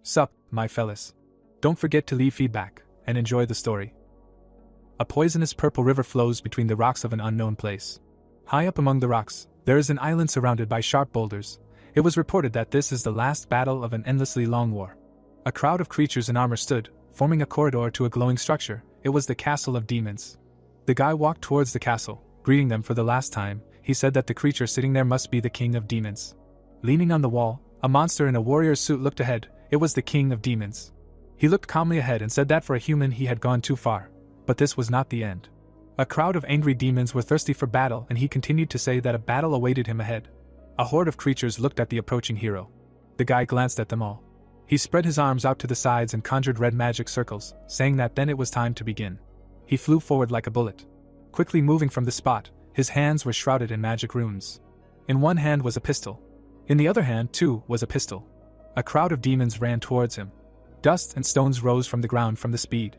Sup, my fellas. Don't forget to leave feedback, and enjoy the story. A poisonous purple river flows between the rocks of an unknown place. High up among the rocks, there is an island surrounded by sharp boulders. It was reported that this is the last battle of an endlessly long war. A crowd of creatures in armor stood, forming a corridor to a glowing structure. It was the castle of demons. The guy walked towards the castle, greeting them for the last time. He said that the creature sitting there must be the king of demons. Leaning on the wall, a monster in a warrior's suit looked ahead. It was the king of demons. He looked calmly ahead and said that for a human he had gone too far. But this was not the end. A crowd of angry demons were thirsty for battle, and he continued to say that a battle awaited him ahead. A horde of creatures looked at the approaching hero. The guy glanced at them all. He spread his arms out to the sides and conjured red magic circles, saying that then it was time to begin. He flew forward like a bullet. Quickly moving from the spot, his hands were shrouded in magic runes. In one hand was a pistol. In the other hand, too, was a pistol. A crowd of demons ran towards him. Dust and stones rose from the ground from the speed.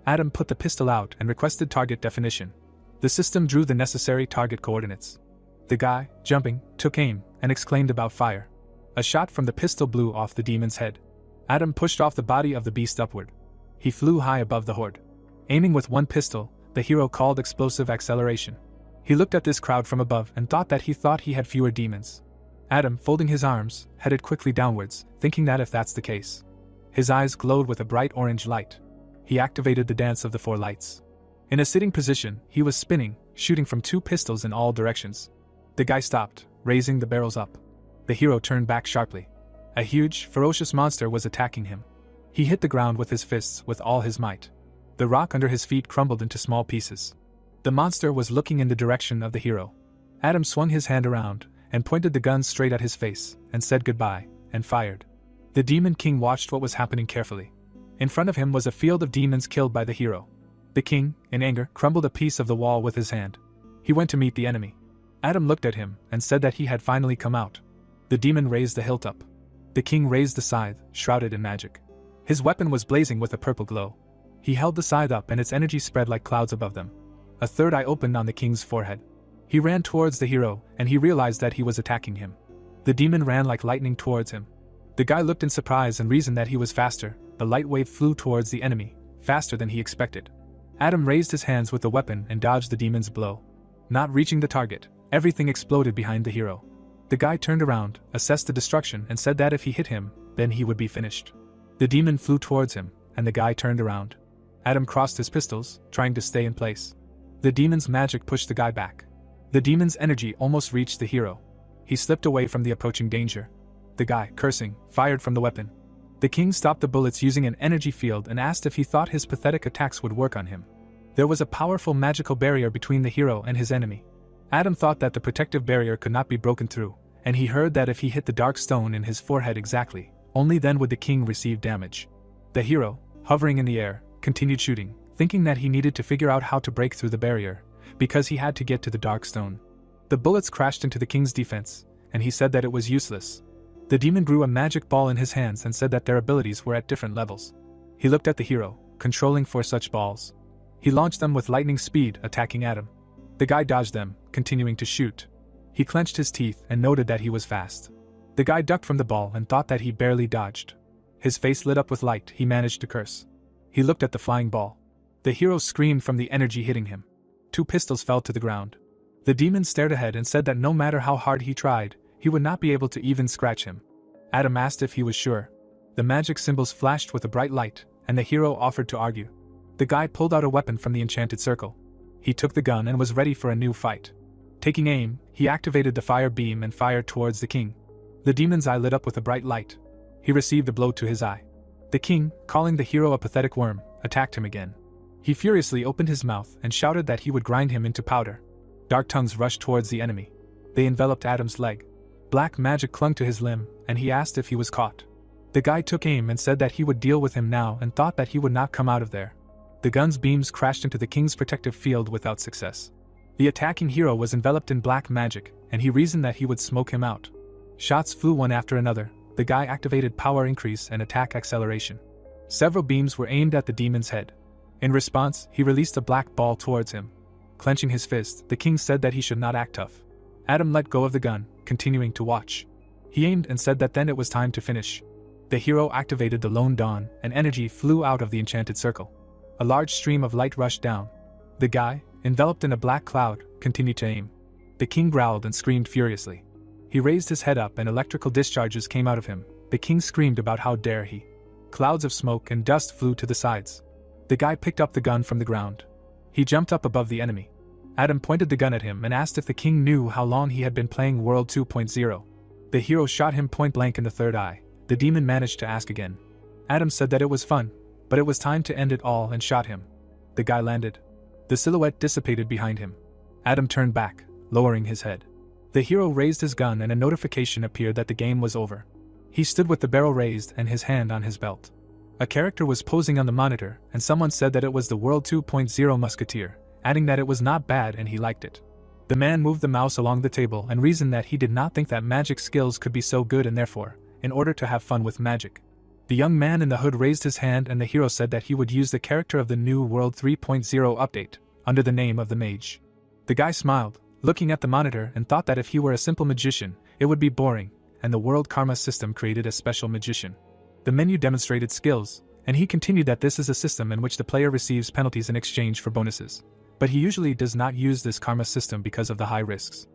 Adam put the pistol out and requested target definition. The system drew the necessary target coordinates. The guy, jumping, took aim and exclaimed about fire. A shot from the pistol blew off the demon's head. Adam pushed off the body of the beast upward. He flew high above the horde. Aiming with one pistol, the hero called explosive acceleration. He looked at this crowd from above and thought he had fewer demons. Adam, folding his arms, headed quickly downwards, thinking that if that's the case. His eyes glowed with a bright orange light. He activated the dance of the four lights. In a sitting position, he was spinning, shooting from two pistols in all directions. The guy stopped, raising the barrels up. The hero turned back sharply. A huge, ferocious monster was attacking him. He hit the ground with his fists with all his might. The rock under his feet crumbled into small pieces. The monster was looking in the direction of the hero. Adam swung his hand around and pointed the gun straight at his face and said goodbye, and fired. The Demon King watched what was happening carefully. In front of him was a field of demons killed by the hero. The king, in anger, crumbled a piece of the wall with his hand. He went to meet the enemy. Adam looked at him and said that he had finally come out. The demon raised the hilt up. The king raised the scythe, shrouded in magic. His weapon was blazing with a purple glow. He held the scythe up and its energy spread like clouds above them. A third eye opened on the king's forehead. He ran towards the hero, and he realized that he was attacking him. The demon ran like lightning towards him. The guy looked in surprise and reasoned that he was faster. The light wave flew towards the enemy, faster than he expected. Adam raised his hands with the weapon and dodged the demon's blow. Not reaching the target, everything exploded behind the hero. The guy turned around, assessed the destruction, and said that if he hit him, then he would be finished. The demon flew towards him, and the guy turned around. Adam crossed his pistols, trying to stay in place. The demon's magic pushed the guy back. The demon's energy almost reached the hero. He slipped away from the approaching danger. The guy, cursing, fired from the weapon. The king stopped the bullets using an energy field and asked if he thought his pathetic attacks would work on him. There was a powerful magical barrier between the hero and his enemy. Adam thought that the protective barrier could not be broken through, and he heard that if he hit the dark stone in his forehead exactly, only then would the king receive damage. The hero, hovering in the air, continued shooting, thinking that he needed to figure out how to break through the barrier, because he had to get to the dark stone. The bullets crashed into the king's defense, and he said that it was useless. The demon grew a magic ball in his hands and said that their abilities were at different levels. He looked at the hero, controlling for such balls. He launched them with lightning speed, attacking Adam. The guy dodged them, continuing to shoot. He clenched his teeth and noted that he was fast. The guy ducked from the ball and thought that he barely dodged. His face lit up with light. He managed to curse. He looked at the flying ball. The hero screamed from the energy hitting him. 2 pistols fell to the ground. The demon stared ahead and said that no matter how hard he tried, he would not be able to even scratch him. Adam asked if he was sure. The magic symbols flashed with a bright light, and the hero offered to argue. The guy pulled out a weapon from the enchanted circle. He took the gun and was ready for a new fight. Taking aim, he activated the fire beam and fired towards the king. The demon's eye lit up with a bright light. He received a blow to his eye. The king, calling the hero a pathetic worm, attacked him again. He furiously opened his mouth and shouted that he would grind him into powder. Dark tongues rushed towards the enemy. They enveloped Adam's leg. Black magic clung to his limb, and he asked if he was caught. The guy took aim and said that he would deal with him now and thought that he would not come out of there. The gun's beams crashed into the king's protective field without success. The attacking hero was enveloped in black magic, and he reasoned that he would smoke him out. Shots flew one after another. The guy activated power increase and attack acceleration. Several beams were aimed at the demon's head. In response, he released a black ball towards him. Clenching his fist, the king said that he should not act tough. Adam let go of the gun, continuing to watch. He aimed and said that then it was time to finish. The hero activated the Lone Dawn, and energy flew out of the enchanted circle. A large stream of light rushed down. The guy, enveloped in a black cloud, continued to aim. The king growled and screamed furiously. He raised his head up and electrical discharges came out of him. The king screamed about how dare he. Clouds of smoke and dust flew to the sides. The guy picked up the gun from the ground. He jumped up above the enemy. Adam pointed the gun at him and asked if the king knew how long he had been playing World 2.0. The hero shot him point blank in the third eye. The demon managed to ask again. Adam said that it was fun, but it was time to end it all and shot him. The guy landed. The silhouette dissipated behind him. Adam turned back, lowering his head. The hero raised his gun and a notification appeared that the game was over. He stood with the barrel raised and his hand on his belt. A character was posing on the monitor and someone said that it was the World 2.0 Musketeer, adding that it was not bad and he liked it. The man moved the mouse along the table and reasoned that he did not think that magic skills could be so good and therefore, in order to have fun with magic. The young man in the hood raised his hand and the hero said that he would use the character of the new World 3.0 update, under the name of the mage. The guy smiled, looking at the monitor and thought that if he were a simple magician, it would be boring, and the world karma system created a special magician. The menu demonstrated skills, and he continued that this is a system in which the player receives penalties in exchange for bonuses. But he usually does not use this karma system because of the high risks.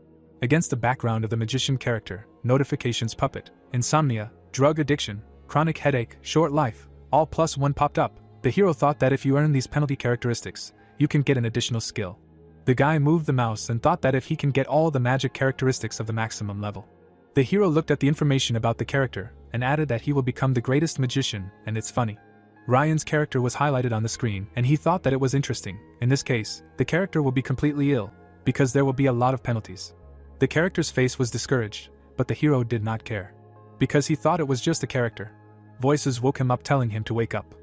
Against the background of the magician character, notifications puppet, insomnia, drug addiction, chronic headache, short life, all +1 popped up. The hero thought that if you earn these penalty characteristics, you can get an additional skill. The guy moved the mouse and thought that if he can get all the magic characteristics of the maximum level. The hero looked at the information about the character, and added that he will become the greatest magician, and it's funny. Ryan's character was highlighted on the screen, and he thought that it was interesting. In this case, the character will be completely ill, because there will be a lot of penalties. The character's face was discouraged, but the hero did not care. Because he thought it was just a character. Voices woke him up telling him to wake up.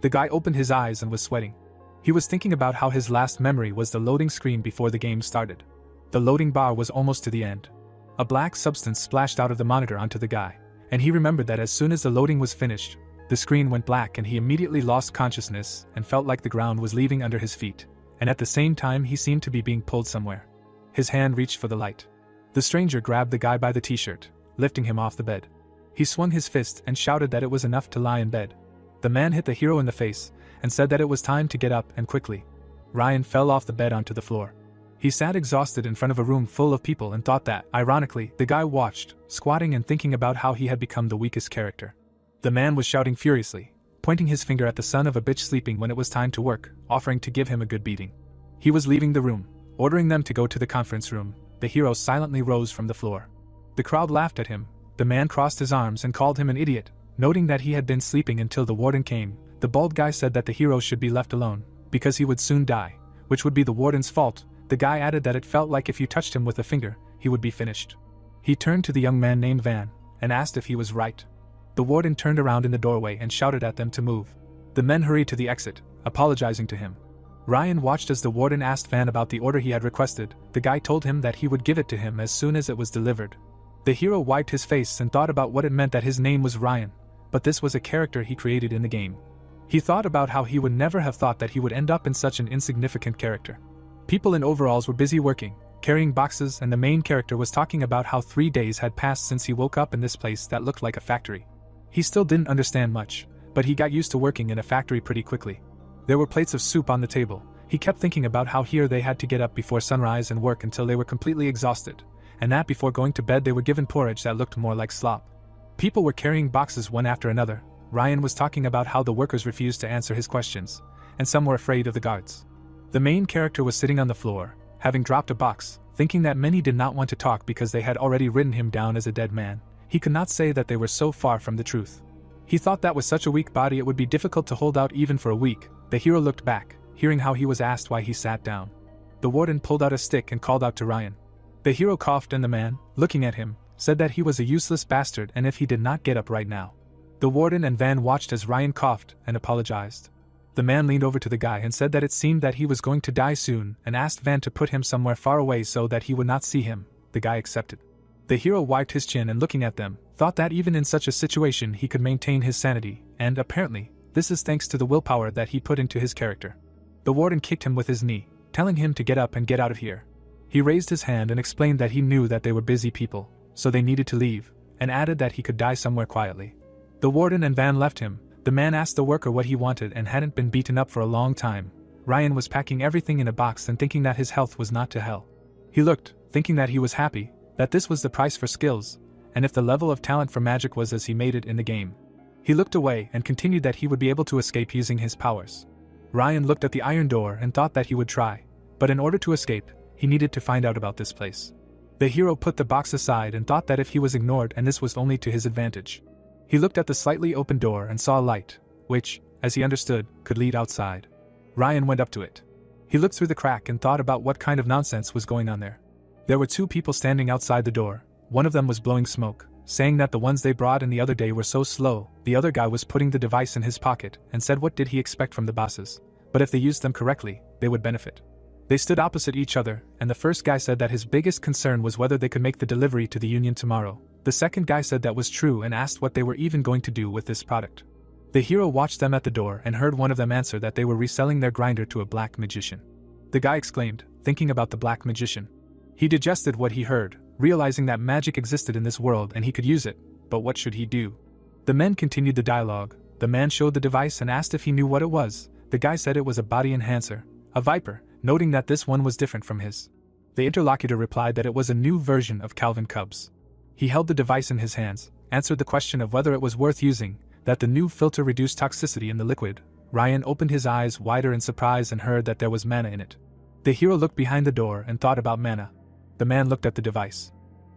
The guy opened his eyes and was sweating. He was thinking about how his last memory was the loading screen before the game started. The loading bar was almost to the end. A black substance splashed out of the monitor onto the guy, and he remembered that as soon as the loading was finished, the screen went black and he immediately lost consciousness and felt like the ground was leaving under his feet, and at the same time he seemed to be being pulled somewhere. His hand reached for the light. The stranger grabbed the guy by the t-shirt, lifting him off the bed. He swung his fist and shouted that it was enough to lie in bed. The man hit the hero in the face and said that it was time to get up and quickly. Ryan fell off the bed onto the floor. He sat exhausted in front of a room full of people and thought that, ironically, the guy watched, squatting and thinking about how he had become the weakest character. The man was shouting furiously, pointing his finger at the son of a bitch sleeping when it was time to work, offering to give him a good beating. He was leaving the room, ordering them to go to the conference room. The hero silently rose from the floor. The crowd laughed at him. The man crossed his arms and called him an idiot, noting that he had been sleeping until the warden came. The bald guy said that the hero should be left alone, because he would soon die, which would be the warden's fault. The guy added that it felt like if you touched him with a finger, he would be finished. He turned to the young man named Van, and asked if he was right. The warden turned around in the doorway and shouted at them to move. The men hurried to the exit, apologizing to him. Ryan watched as the warden asked Van about the order he had requested. The guy told him that he would give it to him as soon as it was delivered. The hero wiped his face and thought about what it meant that his name was Ryan, but this was a character he created in the game. He thought about how he would never have thought that he would end up in such an insignificant character. People in overalls were busy working, carrying boxes, and the main character was talking about how 3 days had passed since he woke up in this place that looked like a factory. He still didn't understand much, but he got used to working in a factory pretty quickly. There were plates of soup on the table. He kept thinking about how here they had to get up before sunrise and work until they were completely exhausted, and that before going to bed they were given porridge that looked more like slop. People were carrying boxes one after another. Ryan was talking about how the workers refused to answer his questions, and some were afraid of the guards. The main character was sitting on the floor, having dropped a box, thinking that many did not want to talk because they had already written him down as a dead man. He could not say that they were so far from the truth. He thought that with such a weak body it would be difficult to hold out even for a week. The hero looked back, hearing how he was asked why he sat down. The warden pulled out a stick and called out to Ryan. The hero coughed and the man, looking at him, said that he was a useless bastard and if he did not get up right now. The warden and Van watched as Ryan coughed and apologized. The man leaned over to the guy and said that it seemed that he was going to die soon and asked Van to put him somewhere far away so that he would not see him. The guy accepted. The hero wiped his chin and looking at them, thought that even in such a situation he could maintain his sanity, and apparently, this is thanks to the willpower that he put into his character. The warden kicked him with his knee, telling him to get up and get out of here. He raised his hand and explained that he knew that they were busy people, so they needed to leave, and added that he could die somewhere quietly. The warden and Van left him. The man asked the worker what he wanted and hadn't been beaten up for a long time. Ryan was packing everything in a box and thinking that his health was not to hell. He looked, thinking that he was happy, that this was the price for skills, and if the level of talent for magic was as he made it in the game. He looked away and continued that he would be able to escape using his powers. Ryan looked at the iron door and thought that he would try, but in order to escape, he needed to find out about this place. The hero put the box aside and thought that if he was ignored and this was only to his advantage. He looked at the slightly open door and saw a light, which, as he understood, could lead outside. Ryan went up to it. He looked through the crack and thought about what kind of nonsense was going on there. There were two people standing outside the door. One of them was blowing smoke, saying that the ones they brought in the other day were so slow. The other guy was putting the device in his pocket and said what did he expect from the bosses, but if they used them correctly, they would benefit. They stood opposite each other, and the first guy said that his biggest concern was whether they could make the delivery to the Union tomorrow. The second guy said that was true and asked what they were even going to do with this product. The hero watched them at the door and heard one of them answer that they were reselling their grinder to a black magician. The guy exclaimed, thinking about the black magician. He digested what he heard, realizing that magic existed in this world and he could use it, but what should he do? The men continued the dialogue. The man showed the device and asked if he knew what it was. The guy said it was a body enhancer, a viper, noting that this one was different from his. The interlocutor replied that it was a new version of Calvin Cubs. He held the device in his hands, answered the question of whether it was worth using, that the new filter reduced toxicity in the liquid. Ryan opened his eyes wider in surprise and heard that there was mana in it. The hero looked behind the door and thought about mana. The man looked at the device.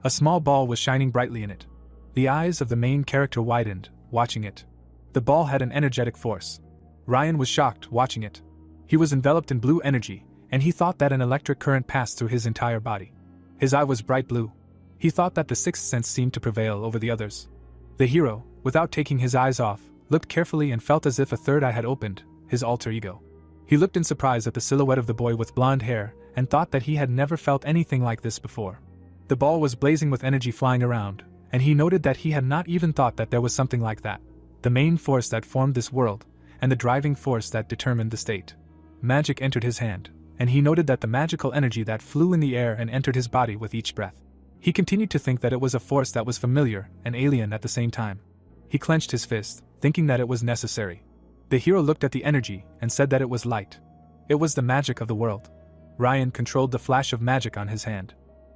A small ball was shining brightly in it. The eyes of the main character widened, watching it. The ball had an energetic force. Ryan was shocked watching it. He was enveloped in blue energy, and he thought that an electric current passed through his entire body. His eye was bright blue. He thought that the sixth sense seemed to prevail over the others. The hero, without taking his eyes off, looked carefully and felt as if a third eye had opened, his alter ego. He looked in surprise at the silhouette of the boy with blonde hair, and thought that he had never felt anything like this before. The ball was blazing with energy flying around, and he noted that he had not even thought that there was something like that. The main force that formed this world, and the driving force that determined the state. Magic entered his hand, and he noted that the magical energy that flew in the air and entered his body with each breath. He continued to think that it was a force that was familiar and alien at the same time. He clenched his fist, thinking that it was necessary. The hero looked at the energy and said that it was light. It was the magic of the world. Ryan controlled the flash of magic on his hand.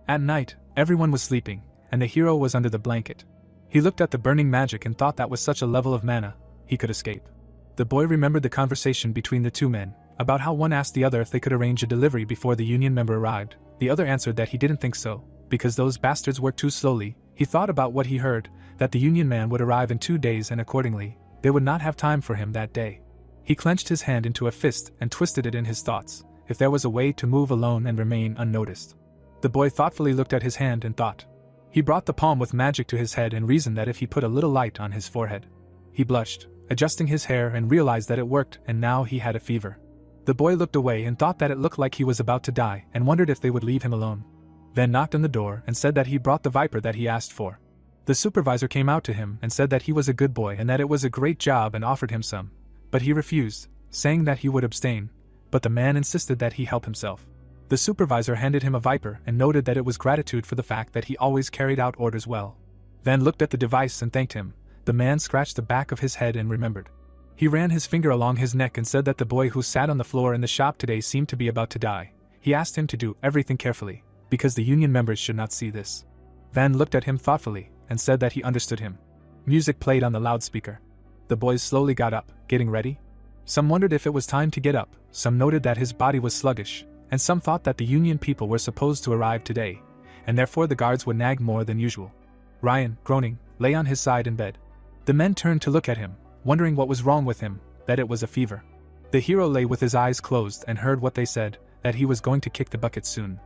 At night, everyone was sleeping, and the hero was under the blanket. He looked at the burning magic and thought that with such a level of mana, he could escape. The boy remembered the conversation between the two men, about how one asked the other if they could arrange a delivery before the Union member arrived. The other answered that he didn't think so, because those bastards worked too slowly. He thought about what he heard, that the Union man would arrive in 2 days and accordingly, they would not have time for him that day. He clenched his hand into a fist and twisted it in his thoughts, if there was a way to move alone and remain unnoticed. The boy thoughtfully looked at his hand and thought. He brought the palm with magic to his head and reasoned that if he put a little light on his forehead. He blushed, adjusting his hair and realized that it worked and now he had a fever. The boy looked away and thought that it looked like he was about to die and wondered if they would leave him alone. Then knocked on the door and said that he brought the viper that he asked for. The supervisor came out to him and said that he was a good boy and that it was a great job and offered him some. But he refused, saying that he would abstain, but the man insisted that he help himself. The supervisor handed him a viper and noted that it was gratitude for the fact that he always carried out orders well. Van looked at the device and thanked him. The man scratched the back of his head and remembered. He ran his finger along his neck and said that the boy who sat on the floor in the shop today seemed to be about to die. He asked him to do everything carefully, because the Union members should not see this. Van looked at him thoughtfully and said that he understood him. Music played on the loudspeaker. The boys slowly got up, getting ready. Some wondered if it was time to get up, some noted that his body was sluggish, and some thought that the Union people were supposed to arrive today, and therefore the guards would nag more than usual. Ryan, groaning, lay on his side in bed. The men turned to look at him, wondering what was wrong with him, that it was a fever. The hero lay with his eyes closed and heard what they said, that he was going to kick the bucket soon.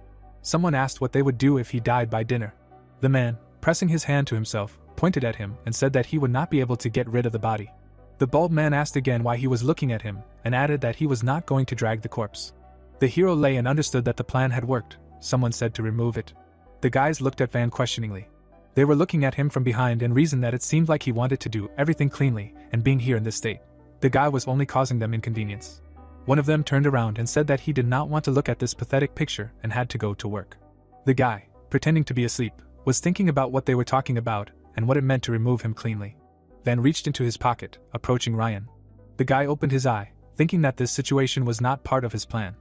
Someone asked what they would do if he died by dinner. The man, pressing his hand to himself, pointed at him and said that he would not be able to get rid of the body. The bald man asked again why he was looking at him, and added that he was not going to drag the corpse. The hero lay and understood that the plan had worked. Someone said to remove it. The guys looked at Van questioningly. They were looking at him from behind and reasoned that it seemed like he wanted to do everything cleanly, and being here in this state, the guy was only causing them inconvenience. One of them turned around and said that he did not want to look at this pathetic picture and had to go to work. The guy, pretending to be asleep, was thinking about what they were talking about and what it meant to remove him cleanly. Van reached into his pocket, approaching Ryan. The guy opened his eye, thinking that this situation was not part of his plan.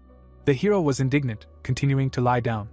The hero was indignant, continuing to lie down.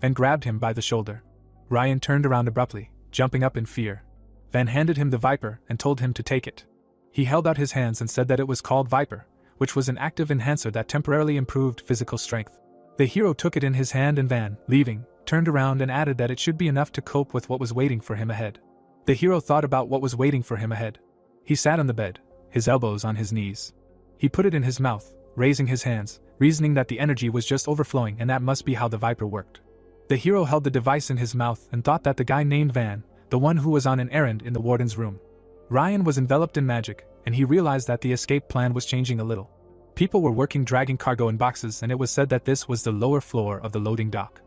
Van grabbed him by the shoulder. Ryan turned around abruptly, jumping up in fear. Van handed him the Viper and told him to take it. He held out his hands and said that it was called Viper, which was an active enhancer that temporarily improved physical strength. The hero took it in his hand and Van, leaving, turned around and added that it should be enough to cope with what was waiting for him ahead. The hero thought about what was waiting for him ahead. He sat on the bed, his elbows on his knees. He put it in his mouth, raising his hands, reasoning that the energy was just overflowing and that must be how the Viper worked. The hero held the device in his mouth and thought that the guy named Van, the one who was on an errand in the warden's room. Ryan was enveloped in magic, and he realized that the escape plan was changing a little. People were working dragging cargo in boxes and it was said that this was the lower floor of the loading dock.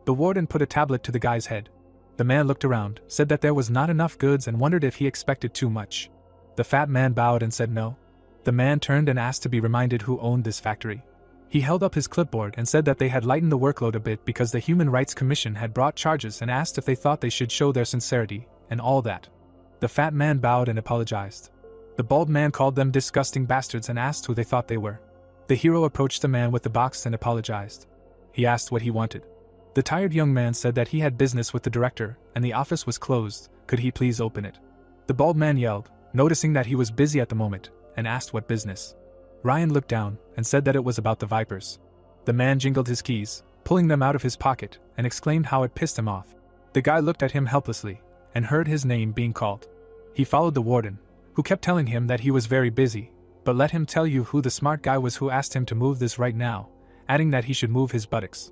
The warden put a tablet to the guy's head. The man looked around, said that there was not enough goods and wondered if he expected too much. The fat man bowed and said no. The man turned and asked to be reminded who owned this factory. He held up his clipboard and said that they had lightened the workload a bit because the Human Rights Commission had brought charges and asked if they thought they should show their sincerity, and all that. The fat man bowed and apologized. The bald man called them disgusting bastards and asked who they thought they were. The hero approached the man with the box and apologized. He asked what he wanted. The tired young man said that he had business with the director and the office was closed, could he please open it? The bald man yelled, noticing that he was busy at the moment, and asked what business. Ryan looked down and said that it was about the Vipers. The man jingled his keys, pulling them out of his pocket, and exclaimed how it pissed him off. The guy looked at him helplessly, and heard his name being called. He followed the warden, who kept telling him that he was very busy, but let him tell you who the smart guy was who asked him to move this right now, adding that he should move his buttocks.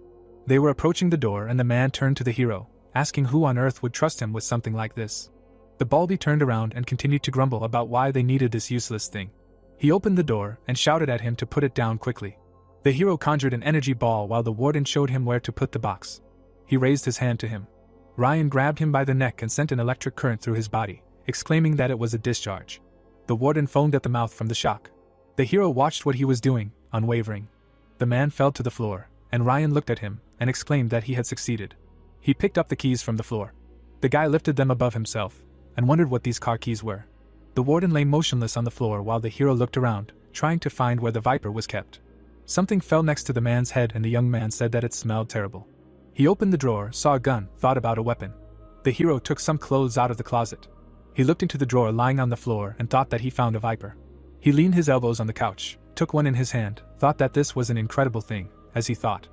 They were approaching the door and the man turned to the hero, asking who on earth would trust him with something like this. The baldy turned around and continued to grumble about why they needed this useless thing. He opened the door and shouted at him to put it down quickly. The hero conjured an energy ball while the warden showed him where to put the box. He raised his hand to him. Ryan grabbed him by the neck and sent an electric current through his body, exclaiming that it was a discharge. The warden foamed at the mouth from the shock. The hero watched what he was doing, unwavering. The man fell to the floor, and Ryan looked at him and exclaimed that he had succeeded. He picked up the keys from the floor. The guy lifted them above himself and wondered what these car keys were. The warden lay motionless on the floor while the hero looked around, trying to find where the Viper was kept. Something fell next to the man's head and the young man said that it smelled terrible. He opened the drawer, saw a gun, thought about a weapon. The hero took some clothes out of the closet. He looked into the drawer lying on the floor and thought that he found a Viper. He leaned his elbows on the couch, took one in his hand, thought that this was an incredible thing, as he thought.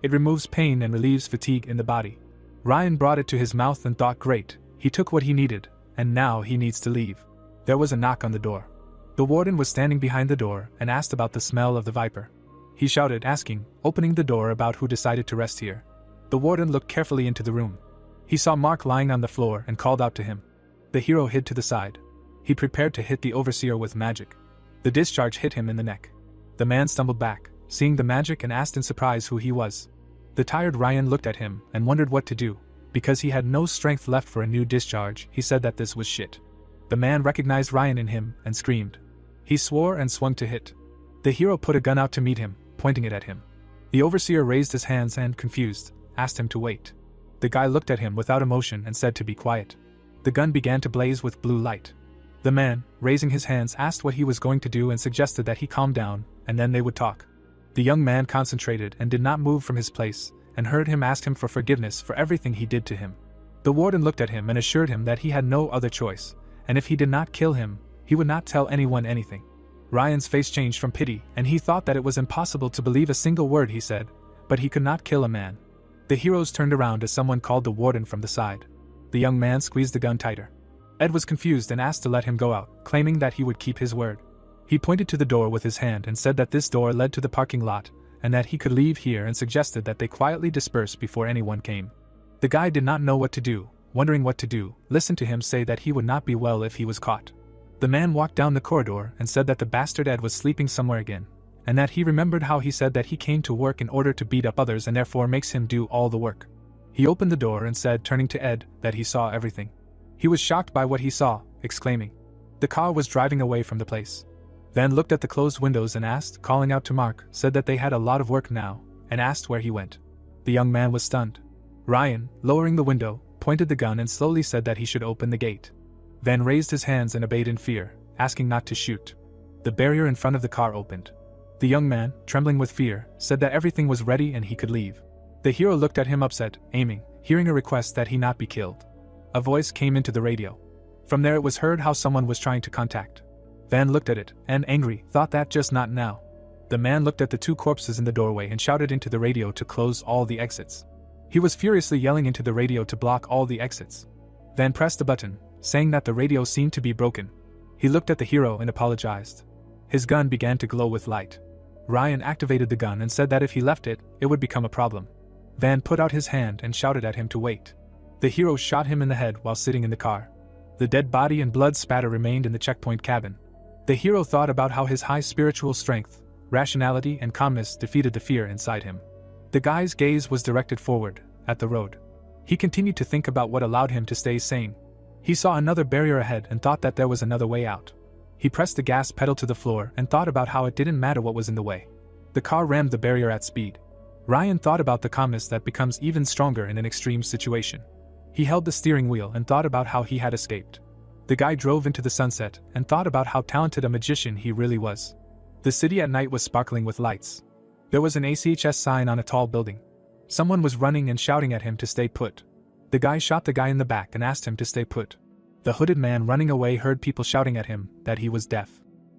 It removes pain and relieves fatigue in the body. Ryan brought it to his mouth and thought great, he took what he needed, and now he needs to leave. There was a knock on the door. The warden was standing behind the door and asked about the smell of the Viper. He shouted, asking, opening the door about who decided to rest here. The warden looked carefully into the room. He saw Mark lying on the floor and called out to him. The hero hid to the side. He prepared to hit the overseer with magic. The discharge hit him in the neck. The man stumbled back, seeing the magic and asked in surprise who he was. The tired Ryan looked at him and wondered what to do. Because he had no strength left for a new discharge, he said that this was shit. The man recognized Ryan in him and screamed. He swore and swung to hit. The hero put a gun out to meet him, pointing it at him. The overseer raised his hands and, confused, asked him to wait. The guy looked at him without emotion and said to be quiet. The gun began to blaze with blue light. The man, raising his hands, asked what he was going to do and suggested that he calm down, and then they would talk. The young man concentrated and did not move from his place, and heard him ask him for forgiveness for everything he did to him. The warden looked at him and assured him that he had no other choice, and if he did not kill him, he would not tell anyone anything. Ryan's face changed from pity, and he thought that it was impossible to believe a single word he said, but he could not kill a man. The heroes turned around as someone called the warden from the side. The young man squeezed the gun tighter. Ed was confused and asked to let him go out, claiming that he would keep his word. He pointed to the door with his hand and said that this door led to the parking lot, and that he could leave here and suggested that they quietly disperse before anyone came. The guy did not know what to do, wondering what to do, listened to him say that he would not be well if he was caught. The man walked down the corridor and said that the bastard Ed was sleeping somewhere again, and that he remembered how he said that he came to work in order to beat up others and therefore makes him do all the work. He opened the door and said, turning to Ed, that he saw everything. He was shocked by what he saw, exclaiming. The car was driving away from the place. Van looked at the closed windows and asked, calling out to Mark, said that they had a lot of work now, and asked where he went. The young man was stunned. Ryan, lowering the window, pointed the gun and slowly said that he should open the gate. Van raised his hands and obeyed in fear, asking not to shoot. The barrier in front of the car opened. The young man, trembling with fear, said that everything was ready and he could leave. The hero looked at him upset, aiming, hearing a request that he not be killed. A voice came into the radio. From there it was heard how someone was trying to contact. Van looked at it, and angry, thought that just not now. The man looked at the two corpses in the doorway and shouted into the radio to close all the exits. He was furiously yelling into the radio to block all the exits. Van pressed the button, saying that the radio seemed to be broken. He looked at the hero and apologized. His gun began to glow with light. Ryan activated the gun and said that if he left it, it would become a problem. Van put out his hand and shouted at him to wait. The hero shot him in the head while sitting in the car. The dead body and blood spatter remained in the checkpoint cabin. The hero thought about how his high spiritual strength, rationality and calmness defeated the fear inside him. The guy's gaze was directed forward, at the road. He continued to think about what allowed him to stay sane. He saw another barrier ahead and thought that there was another way out. He pressed the gas pedal to the floor and thought about how it didn't matter what was in the way. The car rammed the barrier at speed. Ryan thought about the calmness that becomes even stronger in an extreme situation. He held the steering wheel and thought about how he had escaped. The guy drove into the sunset and thought about how talented a magician he really was. The city at night was sparkling with lights. There was an ACHS sign on a tall building. Someone was running and shouting at him to stay put. The guy shot the guy in the back and asked him to stay put. The hooded man running away heard people shouting at him that he was deaf.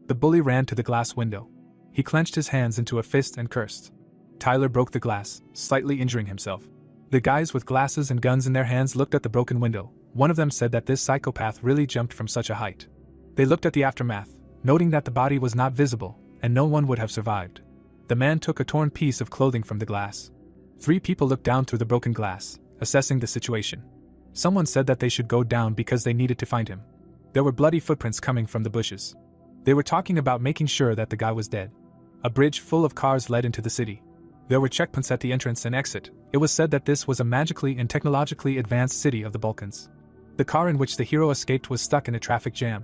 The bully ran to the glass window. He clenched his hands into a fist and cursed. Tyler broke the glass, slightly injuring himself. The guys with glasses and guns in their hands looked at the broken window. One of them said that this psychopath really jumped from such a height. They looked at the aftermath, noting that the body was not visible, and no one would have survived. The man took a torn piece of clothing from the glass. 3 people looked down through the broken glass, assessing the situation. Someone said that they should go down because they needed to find him. There were bloody footprints coming from the bushes. They were talking about making sure that the guy was dead. A bridge full of cars led into the city. There were checkpoints at the entrance and exit. It was said that this was a magically and technologically advanced city of the Balkans. The car in which the hero escaped was stuck in a traffic jam.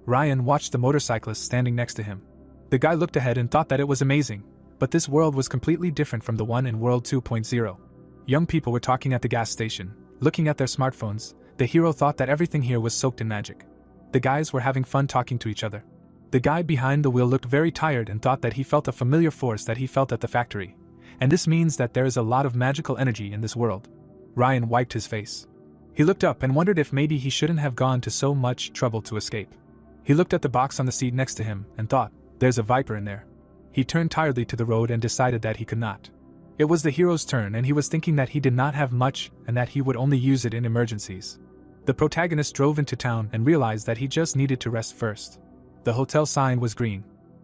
Ryan watched the motorcyclist standing next to him. The guy looked ahead and thought that it was amazing, but this world was completely different from the one in World 2.0. Young people were talking at the gas station, looking at their smartphones. The hero thought that everything here was soaked in magic. The guys were having fun talking to each other. The guy behind the wheel looked very tired and thought that he felt a familiar force that he felt at the factory. And this means that there is a lot of magical energy in this world. Ryan wiped his face. He looked up and wondered if maybe he shouldn't have gone to so much trouble to escape. He looked at the box on the seat next to him and thought, there's a viper in there. He turned tiredly to the road and decided that he could not. It was the hero's turn and he was thinking that he did not have much and that he would only use it in emergencies. The protagonist drove into town and realized that he just needed to rest first. The hotel sign was green.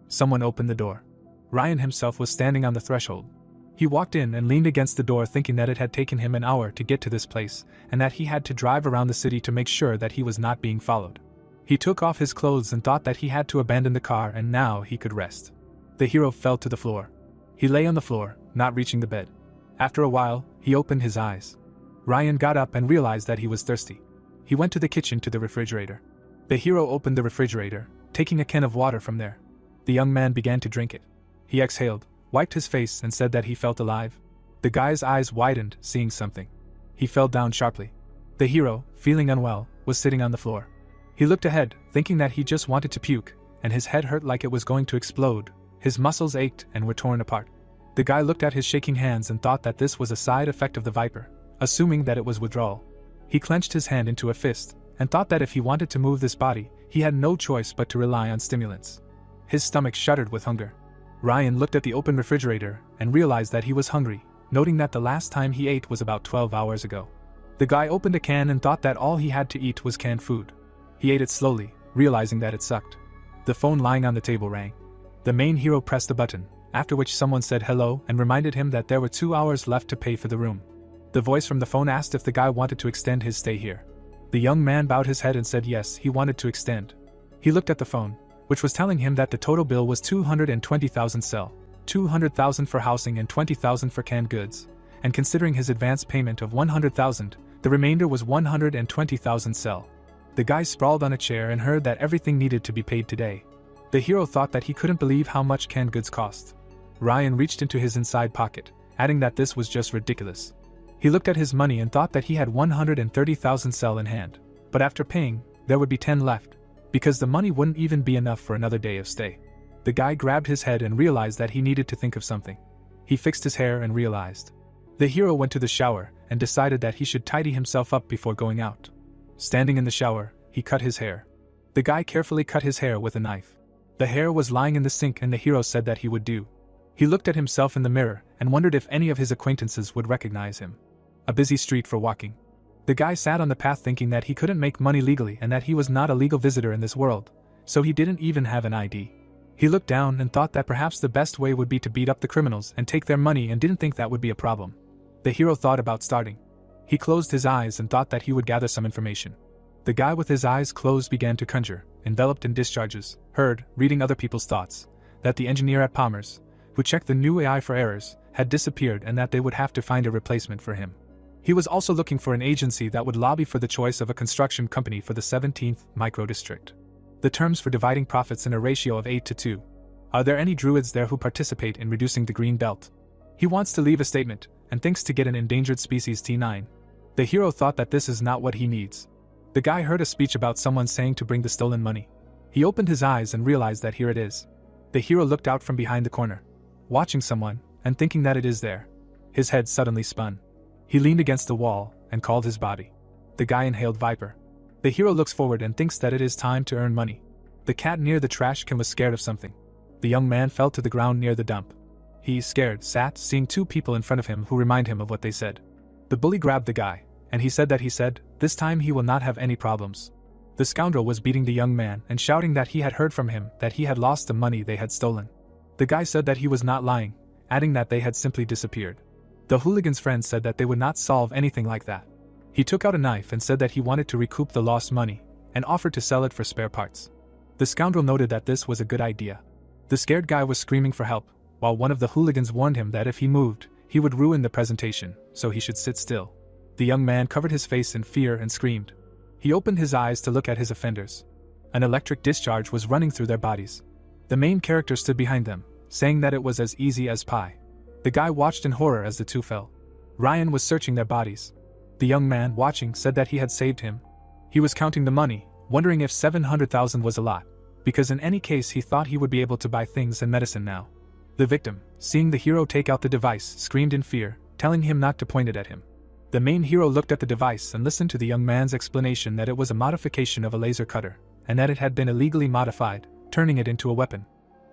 Someone opened the door. Ryan himself was standing on the threshold. He walked in and leaned against the door thinking that it had taken him an hour to get to this place and that he had to drive around the city to make sure that he was not being followed. He took off his clothes and thought that he had to abandon the car and now he could rest. The hero fell to the floor. He lay on the floor, not reaching the bed. After a while, he opened his eyes. Ryan got up and realized that he was thirsty. He went to the kitchen to the refrigerator. The hero opened the refrigerator, taking a can of water from there. The young man began to drink it. He exhaled, wiped his face and said that he felt alive. The guy's eyes widened, seeing something. He fell down sharply. The hero, feeling unwell, was sitting on the floor. He looked ahead, thinking that he just wanted to puke, and his head hurt like it was going to explode. His muscles ached and were torn apart. The guy looked at his shaking hands and thought that this was a side effect of the viper, assuming that it was withdrawal. He clenched his hand into a fist, and thought that if he wanted to move this body, he had no choice but to rely on stimulants. His stomach shuddered with hunger. Ryan looked at the open refrigerator and realized that he was hungry, noting that the last time he ate was about 12 hours ago. The guy opened a can and thought that all he had to eat was canned food. He ate it slowly, realizing that it sucked. The phone lying on the table rang. The main hero pressed the button, after which someone said hello and reminded him that there were 2 hours left to pay for the room. The voice from the phone asked if the guy wanted to extend his stay here. The young man bowed his head and said yes, he wanted to extend. He looked at the phone, which was telling him that the total bill was 220,000 sel, 200,000 for housing and 20,000 for canned goods, and considering his advance payment of 100,000, the remainder was 120,000 sel. The guy sprawled on a chair and heard that everything needed to be paid today. The hero thought that he couldn't believe how much canned goods cost. Ryan reached into his inside pocket, adding that this was just ridiculous. He looked at his money and thought that he had 130,000 sel in hand, but after paying, there would be 10 left, because the money wouldn't even be enough for another day of stay. The guy grabbed his head and realized that he needed to think of something. He fixed his hair and realized. The hero went to the shower and decided that he should tidy himself up before going out. Standing in the shower, he cut his hair. The guy carefully cut his hair with a knife. The hair was lying in the sink and the hero said that he would do. He looked at himself in the mirror and wondered if any of his acquaintances would recognize him. A busy street for walking. The guy sat on the path thinking that he couldn't make money legally and that he was not a legal visitor in this world, so he didn't even have an ID. He looked down and thought that perhaps the best way would be to beat up the criminals and take their money and didn't think that would be a problem. The hero thought about starting. He closed his eyes and thought that he would gather some information. The guy with his eyes closed began to conjure, enveloped in discharges, heard, reading other people's thoughts, that the engineer at Palmer's, who checked the new AI for errors, had disappeared and that they would have to find a replacement for him. He was also looking for an agency that would lobby for the choice of a construction company for the 17th microdistrict. The terms for dividing profits in a ratio of 8-2. Are there any druids there who participate in reducing the green belt? He wants to leave a statement, and thinks to get an endangered species T9. The hero thought that this is not what he needs. The guy heard a speech about someone saying to bring the stolen money. He opened his eyes and realized that here it is. The hero looked out from behind the corner, watching someone, and thinking that it is there. His head suddenly spun. He leaned against the wall and called his body. The guy inhaled Viper. The hero looks forward and thinks that it is time to earn money. The cat near the trash can was scared of something. The young man fell to the ground near the dump. He, scared, sat, seeing two people in front of him who remind him of what they said. The bully grabbed the guy, and he said, this time he will not have any problems. The scoundrel was beating the young man and shouting that he had heard from him that he had lost the money they had stolen. The guy said that he was not lying, adding that they had simply disappeared. The hooligan's friend said that they would not solve anything like that. He took out a knife and said that he wanted to recoup the lost money, and offered to sell it for spare parts. The scoundrel noted that this was a good idea. The scared guy was screaming for help, while one of the hooligans warned him that if he moved, he would ruin the presentation, so he should sit still. The young man covered his face in fear and screamed. He opened his eyes to look at his offenders. An electric discharge was running through their bodies. The main character stood behind them, saying that it was as easy as pie. The guy watched in horror as the two fell. Ryan was searching their bodies. The young man, watching, said that he had saved him. He was counting the money, wondering if 700,000 was a lot, because in any case he thought he would be able to buy things and medicine now. The victim, seeing the hero take out the device, screamed in fear, telling him not to point it at him. The main hero looked at the device and listened to the young man's explanation that it was a modification of a laser cutter, and that it had been illegally modified, turning it into a weapon.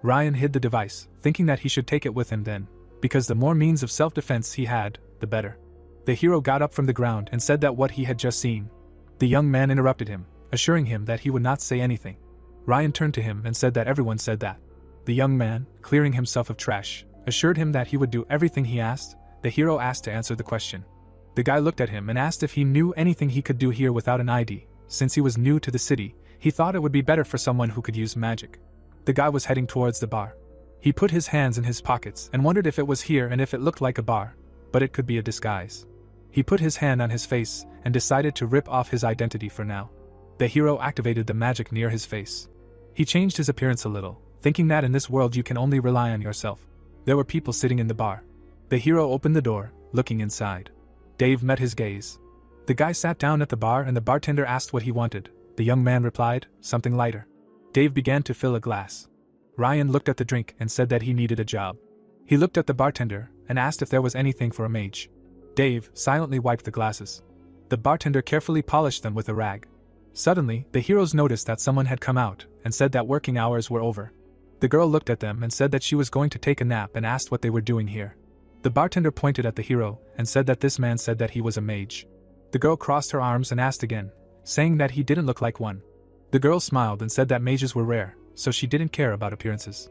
Ryan hid the device, thinking that he should take it with him then, because the more means of self-defense he had, the better. The hero got up from the ground and said that what he had just seen. The young man interrupted him, assuring him that he would not say anything. Ryan turned to him and said that everyone said that. The young man, clearing himself of trash, assured him that he would do everything he asked. The hero asked to answer the question. The guy looked at him and asked if he knew anything he could do here without an ID. Since he was new to the city, he thought it would be better for someone who could use magic. The guy was heading towards the bar. He put his hands in his pockets and wondered if it was here and if it looked like a bar, but it could be a disguise. He put his hand on his face and decided to rip off his identity for now. The hero activated the magic near his face. He changed his appearance a little, thinking that in this world you can only rely on yourself. There were people sitting in the bar. The hero opened the door, looking inside. Dave met his gaze. The guy sat down at the bar and the bartender asked what he wanted. The young man replied, something lighter. Dave began to fill a glass. Ryan looked at the drink and said that he needed a job. He looked at the bartender and asked if there was anything for a mage. Dave silently wiped the glasses. The bartender carefully polished them with a rag. Suddenly, the heroes noticed that someone had come out and said that working hours were over. The girl looked at them and said that she was going to take a nap and asked what they were doing here. The bartender pointed at the hero and said that this man said that he was a mage. The girl crossed her arms and asked again, saying that he didn't look like one. The girl smiled and said that mages were rare, so she didn't care about appearances.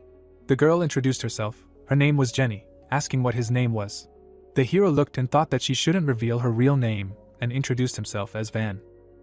The girl introduced herself. Her name was Jenny, asking what his name was. The hero looked and thought that she shouldn't reveal her real name and introduced himself as Van.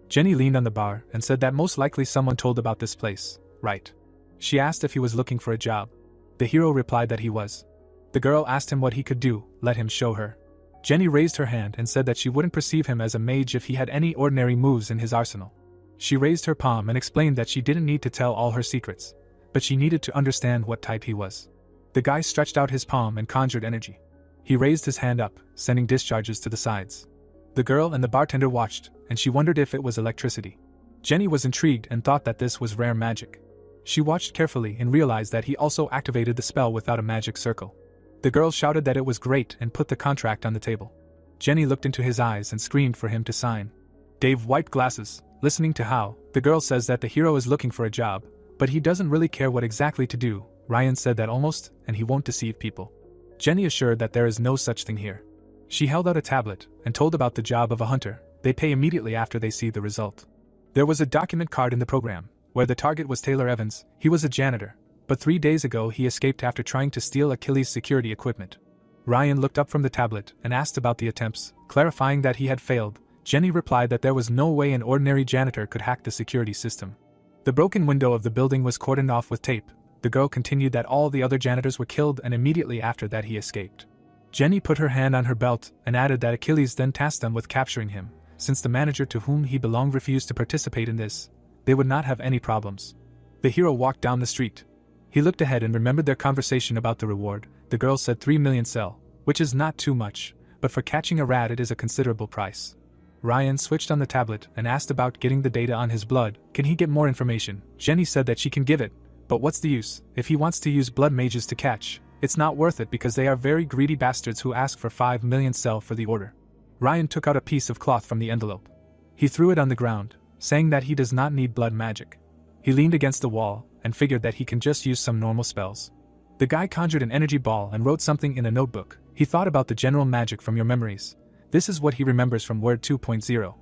Jenny leaned on the bar and said that most likely someone told about this place, right? She asked if he was looking for a job. The hero replied that he was. The girl asked him what he could do, let him show her. Jenny raised her hand and said that she wouldn't perceive him as a mage if he had any ordinary moves in his arsenal. She raised her palm and explained that she didn't need to tell all her secrets, but she needed to understand what type he was. The guy stretched out his palm and conjured energy. He raised his hand up, sending discharges to the sides. The girl and the bartender watched, and she wondered if it was electricity. Jenny was intrigued and thought that this was rare magic. She watched carefully and realized that he also activated the spell without a magic circle. The girl shouted that it was great and put the contract on the table. Jenny looked into his eyes and screamed for him to sign. Dave wiped glasses, listening to how the girl says that the hero is looking for a job, but he doesn't really care what exactly to do. Ryan said that almost, and he won't deceive people. Jenny assured that there is no such thing here. She held out a tablet and told about the job of a hunter. They pay immediately after they see the result. There was a document card in the program, where the target was Taylor Evans. He was a janitor, but 3 days ago he escaped after trying to steal Achilles' security equipment. Ryan looked up from the tablet and asked about the attempts, clarifying that he had failed. Jenny replied that there was no way an ordinary janitor could hack the security system. The broken window of the building was cordoned off with tape. The girl continued that all the other janitors were killed and immediately after that he escaped. Jenny put her hand on her belt and added that Achilles then tasked them with capturing him. Since the manager to whom he belonged refused to participate in this, they would not have any problems. The hero walked down the street. He looked ahead and remembered their conversation about the reward. The girl said 3 million sell, which is not too much, but for catching a rat it is a considerable price. Ryan switched on the tablet and asked about getting the data on his blood. Can he get more information? Jenny said that she can give it, but what's the use? If he wants to use blood mages to catch, it's not worth it because they are very greedy bastards who ask for 5 million sell for the order. Ryan took out a piece of cloth from the envelope. He threw it on the ground, saying that he does not need blood magic. He leaned against the wall and figured that he can just use some normal spells. The guy conjured an energy ball and wrote something in a notebook. He thought about the general magic from your memories. This is what he remembers from Word 2.0.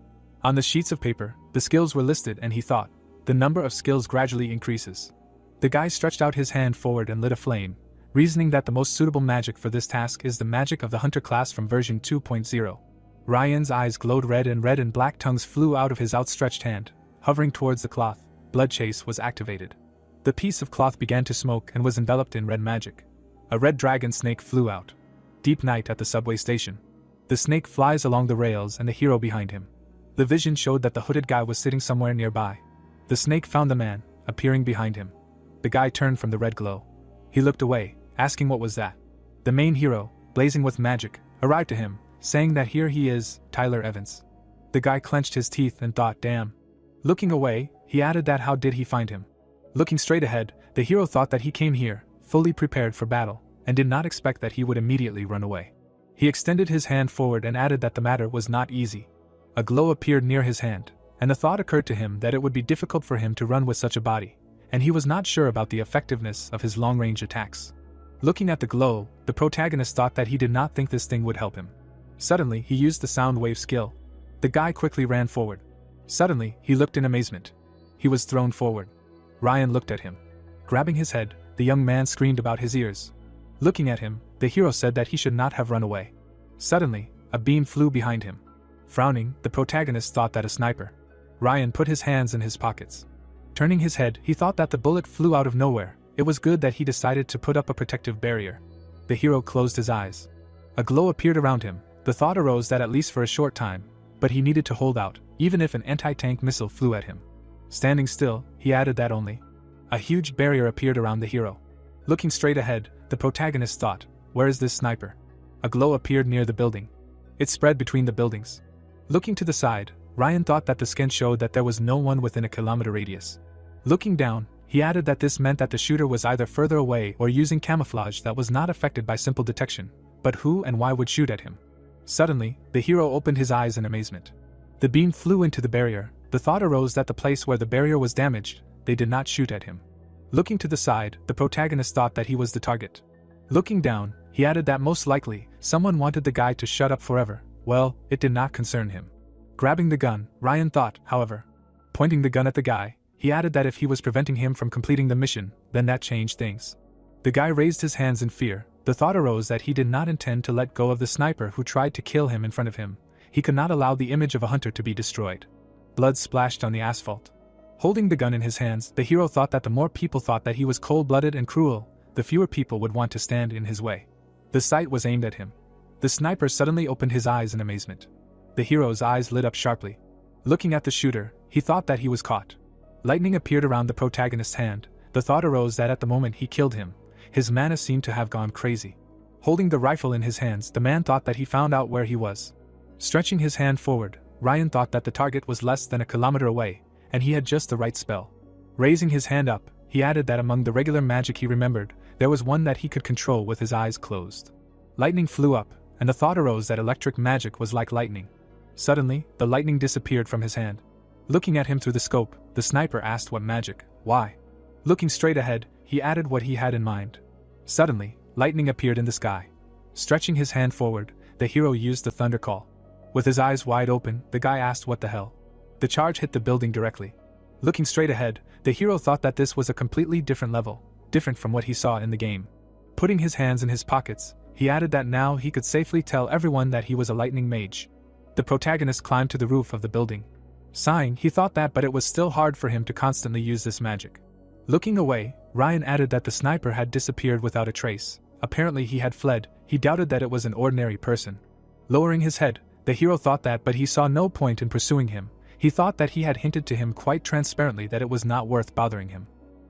On the sheets of paper, the skills were listed and he thought, the number of skills gradually increases. The guy stretched out his hand forward and lit a flame, reasoning that the most suitable magic for this task is the magic of the hunter class from version 2.0. Ryan's eyes glowed red and black tongues flew out of his outstretched hand. Hovering towards the cloth, blood chase was activated. The piece of cloth began to smoke and was enveloped in red magic. A red dragon snake flew out. Deep night at the subway station. The snake flies along the rails and the hero behind him. The vision showed that the hooded guy was sitting somewhere nearby. The snake found the man, appearing behind him. The guy turned from the red glow. He looked away, asking what was that. The main hero, blazing with magic, arrived to him, saying that here he is, Tyler Evans. The guy clenched his teeth and thought, damn. Looking away, he added that how did he find him? Looking straight ahead, the hero thought that he came here, fully prepared for battle, and did not expect that he would immediately run away. He extended his hand forward and added that the matter was not easy. A glow appeared near his hand, and the thought occurred to him that it would be difficult for him to run with such a body, and he was not sure about the effectiveness of his long-range attacks. Looking at the glow, the protagonist thought that he did not think this thing would help him. Suddenly, he used the sound wave skill. The guy quickly ran forward. Suddenly, he looked in amazement. He was thrown forward. Ryan looked at him. Grabbing his head, the young man screamed about his ears. Looking at him, the hero said that he should not have run away. Suddenly, a beam flew behind him. Frowning, the protagonist thought that a sniper. Ryan put his hands in his pockets. Turning his head, he thought that the bullet flew out of nowhere. It was good that he decided to put up a protective barrier. The hero closed his eyes. A glow appeared around him. The thought arose that at least for a short time, but he needed to hold out, even if an anti-tank missile flew at him. Standing still, he added that only. A huge barrier appeared around the hero. Looking straight ahead, the protagonist thought, where is this sniper? A glow appeared near the building. It spread between the buildings. Looking to the side, Ryan thought that the scan showed that there was no one within a kilometer radius. Looking down, he added that this meant that the shooter was either further away or using camouflage that was not affected by simple detection, but who and why would shoot at him? Suddenly, the hero opened his eyes in amazement. The beam flew into the barrier. The thought arose that the place where the barrier was damaged, they did not shoot at him. Looking to the side, the protagonist thought that he was the target. Looking down, he added that most likely, someone wanted the guy to shut up forever. Well, it did not concern him. Grabbing the gun, Ryan thought, however. Pointing the gun at the guy, he added that if he was preventing him from completing the mission, then that changed things. The guy raised his hands in fear. The thought arose that he did not intend to let go of the sniper who tried to kill him in front of him. He could not allow the image of a hunter to be destroyed. Blood splashed on the asphalt. Holding the gun in his hands, the hero thought that the more people thought that he was cold-blooded and cruel, the fewer people would want to stand in his way. The sight was aimed at him. The sniper suddenly opened his eyes in amazement. The hero's eyes lit up sharply. Looking at the shooter, he thought that he was caught. Lightning appeared around the protagonist's hand. The thought arose that at the moment he killed him, his mana seemed to have gone crazy. Holding the rifle in his hands, the man thought that he found out where he was. Stretching his hand forward, Ryan thought that the target was less than a kilometer away, and he had just the right spell. Raising his hand up, he added that among the regular magic he remembered, there was one that he could control with his eyes closed. Lightning flew up, and the thought arose that electric magic was like lightning. Suddenly, the lightning disappeared from his hand. Looking at him through the scope, the sniper asked what magic, why? Looking straight ahead, he added what he had in mind. Suddenly, lightning appeared in the sky. Stretching his hand forward, the hero used the thunder call. With his eyes wide open, the guy asked what the hell. The charge hit the building directly. Looking straight ahead, the hero thought that this was a completely different level, different from what he saw in the game. Putting his hands in his pockets, he added that now he could safely tell everyone that he was a lightning mage. The protagonist climbed to the roof of the building. Sighing, he thought that, but it was still hard for him to constantly use this magic. Looking away, Ryan added that the sniper had disappeared without a trace. Apparently he had fled. He doubted that it was an ordinary person. Lowering his head, the hero thought that, but he saw no point in pursuing him. He thought that he had hinted to him quite transparently that it was not worth bothering him.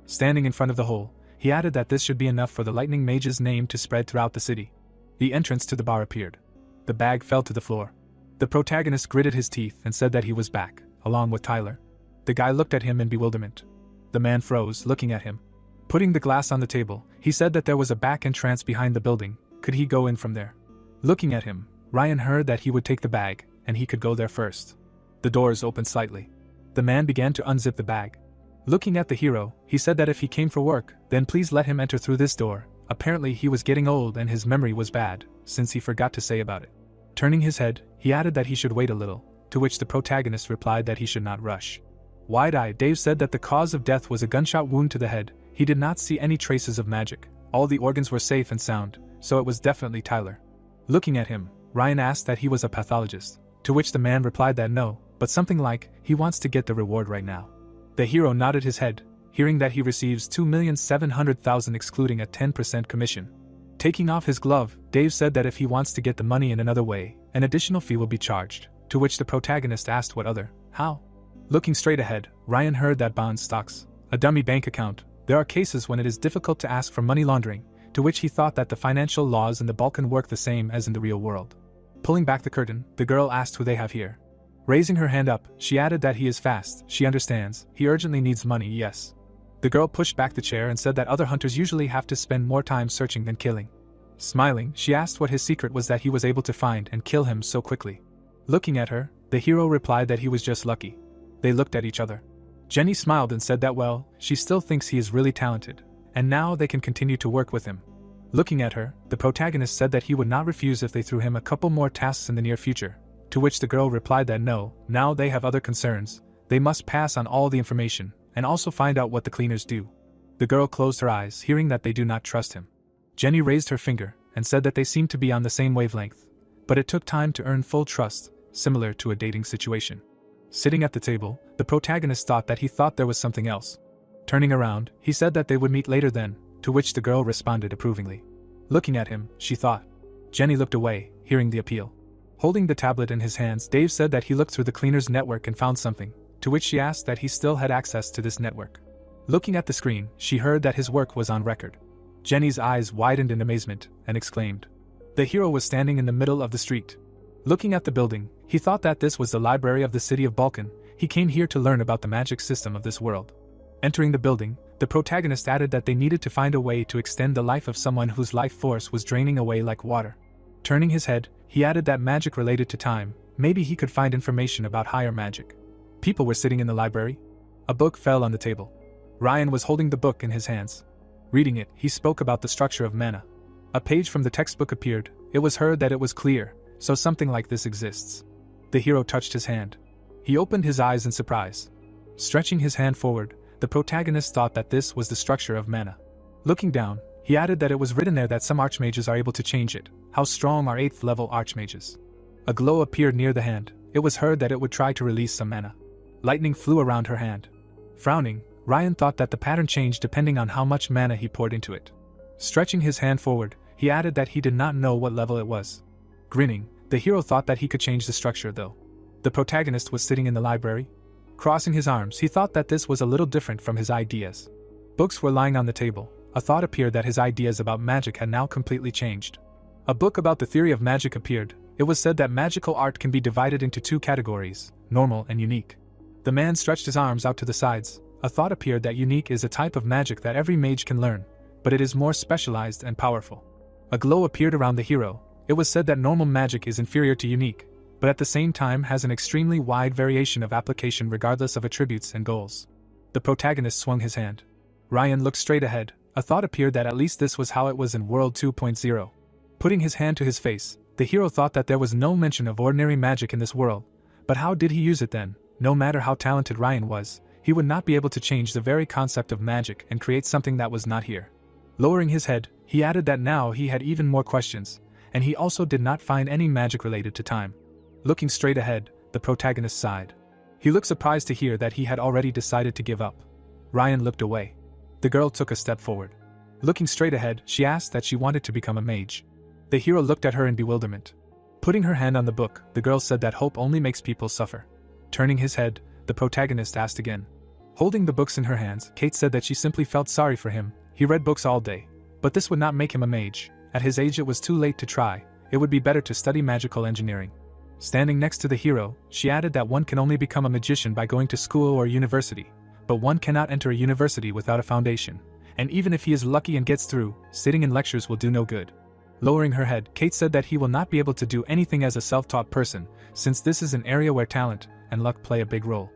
Standing in front of the hole, he added that this should be enough for the lightning mage's name to spread throughout the city. The entrance to the bar appeared. The bag fell to the floor. The protagonist gritted his teeth and said that he was back, along with Tyler. The guy looked at him in bewilderment. The man froze, looking at him. Putting the glass on the table, he said that there was a back entrance behind the building. Could he go in from there? Looking at him, Ryan heard that he would take the bag, and he could go there first. The doors opened slightly. The man began to unzip the bag. Looking at the hero, he said that if he came for work, then please let him enter through this door. Apparently he was getting old and his memory was bad, since he forgot to say about it. Turning his head, he added that he should wait a little, to which the protagonist replied that he should not rush. Wide-eyed, Dave said that the cause of death was a gunshot wound to the head. He did not see any traces of magic. All the organs were safe and sound, so it was definitely Tyler. Looking at him, Ryan asked that he was a pathologist, to which the man replied that no, but something like, he wants to get the reward right now. The hero nodded his head, hearing that he receives $2,700,000 excluding a 10% commission. Taking off his glove, Dave said that if he wants to get the money in another way, an additional fee will be charged, to which the protagonist asked what other, how? Looking straight ahead, Ryan heard that bond stocks, a dummy bank account. There are cases when it is difficult to ask for money laundering, to which he thought that the financial laws in the Balkan work the same as in the real world. Pulling back the curtain, the girl asked who they have here. Raising her hand up, she added that he is fast, she understands, he urgently needs money, yes. The girl pushed back the chair and said that other hunters usually have to spend more time searching than killing. Smiling, she asked what his secret was that he was able to find and kill him so quickly. Looking at her, the hero replied that he was just lucky. They looked at each other. Jenny smiled and said that well, she still thinks he is really talented, and now they can continue to work with him. Looking at her, the protagonist said that he would not refuse if they threw him a couple more tasks in the near future, to which the girl replied that no, now they have other concerns, they must pass on all the information, and also find out what the cleaners do. The girl closed her eyes, hearing that they do not trust him. Jenny raised her finger, and said that they seemed to be on the same wavelength, but it took time to earn full trust, similar to a dating situation. Sitting at the table, the protagonist thought that he thought there was something else. Turning around, he said that they would meet later then, to which the girl responded approvingly. Looking at him, she thought. Jenny looked away, hearing the appeal. Holding the tablet in his hands, Dave said that he looked through the cleaner's network and found something, to which she asked that he still had access to this network. Looking at the screen, she heard that his work was on record. Jenny's eyes widened in amazement, and exclaimed. The hero was standing in the middle of the street. Looking at the building, he thought that this was the library of the city of Balkan. He came here to learn about the magic system of this world. Entering the building, the protagonist added that they needed to find a way to extend the life of someone whose life force was draining away like water. Turning his head, he added that magic related to time, maybe he could find information about higher magic. People were sitting in the library. A book fell on the table. Ryan was holding the book in his hands. Reading it, he spoke about the structure of mana. A page from the textbook appeared. It was heard that it was clear, so something like this exists. The hero touched his hand. He opened his eyes in surprise. Stretching his hand forward, the protagonist thought that this was the structure of mana. Looking down, he added that it was written there that some archmages are able to change it. How strong are 8th level archmages? A glow appeared near the hand. It was heard that it would try to release some mana. Lightning flew around her hand. Frowning, Ryan thought that the pattern changed depending on how much mana he poured into it. Stretching his hand forward, he added that he did not know what level it was. Grinning, the hero thought that he could change the structure though. The protagonist was sitting in the library. Crossing his arms, he thought that this was a little different from his ideas. Books were lying on the table. A thought appeared that his ideas about magic had now completely changed. A book about the theory of magic appeared. It was said that magical art can be divided into two categories, normal and unique. The man stretched his arms out to the sides. A thought appeared that unique is a type of magic that every mage can learn, but it is more specialized and powerful. A glow appeared around the hero. It was said that normal magic is inferior to unique, but at the same time has an extremely wide variation of application regardless of attributes and goals. The protagonist swung his hand. Ryan looked straight ahead. A thought appeared that at least this was how it was in World 2.0. Putting his hand to his face, the hero thought that there was no mention of ordinary magic in this world. But how did he use it then? No matter how talented Ryan was, he would not be able to change the very concept of magic and create something that was not here. Lowering his head, he added that now he had even more questions, and he also did not find any magic related to time. Looking straight ahead, the protagonist sighed. He looked surprised to hear that he had already decided to give up. Ryan looked away. The girl took a step forward. Looking straight ahead, she asked that she wanted to become a mage. The hero looked at her in bewilderment. Putting her hand on the book, the girl said that hope only makes people suffer. Turning his head, the protagonist asked again. Holding the books in her hands, Kate said that she simply felt sorry for him. He read books all day, but this would not make him a mage. At his age it was too late to try. It would be better to study magical engineering. Standing next to the hero, she added that one can only become a magician by going to school or university, but one cannot enter a university without a foundation, and even if he is lucky and gets through, sitting in lectures will do no good. Lowering her head, Kate said that he will not be able to do anything as a self-taught person, since this is an area where talent and luck play a big role.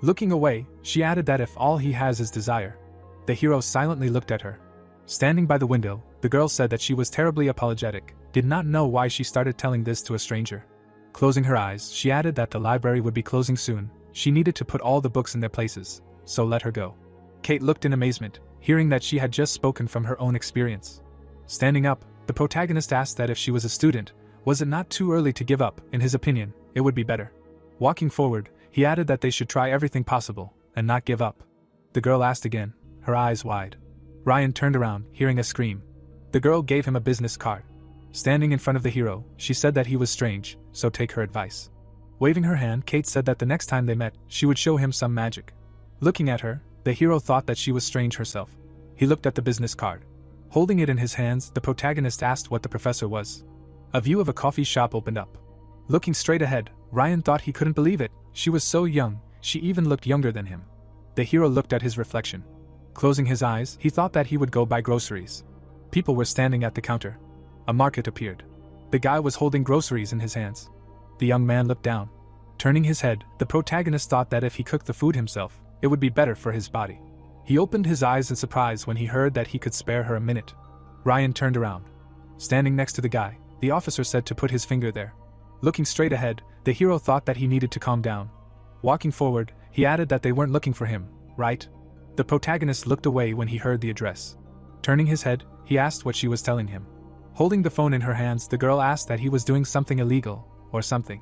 Looking away, she added that if all he has is desire. The hero silently looked at her. Standing by the window, the girl said that she was terribly apologetic, did not know why she started telling this to a stranger. Closing her eyes, she added that the library would be closing soon. She needed to put all the books in their places, so let her go. Kate looked in amazement, hearing that she had just spoken from her own experience. Standing up, the protagonist asked that if she was a student, was it not too early to give up? In his opinion, it would be better. Walking forward, he added that they should try everything possible, and not give up. The girl asked again, her eyes wide. Ryan turned around, hearing a scream. The girl gave him a business card. Standing in front of the hero, she said that he was strange, so take her advice. Waving her hand, Kate said that the next time they met, she would show him some magic. Looking at her, the hero thought that she was strange herself. He looked at the business card. Holding it in his hands, the protagonist asked what the professor was. A view of a coffee shop opened up. Looking straight ahead, Ryan thought he couldn't believe it. She was so young, she even looked younger than him. The hero looked at his reflection. Closing his eyes, he thought that he would go buy groceries. People were standing at the counter. A market appeared. The guy was holding groceries in his hands. The young man looked down. Turning his head, the protagonist thought that if he cooked the food himself, it would be better for his body. He opened his eyes in surprise when he heard that he could spare her a minute. Ryan turned around. Standing next to the guy, the officer said to put his finger there. Looking straight ahead, the hero thought that he needed to calm down. Walking forward, he added that they weren't looking for him, right? The protagonist looked away when he heard the address. Turning his head, he asked what she was telling him. Holding the phone in her hands, the girl asked that he was doing something illegal, or something.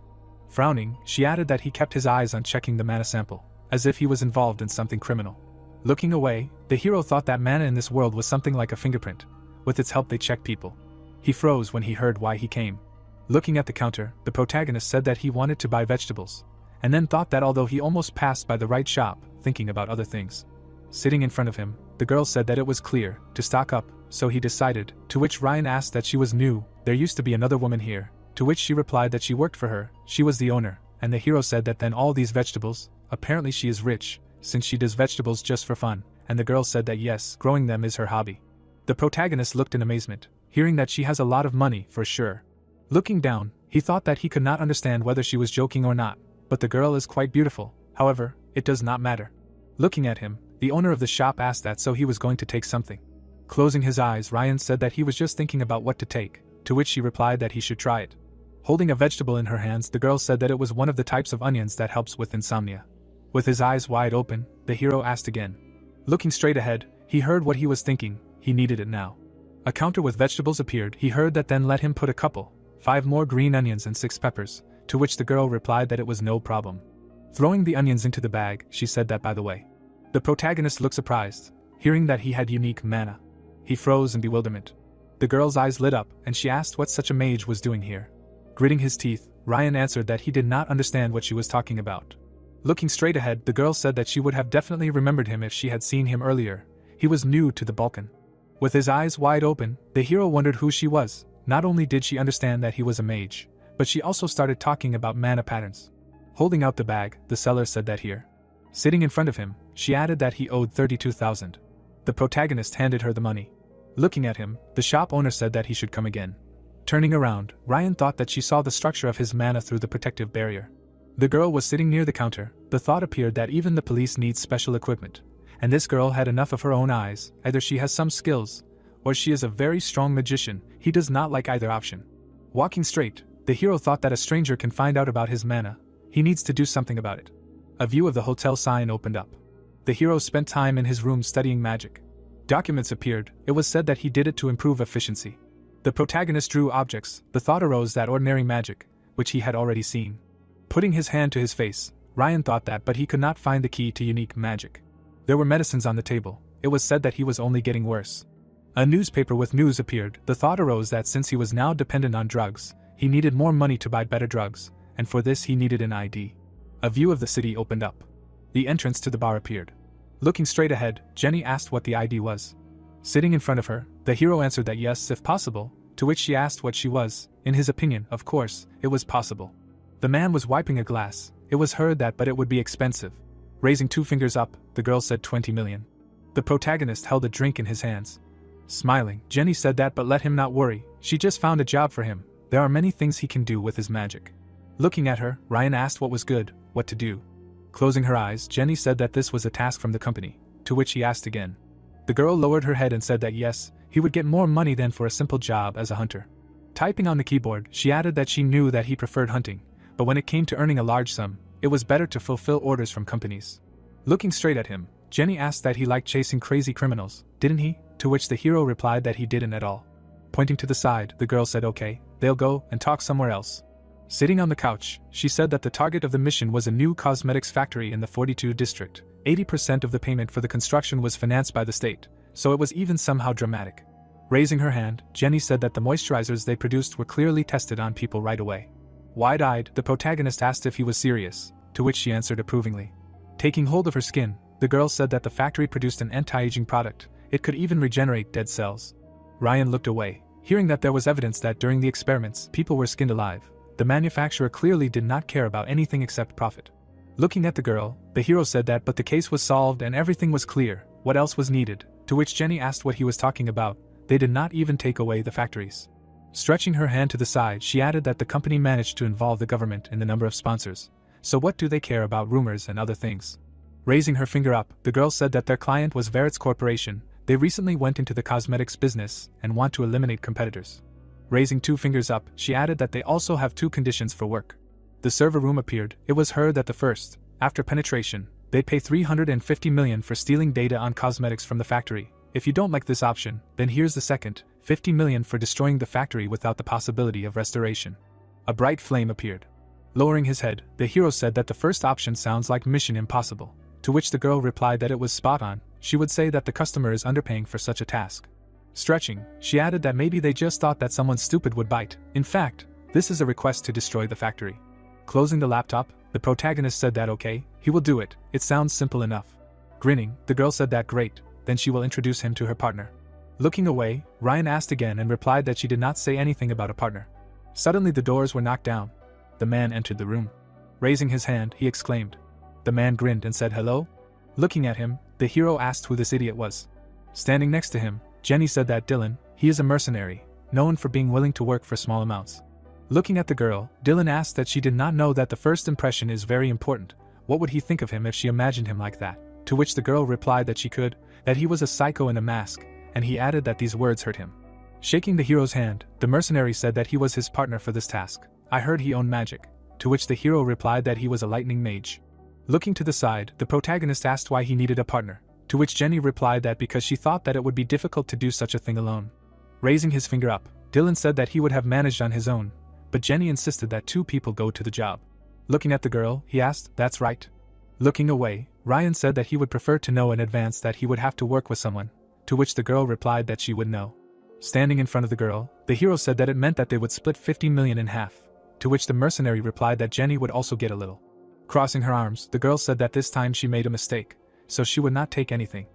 Frowning, she added that he kept his eyes on checking the mana sample, as if he was involved in something criminal. Looking away, the hero thought that mana in this world was something like a fingerprint. With its help they check people. He froze when he heard why he came. Looking at the counter, the protagonist said that he wanted to buy vegetables, and then thought that although he almost passed by the right shop, thinking about other things. Sitting in front of him, the girl said that it was clear to stock up, so he decided, to which Ryan asked that she was new. There used to be another woman here, to which she replied that she worked for her, she was the owner, and the hero said that then all these vegetables, apparently she is rich, since she does vegetables just for fun, and the girl said that yes, growing them is her hobby. The protagonist looked in amazement, hearing that she has a lot of money, for sure. Looking down, he thought that he could not understand whether she was joking or not, but the girl is quite beautiful, however, it does not matter. Looking at him, the owner of the shop asked that so he was going to take something. Closing his eyes, Ryan said that he was just thinking about what to take, to which she replied that he should try it. Holding a vegetable in her hands, the girl said that it was one of the types of onions that helps with insomnia. With his eyes wide open, the hero asked again. Looking straight ahead, he heard what he was thinking, he needed it now. A counter with vegetables appeared, he heard that then let him put a couple, 5 more green onions and 6 peppers, to which the girl replied that it was no problem. Throwing the onions into the bag, she said that by the way. The protagonist looked surprised, hearing that he had unique mana. He froze in bewilderment. The girl's eyes lit up, and she asked what such a mage was doing here. Gritting his teeth, Ryan answered that he did not understand what she was talking about. Looking straight ahead, the girl said that she would have definitely remembered him if she had seen him earlier. He was new to the Balkan. With his eyes wide open, the hero wondered who she was. Not only did she understand that he was a mage, but she also started talking about mana patterns. Holding out the bag, the seller said that here. Sitting in front of him, she added that he owed 32,000. The protagonist handed her the money. Looking at him, the shop owner said that he should come again. Turning around, Ryan thought that she saw the structure of his mana through the protective barrier. The girl was sitting near the counter. The thought appeared that even the police need special equipment. And this girl had enough of her own eyes. Either she has some skills, or she is a very strong magician. He does not like either option. Walking straight, the hero thought that a stranger can find out about his mana. He needs to do something about it. A view of the hotel sign opened up. The hero spent time in his room studying magic. Documents appeared. It was said that he did it to improve efficiency. The protagonist drew objects. The thought arose that ordinary magic, which he had already seen. Putting his hand to his face, Ryan thought that, but he could not find the key to unique magic. There were medicines on the table. It was said that he was only getting worse. A newspaper with news appeared. The thought arose that since he was now dependent on drugs, he needed more money to buy better drugs, and for this he needed an ID. A view of the city opened up. The entrance to the bar appeared. Looking straight ahead, Jenny asked what the ID was. Sitting in front of her, the hero answered that yes, if possible, to which she asked what she was. In his opinion, of course, it was possible. The man was wiping a glass. It was heard that, but it would be expensive. Raising 2 fingers up, the girl said 20 million. The protagonist held a drink in his hands. Smiling, Jenny said that, but let him not worry, she just found a job for him. There are many things he can do with his magic. Looking at her, Ryan asked what was good, what to do. Closing her eyes, Jenny said that this was a task from the company, to which he asked again. The girl lowered her head and said that yes, he would get more money than for a simple job as a hunter. Typing on the keyboard, she added that she knew that he preferred hunting, but when it came to earning a large sum, it was better to fulfill orders from companies. Looking straight at him, Jenny asked that he liked chasing crazy criminals, didn't he? To which the hero replied that he didn't at all. Pointing to the side, the girl said okay, they'll go and talk somewhere else. Sitting on the couch, she said that the target of the mission was a new cosmetics factory in the 42 district. 80% of the payment for the construction was financed by the state, so it was even somehow dramatic. Raising her hand, Jenny said that the moisturizers they produced were clearly tested on people right away. Wide-eyed, the protagonist asked if he was serious, to which she answered approvingly. Taking hold of her skin, the girl said that the factory produced an anti-aging product. It could even regenerate dead cells. Ryan looked away, hearing that there was evidence that during the experiments, people were skinned alive. The manufacturer clearly did not care about anything except profit. Looking at the girl, the hero said that but the case was solved and everything was clear. What else was needed? To which Jenny asked what he was talking about. They did not even take away the factories. Stretching her hand to the side, she added that the company managed to involve the government in the number of sponsors. So what do they care about rumors and other things? Raising her finger up, the girl said that their client was Veritz Corporation. They recently went into the cosmetics business and want to eliminate competitors. Raising 2 fingers up, she added that they also have 2 conditions for work. The server room appeared. It was heard that the first, after penetration, they'd pay 350 million for stealing data on cosmetics from the factory. If you don't like this option, then here's the second, 50 million for destroying the factory without the possibility of restoration. A bright flame appeared. Lowering his head, the hero said that the first option sounds like Mission Impossible, to which the girl replied that it was spot on. She would say that the customer is underpaying for such a task. Stretching, she added that maybe they just thought that someone stupid would bite. In fact, this is a request to destroy the factory. Closing the laptop, the protagonist said that okay, he will do it, it sounds simple enough. Grinning, the girl said that great, then she will introduce him to her partner. Looking away, Ryan asked again and replied that she did not say anything about a partner. Suddenly the doors were knocked down. The man entered the room. Raising his hand, he exclaimed. The man grinned and said hello. Looking at him, the hero asked who this idiot was. Standing next to him, Jenny said that Dylan, he is a mercenary, known for being willing to work for small amounts. Looking at the girl, Dylan asked that she did not know that the first impression is very important. What would he think of him if she imagined him like that? To which the girl replied that she could, that he was a psycho in a mask, and he added that these words hurt him. Shaking the hero's hand, the mercenary said that he was his partner for this task. I heard he owned magic. To which the hero replied that he was a lightning mage. Looking to the side, the protagonist asked why he needed a partner. To which Jenny replied that because she thought that it would be difficult to do such a thing alone. Raising his finger up, Dylan said that he would have managed on his own, but Jenny insisted that 2 people go to the job. Looking at the girl, he asked, that's right. Looking away, Ryan said that he would prefer to know in advance that he would have to work with someone, to which the girl replied that she would know. Standing in front of the girl, the hero said that it meant that they would split 50 million in half, to which the mercenary replied that Jenny would also get a little. Crossing her arms, the girl said that this time she made a mistake, so she would not take anything.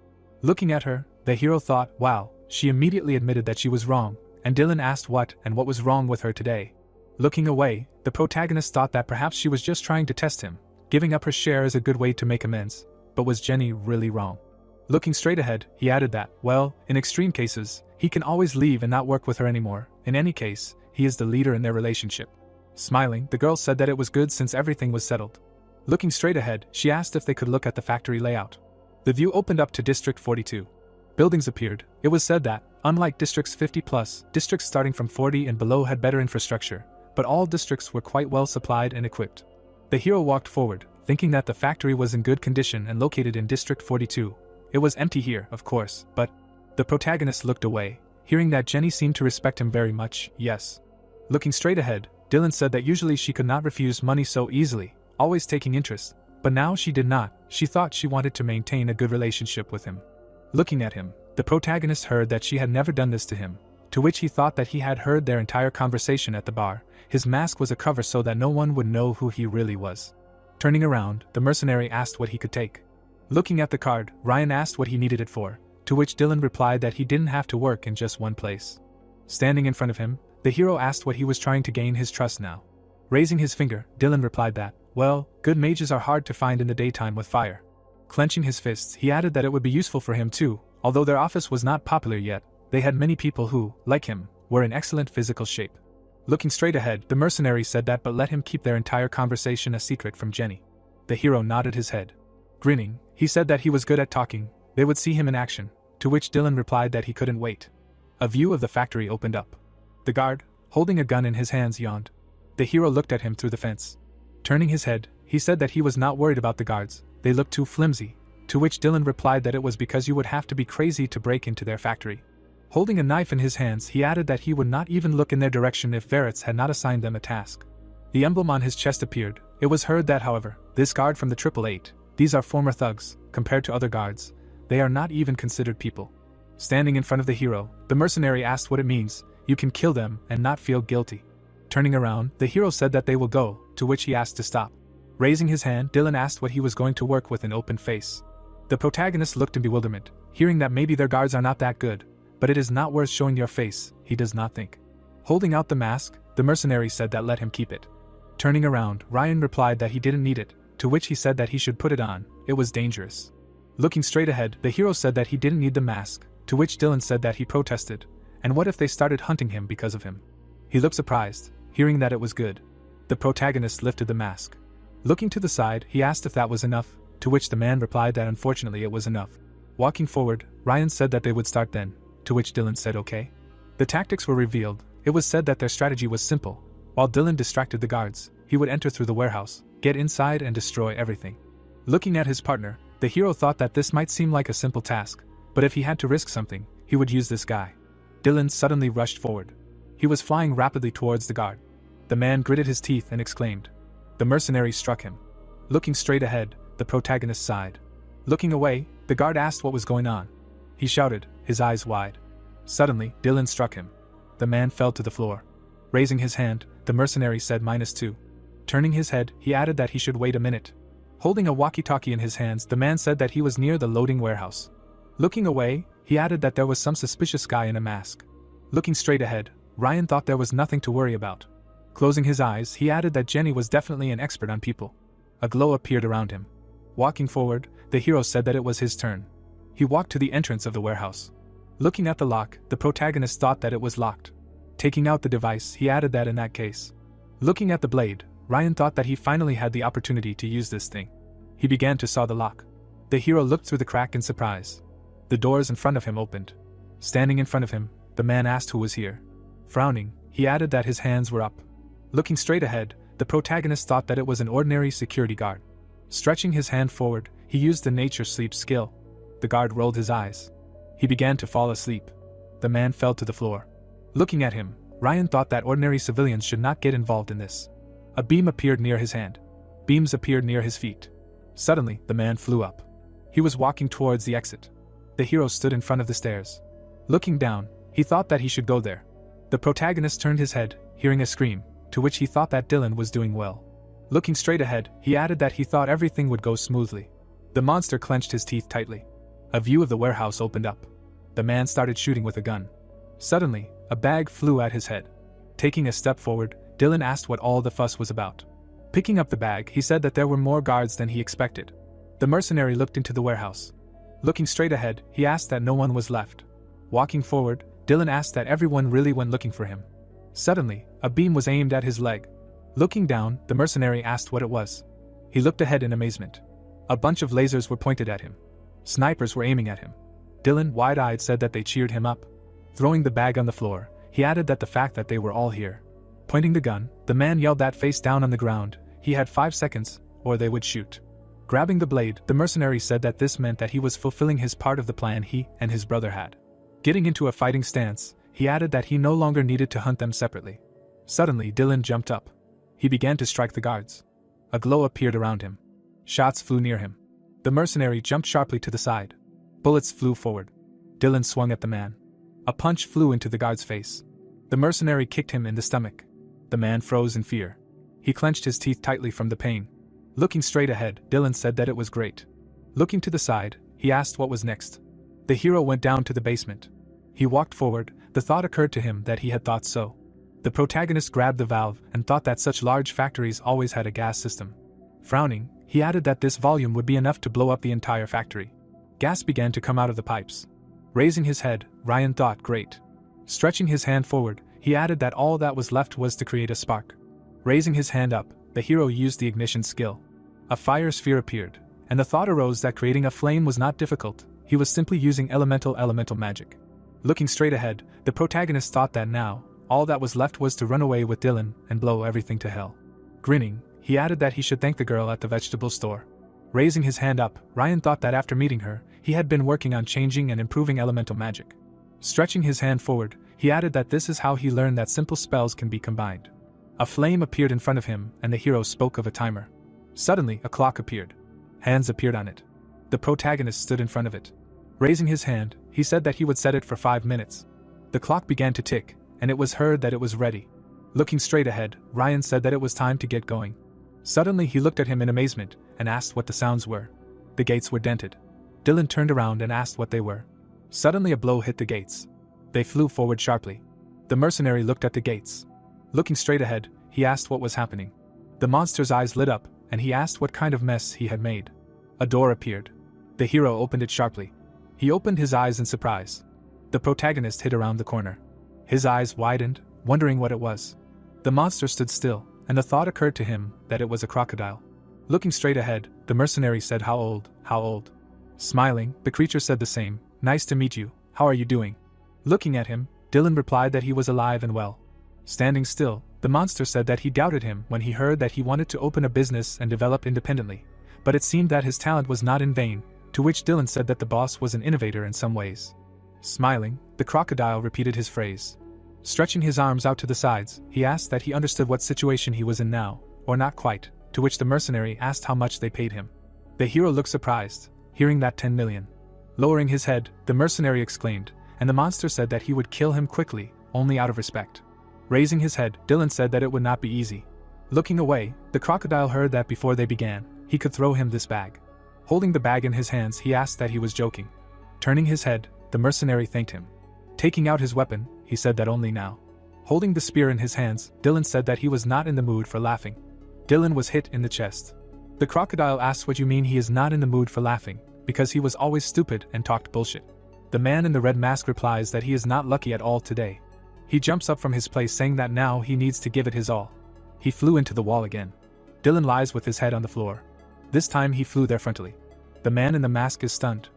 Looking at her, the hero thought, wow, she immediately admitted that she was wrong, and Dylan asked what was wrong with her today. Looking away, the protagonist thought that perhaps she was just trying to test him. Giving up her share is a good way to make amends, but was Jenny really wrong? Looking straight ahead, he added that, well, in extreme cases, he can always leave and not work with her anymore. In any case, he is the leader in their relationship. Smiling, the girl said that it was good since everything was settled. Looking straight ahead, she asked if they could look at the factory layout. The view opened up to District 42. Buildings appeared. It was said that, unlike districts 50+, districts starting from 40 and below had better infrastructure, but all districts were quite well supplied and equipped. The hero walked forward, thinking that the factory was in good condition and located in District 42. It was empty here, of course, but the protagonist looked away, hearing that Jenny seemed to respect him very much. Yes. Looking straight ahead, Dylan said that usually she could not refuse money so easily, always taking interest, but now she did not. She thought she wanted to maintain a good relationship with him. Looking at him, the protagonist heard that she had never done this to him, to which he thought that he had heard their entire conversation at the bar. His mask was a cover so that no one would know who he really was. Turning around, the mercenary asked what he could take. Looking at the card, Ryan asked what he needed it for, to which Dylan replied that he didn't have to work in just one place. Standing in front of him, the hero asked what he was trying to gain his trust now. Raising his finger, Dylan replied that, well, good mages are hard to find in the daytime with fire. Clenching his fists, he added that it would be useful for him too. Although their office was not popular yet, they had many people who, like him, were in excellent physical shape. Looking straight ahead, the mercenary said that but let him keep their entire conversation a secret from Jenny. The hero nodded his head. Grinning, he said that he was good at talking, they would see him in action, to which Dylan replied that he couldn't wait. A view of the factory opened up. The guard, holding a gun in his hands, yawned. The hero looked at him through the fence. Turning his head, he said that he was not worried about the guards, they looked too flimsy, to which Dylan replied that it was because you would have to be crazy to break into their factory. Holding a knife in his hands, he added that he would not even look in their direction if Verets had not assigned them a task. The emblem on his chest appeared. It was heard that, however, this guard from the 888, these are former thugs, compared to other guards, they are not even considered people. Standing in front of the hero, the mercenary asked what it means, you can kill them and not feel guilty. Turning around, the hero said that they will go, to which he asked to stop. Raising his hand, Dylan asked what he was going to work with an open face. The protagonist looked in bewilderment, hearing that maybe their guards are not that good, but it is not worth showing your face, he does not think. Holding out the mask, the mercenary said that let him keep it. Turning around, Ryan replied that he didn't need it, to which he said that he should put it on, it was dangerous. Looking straight ahead, the hero said that he didn't need the mask, to which Dylan said that he protested, and what if they started hunting him because of him? He looked surprised, hearing that it was good. The protagonist lifted the mask. Looking to the side, he asked if that was enough, to which the man replied that unfortunately it was enough. Walking forward, Ryan said that they would start then, to which Dylan said okay. The tactics were revealed. It was said that their strategy was simple. While Dylan distracted the guards, he would enter through the warehouse, get inside and destroy everything. Looking at his partner, the hero thought that this might seem like a simple task, but if he had to risk something, he would use this guy. Dylan suddenly rushed forward. He was flying rapidly towards the guard. The man gritted his teeth and exclaimed. The mercenary struck him. Looking straight ahead, the protagonist sighed. Looking away, the guard asked what was going on. He shouted, his eyes wide. Suddenly, Dylan struck him. The man fell to the floor. Raising his hand, the mercenary said -2. Turning his head, he added that he should wait a minute. Holding a walkie-talkie in his hands, the man said that he was near the loading warehouse. Looking away, he added that there was some suspicious guy in a mask. Looking straight ahead, Ryan thought there was nothing to worry about. Closing his eyes, he added that Jenny was definitely an expert on people. A glow appeared around him. Walking forward, the hero said that it was his turn. He walked to the entrance of the warehouse. Looking at the lock, the protagonist thought that it was locked. Taking out the device, he added that in that case. Looking at the blade, Ryan thought that he finally had the opportunity to use this thing. He began to saw the lock. The hero looked through the crack in surprise. The doors in front of him opened. Standing in front of him, the man asked who was here. Frowning, he added that his hands were up. Looking straight ahead, the protagonist thought that it was an ordinary security guard. Stretching his hand forward, he used the nature sleep skill. The guard rolled his eyes. He began to fall asleep. The man fell to the floor. Looking at him, Ryan thought that ordinary civilians should not get involved in this. A beam appeared near his hand. Beams appeared near his feet. Suddenly, the man flew up. He was walking towards the exit. The hero stood in front of the stairs. Looking down, he thought that he should go there. The protagonist turned his head, hearing a scream, to which he thought that Dylan was doing well. Looking straight ahead, he added that he thought everything would go smoothly. The monster clenched his teeth tightly. A view of the warehouse opened up. The man started shooting with a gun. Suddenly, a bag flew at his head. Taking a step forward, Dylan asked what all the fuss was about. Picking up the bag, he said that there were more guards than he expected. The mercenary looked into the warehouse. Looking straight ahead, he asked that no one was left. Walking forward, Dylan asked that everyone really went looking for him. Suddenly, a beam was aimed at his leg. Looking down, the mercenary asked what it was. He looked ahead in amazement. A bunch of lasers were pointed at him. Snipers were aiming at him. Dylan, wide-eyed, said that they cheered him up. Throwing the bag on the floor, he added that the fact that they were all here. Pointing the gun, the man yelled that face down on the ground. He had 5 seconds, or they would shoot. Grabbing the blade, the mercenary said that this meant that he was fulfilling his part of the plan he and his brother had. Getting into a fighting stance, he added that he no longer needed to hunt them separately. Suddenly, Dylan jumped up. He began to strike the guards. A glow appeared around him. Shots flew near him. The mercenary jumped sharply to the side. Bullets flew forward. Dylan swung at the man. A punch flew into the guard's face. The mercenary kicked him in the stomach. The man froze in fear. He clenched his teeth tightly from the pain. Looking straight ahead, Dylan said that it was great. Looking to the side, he asked what was next. The hero went down to the basement. He walked forward. The thought occurred to him that he had thought so. The protagonist grabbed the valve and thought that such large factories always had a gas system. Frowning, he added that this volume would be enough to blow up the entire factory. Gas began to come out of the pipes. Raising his head, Ryan thought, great. Stretching his hand forward, he added that all that was left was to create a spark. Raising his hand up, the hero used the ignition skill. A fire sphere appeared, and the thought arose that creating a flame was not difficult. He was simply using elemental magic. Looking straight ahead, the protagonist thought that now, all that was left was to run away with Dylan and blow everything to hell. Grinning, he added that he should thank the girl at the vegetable store. Raising his hand up, Ryan thought that after meeting her, he had been working on changing and improving elemental magic. Stretching his hand forward, he added that this is how he learned that simple spells can be combined. A flame appeared in front of him, and the hero spoke of a timer. Suddenly, a clock appeared. Hands appeared on it. The protagonist stood in front of it. Raising his hand, he said that he would set it for 5 minutes. The clock began to tick, and it was heard that it was ready. Looking straight ahead, Ryan said that it was time to get going. Suddenly he looked at him in amazement and asked what the sounds were. The gates were dented. Dylan turned around and asked what they were. Suddenly a blow hit the gates. They flew forward sharply. The mercenary looked at the gates. Looking straight ahead, he asked what was happening. The monster's eyes lit up, and he asked what kind of mess he had made. A door appeared. The hero opened it sharply. He opened his eyes in surprise. The protagonist hid around the corner. His eyes widened, wondering what it was. The monster stood still, and the thought occurred to him that it was a crocodile. Looking straight ahead, the mercenary said, "How old, how old?" Smiling, the creature said the same, "Nice to meet you, how are you doing?" Looking at him, Dylan replied that he was alive and well. Standing still, the monster said that he doubted him when he heard that he wanted to open a business and develop independently, but it seemed that his talent was not in vain, to which Dylan said that the boss was an innovator in some ways. Smiling, the crocodile repeated his phrase. Stretching his arms out to the sides, he asked that he understood what situation he was in now, or not quite, to which the mercenary asked how much they paid him. The hero looked surprised, hearing that 10 million. Lowering his head, the mercenary exclaimed, and the monster said that he would kill him quickly, only out of respect. Raising his head, Dylan said that it would not be easy. Looking away, the crocodile heard that before they began, he could throw him this bag. Holding the bag in his hands, he asked that he was joking. Turning his head, the mercenary thanked him. Taking out his weapon, he said that only now. Holding the spear in his hands, Dylan said that he was not in the mood for laughing. Dylan was hit in the chest. The crocodile asked what you mean he is not in the mood for laughing, because he was always stupid and talked bullshit. The man in the red mask replies that he is not lucky at all today. He jumps up from his place saying that now he needs to give it his all. He flew into the wall again. Dylan lies with his head on the floor. This time he flew there frontally. The man in the mask is stunned.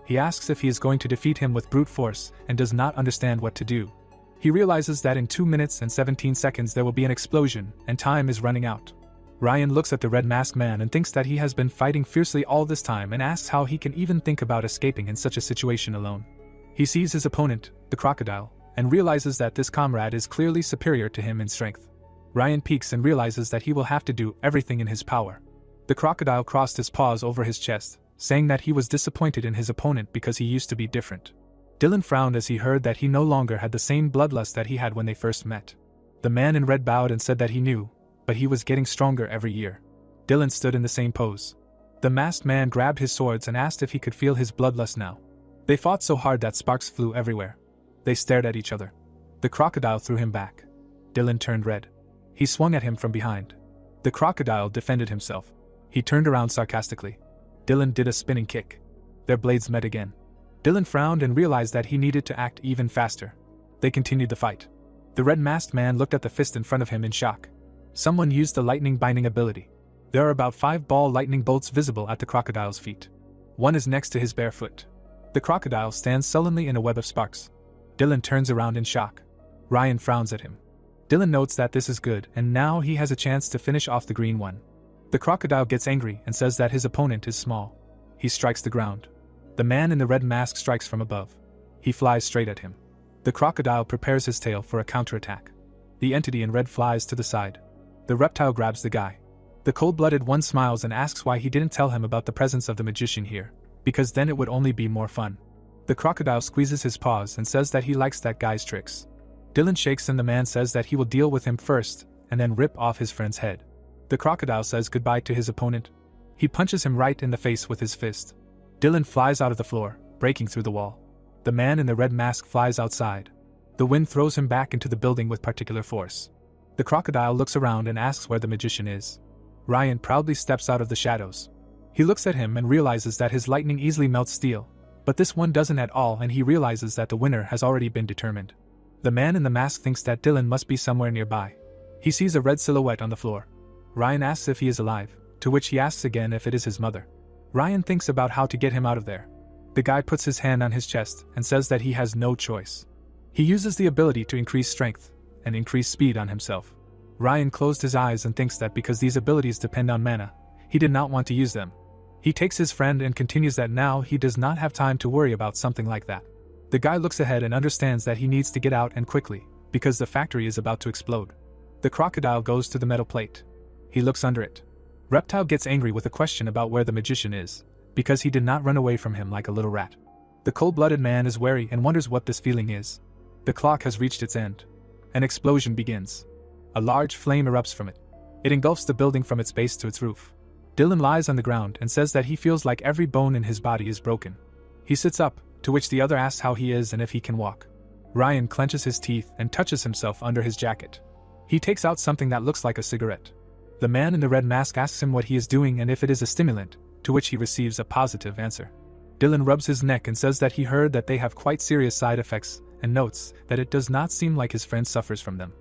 He asks if he is going to defeat him with brute force and does not understand what to do. He realizes that in 2 minutes and 17 seconds there will be an explosion and time is running out. Ryan looks at the red masked man and thinks that he has been fighting fiercely all this time and asks how he can even think about escaping in such a situation alone. He sees his opponent, the crocodile, and realizes that this comrade is clearly superior to him in strength. Ryan peeks and realizes that he will have to do everything in his power. The crocodile crossed his paws over his chest, saying that he was disappointed in his opponent because he used to be different. Dylan frowned as he heard that he no longer had the same bloodlust that he had when they first met. The man in red bowed and said that he knew, but he was getting stronger every year. Dylan stood in the same pose. The masked man grabbed his swords and asked if he could feel his bloodlust now. They fought so hard that sparks flew everywhere. They stared at each other. The crocodile threw him back. Dylan turned red. He swung at him from behind. The crocodile defended himself. He turned around sarcastically. Dylan did a spinning kick. Their blades met again. Dylan frowned and realized that he needed to act even faster. They continued the fight. The red-masked man looked at the fist in front of him in shock. Someone used the lightning binding ability. There are about 5 ball lightning bolts visible at the crocodile's feet. One is next to his bare foot. The crocodile stands sullenly in a web of sparks. Dylan turns around in shock. Ryan frowns at him. Dylan notes that this is good, and now he has a chance to finish off the green one. The crocodile gets angry and says that his opponent is small. He strikes the ground. The man in the red mask strikes from above. He flies straight at him. The crocodile prepares his tail for a counterattack. The entity in red flies to the side. The reptile grabs the guy. The cold-blooded one smiles and asks why he didn't tell him about the presence of the magician here, because then it would only be more fun. The crocodile squeezes his paws and says that he likes that guy's tricks. Dylan shakes and the man says that he will deal with him first, and then rip off his friend's head. The crocodile says goodbye to his opponent. He punches him right in the face with his fist. Dylan flies out of the floor, breaking through the wall. The man in the red mask flies outside. The wind throws him back into the building with particular force. The crocodile looks around and asks where the magician is. Ryan proudly steps out of the shadows. He looks at him and realizes that his lightning easily melts steel, but this one doesn't at all, and he realizes that the winner has already been determined. The man in the mask thinks that Dylan must be somewhere nearby. He sees a red silhouette on the floor. Ryan asks if he is alive, to which he asks again if it is his mother. Ryan thinks about how to get him out of there. The guy puts his hand on his chest and says that he has no choice. He uses the ability to increase strength and increase speed on himself. Ryan closed his eyes and thinks that because these abilities depend on mana, he did not want to use them. He takes his friend and continues that now he does not have time to worry about something like that. The guy looks ahead and understands that he needs to get out and quickly, because the factory is about to explode. The crocodile goes to the metal plate. He looks under it. Reptile gets angry with a question about where the magician is, because he did not run away from him like a little rat. The cold-blooded man is wary and wonders what this feeling is. The clock has reached its end. An explosion begins. A large flame erupts from it. It engulfs the building from its base to its roof. Dylan lies on the ground and says that he feels like every bone in his body is broken. He sits up, to which the other asks how he is and if he can walk. Ryan clenches his teeth and touches himself under his jacket. He takes out something that looks like a cigarette. The man in the red mask asks him what he is doing and if it is a stimulant, to which he receives a positive answer. Dylan rubs his neck and says that he heard that they have quite serious side effects, and notes that it does not seem like his friend suffers from them.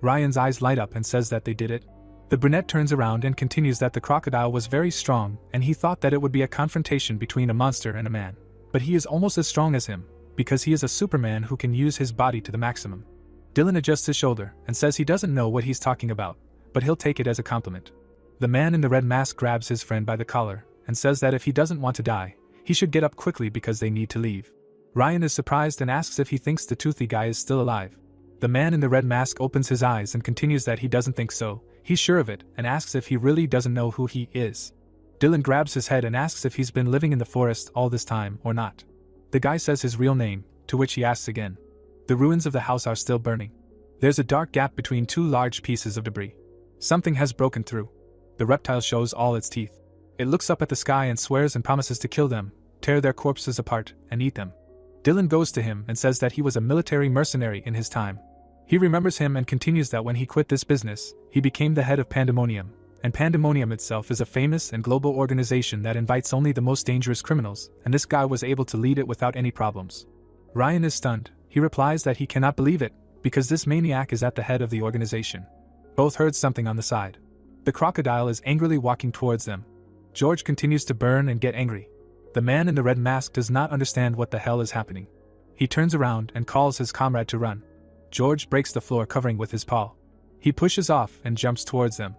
Ryan's eyes light up and says that they did it. The brunette turns around and continues that the crocodile was very strong and he thought that it would be a confrontation between a monster and a man. But he is almost as strong as him, because he is a Superman who can use his body to the maximum. Dylan adjusts his shoulder and says he doesn't know what he's talking about, but he'll take it as a compliment. The man in the red mask grabs his friend by the collar and says that if he doesn't want to die, he should get up quickly because they need to leave. Ryan is surprised and asks if he thinks the toothy guy is still alive. The man in the red mask opens his eyes and continues that he doesn't think so. He's sure of it and asks if he really doesn't know who he is. Dylan grabs his head and asks if he's been living in the forest all this time or not. The guy says his real name, to which he asks again. The ruins of the house are still burning. There's a dark gap between 2 large pieces of debris. Something has broken through. The reptile shows all its teeth. It looks up at the sky and swears and promises to kill them, tear their corpses apart, and eat them. Dylan goes to him and says that he was a military mercenary in his time. He remembers him and continues that when he quit this business, he became the head of Pandemonium, and Pandemonium itself is a famous and global organization that invites only the most dangerous criminals, and this guy was able to lead it without any problems. Ryan is stunned. He replies that he cannot believe it, because this maniac is at the head of the organization. Both heard something on the side. The crocodile is angrily walking towards them. George continues to burn and get angry. The man in the red mask does not understand what the hell is happening. He turns around and calls his comrade to run. George breaks the floor covering with his paw. He pushes off and jumps towards them.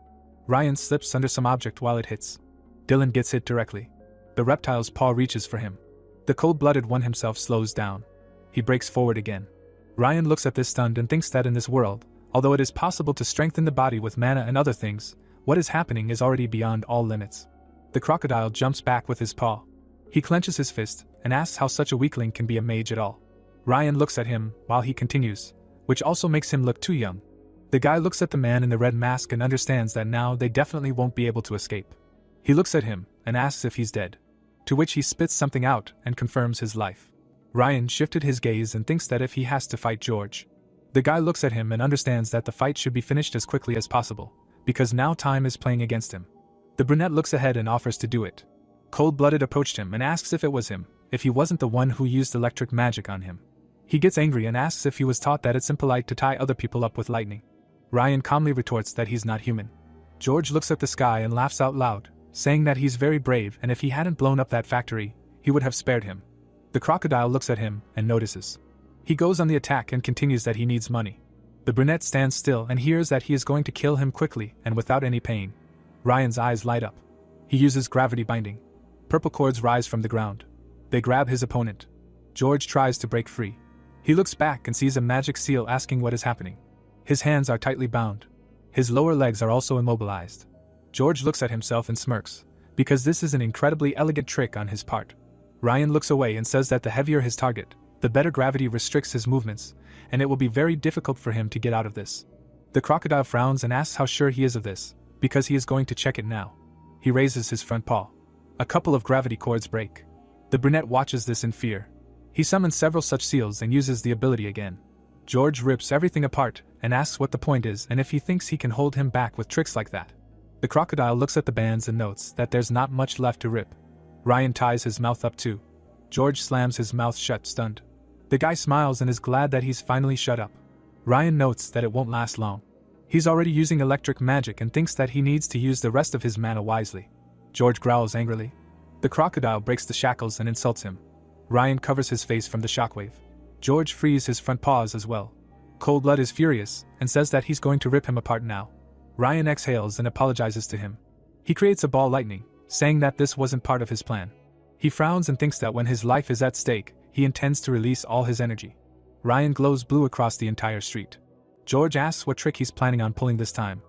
Ryan slips under some object while it hits. Dylan gets hit directly. The reptile's paw reaches for him. The cold-blooded one himself slows down. He breaks forward again. Ryan looks at this stunned and thinks that in this world, although it is possible to strengthen the body with mana and other things, what is happening is already beyond all limits. The crocodile jumps back with his paw. He clenches his fist and asks how such a weakling can be a mage at all. Ryan looks at him while he continues, which also makes him look too young. The guy looks at the man in the red mask and understands that now they definitely won't be able to escape. He looks at him and asks if he's dead, to which he spits something out and confirms his life. Ryan shifted his gaze and thinks that if he has to fight George. The guy looks at him and understands that the fight should be finished as quickly as possible, because now time is playing against him. The brunette looks ahead and offers to do it. Cold-blooded approached him and asks if it was him, if he wasn't the one who used electric magic on him. He gets angry and asks if he was taught that it's impolite to tie other people up with lightning. Ryan calmly retorts that he's not human. George looks at the sky and laughs out loud, saying that he's very brave and if he hadn't blown up that factory, he would have spared him. The crocodile looks at him and notices. He goes on the attack and continues that he needs money. The brunette stands still and hears that he is going to kill him quickly and without any pain. Ryan's eyes light up. He uses gravity binding. Purple cords rise from the ground. They grab his opponent. George tries to break free. He looks back and sees a magic seal asking what is happening. His hands are tightly bound. His lower legs are also immobilized. George looks at himself and smirks, because this is an incredibly elegant trick on his part. Ryan looks away and says that the heavier his target, the better gravity restricts his movements, and it will be very difficult for him to get out of this. The crocodile frowns and asks how sure he is of this, because he is going to check it now. He raises his front paw. A couple of gravity cords break. The brunette watches this in fear. He summons several such seals and uses the ability again. George rips everything apart and asks what the point is and if he thinks he can hold him back with tricks like that. The crocodile looks at the bands and notes that there's not much left to rip. Ryan ties his mouth up too. George slams his mouth shut, stunned. The guy smiles and is glad that he's finally shut up. Ryan notes that it won't last long. He's already using electric magic and thinks that he needs to use the rest of his mana wisely. George growls angrily. The crocodile breaks the shackles and insults him. Ryan covers his face from the shockwave. George frees his front paws as well. Cold-blood is furious and says that he's going to rip him apart now. Ryan exhales and apologizes to him. He creates a ball lightning, saying that this wasn't part of his plan. He frowns and thinks that when his life is at stake, he intends to release all his energy. Ryan glows blue across the entire street. George asks what trick he's planning on pulling this time.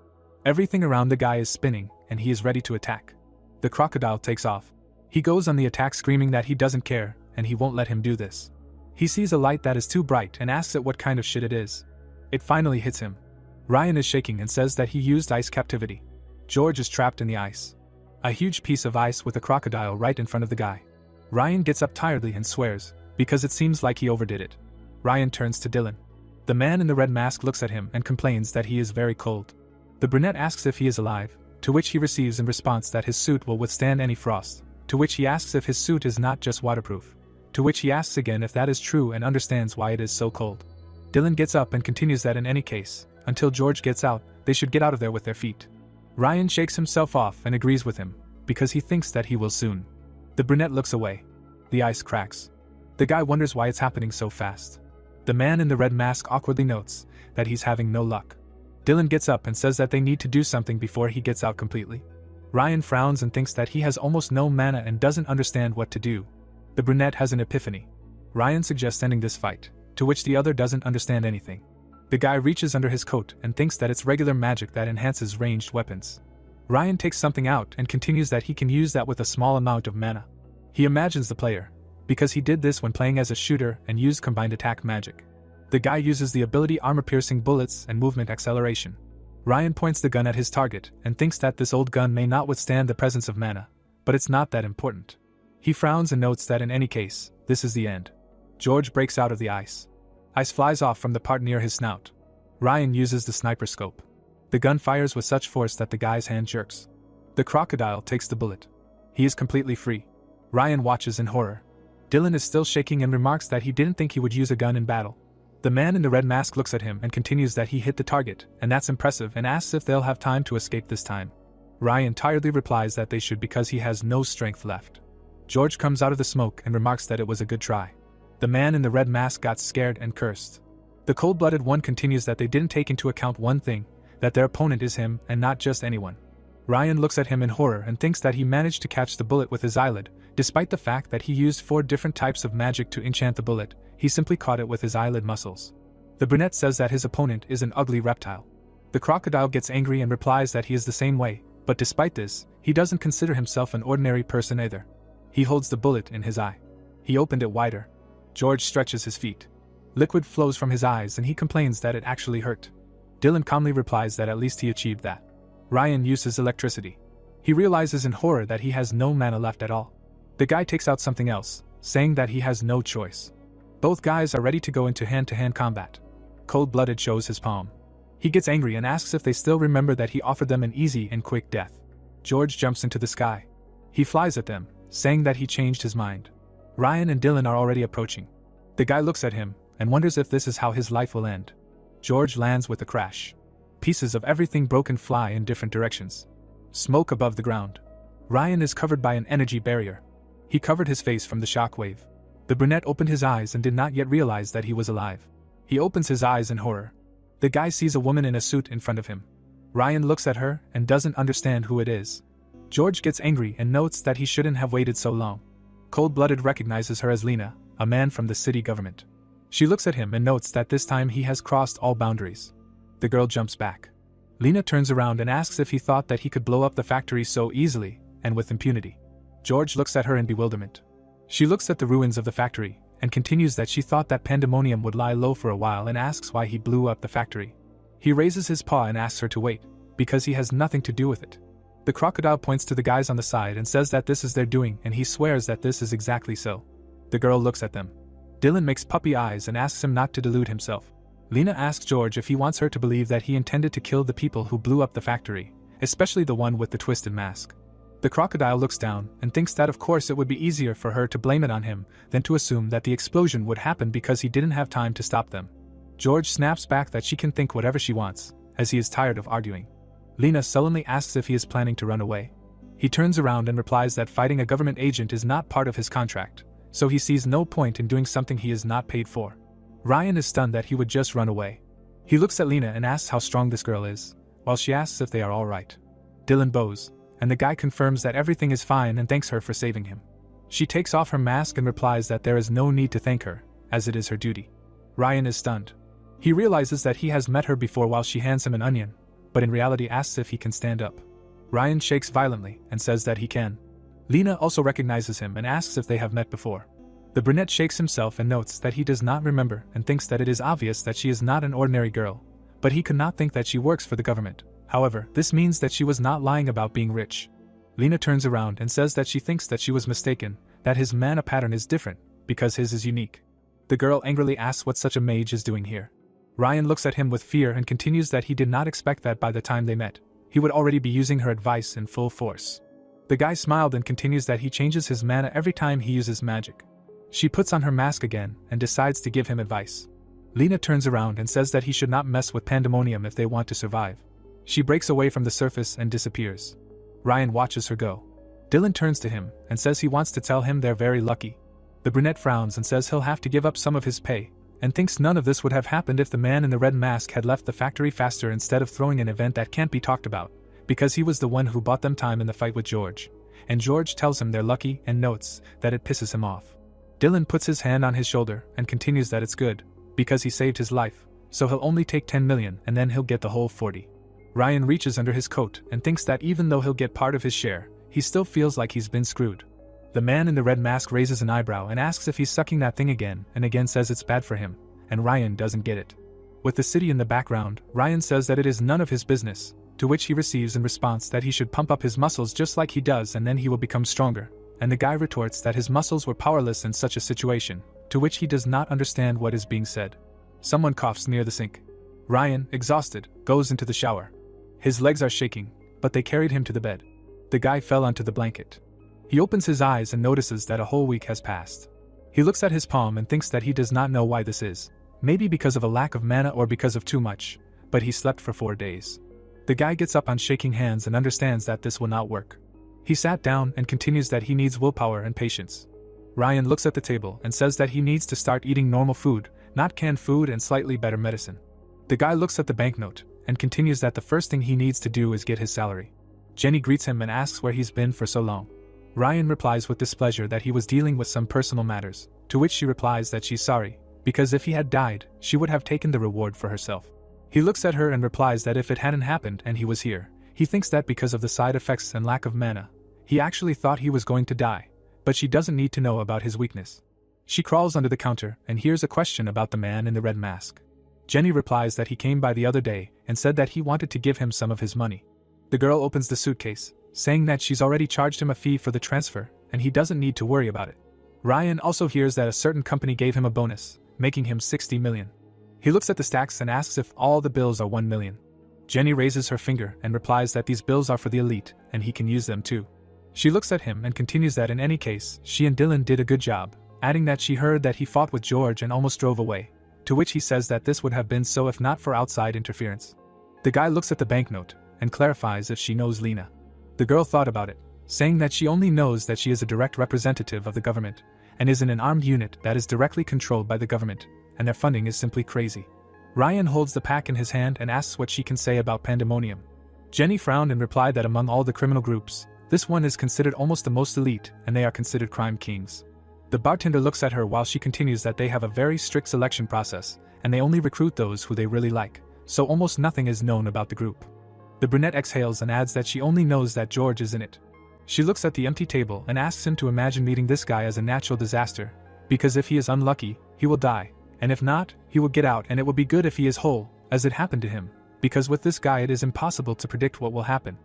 Everything around the guy is spinning, and he is ready to attack. The crocodile takes off. He goes on the attack screaming that he doesn't care, and he won't let him do this. He sees a light that is too bright and asks it what kind of shit it is. It finally hits him. Ryan is shaking and says that he used ice captivity. George is trapped in the ice. A huge piece of ice with a crocodile right in front of the guy. Ryan gets up tiredly and swears, because it seems like he overdid it. Ryan turns to Dylan. The man in the red mask looks at him and complains that he is very cold. The brunette asks if he is alive, to which he receives in response that his suit will withstand any frost, to which he asks if his suit is not just waterproof, to which he asks again if that is true and understands why it is so cold. Dylan gets up and continues that in any case, until George gets out, they should get out of there with their feet. Ryan shakes himself off and agrees with him, because he thinks that he will soon. The brunette looks away. The ice cracks. The guy wonders why it's happening so fast. The man in the red mask awkwardly notes that he's having no luck. Dylan gets up and says that they need to do something before he gets out completely. Ryan frowns and thinks that he has almost no mana and doesn't understand what to do. The brunette has an epiphany. Ryan suggests ending this fight, to which the other doesn't understand anything. The guy reaches under his coat and thinks that it's regular magic that enhances ranged weapons. Ryan takes something out and continues that he can use that with a small amount of mana. He imagines the player, because he did this when playing as a shooter and used combined attack magic. The guy uses the ability armor-piercing bullets and movement acceleration. Ryan points the gun at his target and thinks that this old gun may not withstand the presence of mana, but it's not that important. He frowns and notes that in any case, this is the end. George breaks out of the ice. Ice flies off from the part near his snout. Ryan uses the sniper scope. The gun fires with such force that the guy's hand jerks. The crocodile takes the bullet. He is completely free. Ryan watches in horror. Dylan is still shaking and remarks that he didn't think he would use a gun in battle. The man in the red mask looks at him and continues that he hit the target, and that's impressive, and asks if they'll have time to escape this time. Ryan tiredly replies that they should because he has no strength left. George comes out of the smoke and remarks that it was a good try. The man in the red mask got scared and cursed. The cold-blooded one continues that they didn't take into account one thing, that their opponent is him and not just anyone. Ryan looks at him in horror and thinks that he managed to catch the bullet with his eyelid, despite the fact that he used 4 different types of magic to enchant the bullet. He simply caught it with his eyelid muscles. The brunette says that his opponent is an ugly reptile. The crocodile gets angry and replies that he is the same way, but despite this, he doesn't consider himself an ordinary person either. He holds the bullet in his eye. He opened it wider. George stretches his feet. Liquid flows from his eyes and he complains that it actually hurt. Dylan calmly replies that at least he achieved that. Ryan uses electricity. He realizes in horror that he has no mana left at all. The guy takes out something else, saying that he has no choice. Both guys are ready to go into hand-to-hand combat. Cold-blooded shows his palm. He gets angry and asks if they still remember that he offered them an easy and quick death. George jumps into the sky. He flies at them, saying that he changed his mind. Ryan and Dylan are already approaching. The guy looks at him and wonders if this is how his life will end. George lands with a crash. Pieces of everything broken fly in different directions. Smoke above the ground. Ryan is covered by an energy barrier. He covered his face from the shockwave. The brunette opened his eyes and did not yet realize that he was alive. He opens his eyes in horror. The guy sees a woman in a suit in front of him. Ryan looks at her and doesn't understand who it is. George gets angry and notes that he shouldn't have waited so long. Cold-blooded recognizes her as Lena, a man from the city government. She looks at him and notes that this time he has crossed all boundaries. The girl jumps back. Lena turns around and asks if he thought that he could blow up the factory so easily, and with impunity. George looks at her in bewilderment. She looks at the ruins of the factory, and continues that she thought that pandemonium would lie low for a while and asks why he blew up the factory. He raises his paw and asks her to wait, because he has nothing to do with it. The crocodile points to the guys on the side and says that this is their doing, and he swears that this is exactly so. The girl looks at them. Dylan makes puppy eyes and asks him not to delude himself. Lena asks George if he wants her to believe that he intended to kill the people who blew up the factory, especially the one with the twisted mask. The crocodile looks down and thinks that of course it would be easier for her to blame it on him than to assume that the explosion would happen because he didn't have time to stop them. George snaps back that she can think whatever she wants, as he is tired of arguing. Lena sullenly asks if he is planning to run away. He turns around and replies that fighting a government agent is not part of his contract, so he sees no point in doing something he is not paid for. Ryan is stunned that he would just run away. He looks at Lena and asks how strong this girl is, while she asks if they are alright. Dylan bows, and the guy confirms that everything is fine and thanks her for saving him. She takes off her mask and replies that there is no need to thank her, as it is her duty. Ryan is stunned. He realizes that he has met her before while she hands him an onion, but in reality asks if he can stand up. Ryan shakes violently and says that he can. Lena also recognizes him and asks if they have met before. The brunette shakes himself and notes that he does not remember and thinks that it is obvious that she is not an ordinary girl, but he could not think that she works for the government. However, this means that she was not lying about being rich. Lena turns around and says that she thinks that she was mistaken, that his mana pattern is different, because his is unique. The girl angrily asks what such a mage is doing here. Ryan looks at him with fear and continues that he did not expect that by the time they met, he would already be using her advice in full force. The guy smiled and continues that he changes his mana every time he uses magic. She puts on her mask again and decides to give him advice. Lena turns around and says that he should not mess with pandemonium if they want to survive. She breaks away from the surface and disappears. Ryan watches her go. Dylan turns to him and says he wants to tell him they're very lucky. The brunette frowns and says he'll have to give up some of his pay, and thinks none of this would have happened if the man in the red mask had left the factory faster instead of throwing an event that can't be talked about, because he was the one who bought them time in the fight with George, and George tells him they're lucky and notes that it pisses him off. Dylan puts his hand on his shoulder and continues that it's good, because he saved his life, so he'll only take 10 million and then he'll get the whole 40. Ryan reaches under his coat and thinks that even though he'll get part of his share, he still feels like he's been screwed. The man in the red mask raises an eyebrow and asks if he's sucking that thing again and again says it's bad for him, and Ryan doesn't get it. With the city in the background, Ryan says that it is none of his business, to which he receives in response that he should pump up his muscles just like he does and then he will become stronger, and the guy retorts that his muscles were powerless in such a situation, to which he does not understand what is being said. Someone coughs near the sink. Ryan, exhausted, goes into the shower. His legs are shaking, but they carried him to the bed. The guy fell onto the blanket. He opens his eyes and notices that a whole week has passed. He looks at his palm and thinks that he does not know why this is, maybe because of a lack of mana or because of too much, but he slept for 4 days. The guy gets up on shaking hands and understands that this will not work. He sat down and continues that he needs willpower and patience. Ryan looks at the table and says that he needs to start eating normal food, not canned food and slightly better medicine. The guy looks at the banknote and continues that the first thing he needs to do is get his salary. Jenny greets him and asks where he's been for so long. Ryan replies with displeasure that he was dealing with some personal matters, to which she replies that she's sorry, because if he had died, she would have taken the reward for herself. He looks at her and replies that if it hadn't happened and he was here, he thinks that because of the side effects and lack of mana, he actually thought he was going to die, but she doesn't need to know about his weakness. She crawls under the counter and hears a question about the man in the red mask. Jenny replies that he came by the other day and said that he wanted to give him some of his money. The girl opens the suitcase, saying that she's already charged him a fee for the transfer and he doesn't need to worry about it. Ryan also hears that a certain company gave him a bonus, making him 60 million. He looks at the stacks and asks if all the bills are 1 million. Jenny raises her finger and replies that these bills are for the elite and he can use them too. She looks at him and continues that in any case, she and Dylan did a good job, adding that she heard that he fought with George and almost drove away, to which he says that this would have been so if not for outside interference. The guy looks at the banknote and clarifies if she knows Lena. The girl thought about it, saying that she only knows that she is a direct representative of the government and is in an armed unit that is directly controlled by the government, and their funding is simply crazy. Ryan holds the pack in his hand and asks what she can say about Pandemonium. Jenny frowned and replied that among all the criminal groups, this one is considered almost the most elite and they are considered crime kings. The bartender looks at her while she continues that they have a very strict selection process and they only recruit those who they really like, so almost nothing is known about the group. The brunette exhales and adds that she only knows that George is in it. She looks at the empty table and asks him to imagine meeting this guy as a natural disaster, because if he is unlucky, he will die, and if not, he will get out, and it will be good if he is whole, as it happened to him, because with this guy it is impossible to predict what will happen.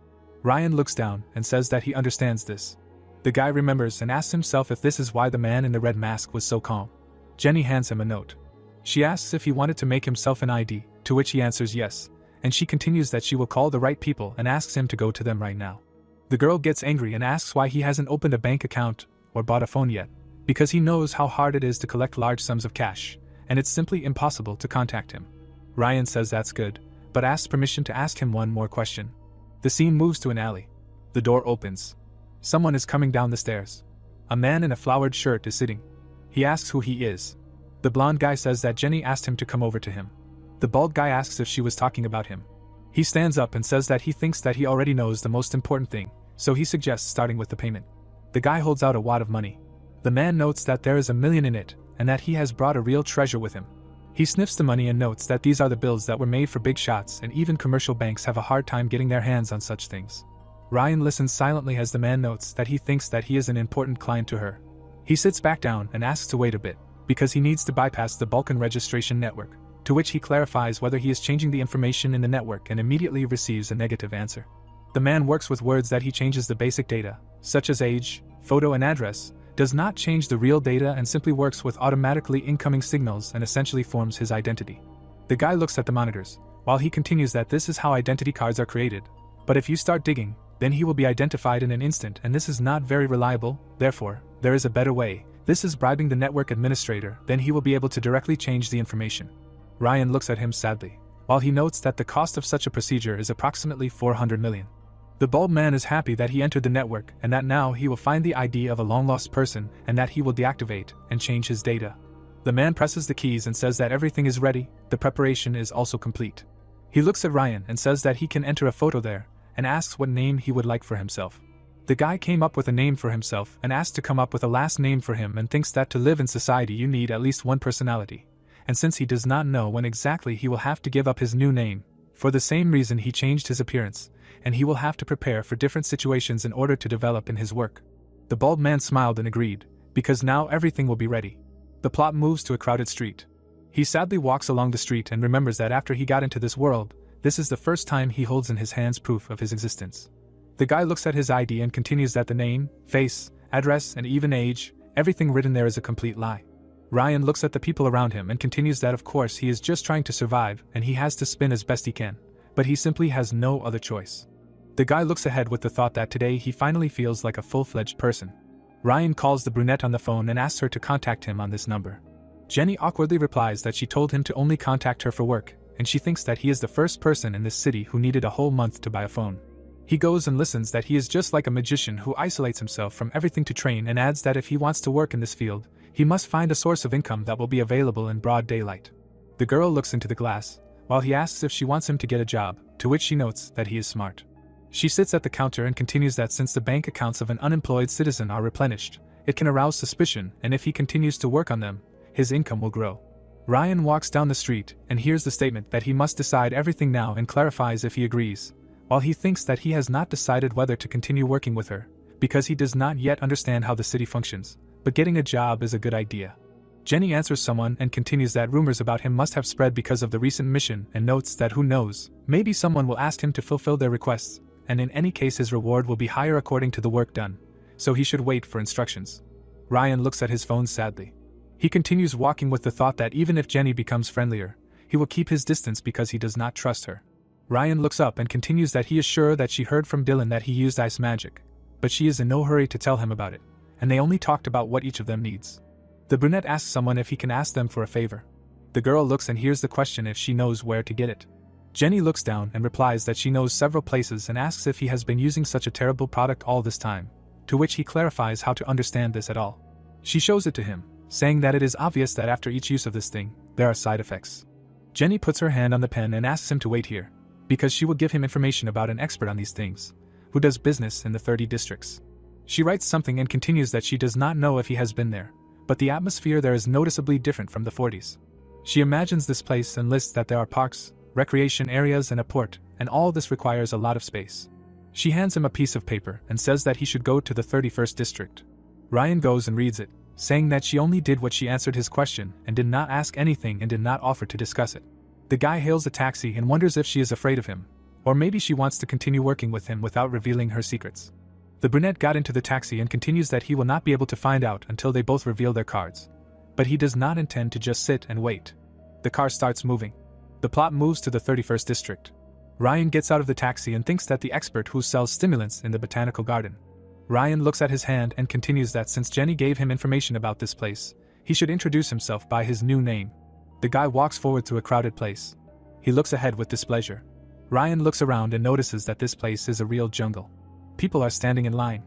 Ryan looks down and says that he understands this. The guy remembers and asks himself if this is why the man in the red mask was so calm. Jenny hands him a note. She asks if he wanted to make himself an ID, to which he answers yes, and she continues that she will call the right people and asks him to go to them right now. The girl gets angry and asks why he hasn't opened a bank account or bought a phone yet, because he knows how hard it is to collect large sums of cash, and it's simply impossible to contact him. Ryan says that's good, but asks permission to ask him one more question. The scene moves to an alley. The door opens. Someone is coming down the stairs. A man in a flowered shirt is sitting. He asks who he is. The blonde guy says that Jenny asked him to come over to him. The bald guy asks if she was talking about him. He stands up and says that he thinks that he already knows the most important thing, so he suggests starting with the payment. The guy holds out a wad of money. The man notes that there is $1 million in it, and that he has brought a real treasure with him. He sniffs the money and notes that these are the bills that were made for big shots, and even commercial banks have a hard time getting their hands on such things. Ryan listens silently as the man notes that he thinks that he is an important client to her. He sits back down and asks to wait a bit, because he needs to bypass the Balkan registration network, to which he clarifies whether he is changing the information in the network and immediately receives a negative answer. The man works with words that he changes the basic data, such as age, photo and address, does not change the real data and simply works with automatically incoming signals and essentially forms his identity. The guy looks at the monitors, while he continues that this is how identity cards are created, but if you start digging, then he will be identified in an instant and this is not very reliable, therefore, there is a better way. This is bribing the network administrator, then he will be able to directly change the information. Ryan looks at him sadly, while he notes that the cost of such a procedure is approximately $400 million. The bald man is happy that he entered the network and that now he will find the ID of a long-lost person and that he will deactivate and change his data. The man presses the keys and says that everything is ready, the preparation is also complete. He looks at Ryan and says that he can enter a photo there, and asks what name he would like for himself. The guy came up with a name for himself and asked to come up with a last name for him and thinks that to live in society you need at least one personality. And since he does not know when exactly he will have to give up his new name, for the same reason he changed his appearance, and he will have to prepare for different situations in order to develop in his work. The bald man smiled and agreed, because now everything will be ready. The plot moves to a crowded street. He sadly walks along the street and remembers that after he got into this world, this is the first time he holds in his hands proof of his existence. The guy looks at his ID and continues that the name, face, address, and even age, everything written there is a complete lie. Ryan looks at the people around him and continues that of course he is just trying to survive and he has to spin as best he can, but he simply has no other choice. The guy looks ahead with the thought that today he finally feels like a full-fledged person. Ryan calls the brunette on the phone and asks her to contact him on this number. Jenny awkwardly replies that she told him to only contact her for work, and she thinks that he is the first person in this city who needed a whole month to buy a phone. He goes and listens that he is just like a magician who isolates himself from everything to train and adds that if he wants to work in this field, he must find a source of income that will be available in broad daylight. The girl looks into the glass, while he asks if she wants him to get a job, to which she notes that he is smart. She sits at the counter and continues that since the bank accounts of an unemployed citizen are replenished, it can arouse suspicion and if he continues to work on them, his income will grow. Ryan walks down the street and hears the statement that he must decide everything now and clarifies if he agrees, while he thinks that he has not decided whether to continue working with her, because he does not yet understand how the city functions, but getting a job is a good idea. Jenny answers someone and continues that rumors about him must have spread because of the recent mission and notes that who knows, maybe someone will ask him to fulfill their requests, and in any case his reward will be higher according to the work done, so he should wait for instructions. Ryan looks at his phone sadly. He continues walking with the thought that even if Jenny becomes friendlier, he will keep his distance because he does not trust her. Ryan looks up and continues that he is sure that she heard from Dylan that he used ice magic, but she is in no hurry to tell him about it, and they only talked about what each of them needs. The brunette asks someone if he can ask them for a favor. The girl looks and hears the question if she knows where to get it. Jenny looks down and replies that she knows several places and asks if he has been using such a terrible product all this time, to which he clarifies how to understand this at all. She shows it to him, saying that it is obvious that after each use of this thing, there are side effects. Jenny puts her hand on the pen and asks him to wait here, because she will give him information about an expert on these things, who does business in the 30 districts. She writes something and continues that she does not know if he has been there, but the atmosphere there is noticeably different from the 40s. She imagines this place and lists that there are parks, recreation areas and a port, and all this requires a lot of space. She hands him a piece of paper and says that he should go to the 31st district. Ryan goes and reads it, saying that she only did what she answered his question and did not ask anything and did not offer to discuss it. The guy hails a taxi and wonders if she is afraid of him, or maybe she wants to continue working with him without revealing her secrets. The brunette got into the taxi and continues that he will not be able to find out until they both reveal their cards. But he does not intend to just sit and wait. The car starts moving. The plot moves to the 31st district. Ryan gets out of the taxi and thinks that the expert who sells stimulants in the botanical garden. Ryan looks at his hand and continues that since Jenny gave him information about this place, he should introduce himself by his new name. The guy walks forward through a crowded place. He looks ahead with displeasure. Ryan looks around and notices that this place is a real jungle. People are standing in line.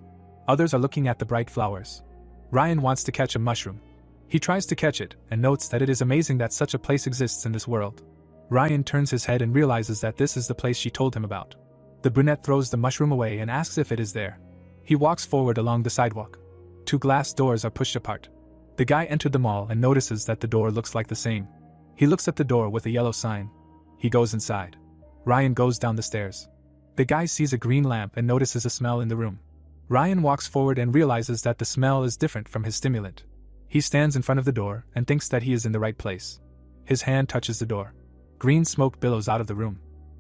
Others are looking at the bright flowers. Ryan wants to catch a mushroom. He tries to catch it and notes that it is amazing that such a place exists in this world. Ryan turns his head and realizes that this is the place she told him about. The brunette throws the mushroom away and asks if it is there. He walks forward along the sidewalk. 2 glass doors are pushed apart. The guy entered the mall and notices that the door looks like the same. He looks at the door with a yellow sign. He goes inside. Ryan goes down the stairs. The guy sees a green lamp and notices a smell in the room. Ryan walks forward and realizes that the smell is different from his stimulant. He stands in front of the door and thinks that he is in the right place. His hand touches the door. Green smoke billows out of the room.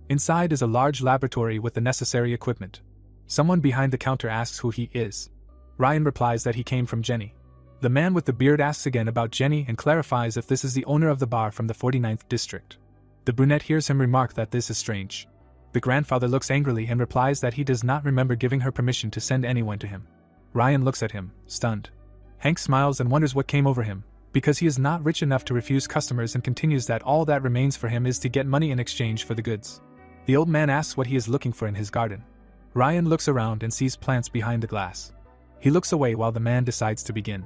Inside is a large laboratory with the necessary equipment. Someone behind the counter asks who he is. Ryan replies that he came from Jenny. The man with the beard asks again about Jenny and clarifies if this is the owner of the bar from the 49th district. The brunette hears him remark that this is strange. The grandfather looks angrily and replies that he does not remember giving her permission to send anyone to him. Ryan looks at him, stunned. Hank smiles and wonders what came over him, because he is not rich enough to refuse customers and continues that all that remains for him is to get money in exchange for the goods. The old man asks what he is looking for in his garden. Ryan looks around and sees plants behind the glass. He looks away while the man decides to begin.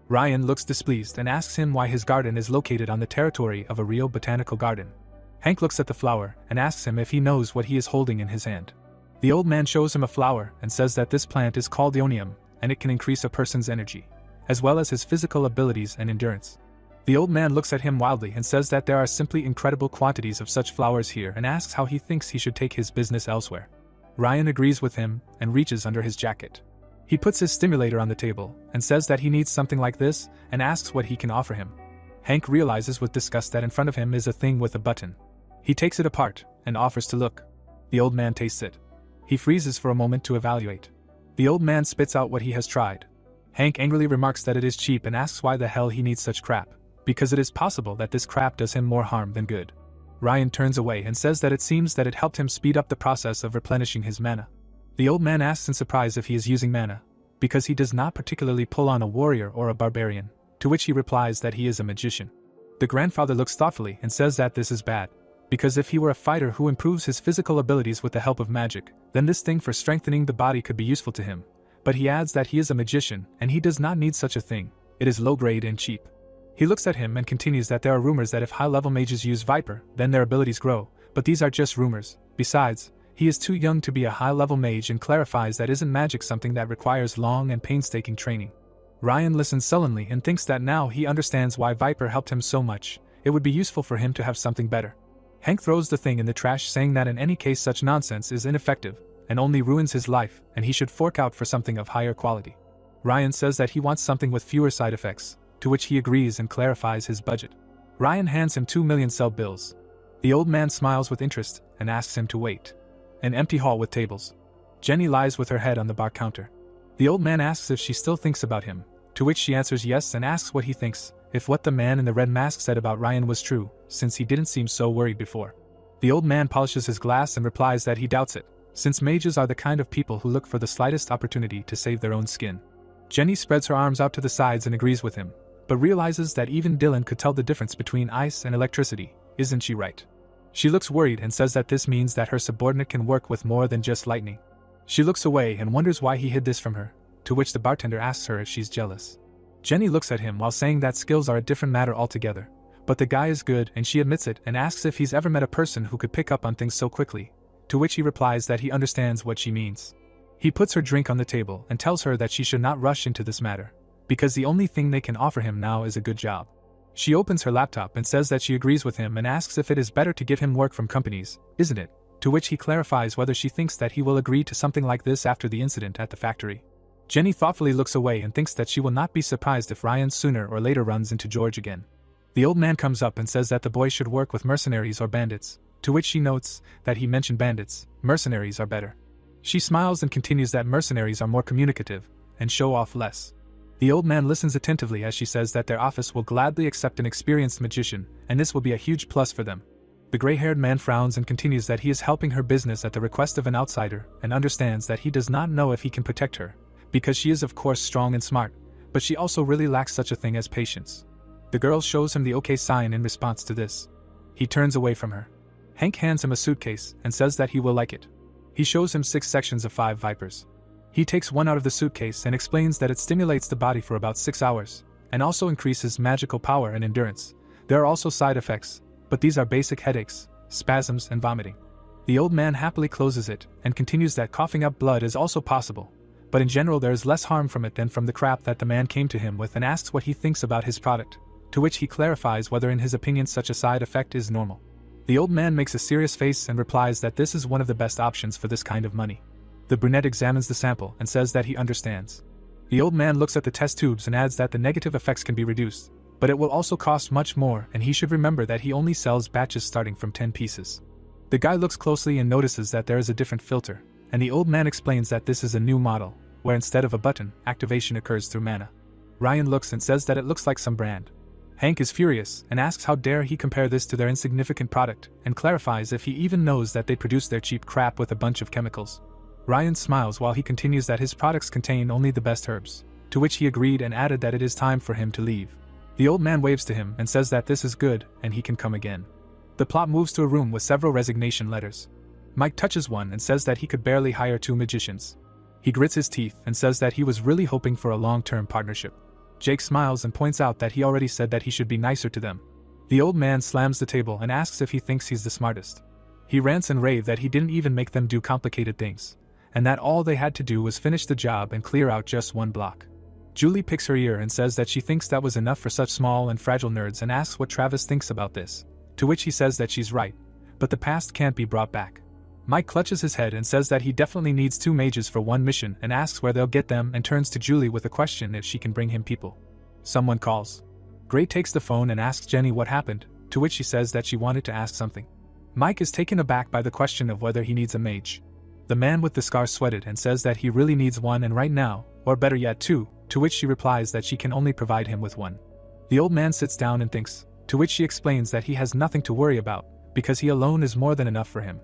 Ryan looks displeased and asks him why his garden is located on the territory of a real botanical garden. Hank looks at the flower and asks him if he knows what he is holding in his hand. The old man shows him a flower and says that this plant is called Ionium and it can increase a person's energy, as well as his physical abilities and endurance. The old man looks at him wildly and says that there are simply incredible quantities of such flowers here and asks how he thinks he should take his business elsewhere. Ryan agrees with him and reaches under his jacket. He puts his stimulator on the table and says that he needs something like this and asks what he can offer him. Hank realizes with disgust that in front of him is a thing with a button. He takes it apart and offers to look. The old man tastes it. He freezes for a moment to evaluate. The old man spits out what he has tried. Hank angrily remarks that it is cheap and asks why the hell he needs such crap, because it is possible that this crap does him more harm than good. Ryan turns away and says that it seems that it helped him speed up the process of replenishing his mana. The old man asks in surprise if he is using mana, because he does not particularly pull on a warrior or a barbarian, to which he replies that he is a magician. The grandfather looks thoughtfully and says that this is bad, because if he were a fighter who improves his physical abilities with the help of magic, then this thing for strengthening the body could be useful to him. But he adds that he is a magician and he does not need such a thing, it is low grade and cheap. He looks at him and continues that there are rumors that if high-level mages use Viper, then their abilities grow, but these are just rumors. Besides, he is too young to be a high-level mage and clarifies that isn't magic something that requires long and painstaking training. Ryan listens sullenly and thinks that now he understands why Viper helped him so much, it would be useful for him to have something better. Hank throws the thing in the trash saying that in any case such nonsense is ineffective, and only ruins his life, and he should fork out for something of higher quality. Ryan says that he wants something with fewer side effects, to which he agrees and clarifies his budget. Ryan hands him 2 million cell bills. The old man smiles with interest and asks him to wait. An empty hall with tables. Jenny lies with her head on the bar counter. The old man asks if she still thinks about him, to which she answers yes and asks what he thinks, if what the man in the red mask said about Ryan was true, since he didn't seem so worried before. The old man polishes his glass and replies that he doubts it, since mages are the kind of people who look for the slightest opportunity to save their own skin. Jenny spreads her arms out to the sides and agrees with him, but realizes that even Dylan could tell the difference between ice and electricity, isn't she right? She looks worried and says that this means that her subordinate can work with more than just lightning. She looks away and wonders why he hid this from her, to which the bartender asks her if she's jealous. Jenny looks at him while saying that skills are a different matter altogether, but the guy is good and she admits it and asks if he's ever met a person who could pick up on things so quickly, to which he replies that he understands what she means. He puts her drink on the table and tells her that she should not rush into this matter, because the only thing they can offer him now is a good job. She opens her laptop and says that she agrees with him and asks if it is better to give him work from companies, isn't it? To which he clarifies whether she thinks that he will agree to something like this after the incident at the factory. Jenny thoughtfully looks away and thinks that she will not be surprised if Ryan sooner or later runs into George again. The old man comes up and says that the boy should work with mercenaries or bandits, to which she notes that he mentioned bandits, mercenaries are better. She smiles and continues that mercenaries are more communicative and show off less. The old man listens attentively as she says that their office will gladly accept an experienced magician, and this will be a huge plus for them. The gray-haired man frowns and continues that he is helping her business at the request of an outsider and understands that he does not know if he can protect her, because she is of course strong and smart, but she also really lacks such a thing as patience. The girl shows him the okay sign in response to this. He turns away from her. Hank hands him a suitcase and says that he will like it. He shows him 6 sections of 5 vipers. He takes one out of the suitcase and explains that it stimulates the body for about 6 hours, and also increases magical power and endurance. There are also side effects, but these are basic headaches, spasms and vomiting. The old man happily closes it, and continues that coughing up blood is also possible, but in general there is less harm from it than from the crap that the man came to him with and asks what he thinks about his product, to which he clarifies whether in his opinion such a side effect is normal. The old man makes a serious face and replies that this is one of the best options for this kind of money. The brunette examines the sample and says that he understands. The old man looks at the test tubes and adds that the negative effects can be reduced, but it will also cost much more and he should remember that he only sells batches starting from 10 pieces. The guy looks closely and notices that there is a different filter, and the old man explains that this is a new model, where instead of a button, activation occurs through mana. Ryan looks and says that it looks like some brand. Hank is furious and asks how dare he compare this to their insignificant product, and clarifies if he even knows that they produce their cheap crap with a bunch of chemicals. Ryan smiles while he continues that his products contain only the best herbs, to which he agreed and added that it is time for him to leave. The old man waves to him and says that this is good and he can come again. The plot moves to a room with several resignation letters. Mike touches one and says that he could barely hire 2 magicians. He grits his teeth and says that he was really hoping for a long-term partnership. Jake smiles and points out that he already said that he should be nicer to them. The old man slams the table and asks if he thinks he's the smartest. He rants and raves that he didn't even make them do complicated things, and that all they had to do was finish the job and clear out just 1 block. Julie picks her ear and says that she thinks that was enough for such small and fragile nerds and asks what Travis thinks about this, to which he says that she's right, but the past can't be brought back. Mike clutches his head and says that he definitely needs 2 mages for 1 mission and asks where they'll get them and turns to Julie with a question if she can bring him people. Someone calls. Gray takes the phone and asks Jenny what happened, to which she says that she wanted to ask something. Mike is taken aback by the question of whether he needs a mage. The man with the scar sweated and says that he really needs 1 and right now, or better yet 2, to which she replies that she can only provide him with 1. The old man sits down and thinks, to which she explains that he has nothing to worry about, because he alone is more than enough for him.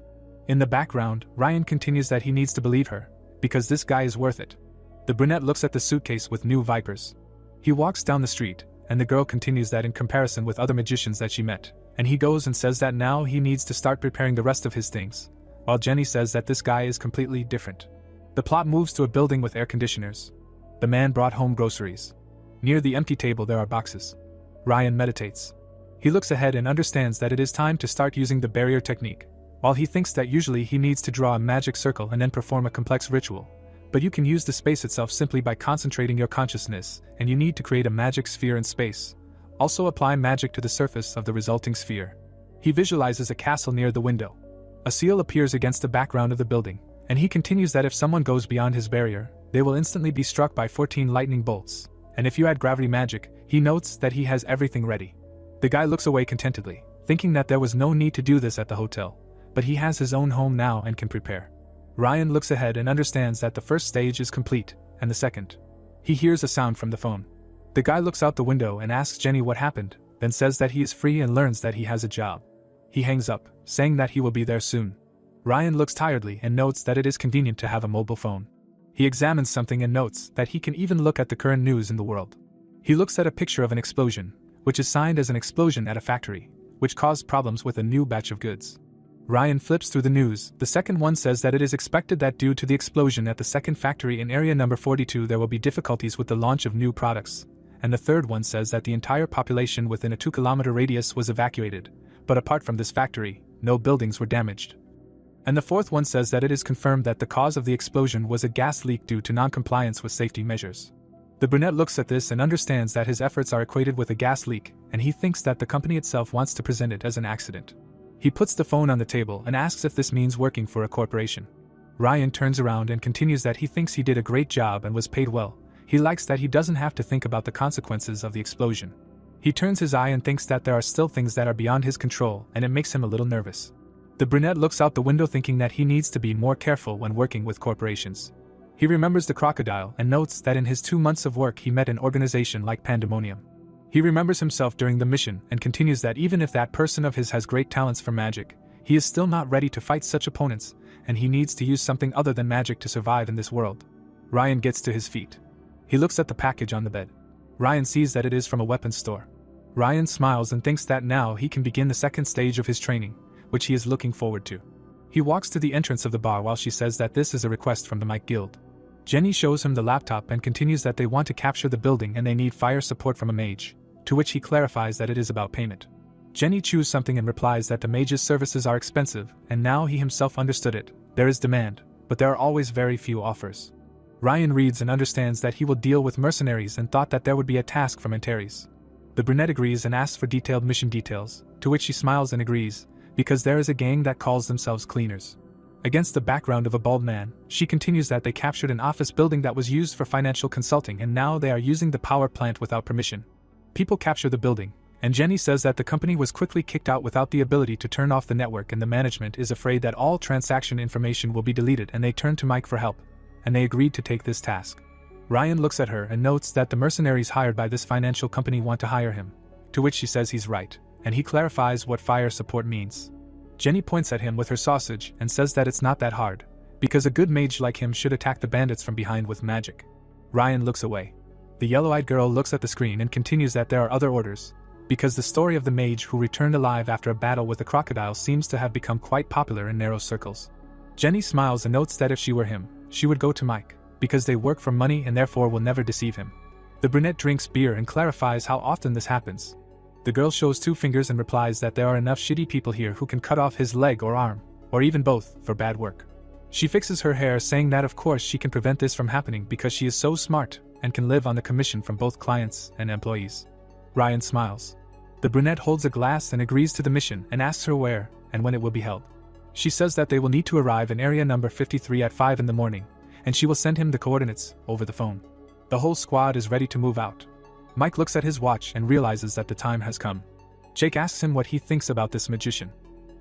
In the background, Ryan continues that he needs to believe her, because this guy is worth it. The brunette looks at the suitcase with new vipers. He walks down the street, and the girl continues that in comparison with other magicians that she met, and he goes and says that now he needs to start preparing the rest of his things, while Jenny says that this guy is completely different. The plot moves to a building with air conditioners. The man brought home groceries. Near the empty table there are boxes. Ryan meditates. He looks ahead and understands that it is time to start using the barrier technique, while he thinks that usually he needs to draw a magic circle and then perform a complex ritual. But you can use the space itself simply by concentrating your consciousness, and you need to create a magic sphere in space. Also apply magic to the surface of the resulting sphere. He visualizes a castle near the window. A seal appears against the background of the building, and he continues that if someone goes beyond his barrier, they will instantly be struck by 14 lightning bolts, and if you add gravity magic, he notes that he has everything ready. The guy looks away contentedly, thinking that there was no need to do this at the hotel, but he has his own home now and can prepare. Ryan looks ahead and understands that the first stage is complete, and the second. He hears a sound from the phone. The guy looks out the window and asks Jenny what happened, then says that he is free and learns that he has a job. He hangs up, saying that he will be there soon. Ryan looks tiredly and notes that it is convenient to have a mobile phone. He examines something and notes that he can even look at the current news in the world. He looks at a picture of an explosion, which is signed as an explosion at a factory, which caused problems with a new batch of goods. Ryan flips through the news. The second one says that it is expected that due to the explosion at the second factory in area number 42 there will be difficulties with the launch of new products. And the third one says that the entire population within a 2-kilometer radius was evacuated, but apart from this factory, no buildings were damaged. And the fourth one says that it is confirmed that the cause of the explosion was a gas leak due to non-compliance with safety measures. The brunette looks at this and understands that his efforts are equated with a gas leak, and he thinks that the company itself wants to present it as an accident. He puts the phone on the table and asks if this means working for a corporation. Ryan turns around and continues that he thinks he did a great job and was paid well. He likes that he doesn't have to think about the consequences of the explosion. He turns his eye and thinks that there are still things that are beyond his control, and it makes him a little nervous. The brunette looks out the window thinking that he needs to be more careful when working with corporations. He remembers the crocodile and notes that in his 2 months of work he met an organization like Pandemonium. He remembers himself during the mission and continues that even if that person of his has great talents for magic, he is still not ready to fight such opponents, and he needs to use something other than magic to survive in this world. Ryan gets to his feet. He looks at the package on the bed. Ryan sees that it is from a weapons store. Ryan smiles and thinks that now he can begin the second stage of his training, which he is looking forward to. He walks to the entrance of the bar while she says that this is a request from the Mike Guild. Jenny shows him the laptop and continues that they want to capture the building and they need fire support from a mage, to which he clarifies that it is about payment. Jenny chews something and replies that the mage's services are expensive, and now he himself understood it. There is demand, but there are always very few offers. Ryan reads and understands that he will deal with mercenaries and thought that there would be a task from Antares. The brunette agrees and asks for detailed mission details, to which she smiles and agrees, because there is a gang that calls themselves Cleaners. Against the background of a bald man, she continues that they captured an office building that was used for financial consulting and now they are using the power plant without permission. People capture the building, and Jenny says that the company was quickly kicked out without the ability to turn off the network and the management is afraid that all transaction information will be deleted and they turn to Mike for help, and they agreed to take this task. Ryan looks at her and notes that the mercenaries hired by this financial company want to hire him, to which she says he's right, and he clarifies what fire support means. Jenny points at him with her sausage and says that it's not that hard, because a good mage like him should attack the bandits from behind with magic. Ryan looks away. The yellow-eyed girl looks at the screen and continues that there are other orders, because the story of the mage who returned alive after a battle with a crocodile seems to have become quite popular in narrow circles. Jenny smiles and notes that if she were him, she would go to Mike, because they work for money and therefore will never deceive him. The brunette drinks beer and clarifies how often this happens. The girl shows 2 fingers and replies that there are enough shitty people here who can cut off his leg or arm, or even both, for bad work. She fixes her hair saying that of course she can prevent this from happening because she is so smart and can live on the commission from both clients and employees. Ryan smiles. The brunette holds a glass and agrees to the mission and asks her where and when it will be held. She says that they will need to arrive in area number 53 at 5 in the morning, and she will send him the coordinates over the phone. The whole squad is ready to move out. Mike looks at his watch and realizes that the time has come. Jake asks him what he thinks about this magician.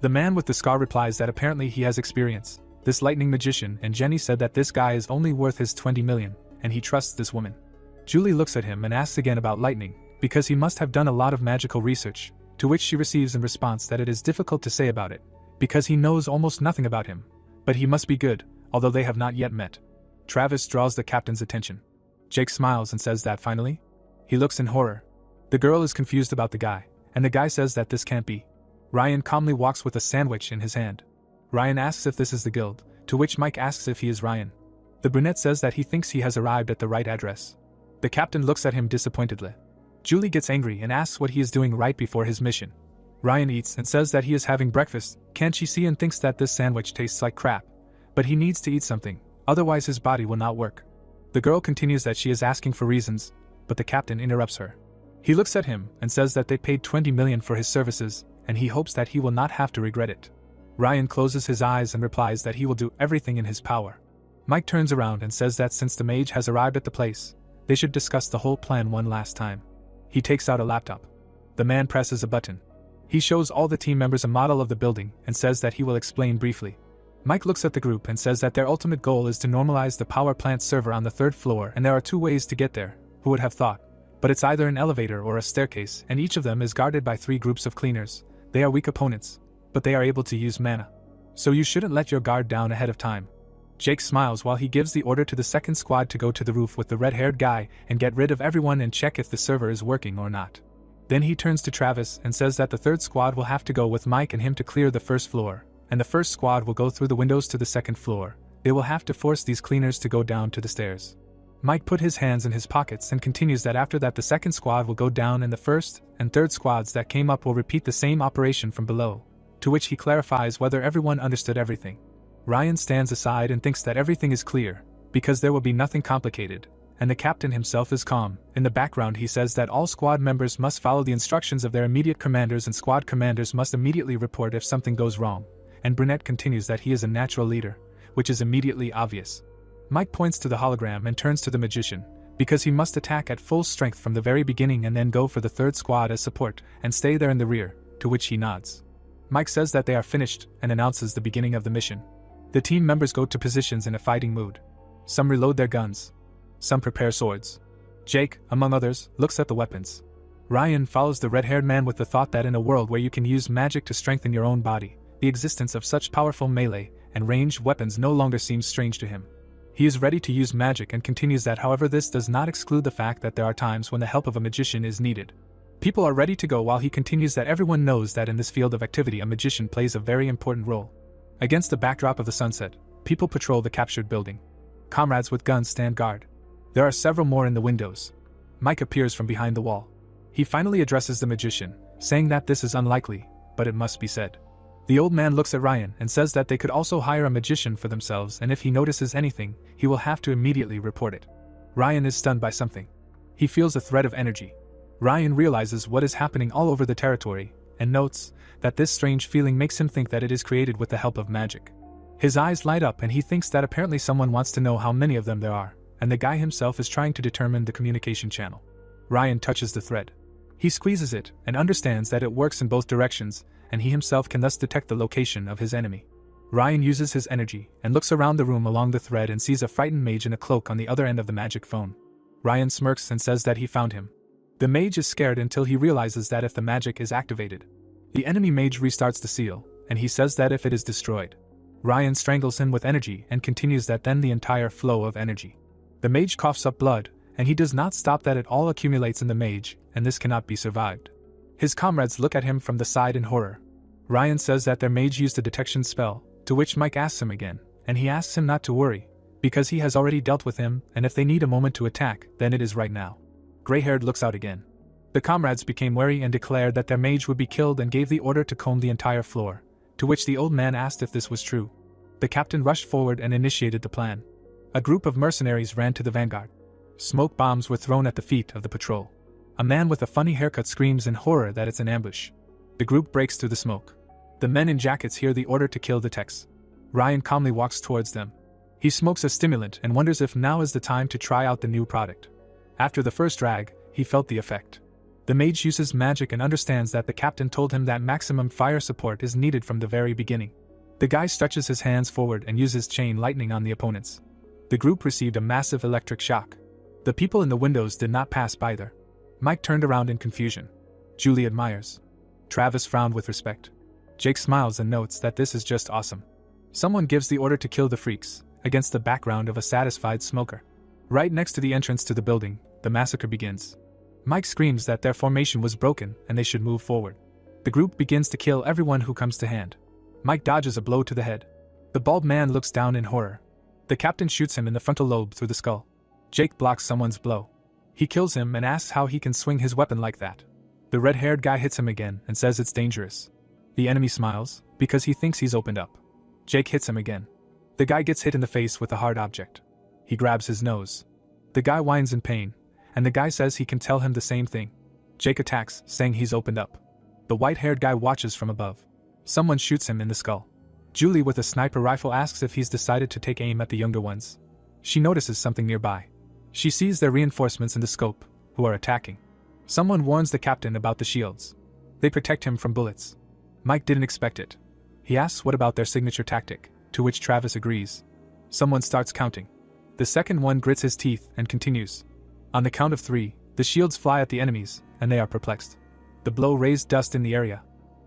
The man with the scar replies that apparently he has experience, this lightning magician, and Jenny said that this guy is only worth his 20 million, and he trusts this woman. Julie looks at him and asks again about lightning, because he must have done a lot of magical research, to which she receives in response that it is difficult to say about it, because he knows almost nothing about him, but he must be good, although they have not yet met. Travis draws the captain's attention. Jake smiles and says that finally. He looks in horror. The girl is confused about the guy, and the guy says that this can't be. Ryan calmly walks with a sandwich in his hand. Ryan asks if this is the guild, to which Mike asks if he is Ryan. The brunette says that he thinks he has arrived at the right address. The captain looks at him disappointedly. Julie gets angry and asks what he is doing right before his mission. Ryan eats and says that he is having breakfast, can't she see, and thinks that this sandwich tastes like crap. But he needs to eat something, otherwise his body will not work. The girl continues that she is asking for reasons, but the captain interrupts her. He looks at him and says that they paid 20 million for his services, and he hopes that he will not have to regret it. Ryan closes his eyes and replies that he will do everything in his power. Mike turns around and says that since the mage has arrived at the place, they should discuss the whole plan one last time. He takes out a laptop. The man presses a button. He shows all the team members a model of the building and says that he will explain briefly. Mike looks at the group and says that their ultimate goal is to normalize the power plant server on the 3rd floor, and there are 2 ways to get there. Who would have thought? But it's either an elevator or a staircase, and each of them is guarded by 3 groups of cleaners. They are weak opponents, but they are able to use mana. So you shouldn't let your guard down ahead of time. Jake smiles while he gives the order to the second squad to go to the roof with the red-haired guy and get rid of everyone and check if the server is working or not. Then he turns to Travis and says that the third squad will have to go with Mike and him to clear the first floor, and the first squad will go through the windows to the second floor. They will have to force these cleaners to go down to the stairs. Mike put his hands in his pockets and continues that after that the second squad will go down and the first and third squads that came up will repeat the same operation from below, to which he clarifies whether everyone understood everything. Ryan stands aside and thinks that everything is clear, because there will be nothing complicated, and the captain himself is calm. In the background he says that all squad members must follow the instructions of their immediate commanders and squad commanders must immediately report if something goes wrong, and Brunette continues that he is a natural leader, which is immediately obvious. Mike points to the hologram and turns to the magician, because he must attack at full strength from the very beginning and then go for the third squad as support and stay there in the rear, to which he nods. Mike says that they are finished and announces the beginning of the mission. The team members go to positions in a fighting mood. Some reload their guns. Some prepare swords. Jake, among others, looks at the weapons. Ryan follows the red-haired man with the thought that in a world where you can use magic to strengthen your own body, the existence of such powerful melee and ranged weapons no longer seems strange to him. He is ready to use magic and continues that however this does not exclude the fact that there are times when the help of a magician is needed. People are ready to go while he continues that everyone knows that in this field of activity a magician plays a very important role. Against the backdrop of the sunset, people patrol the captured building. Comrades with guns stand guard. There are several more in the windows. Mike appears from behind the wall. He finally addresses the magician, saying that this is unlikely, but it must be said. The old man looks at Ryan and says that they could also hire a magician for themselves and if he notices anything, he will have to immediately report it. Ryan is stunned by something. He feels a thread of energy. Ryan realizes what is happening all over the territory, and notes that this strange feeling makes him think that it is created with the help of magic. His eyes light up and he thinks that apparently someone wants to know how many of them there are, and the guy himself is trying to determine the communication channel. Ryan touches the thread. He squeezes it and understands that it works in both directions, and he himself can thus detect the location of his enemy. Ryan uses his energy and looks around the room along the thread and sees a frightened mage in a cloak on the other end of the magic phone. Ryan smirks and says that he found him. The mage is scared until he realizes that if the magic is activated, the enemy mage restarts the seal, and he says that if it is destroyed, Ryan strangles him with energy and continues that then the entire flow of energy. The mage coughs up blood, and he does not stop that it all accumulates in the mage, and this cannot be survived. His comrades look at him from the side in horror. Ryan says that their mage used a detection spell, to which Mike asks him again, and he asks him not to worry, because he has already dealt with him, and if they need a moment to attack, then it is right now. Grey-haired looks out again. The comrades became wary and declared that their mage would be killed and gave the order to comb the entire floor, to which the old man asked if this was true. The captain rushed forward and initiated the plan. A group of mercenaries ran to the vanguard. Smoke bombs were thrown at the feet of the patrol. A man with a funny haircut screams in horror that it's an ambush. The group breaks through the smoke. The men in jackets hear the order to kill the techs. Ryan calmly walks towards them. He smokes a stimulant and wonders if now is the time to try out the new product. After the first drag, he felt the effect. The mage uses magic and understands that the captain told him that maximum fire support is needed from the very beginning. The guy stretches his hands forward and uses chain lightning on the opponents. The group received a massive electric shock. The people in the windows did not pass by there. Mike turned around in confusion. Julie admires. Travis frowned with respect. Jake smiles and notes that this is just awesome. Someone gives the order to kill the freaks, against the background of a satisfied smoker. Right next to the entrance to the building, the massacre begins. Mike screams that their formation was broken and they should move forward. The group begins to kill everyone who comes to hand. Mike dodges a blow to the head. The bald man looks down in horror. The captain shoots him in the frontal lobe through the skull. Jake blocks someone's blow. He kills him and asks how he can swing his weapon like that. The red-haired guy hits him again and says it's dangerous. The enemy smiles, because he thinks he's opened up. Jake hits him again. The guy gets hit in the face with a hard object. He grabs his nose. The guy whines in pain, and the guy says he can tell him the same thing. Jake attacks, saying he's opened up. The white-haired guy watches from above. Someone shoots him in the skull. Julie with a sniper rifle asks if he's decided to take aim at the younger ones. She notices something nearby. She sees their reinforcements in the scope, who are attacking. Someone warns the captain about the shields. They protect him from bullets. Mike didn't expect it. He asks what about their signature tactic, to which Travis agrees. Someone starts counting. The second one grits his teeth and continues. On the count of 3, the shields fly at the enemies, and they are perplexed. The blow raised dust in the area.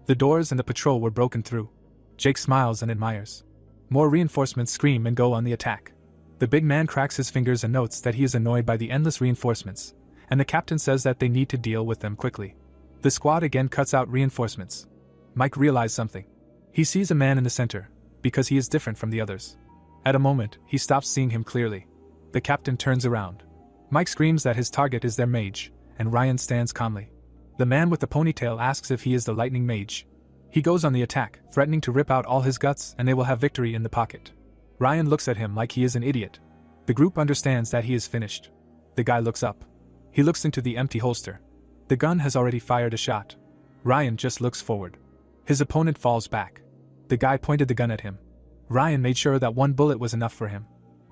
The doors and the patrol were broken through. Jake smiles and admires. More reinforcements scream and go on the attack. The big man cracks his fingers and notes that he is annoyed by the endless reinforcements, and the captain says that they need to deal with them quickly. The squad again cuts out reinforcements. Mike realizes something. He sees a man in the center, because he is different from the others. At a moment, he stops seeing him clearly. The captain turns around. Mike screams that his target is their mage, and Ryan stands calmly. The man with the ponytail asks if he is the lightning mage. He goes on the attack, threatening to rip out all his guts and they will have victory in the pocket. Ryan looks at him like he is an idiot. The group understands that he is finished. The guy looks up. He looks into the empty holster. The gun has already fired a shot. Ryan just looks forward. His opponent falls back. The guy pointed the gun at him. Ryan made sure that one bullet was enough for him.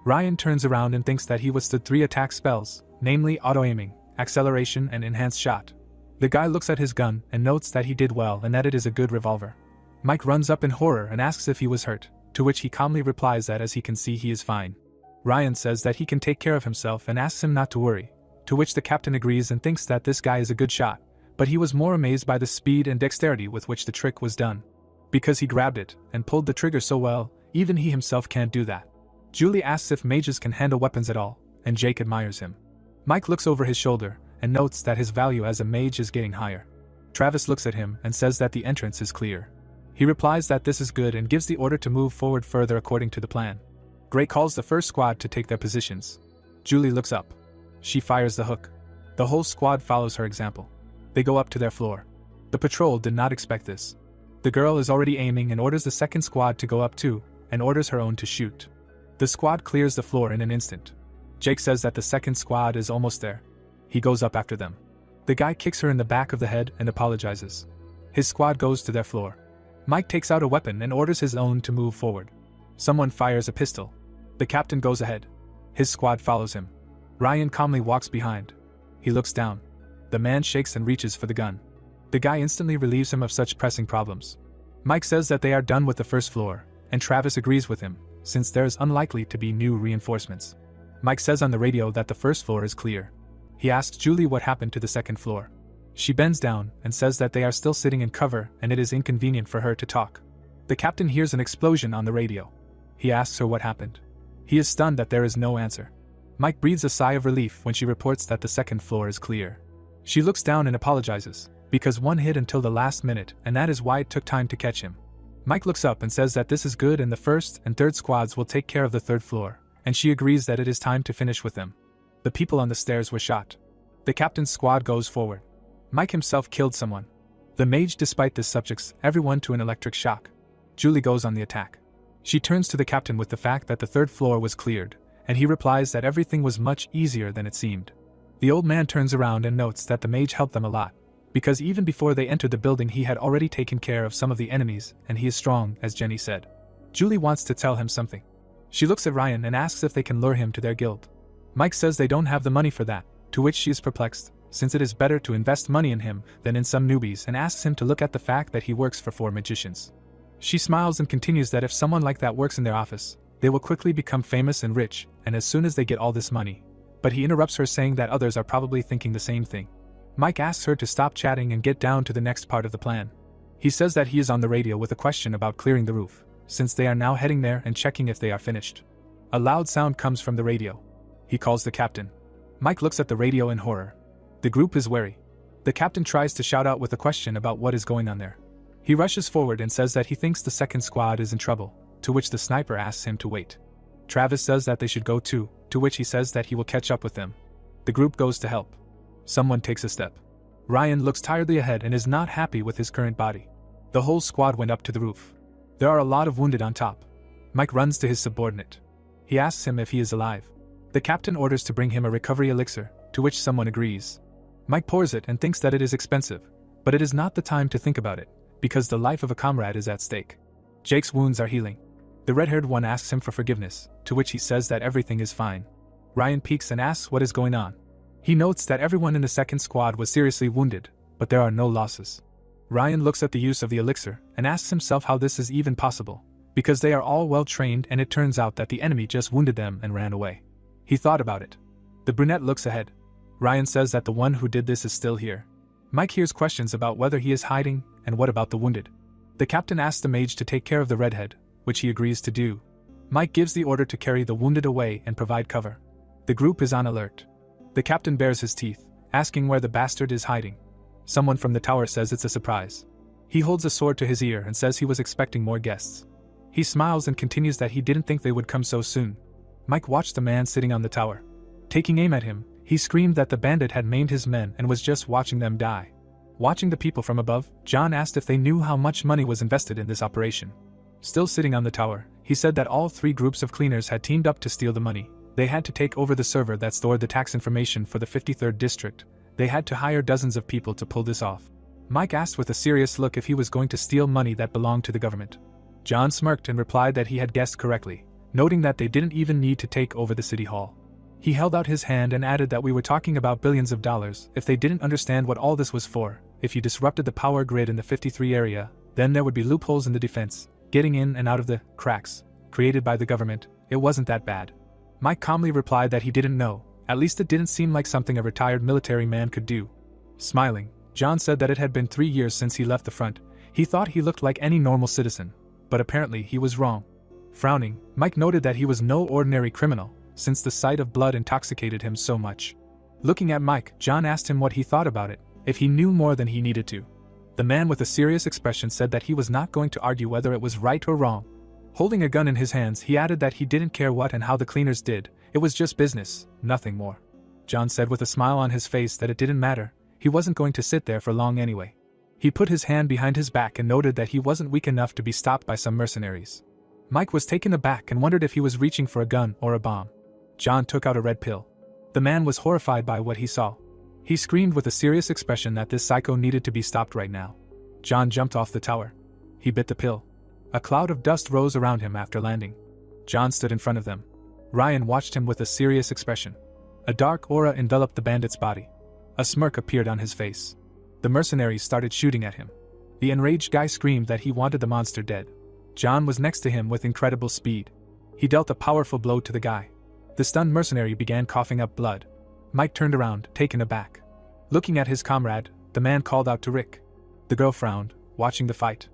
Ryan turns around and thinks that he withstood 3 attack spells, namely auto-aiming, acceleration and enhanced shot. The guy looks at his gun and notes that he did well and that it is a good revolver. Mike runs up in horror and asks if he was hurt, to which he calmly replies that as he can see he is fine. Ryan says that he can take care of himself and asks him not to worry, to which the captain agrees and thinks that this guy is a good shot, but he was more amazed by the speed and dexterity with which the trick was done. Because he grabbed it and pulled the trigger so well, even he himself can't do that. Julie asks if mages can handle weapons at all, and Jake admires him. Mike looks over his shoulder and notes that his value as a mage is getting higher. Travis looks at him and says that the entrance is clear. He replies that this is good and gives the order to move forward further according to the plan. Gray calls the first squad to take their positions. Julie looks up. She fires the hook. The whole squad follows her example. They go up to their floor. The patrol did not expect this. The girl is already aiming and orders the second squad to go up too, and orders her own to shoot. The squad clears the floor in an instant. Jake says that the second squad is almost there. He goes up after them. The guy kicks her in the back of the head and apologizes. His squad goes to their floor. Mike takes out a weapon and orders his own to move forward. Someone fires a pistol. The captain goes ahead. His squad follows him. Ryan calmly walks behind. He looks down. The man shakes and reaches for the gun. The guy instantly relieves him of such pressing problems. Mike says that they are done with the first floor, and Travis agrees with him, since there is unlikely to be new reinforcements. Mike says on the radio that the first floor is clear. He asks Julie what happened to the second floor. She bends down and says that they are still sitting in cover and it is inconvenient for her to talk. The captain hears an explosion on the radio. He asks her what happened. He is stunned that there is no answer. Mike breathes a sigh of relief when she reports that the second floor is clear. She looks down and apologizes, because one hid until the last minute and that is why it took time to catch him. Mike looks up and says that this is good and the first and third squads will take care of the third floor, and she agrees that it is time to finish with them. The people on the stairs were shot. The captain's squad goes forward. Mike himself killed someone. The mage despite this subjects everyone to an electric shock. Julie goes on the attack. She turns to the captain with the fact that the third floor was cleared, and he replies that everything was much easier than it seemed. The old man turns around and notes that the mage helped them a lot, because even before they entered the building he had already taken care of some of the enemies and he is strong, as Jenny said. Julie wants to tell him something. She looks at Ryan and asks if they can lure him to their guild. Mike says they don't have the money for that, to which she is perplexed, since it is better to invest money in him than in some newbies, and asks him to look at the fact that he works for 4 magicians. She smiles and continues that if someone like that works in their office, they will quickly become famous and rich, and as soon as they get all this money. But he interrupts her saying that others are probably thinking the same thing. Mike asks her to stop chatting and get down to the next part of the plan. He says that he is on the radio with a question about clearing the roof, since they are now heading there and checking if they are finished. A loud sound comes from the radio. He calls the captain. Mike looks at the radio in horror. The group is wary. The captain tries to shout out with a question about what is going on there. He rushes forward and says that he thinks the second squad is in trouble, to which the sniper asks him to wait. Travis says that they should go too, to which he says that he will catch up with them. The group goes to help. Someone takes a step. Ryan looks tiredly ahead and is not happy with his current body. The whole squad went up to the roof. There are a lot of wounded on top. Mike runs to his subordinate. He asks him if he is alive. The captain orders to bring him a recovery elixir, to which someone agrees. Mike pours it and thinks that it is expensive, but it is not the time to think about it, because the life of a comrade is at stake. Jake's wounds are healing. The red-haired one asks him for forgiveness, to which he says that everything is fine. Ryan peeks and asks what is going on. He notes that everyone in the second squad was seriously wounded, but there are no losses. Ryan looks at the use of the elixir and asks himself how this is even possible, because they are all well trained and it turns out that the enemy just wounded them and ran away. He thought about it. The brunette looks ahead. Ryan says that the one who did this is still here. Mike hears questions about whether he is hiding and what about the wounded. The captain asks the mage to take care of the redhead, which he agrees to do. Mike gives the order to carry the wounded away and provide cover. The group is on alert. The captain bares his teeth, asking where the bastard is hiding. Someone from the tower says it's a surprise. He holds a sword to his ear and says he was expecting more guests. He smiles and continues that he didn't think they would come so soon. Mike watched the man sitting on the tower. Taking aim at him, he screamed that the bandit had maimed his men and was just watching them die. Watching the people from above, John asked if they knew how much money was invested in this operation. Still sitting on the tower, he said that all three groups of cleaners had teamed up to steal the money. They had to take over the server that stored the tax information for the 53rd district. They had to hire dozens of people to pull this off. Mike asked with a serious look if he was going to steal money that belonged to the government. John smirked and replied that he had guessed correctly, noting that they didn't even need to take over the city hall. He held out his hand and added that we were talking about billions of dollars. If they didn't understand what all this was for, if you disrupted the power grid in the 53 area, then there would be loopholes in the defense, getting in and out of the cracks created by the government. It wasn't that bad. Mike calmly replied that he didn't know, at least it didn't seem like something a retired military man could do. Smiling, John said that it had been 3 years since he left the front. He thought he looked like any normal citizen, but apparently he was wrong. Frowning, Mike noted that he was no ordinary criminal, since the sight of blood intoxicated him so much. Looking at Mike, John asked him what he thought about it, if he knew more than he needed to. The man with a serious expression said that he was not going to argue whether it was right or wrong. Holding a gun in his hands, he added that he didn't care what and how the cleaners did, it was just business, nothing more. John said with a smile on his face that it didn't matter, he wasn't going to sit there for long anyway. He put his hand behind his back and noted that he wasn't weak enough to be stopped by some mercenaries. Mike was taken aback and wondered if he was reaching for a gun or a bomb. John took out a red pill. The man was horrified by what he saw. He screamed with a serious expression that this psycho needed to be stopped right now. John jumped off the tower. He bit the pill. A cloud of dust rose around him after landing. John stood in front of them. Ryan watched him with a serious expression. A dark aura enveloped the bandit's body. A smirk appeared on his face. The mercenaries started shooting at him. The enraged guy screamed that he wanted the monster dead. John was next to him with incredible speed. He dealt a powerful blow to the guy. The stunned mercenary began coughing up blood. Mike turned around, taken aback. Looking at his comrade, the man called out to Rick. The girl frowned, watching the fight.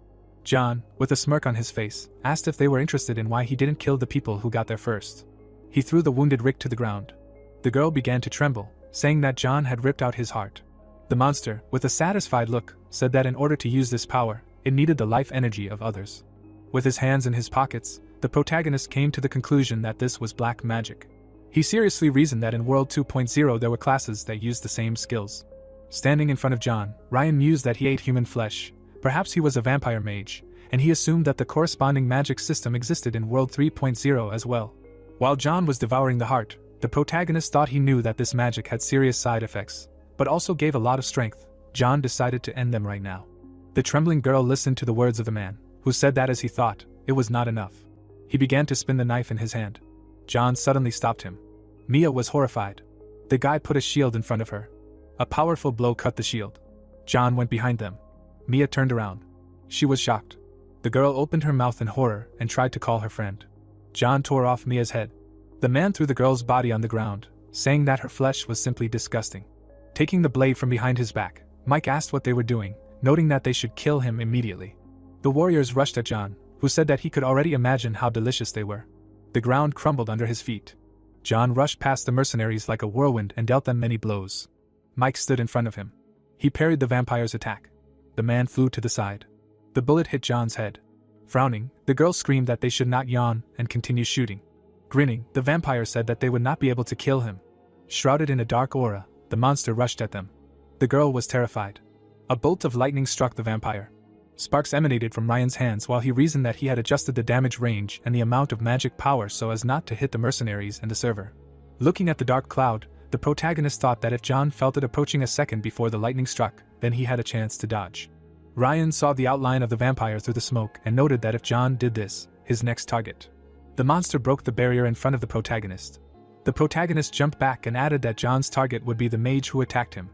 John, with a smirk on his face, asked if they were interested in why he didn't kill the people who got there first. He threw the wounded Rick to the ground. The girl began to tremble, saying that John had ripped out his heart. The monster, with a satisfied look, said that in order to use this power, it needed the life energy of others. With his hands in his pockets, the protagonist came to the conclusion that this was black magic. He seriously reasoned that in World 2.0 there were classes that used the same skills. Standing in front of John, Ryan mused that he ate human flesh. Perhaps he was a vampire mage, and he assumed that the corresponding magic system existed in World 3.0 as well. While John was devouring the heart, the protagonist thought he knew that this magic had serious side effects, but also gave a lot of strength. John decided to end them right now. The trembling girl listened to the words of the man, who said that as he thought, it was not enough. He began to spin the knife in his hand. John suddenly stopped him. Mia was horrified. The guy put a shield in front of her. A powerful blow cut the shield. John went behind them. Mia turned around. She was shocked. The girl opened her mouth in horror and tried to call her friend. John tore off Mia's head. The man threw the girl's body on the ground, saying that her flesh was simply disgusting. Taking the blade from behind his back, Mike asked what they were doing, noting that they should kill him immediately. The warriors rushed at John, who said that he could already imagine how delicious they were. The ground crumbled under his feet. John rushed past the mercenaries like a whirlwind and dealt them many blows. Mike stood in front of him. He parried the vampire's attack. The man flew to the side. The bullet hit John's head. Frowning, the girl screamed that they should not yawn and continue shooting. Grinning, the vampire said that they would not be able to kill him. Shrouded in a dark aura, the monster rushed at them. The girl was terrified. A bolt of lightning struck the vampire. Sparks emanated from Ryan's hands while he reasoned that he had adjusted the damage range and the amount of magic power so as not to hit the mercenaries and the server. Looking at the dark cloud, the protagonist thought that if John felt it approaching a second before the lightning struck, then he had a chance to dodge. Ryan saw the outline of the vampire through the smoke and noted that if John did this, his next target. The monster broke the barrier in front of the protagonist. The protagonist jumped back and added that John's target would be the mage who attacked him.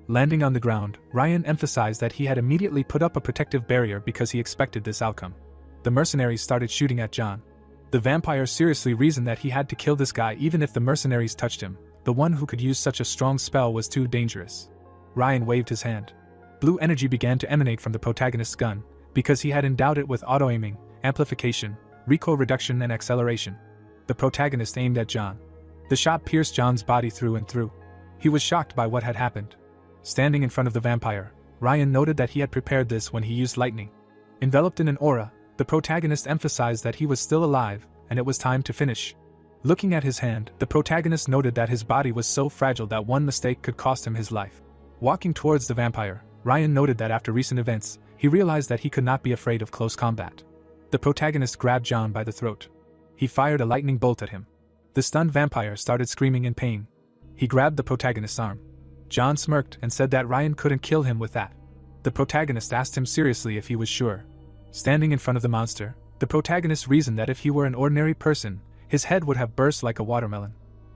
Landing on the ground, Ryan emphasized that he had immediately put up a protective barrier because he expected this outcome. The mercenaries started shooting at John. The vampire seriously reasoned that he had to kill this guy even if the mercenaries touched him. The one who could use such a strong spell was too dangerous. Ryan waved his hand. Blue energy began to emanate from the protagonist's gun, because he had endowed it with auto-aiming, amplification, recoil reduction and acceleration. The protagonist aimed at John. The shot pierced John's body through and through. He was shocked by what had happened. Standing in front of the vampire, Ryan noted that he had prepared this when he used lightning. Enveloped in an aura, the protagonist emphasized that he was still alive, and it was time to finish. Looking at his hand, the protagonist noted that his body was so fragile that one mistake could cost him his life. Walking towards the vampire, Ryan noted that after recent events, he realized that he could not be afraid of close combat. The protagonist grabbed John by the throat. He fired a lightning bolt at him. The stunned vampire started screaming in pain. He grabbed the protagonist's arm. John smirked and said that Ryan couldn't kill him with that. The protagonist asked him seriously if he was sure. Standing in front of the monster, the protagonist reasoned that if he were an ordinary person, his head would have burst like a watermelon.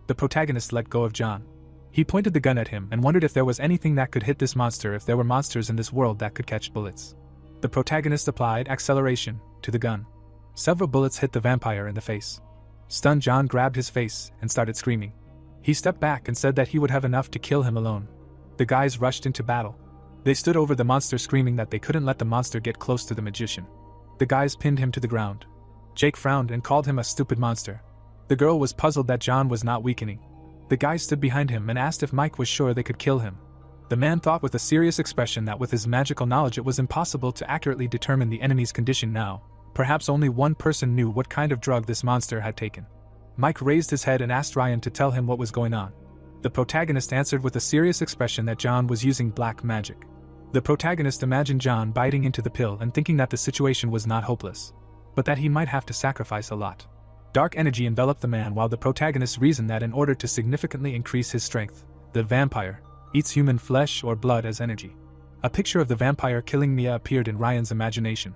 The protagonist let go of John. He pointed the gun at him and wondered if there was anything that could hit this monster if there were monsters in this world that could catch bullets. The protagonist applied acceleration to the gun. Several bullets hit the vampire in the face. Stunned, John grabbed his face and started screaming. He stepped back and said that he would have enough to kill him alone. The guys rushed into battle. They stood over the monster screaming that they couldn't let the monster get close to the magician. The guys pinned him to the ground. Jake frowned and called him a stupid monster. The girl was puzzled that John was not weakening. The guys stood behind him and asked if Mike was sure they could kill him. The man thought with a serious expression that with his magical knowledge it was impossible to accurately determine the enemy's condition now. Perhaps only one person knew what kind of drug this monster had taken. Mike raised his head and asked Ryan to tell him what was going on. The protagonist answered with a serious expression that John was using black magic. The protagonist imagined John biting into the pill and thinking that the situation was not hopeless, but that he might have to sacrifice a lot. Dark energy enveloped the man while the protagonist reasoned that in order to significantly increase his strength, the vampire eats human flesh or blood as energy. A picture of the vampire killing Mia appeared in Ryan's imagination.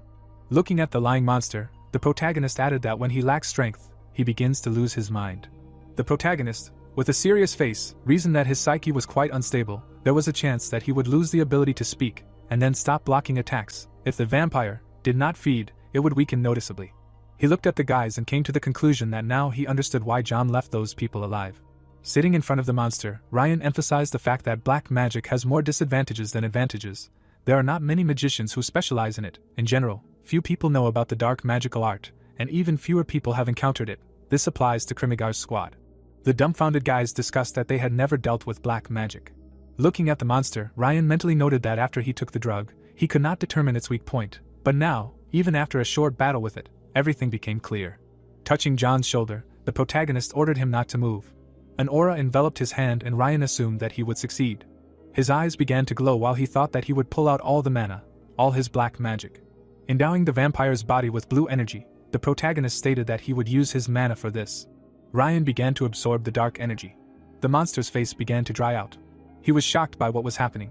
Looking at the lying monster, the protagonist added that when he lacks strength, he begins to lose his mind. The protagonist, with a serious face, reasoned that his psyche was quite unstable. There was a chance that he would lose the ability to speak, and then stop blocking attacks. If the vampire did not feed, it would weaken noticeably. He looked at the guys and came to the conclusion that now he understood why John left those people alive. Sitting in front of the monster, Ryan emphasized the fact that black magic has more disadvantages than advantages. There are not many magicians who specialize in it. In general, few people know about the dark magical art, and even fewer people have encountered it. This applies to Krimigar's squad. The dumbfounded guys discussed that they had never dealt with black magic. Looking at the monster, Ryan mentally noted that after he took the drug, he could not determine its weak point, but now, even after a short battle with it, everything became clear. Touching John's shoulder, the protagonist ordered him not to move. An aura enveloped his hand and Ryan assumed that he would succeed. His eyes began to glow while he thought that he would pull out all the mana, all his black magic. Endowing the vampire's body with blue energy, the protagonist stated that he would use his mana for this. Ryan began to absorb the dark energy. The monster's face began to dry out. He was shocked by what was happening.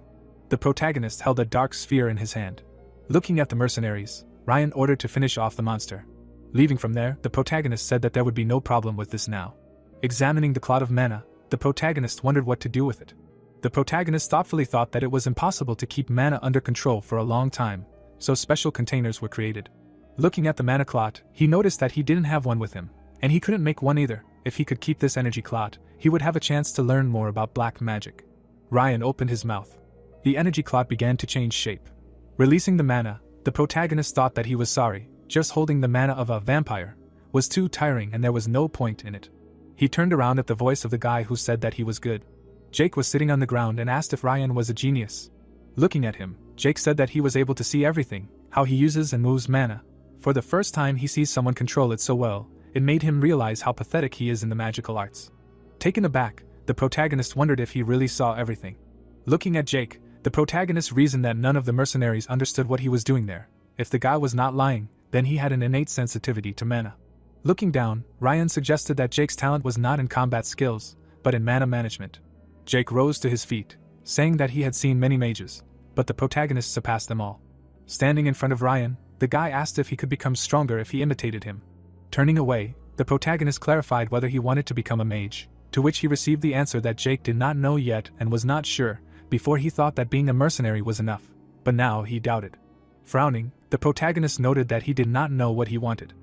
The protagonist held a dark sphere in his hand. Looking at the mercenaries, Ryan ordered to finish off the monster. Leaving from there, the protagonist said that there would be no problem with this now. Examining the clot of mana, the protagonist wondered what to do with it. The protagonist thoughtfully thought that it was impossible to keep mana under control for a long time, so special containers were created. Looking at the mana clot, he noticed that he didn't have one with him, and he couldn't make one either. If he could keep this energy clot, he would have a chance to learn more about black magic. Ryan opened his mouth. The energy clot began to change shape. Releasing the mana, the protagonist thought that he was sorry. Just holding the mana of a vampire was too tiring and there was no point in it. He turned around at the voice of the guy who said that he was good. Jake was sitting on the ground and asked if Ryan was a genius. Looking at him, Jake said that he was able to see everything, how he uses and moves mana. For the first time he sees someone control it so well, it made him realize how pathetic he is in the magical arts. Taken aback, the protagonist wondered if he really saw everything. Looking at Jake, the protagonist reasoned that none of the mercenaries understood what he was doing there. If the guy was not lying, then he had an innate sensitivity to mana. Looking down, Ryan suggested that Jake's talent was not in combat skills, but in mana management. Jake rose to his feet, saying that he had seen many mages, but the protagonist surpassed them all. Standing in front of Ryan, the guy asked if he could become stronger if he imitated him. Turning away, the protagonist clarified whether he wanted to become a mage, to which he received the answer that Jake did not know yet and was not sure. Before he thought that being a mercenary was enough, but now he doubted. Frowning, the protagonist noted that he did not know what he wanted.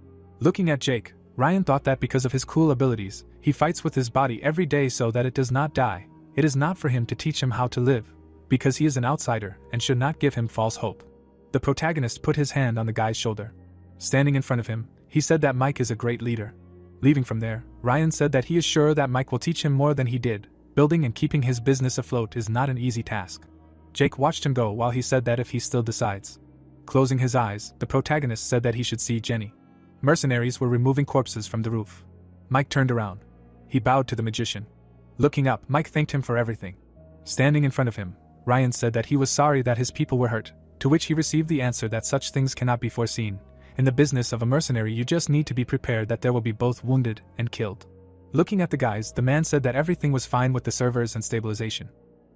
Looking at Jake, Ryan thought that because of his cool abilities, he fights with his body every day so that it does not die. It is not for him to teach him how to live, because he is an outsider and should not give him false hope. The protagonist put his hand on the guy's shoulder. Standing in front of him, he said that Mike is a great leader. Leaving from there, Ryan said that he is sure that Mike will teach him more than he did. Building and keeping his business afloat is not an easy task. Jake watched him go while he said that if he still decides. Closing his eyes, the protagonist said that he should see Jenny. Mercenaries were removing corpses from the roof. Mike turned around. He bowed to the magician. Looking up, Mike thanked him for everything. Standing in front of him, Ryan said that he was sorry that his people were hurt, to which he received the answer that such things cannot be foreseen. In the business of a mercenary, you just need to be prepared that there will be both wounded and killed. Looking at the guys, the man said that everything was fine with the servers and stabilization.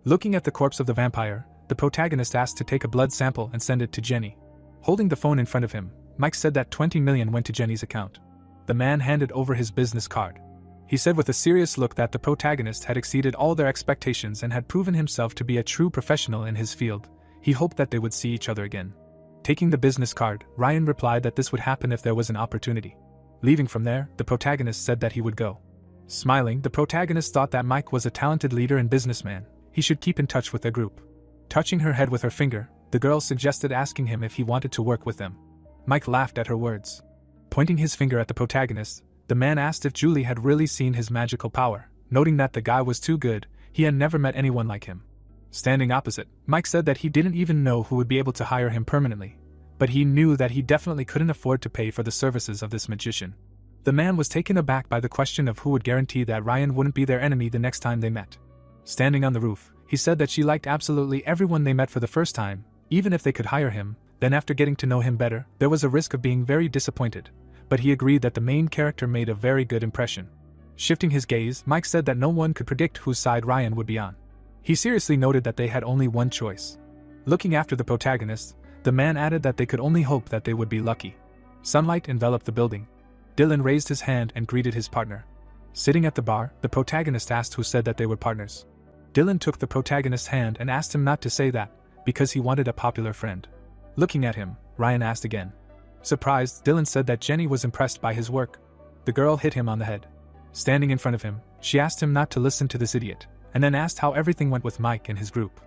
Looking at the corpse of the vampire, the protagonist asked to take a blood sample and send it to Jenny. Holding the phone in front of him, Mike said that 20 million went to Jenny's account. The man handed over his business card. He said with a serious look that the protagonist had exceeded all their expectations and had proven himself to be a true professional in his field. He hoped that they would see each other again. Taking the business card, Ryan replied that this would happen if there was an opportunity. Leaving from there, the protagonist said that he would go. Smiling, the protagonist thought that Mike was a talented leader and businessman. He should keep in touch with their group. Touching her head with her finger, the girl suggested asking him if he wanted to work with them. Mike laughed at her words. Pointing his finger at the protagonist, the man asked if Julie had really seen his magical power. Noting that the guy was too good, he had never met anyone like him. Standing opposite, Mike said that he didn't even know who would be able to hire him permanently, but he knew that he definitely couldn't afford to pay for the services of this magician. The man was taken aback by the question of who would guarantee that Ryan wouldn't be their enemy the next time they met. Standing on the roof, he said that she liked absolutely everyone they met for the first time, even if they could hire him. Then after getting to know him better, there was a risk of being very disappointed, but he agreed that the main character made a very good impression. Shifting his gaze, Mike said that no one could predict whose side Ryan would be on. He seriously noted that they had only one choice. Looking after the protagonist, the man added that they could only hope that they would be lucky. Sunlight enveloped the building. Dylan raised his hand and greeted his partner. Sitting at the bar, the protagonist asked who said that they were partners. Dylan took the protagonist's hand and asked him not to say that, because he wanted a popular friend. Looking at him, Ryan asked again. Surprised, Dylan said that Jenny was impressed by his work. The girl hit him on the head. Standing in front of him, she asked him not to listen to this idiot, and then asked how everything went with Mike and his group.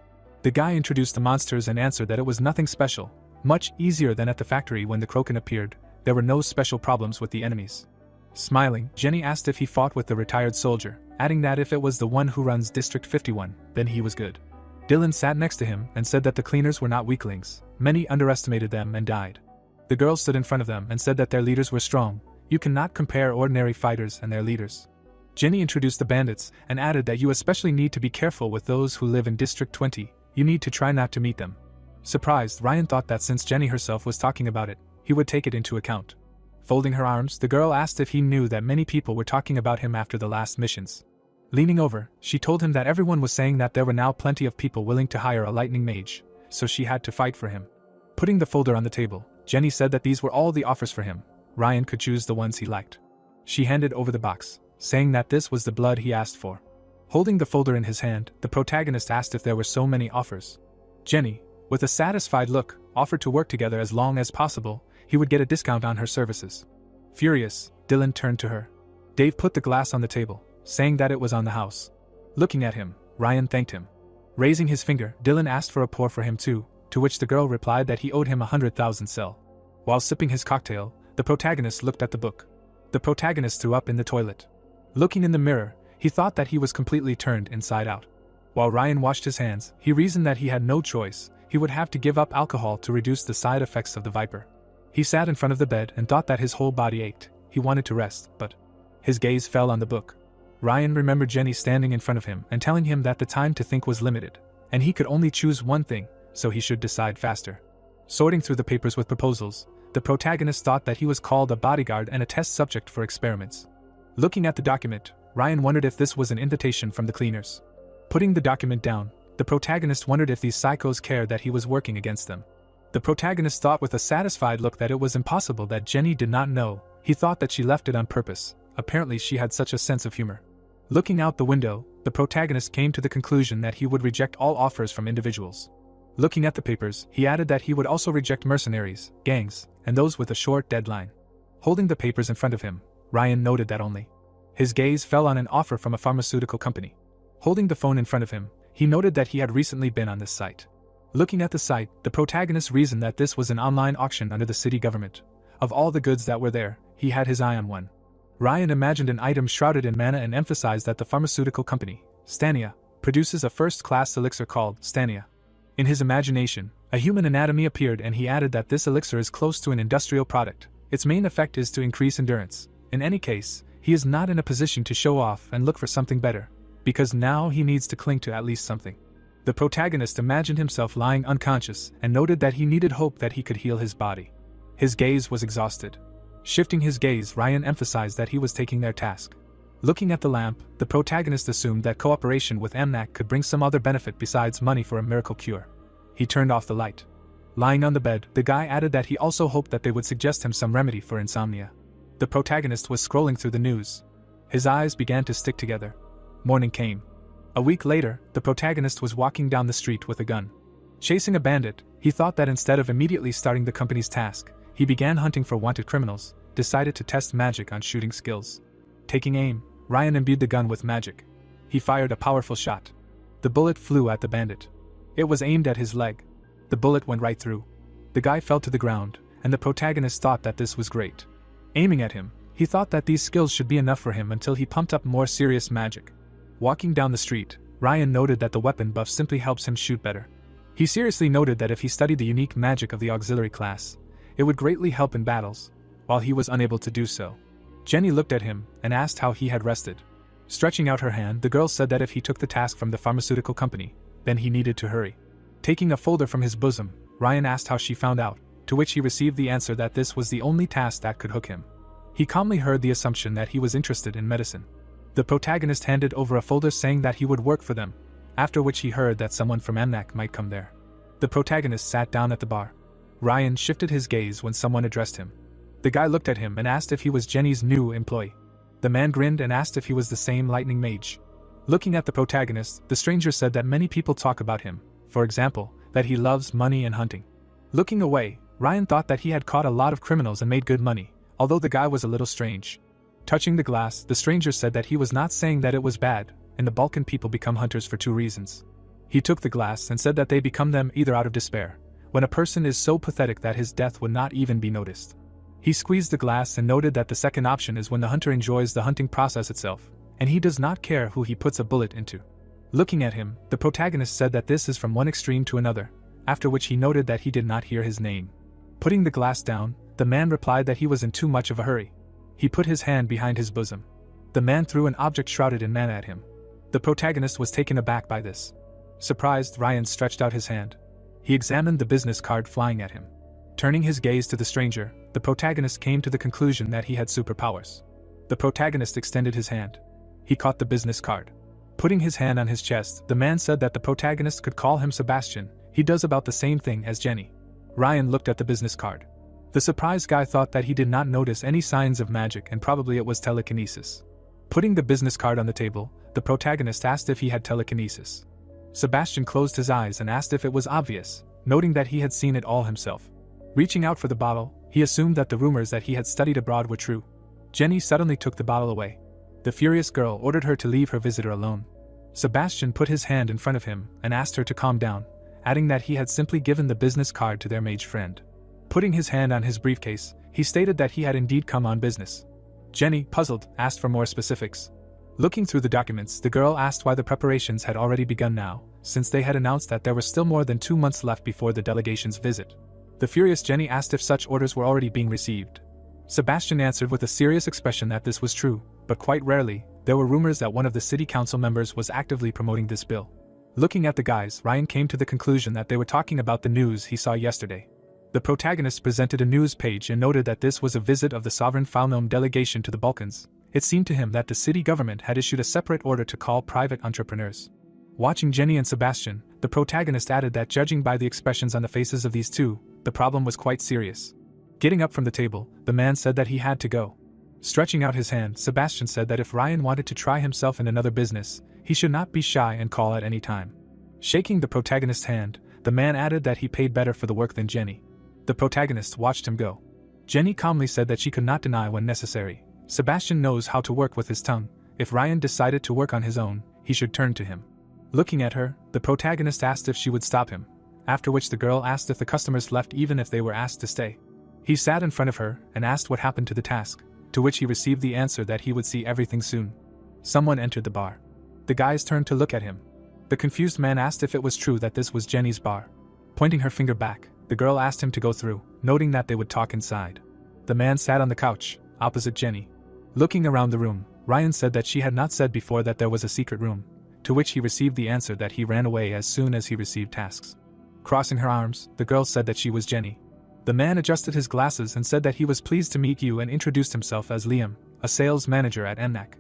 The guy introduced the monsters and answered that it was nothing special, much easier than at the factory when the Kroken appeared. There were no special problems with the enemies. Smiling, Jenny asked if he fought with the retired soldier, adding that if it was the one who runs District 51, then he was good. Dylan sat next to him and said that the cleaners were not weaklings. Many underestimated them and died. The girl stood in front of them and said that their leaders were strong. You cannot compare ordinary fighters and their leaders. Jenny introduced the bandits and added that you especially need to be careful with those who live in District 20. You need to try not to meet them. Surprised, Ryan thought that since Jenny herself was talking about it, he would take it into account. Folding her arms, the girl asked if he knew that many people were talking about him after the last missions. Leaning over, she told him that everyone was saying that there were now plenty of people willing to hire a lightning mage, so she had to fight for him. Putting the folder on the table, Jenny said that these were all the offers for him. Ryan could choose the ones he liked. She handed over the box, saying that this was the blood he asked for. Holding the folder in his hand, the protagonist asked if there were so many offers. Jenny, with a satisfied look, offered to work together as long as possible. He would get a discount on her services. Furious, Dylan turned to her. Dave put the glass on the table, saying that it was on the house. Looking at him, Ryan thanked him. Raising his finger, Dylan asked for a pour for him too, to which the girl replied that he owed him 100,000 sel. While sipping his cocktail, the protagonist looked at the book. The protagonist threw up in the toilet. Looking in the mirror, he thought that he was completely turned inside out. While Ryan washed his hands, he reasoned that he had no choice. He would have to give up alcohol to reduce the side effects of the viper. He sat in front of the bed and thought that his whole body ached. He wanted to rest, but his gaze fell on the book. Ryan remembered Jenny standing in front of him and telling him that the time to think was limited, and he could only choose one thing, so he should decide faster. Sorting through the papers with proposals, the protagonist thought that he was called a bodyguard and a test subject for experiments. Looking at the document, Ryan wondered if this was an invitation from the cleaners. Putting the document down, the protagonist wondered if these psychos cared that he was working against them. The protagonist thought with a satisfied look that it was impossible that Jenny did not know. He thought that she left it on purpose. Apparently she had such a sense of humor. Looking out the window, the protagonist came to the conclusion that he would reject all offers from individuals. Looking at the papers, he added that he would also reject mercenaries, gangs, and those with a short deadline. Holding the papers in front of him, Ryan noted that only. His gaze fell on an offer from a pharmaceutical company. Holding the phone in front of him, he noted that he had recently been on this site. Looking at the site, the protagonist reasoned that this was an online auction under the city government. Of all the goods that were there, he had his eye on one. Ryan imagined an item shrouded in mana and emphasized that the pharmaceutical company, Stania, produces a first-class elixir called Stania. In his imagination, a human anatomy appeared and he added that this elixir is close to an industrial product. Its main effect is to increase endurance. In any case, he is not in a position to show off and look for something better, because now he needs to cling to at least something. The protagonist imagined himself lying unconscious and noted that he needed hope that he could heal his body. His gaze was exhausted. Shifting his gaze, Ryan emphasized that he was taking their task. Looking at the lamp, the protagonist assumed that cooperation with Amnak could bring some other benefit besides money for a miracle cure. He turned off the light. Lying on the bed, the guy added that he also hoped that they would suggest him some remedy for insomnia. The protagonist was scrolling through the news. His eyes began to stick together. Morning came. A week later, the protagonist was walking down the street with a gun. Chasing a bandit, he thought that instead of immediately starting the company's task, he began hunting for wanted criminals, decided to test magic on shooting skills. Taking aim, Ryan imbued the gun with magic. He fired a powerful shot. The bullet flew at the bandit. It was aimed at his leg. The bullet went right through. The guy fell to the ground, and the protagonist thought that this was great. Aiming at him, he thought that these skills should be enough for him until he pumped up more serious magic. Walking down the street, Ryan noted that the weapon buff simply helps him shoot better. He seriously noted that if he studied the unique magic of the auxiliary class, it would greatly help in battles, while he was unable to do so. Jenny looked at him and asked how he had rested. Stretching out her hand, the girl said that if he took the task from the pharmaceutical company, then he needed to hurry. Taking a folder from his bosom, Ryan asked how she found out, to which he received the answer that this was the only task that could hook him. He calmly heard the assumption that he was interested in medicine. The protagonist handed over a folder saying that he would work for them, after which he heard that someone from Amnak might come there. The protagonist sat down at the bar. Ryan shifted his gaze when someone addressed him. The guy looked at him and asked if he was Jenny's new employee. The man grinned and asked if he was the same lightning mage. Looking at the protagonist, the stranger said that many people talk about him, for example, that he loves money and hunting. Looking away, Ryan thought that he had caught a lot of criminals and made good money, although the guy was a little strange. Touching the glass, the stranger said that he was not saying that it was bad, and the Balkan people become hunters for two reasons. He took the glass and said that they become them either out of despair, when a person is so pathetic that his death would not even be noticed. He squeezed the glass and noted that the second option is when the hunter enjoys the hunting process itself, and he does not care who he puts a bullet into. Looking at him, the protagonist said that this is from one extreme to another, after which he noted that he did not hear his name. Putting the glass down, the man replied that he was in too much of a hurry. He put his hand behind his bosom. The man threw an object shrouded in mana at him. The protagonist was taken aback by this. Surprised, Ryan stretched out his hand. He examined the business card flying at him. Turning his gaze to the stranger, the protagonist came to the conclusion that he had superpowers. The protagonist extended his hand. He caught the business card. Putting his hand on his chest, the man said that the protagonist could call him Sebastian. He does about the same thing as Jenny. Ryan looked at the business card. The surprised guy thought that he did not notice any signs of magic and probably it was telekinesis. Putting the business card on the table, the protagonist asked if he had telekinesis. Sebastian closed his eyes and asked if it was obvious, noting that he had seen it all himself. Reaching out for the bottle, he assumed that the rumors that he had studied abroad were true. Jenny suddenly took the bottle away. The furious girl ordered her to leave her visitor alone. Sebastian put his hand in front of him and asked her to calm down, adding that he had simply given the business card to their mage friend. Putting his hand on his briefcase, he stated that he had indeed come on business. Jenny, puzzled, asked for more specifics. Looking through the documents, the girl asked why the preparations had already begun now, since they had announced that there were still more than 2 months left before the delegation's visit. The furious Jenny asked if such orders were already being received. Sebastian answered with a serious expression that this was true, but quite rarely, there were rumors that one of the city council members was actively promoting this bill. Looking at the guys, Ryan came to the conclusion that they were talking about the news he saw yesterday. The protagonist presented a news page and noted that this was a visit of the Sovereign Falnome delegation to the Balkans. It seemed to him that the city government had issued a separate order to call private entrepreneurs. Watching Jenny and Sebastian, the protagonist added that judging by the expressions on the faces of these two, the problem was quite serious. Getting up from the table, the man said that he had to go. Stretching out his hand, Sebastian said that if Ryan wanted to try himself in another business, he should not be shy and call at any time. Shaking the protagonist's hand, the man added that he paid better for the work than Jenny. The protagonist watched him go. Jenny calmly said that she could not deny when necessary. Sebastian knows how to work with his tongue. If Ryan decided to work on his own, he should turn to him. Looking at her, the protagonist asked if she would stop him, after which the girl asked if the customers left even if they were asked to stay. He sat in front of her and asked what happened to the task, to which he received the answer that he would see everything soon. Someone entered the bar. The guys turned to look at him. The confused man asked if it was true that this was Jenny's bar. Pointing her finger back, the girl asked him to go through, noting that they would talk inside. The man sat on the couch, opposite Jenny. Looking around the room, Ryan said that she had not said before that there was a secret room, to which he received the answer that he ran away as soon as he received tasks. Crossing her arms, the girl said that she was Jenny. The man adjusted his glasses and said that he was pleased to meet you and introduced himself as Liam, a sales manager at MNAC.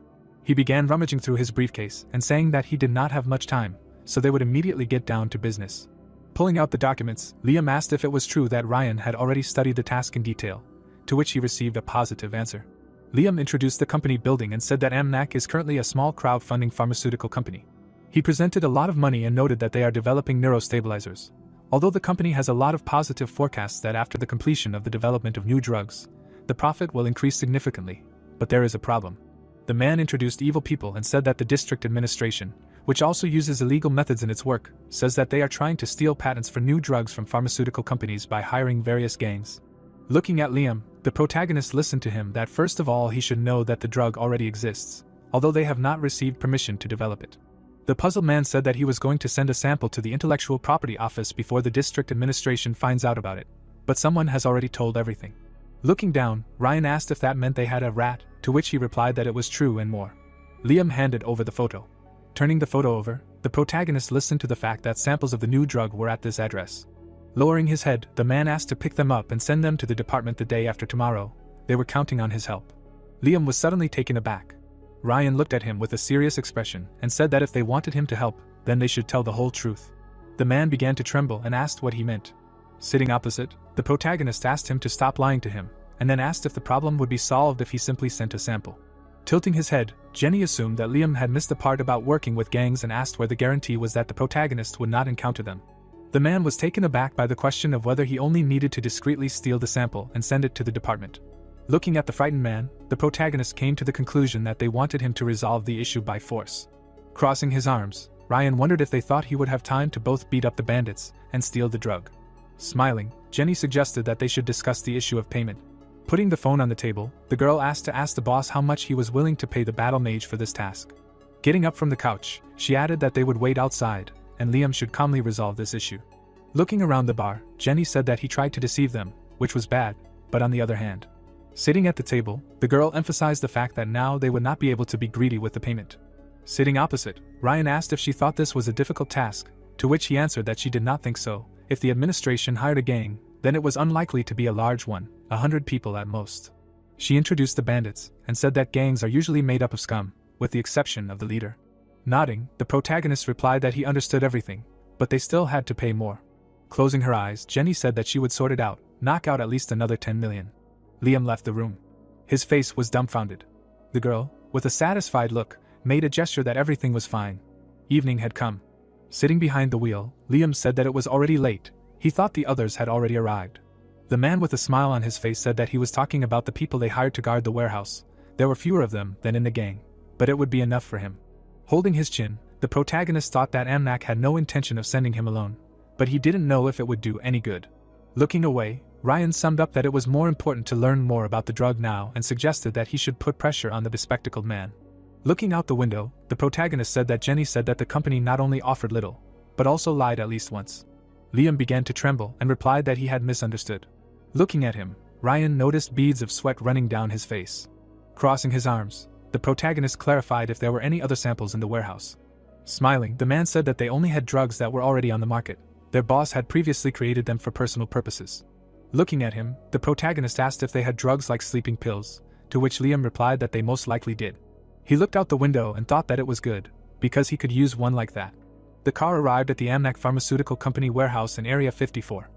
He began rummaging through his briefcase and saying that he did not have much time, so they would immediately get down to business. Pulling out the documents, Liam asked if it was true that Ryan had already studied the task in detail, to which he received a positive answer. Liam introduced the company building and said that MNAC is currently a small crowdfunding pharmaceutical company. He presented a lot of money and noted that they are developing neurostabilizers. Although the company has a lot of positive forecasts that after the completion of the development of new drugs, the profit will increase significantly, but there is a problem. The man introduced evil people and said that the district administration, which also uses illegal methods in its work, says that they are trying to steal patents for new drugs from pharmaceutical companies by hiring various gangs. Looking at Liam, the protagonist listened to him that first of all he should know that the drug already exists, although they have not received permission to develop it. The puzzled man said that he was going to send a sample to the intellectual property office before the district administration finds out about it, but someone has already told everything. Looking down, Ryan asked if that meant they had a rat, to which he replied that it was true and more. Liam handed over the photo. Turning the photo over, the protagonist listened to the fact that samples of the new drug were at this address. Lowering his head, the man asked to pick them up and send them to the department the day after tomorrow. They were counting on his help. Liam was suddenly taken aback. Ryan looked at him with a serious expression and said that if they wanted him to help, then they should tell the whole truth. The man began to tremble and asked what he meant. Sitting opposite, the protagonist asked him to stop lying to him, and then asked if the problem would be solved if he simply sent a sample. Tilting his head, Jenny assumed that Liam had missed the part about working with gangs and asked where the guarantee was that the protagonist would not encounter them. The man was taken aback by the question of whether he only needed to discreetly steal the sample and send it to the department. Looking at the frightened man, the protagonist came to the conclusion that they wanted him to resolve the issue by force. Crossing his arms, Ryan wondered if they thought he would have time to both beat up the bandits and steal the drug. Smiling, Jenny suggested that they should discuss the issue of payment. Putting the phone on the table, the girl asked the boss how much he was willing to pay the battle mage for this task. Getting up from the couch, she added that they would wait outside, and Liam should calmly resolve this issue. Looking around the bar, Jenny said that he tried to deceive them, which was bad, but on the other hand. Sitting at the table, the girl emphasized the fact that now they would not be able to be greedy with the payment. Sitting opposite, Ryan asked if she thought this was a difficult task, to which he answered that she did not think so. If the administration hired a gang, then it was unlikely to be a large one, 100 people at most. She introduced the bandits, and said that gangs are usually made up of scum, with the exception of the leader. Nodding, the protagonist replied that he understood everything, but they still had to pay more. Closing her eyes, Jenny said that she would sort it out, knock out at least another 10 million. Liam left the room. His face was dumbfounded. The girl, with a satisfied look, made a gesture that everything was fine. Evening had come. Sitting behind the wheel, Liam said that it was already late. He thought the others had already arrived. The man with a smile on his face said that he was talking about the people they hired to guard the warehouse. There were fewer of them than in the gang, but it would be enough for him. Holding his chin, the protagonist thought that MNAC had no intention of sending him alone, but he didn't know if it would do any good. Looking away, Ryan summed up that it was more important to learn more about the drug now and suggested that he should put pressure on the bespectacled man. Looking out the window, the protagonist said that Jenny said that the company not only offered little, but also lied at least once. Liam began to tremble and replied that he had misunderstood. Looking at him, Ryan noticed beads of sweat running down his face. Crossing his arms, the protagonist clarified if there were any other samples in the warehouse. Smiling, the man said that they only had drugs that were already on the market. Their boss had previously created them for personal purposes. Looking at him, the protagonist asked if they had drugs like sleeping pills, to which Liam replied that they most likely did. He looked out the window and thought that it was good, because he could use one like that. The car arrived at the MNAC Pharmaceutical Company warehouse in Area 54.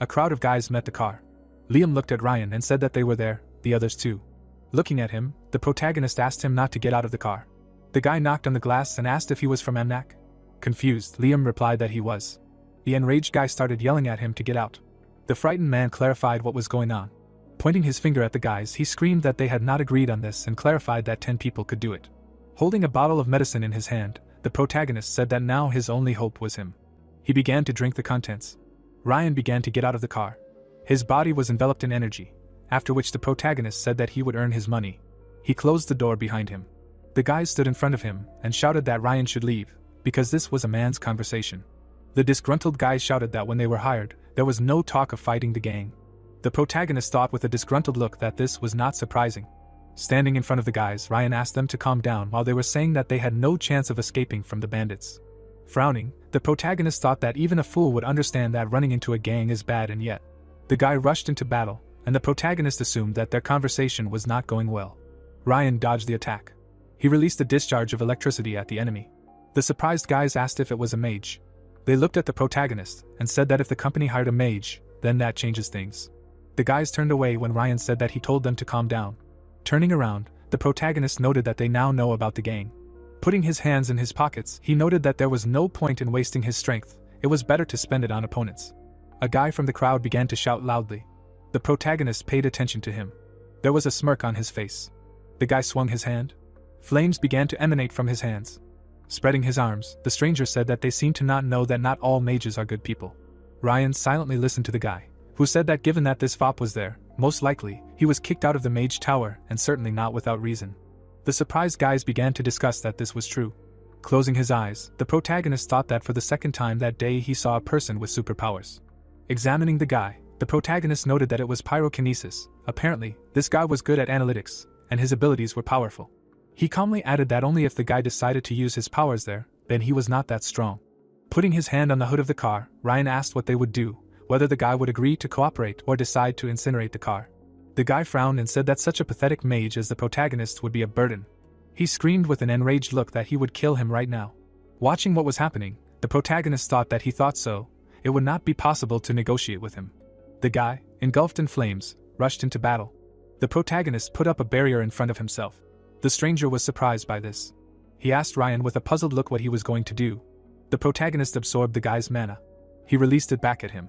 A crowd of guys met the car. Liam looked at Ryan and said that they were there, the others too. Looking at him, the protagonist asked him not to get out of the car. The guy knocked on the glass and asked if he was from MNAC. Confused, Liam replied that he was. The enraged guy started yelling at him to get out. The frightened man clarified what was going on. Pointing his finger at the guys, he screamed that they had not agreed on this and clarified that 10 people could do it. Holding a bottle of medicine in his hand, the protagonist said that now his only hope was him. He began to drink the contents. Ryan began to get out of the car. His body was enveloped in energy, after which the protagonist said that he would earn his money. He closed the door behind him. The guys stood in front of him and shouted that Ryan should leave, because this was a man's conversation. The disgruntled guys shouted that when they were hired, there was no talk of fighting the gang. The protagonist thought with a disgruntled look that this was not surprising. Standing in front of the guys, Ryan asked them to calm down while they were saying that they had no chance of escaping from the bandits. Frowning, the protagonist thought that even a fool would understand that running into a gang is bad, and yet the guy rushed into battle, and the protagonist assumed that their conversation was not going well. Ryan dodged the attack. He released a discharge of electricity at the enemy. The surprised guys asked if it was a mage. They looked at the protagonist and said that if the company hired a mage, then that changes things. The guys turned away when Ryan said that he told them to calm down. Turning around, the protagonist noted that they now know about the gang. Putting his hands in his pockets, he noted that there was no point in wasting his strength, it was better to spend it on opponents. A guy from the crowd began to shout loudly. The protagonist paid attention to him. There was a smirk on his face. The guy swung his hand. Flames began to emanate from his hands. Spreading his arms, the stranger said that they seemed to not know that not all mages are good people. Ryan silently listened to the guy, who said that given that this fop was there, most likely, he was kicked out of the mage tower, and certainly not without reason. The surprised guys began to discuss that this was true. Closing his eyes, the protagonist thought that for the second time that day he saw a person with superpowers. Examining the guy, the protagonist noted that it was pyrokinesis. Apparently, this guy was good at analytics, and his abilities were powerful. He calmly added that only if the guy decided to use his powers there, then he was not that strong. Putting his hand on the hood of the car, Ryan asked what they would do, whether the guy would agree to cooperate or decide to incinerate the car. The guy frowned and said that such a pathetic mage as the protagonist would be a burden. He screamed with an enraged look that he would kill him right now. Watching what was happening, the protagonist thought that he thought so, it would not be possible to negotiate with him. The guy, engulfed in flames, rushed into battle. The protagonist put up a barrier in front of himself. The stranger was surprised by this. He asked Ryan with a puzzled look what he was going to do. The protagonist absorbed the guy's mana. He released it back at him.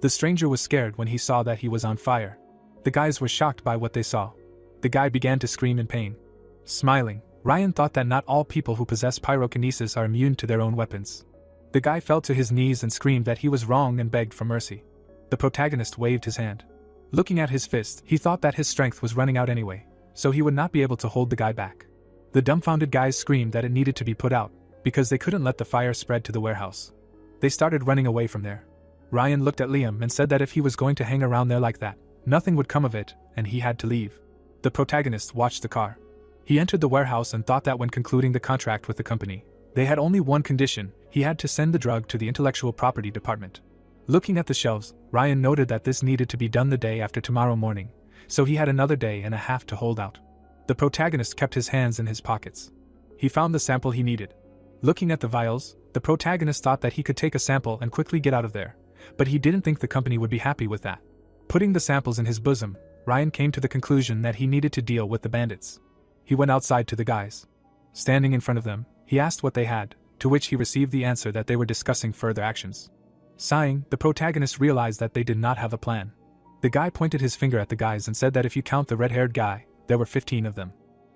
The stranger was scared when he saw that he was on fire. The guys were shocked by what they saw. The guy began to scream in pain. Smiling, Ryan thought that not all people who possess pyrokinesis are immune to their own weapons. The guy fell to his knees and screamed that he was wrong and begged for mercy. The protagonist waved his hand. Looking at his fist, he thought that his strength was running out anyway, so he would not be able to hold the guy back. The dumbfounded guys screamed that it needed to be put out, because they couldn't let the fire spread to the warehouse. They started running away from there. Ryan looked at Liam and said that if he was going to hang around there like that, nothing would come of it, and he had to leave. The protagonist watched the car. He entered the warehouse and thought that when concluding the contract with the company, they had only one condition: he had to send the drug to the intellectual property department. Looking at the shelves, Ryan noted that this needed to be done the day after tomorrow morning, so he had another day and a half to hold out. The protagonist kept his hands in his pockets. He found the sample he needed. Looking at the vials, the protagonist thought that he could take a sample and quickly get out of there, but he didn't think the company would be happy with that. Putting the samples in his bosom, Ryan came to the conclusion that he needed to deal with the bandits. He went outside to the guys. Standing in front of them, he asked what they had, to which he received the answer that they were discussing further actions. Sighing, the protagonist realized that they did not have a plan. The guy pointed his finger at the guys and said that if you count the red-haired guy, there were 15 of them.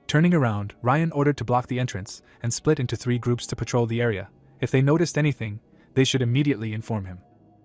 Turning around, Ryan ordered to block the entrance and split into 3 groups to patrol the area. If they noticed anything, they should immediately inform him.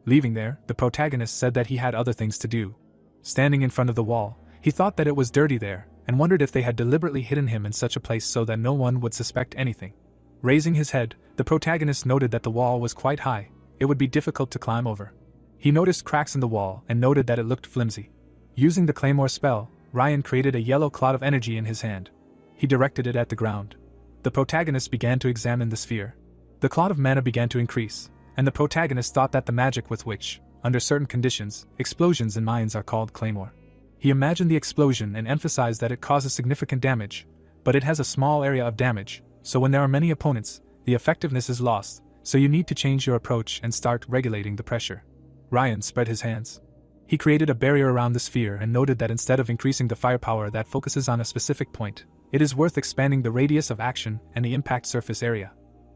Leaving there, the protagonist said that he had other things to do. Standing in front of the wall, he thought that it was dirty there, and wondered if they had deliberately hidden him in such a place so that no one would suspect anything. Raising his head, the protagonist noted that the wall was quite high, it would be difficult to climb over. He noticed cracks in the wall and noted that it looked flimsy. Using the Claymore spell, Ryan created a yellow cloud of energy in his hand. He directed it at the ground. The protagonist began to examine the sphere. The cloud of mana began to increase, and the protagonist thought that the magic with which, under certain conditions, explosions in mines are called Claymore. He imagined the explosion and emphasized that it causes significant damage, but it has a small area of damage, so when there are many opponents, the effectiveness is lost, so you need to change your approach and start regulating the pressure. Ryan spread his hands. He created a barrier around the sphere and noted that instead of increasing the firepower that focuses on a specific point, it is worth expanding the radius of action and the impact surface area.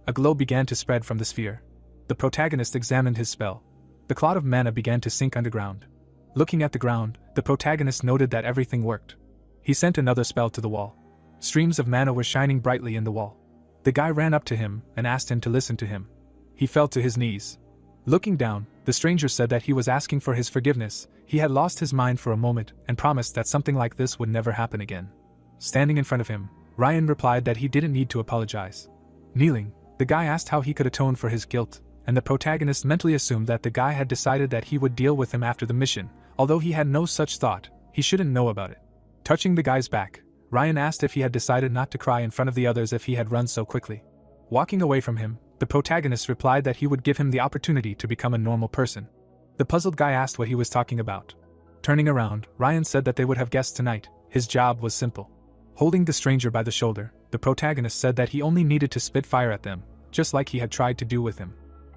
A glow began to spread from the sphere. The protagonist examined his spell. The cloud of mana began to sink underground. Looking at the ground, the protagonist noted that everything worked. He sent another spell to the wall. Streams of mana were shining brightly in the wall. The guy ran up to him and asked him to listen to him. He fell to his knees. Looking down, the stranger said that he was asking for his forgiveness. He had lost his mind for a moment and promised that something like this would never happen again. Standing in front of him, Ryan replied that he didn't need to apologize. Kneeling, the guy asked how he could atone for his guilt, and the protagonist mentally assumed that the guy had decided that he would deal with him after the mission, although he had no such thought. He shouldn't know about it. Touching the guy's back, Ryan asked if he had decided not to cry in front of the others if he had run so quickly. Walking away from him, the protagonist replied that he would give him the opportunity to become a normal person. The puzzled guy asked what he was talking about. Turning around, Ryan said that they would have guessed tonight. His job was simple. Holding the stranger by the shoulder, the protagonist said that he only needed to spit fire at them, just like he had tried to do with him.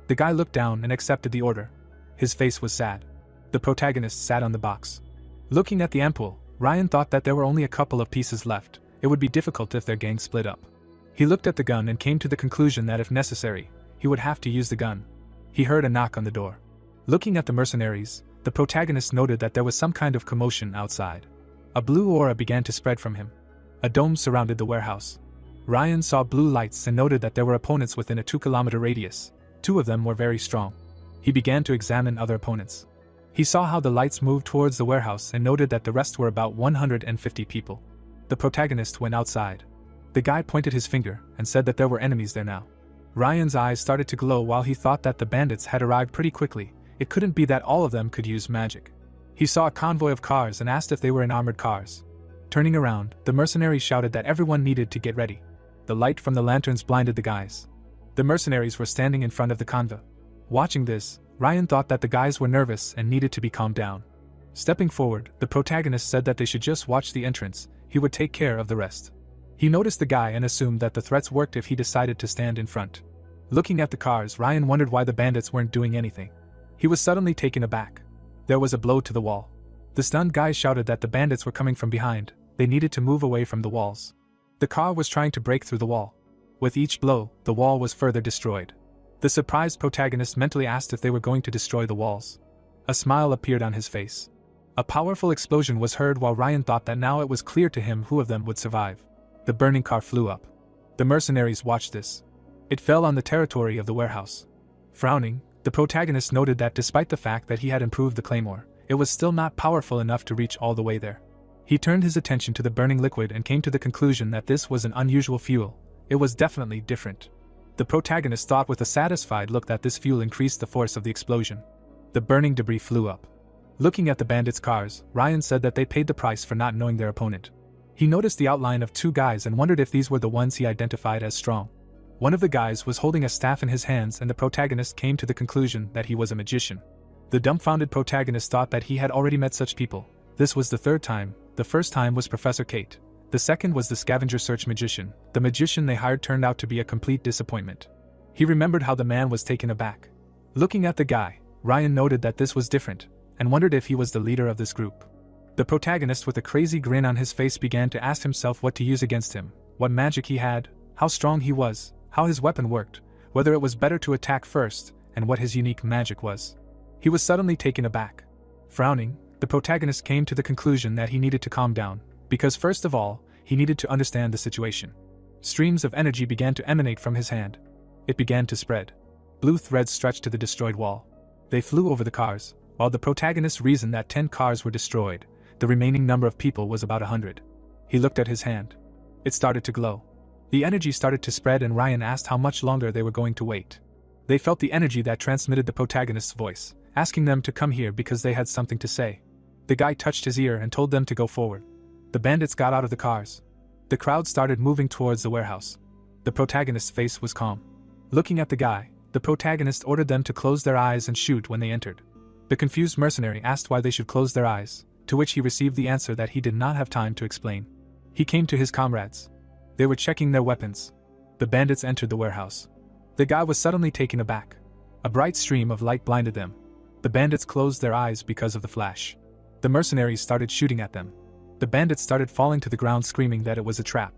The guy looked down and accepted the order. His face was sad. The protagonist sat on the box. Looking at the ampoule, Ryan thought that there were only a couple of pieces left. It would be difficult if their gang split up. He looked at the gun and came to the conclusion that if necessary, he would have to use the gun. He heard a knock on the door. Looking at the mercenaries, the protagonist noted that there was some kind of commotion outside. A blue aura began to spread from him. A dome surrounded the warehouse. Ryan saw blue lights and noted that there were opponents within a 2-kilometer radius. 2 of them were very strong. He began to examine other opponents. He saw how the lights moved towards the warehouse and noted that the rest were about 150 people. The protagonist went outside. The guy pointed his finger and said that there were enemies there now. Ryan's eyes started to glow while he thought that the bandits had arrived pretty quickly. It couldn't be that all of them could use magic. He saw a convoy of cars and asked if they were in armored cars. Turning around, the mercenaries shouted that everyone needed to get ready. The light from the lanterns blinded the guys. The mercenaries were standing in front of the convoy. Watching this, Ryan thought that the guys were nervous and needed to be calmed down. Stepping forward, the protagonist said that they should just watch the entrance. He would take care of the rest. He noticed the guy and assumed that the threats worked if he decided to stand in front. Looking at the cars, Ryan wondered why the bandits weren't doing anything. He was suddenly taken aback. There was a blow to the wall. The stunned guy shouted that the bandits were coming from behind. They needed to move away from the walls. The car was trying to break through the wall. With each blow, the wall was further destroyed. The surprised protagonist mentally asked if they were going to destroy the walls. A smile appeared on his face. A powerful explosion was heard while Ryan thought that now it was clear to him who of them would survive. The burning car flew up. The mercenaries watched this. It fell on the territory of the warehouse. Frowning, the protagonist noted that despite the fact that he had improved the claymore, it was still not powerful enough to reach all the way there. He turned his attention to the burning liquid and came to the conclusion that this was an unusual fuel. It was definitely different. The protagonist thought with a satisfied look that this fuel increased the force of the explosion. The burning debris flew up. Looking at the bandits' cars, Ryan said that they paid the price for not knowing their opponent. He noticed the outline of 2 guys and wondered if these were the ones he identified as strong. One of the guys was holding a staff in his hands and the protagonist came to the conclusion that he was a magician. The dumbfounded protagonist thought that he had already met such people. This was the 3rd time. The first time was Professor Kate. The second was the scavenger search magician. The magician they hired turned out to be a complete disappointment. He remembered how the man was taken aback. Looking at the guy, Ryan noted that this was different, and wondered if he was the leader of this group. The protagonist with a crazy grin on his face began to ask himself what to use against him, what magic he had, how strong he was, how his weapon worked, whether it was better to attack first, and what his unique magic was. He was suddenly taken aback. Frowning, the protagonist came to the conclusion that he needed to calm down, because first of all, he needed to understand the situation. Streams of energy began to emanate from his hand. It began to spread. Blue threads stretched to the destroyed wall. They flew over the cars, while the protagonist reasoned that 10 cars were destroyed. The remaining number of people was about 100. He looked at his hand. It started to glow. The energy started to spread and Ryan asked how much longer they were going to wait. They felt the energy that transmitted the protagonist's voice, asking them to come here because they had something to say. The guy touched his ear and told them to go forward. The bandits got out of the cars. The crowd started moving towards the warehouse. The protagonist's face was calm. Looking at the guy, the protagonist ordered them to close their eyes and shoot when they entered. The confused mercenary asked why they should close their eyes, to which he received the answer that he did not have time to explain. He came to his comrades. They were checking their weapons. The bandits entered the warehouse. The guy was suddenly taken aback. A bright stream of light blinded them. The bandits closed their eyes because of the flash. The mercenaries started shooting at them. The bandits started falling to the ground screaming that it was a trap.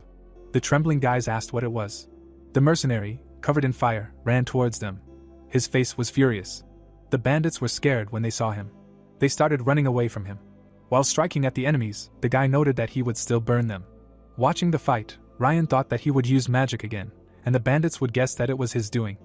The trembling guys asked what it was. The mercenary, covered in fire, ran towards them. His face was furious. The bandits were scared when they saw him. They started running away from him. While striking at the enemies, the guy noted that he would still burn them. Watching the fight, Ryan thought that he would use magic again, and the bandits would guess that it was his doing.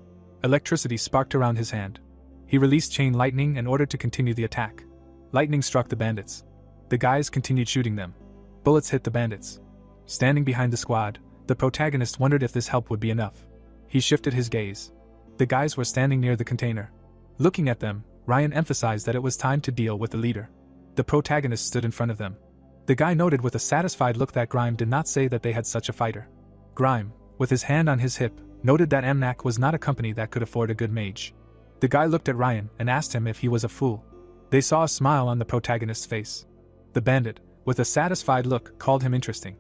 Electricity sparked around his hand. He released chain lightning and ordered to continue the attack. Lightning struck the bandits. The guys continued shooting them. Bullets hit the bandits. Standing behind the squad, the protagonist wondered if this help would be enough. He shifted his gaze. The guys were standing near the container. Looking at them, Ryan emphasized that it was time to deal with the leader. The protagonist stood in front of them. The guy noted with a satisfied look that Grime did not say that they had such a fighter. Grime, with his hand on his hip, noted that MNAC was not a company that could afford a good mage. The guy looked at Ryan and asked him if he was a fool. They saw a smile on the protagonist's face. The bandit, with a satisfied look, called him interesting.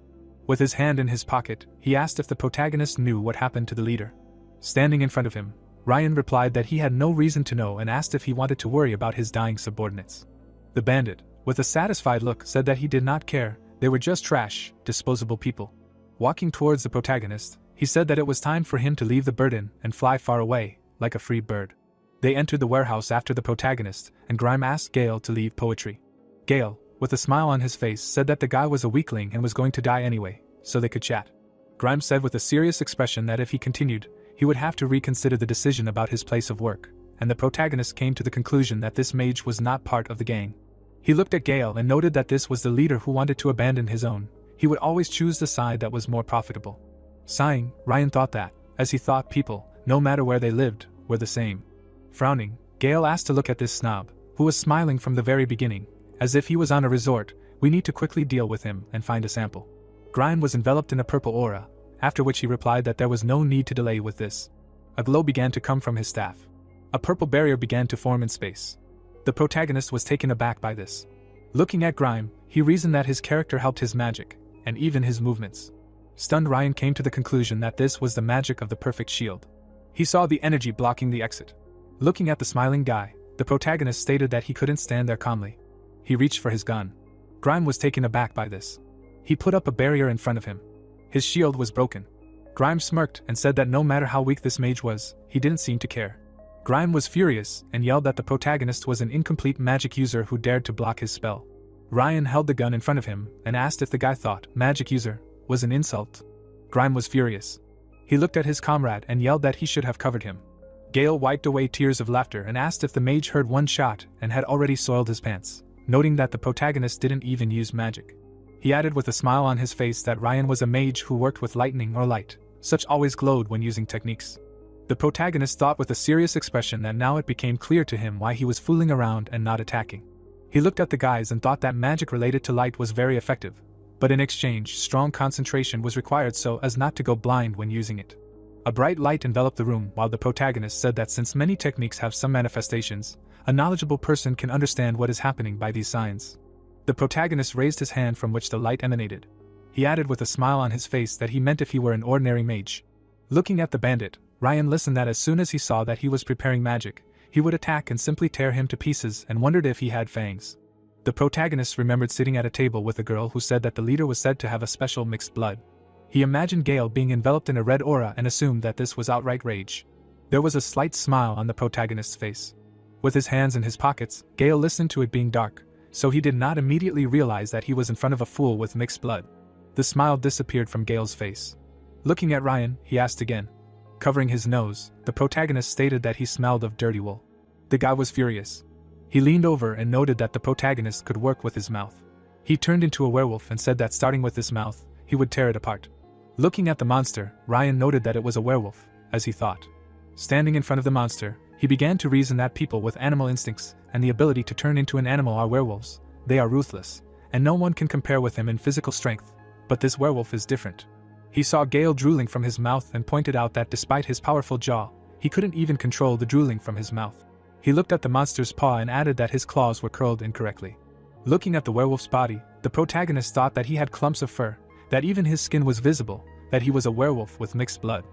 With his hand in his pocket, he asked if the protagonist knew what happened to the leader. Standing in front of him, Ryan replied that he had no reason to know and asked if he wanted to worry about his dying subordinates. The bandit, with a satisfied look, said that he did not care, they were just trash, disposable people. Walking towards the protagonist, he said that it was time for him to leave the burden and fly far away, like a free bird. They entered the warehouse after the protagonist, and Grime asked Gale to leave poetry. Gale, with a smile on his face, said that the guy was a weakling and was going to die anyway, so they could chat. Grime said with a serious expression that if he continued, he would have to reconsider the decision about his place of work, and the protagonist came to the conclusion that this mage was not part of the gang. He looked at Gale and noted that this was the leader who wanted to abandon his own. He would always choose the side that was more profitable. Sighing, Ryan thought that, as he thought people, no matter where they lived, were the same. Frowning, Gale asked to look at this snob, who was smiling from the very beginning, as if he was on a resort. We need to quickly deal with him and find a sample. Grime was enveloped in a purple aura, after which he replied that there was no need to delay with this. A glow began to come from his staff. A purple barrier began to form in space. The protagonist was taken aback by this. Looking at Grime, he reasoned that his character helped his magic, and even his movements. Stunned, Ryan came to the conclusion that this was the magic of the perfect shield. He saw the energy blocking the exit. Looking at the smiling guy, the protagonist stated that he couldn't stand there calmly. He reached for his gun. Grime was taken aback by this. He put up a barrier in front of him. His shield was broken. Grime smirked and said that no matter how weak this mage was, he didn't seem to care. Grime was furious and yelled that the protagonist was an incomplete magic user who dared to block his spell. Ryan held the gun in front of him and asked if the guy thought magic user was an insult. Grime was furious. He looked at his comrade and yelled that he should have covered him. Gale wiped away tears of laughter and asked if the mage heard one shot and had already soiled his pants, noting that the protagonist didn't even use magic. He added with a smile on his face that Ryan was a mage who worked with lightning or light, such always glowed when using techniques. The protagonist thought with a serious expression that now it became clear to him why he was fooling around and not attacking. He looked at the guys and thought that magic related to light was very effective, but in exchange strong concentration was required so as not to go blind when using it. A bright light enveloped the room while the protagonist said that since many techniques have some manifestations, a knowledgeable person can understand what is happening by these signs. The protagonist raised his hand from which the light emanated. He added with a smile on his face that he meant if he were an ordinary mage. Looking at the bandit, Ryan listened that as soon as he saw that he was preparing magic, he would attack and simply tear him to pieces and wondered if he had fangs. The protagonist remembered sitting at a table with a girl who said that the leader was said to have a special mixed blood. He imagined Gale being enveloped in a red aura and assumed that this was outright rage. There was a slight smile on the protagonist's face. With his hands in his pockets, Gale listened to it being dark, so he did not immediately realize that he was in front of a fool with mixed blood. The smile disappeared from Gale's face. Looking at Ryan, he asked again. Covering his nose, the protagonist stated that he smelled of dirty wool. The guy was furious. He leaned over and noted that the protagonist could work with his mouth. He turned into a werewolf and said that starting with his mouth, he would tear it apart. Looking at the monster, Ryan noted that it was a werewolf, as he thought. Standing in front of the monster, he began to reason that people with animal instincts and the ability to turn into an animal are werewolves. They are ruthless, and no one can compare with him in physical strength, but this werewolf is different. He saw Gale drooling from his mouth and pointed out that despite his powerful jaw, he couldn't even control the drooling from his mouth. He looked at the monster's paw and added that his claws were curled incorrectly. Looking at the werewolf's body, the protagonist thought that he had clumps of fur, that even his skin was visible, that he was a werewolf with mixed blood.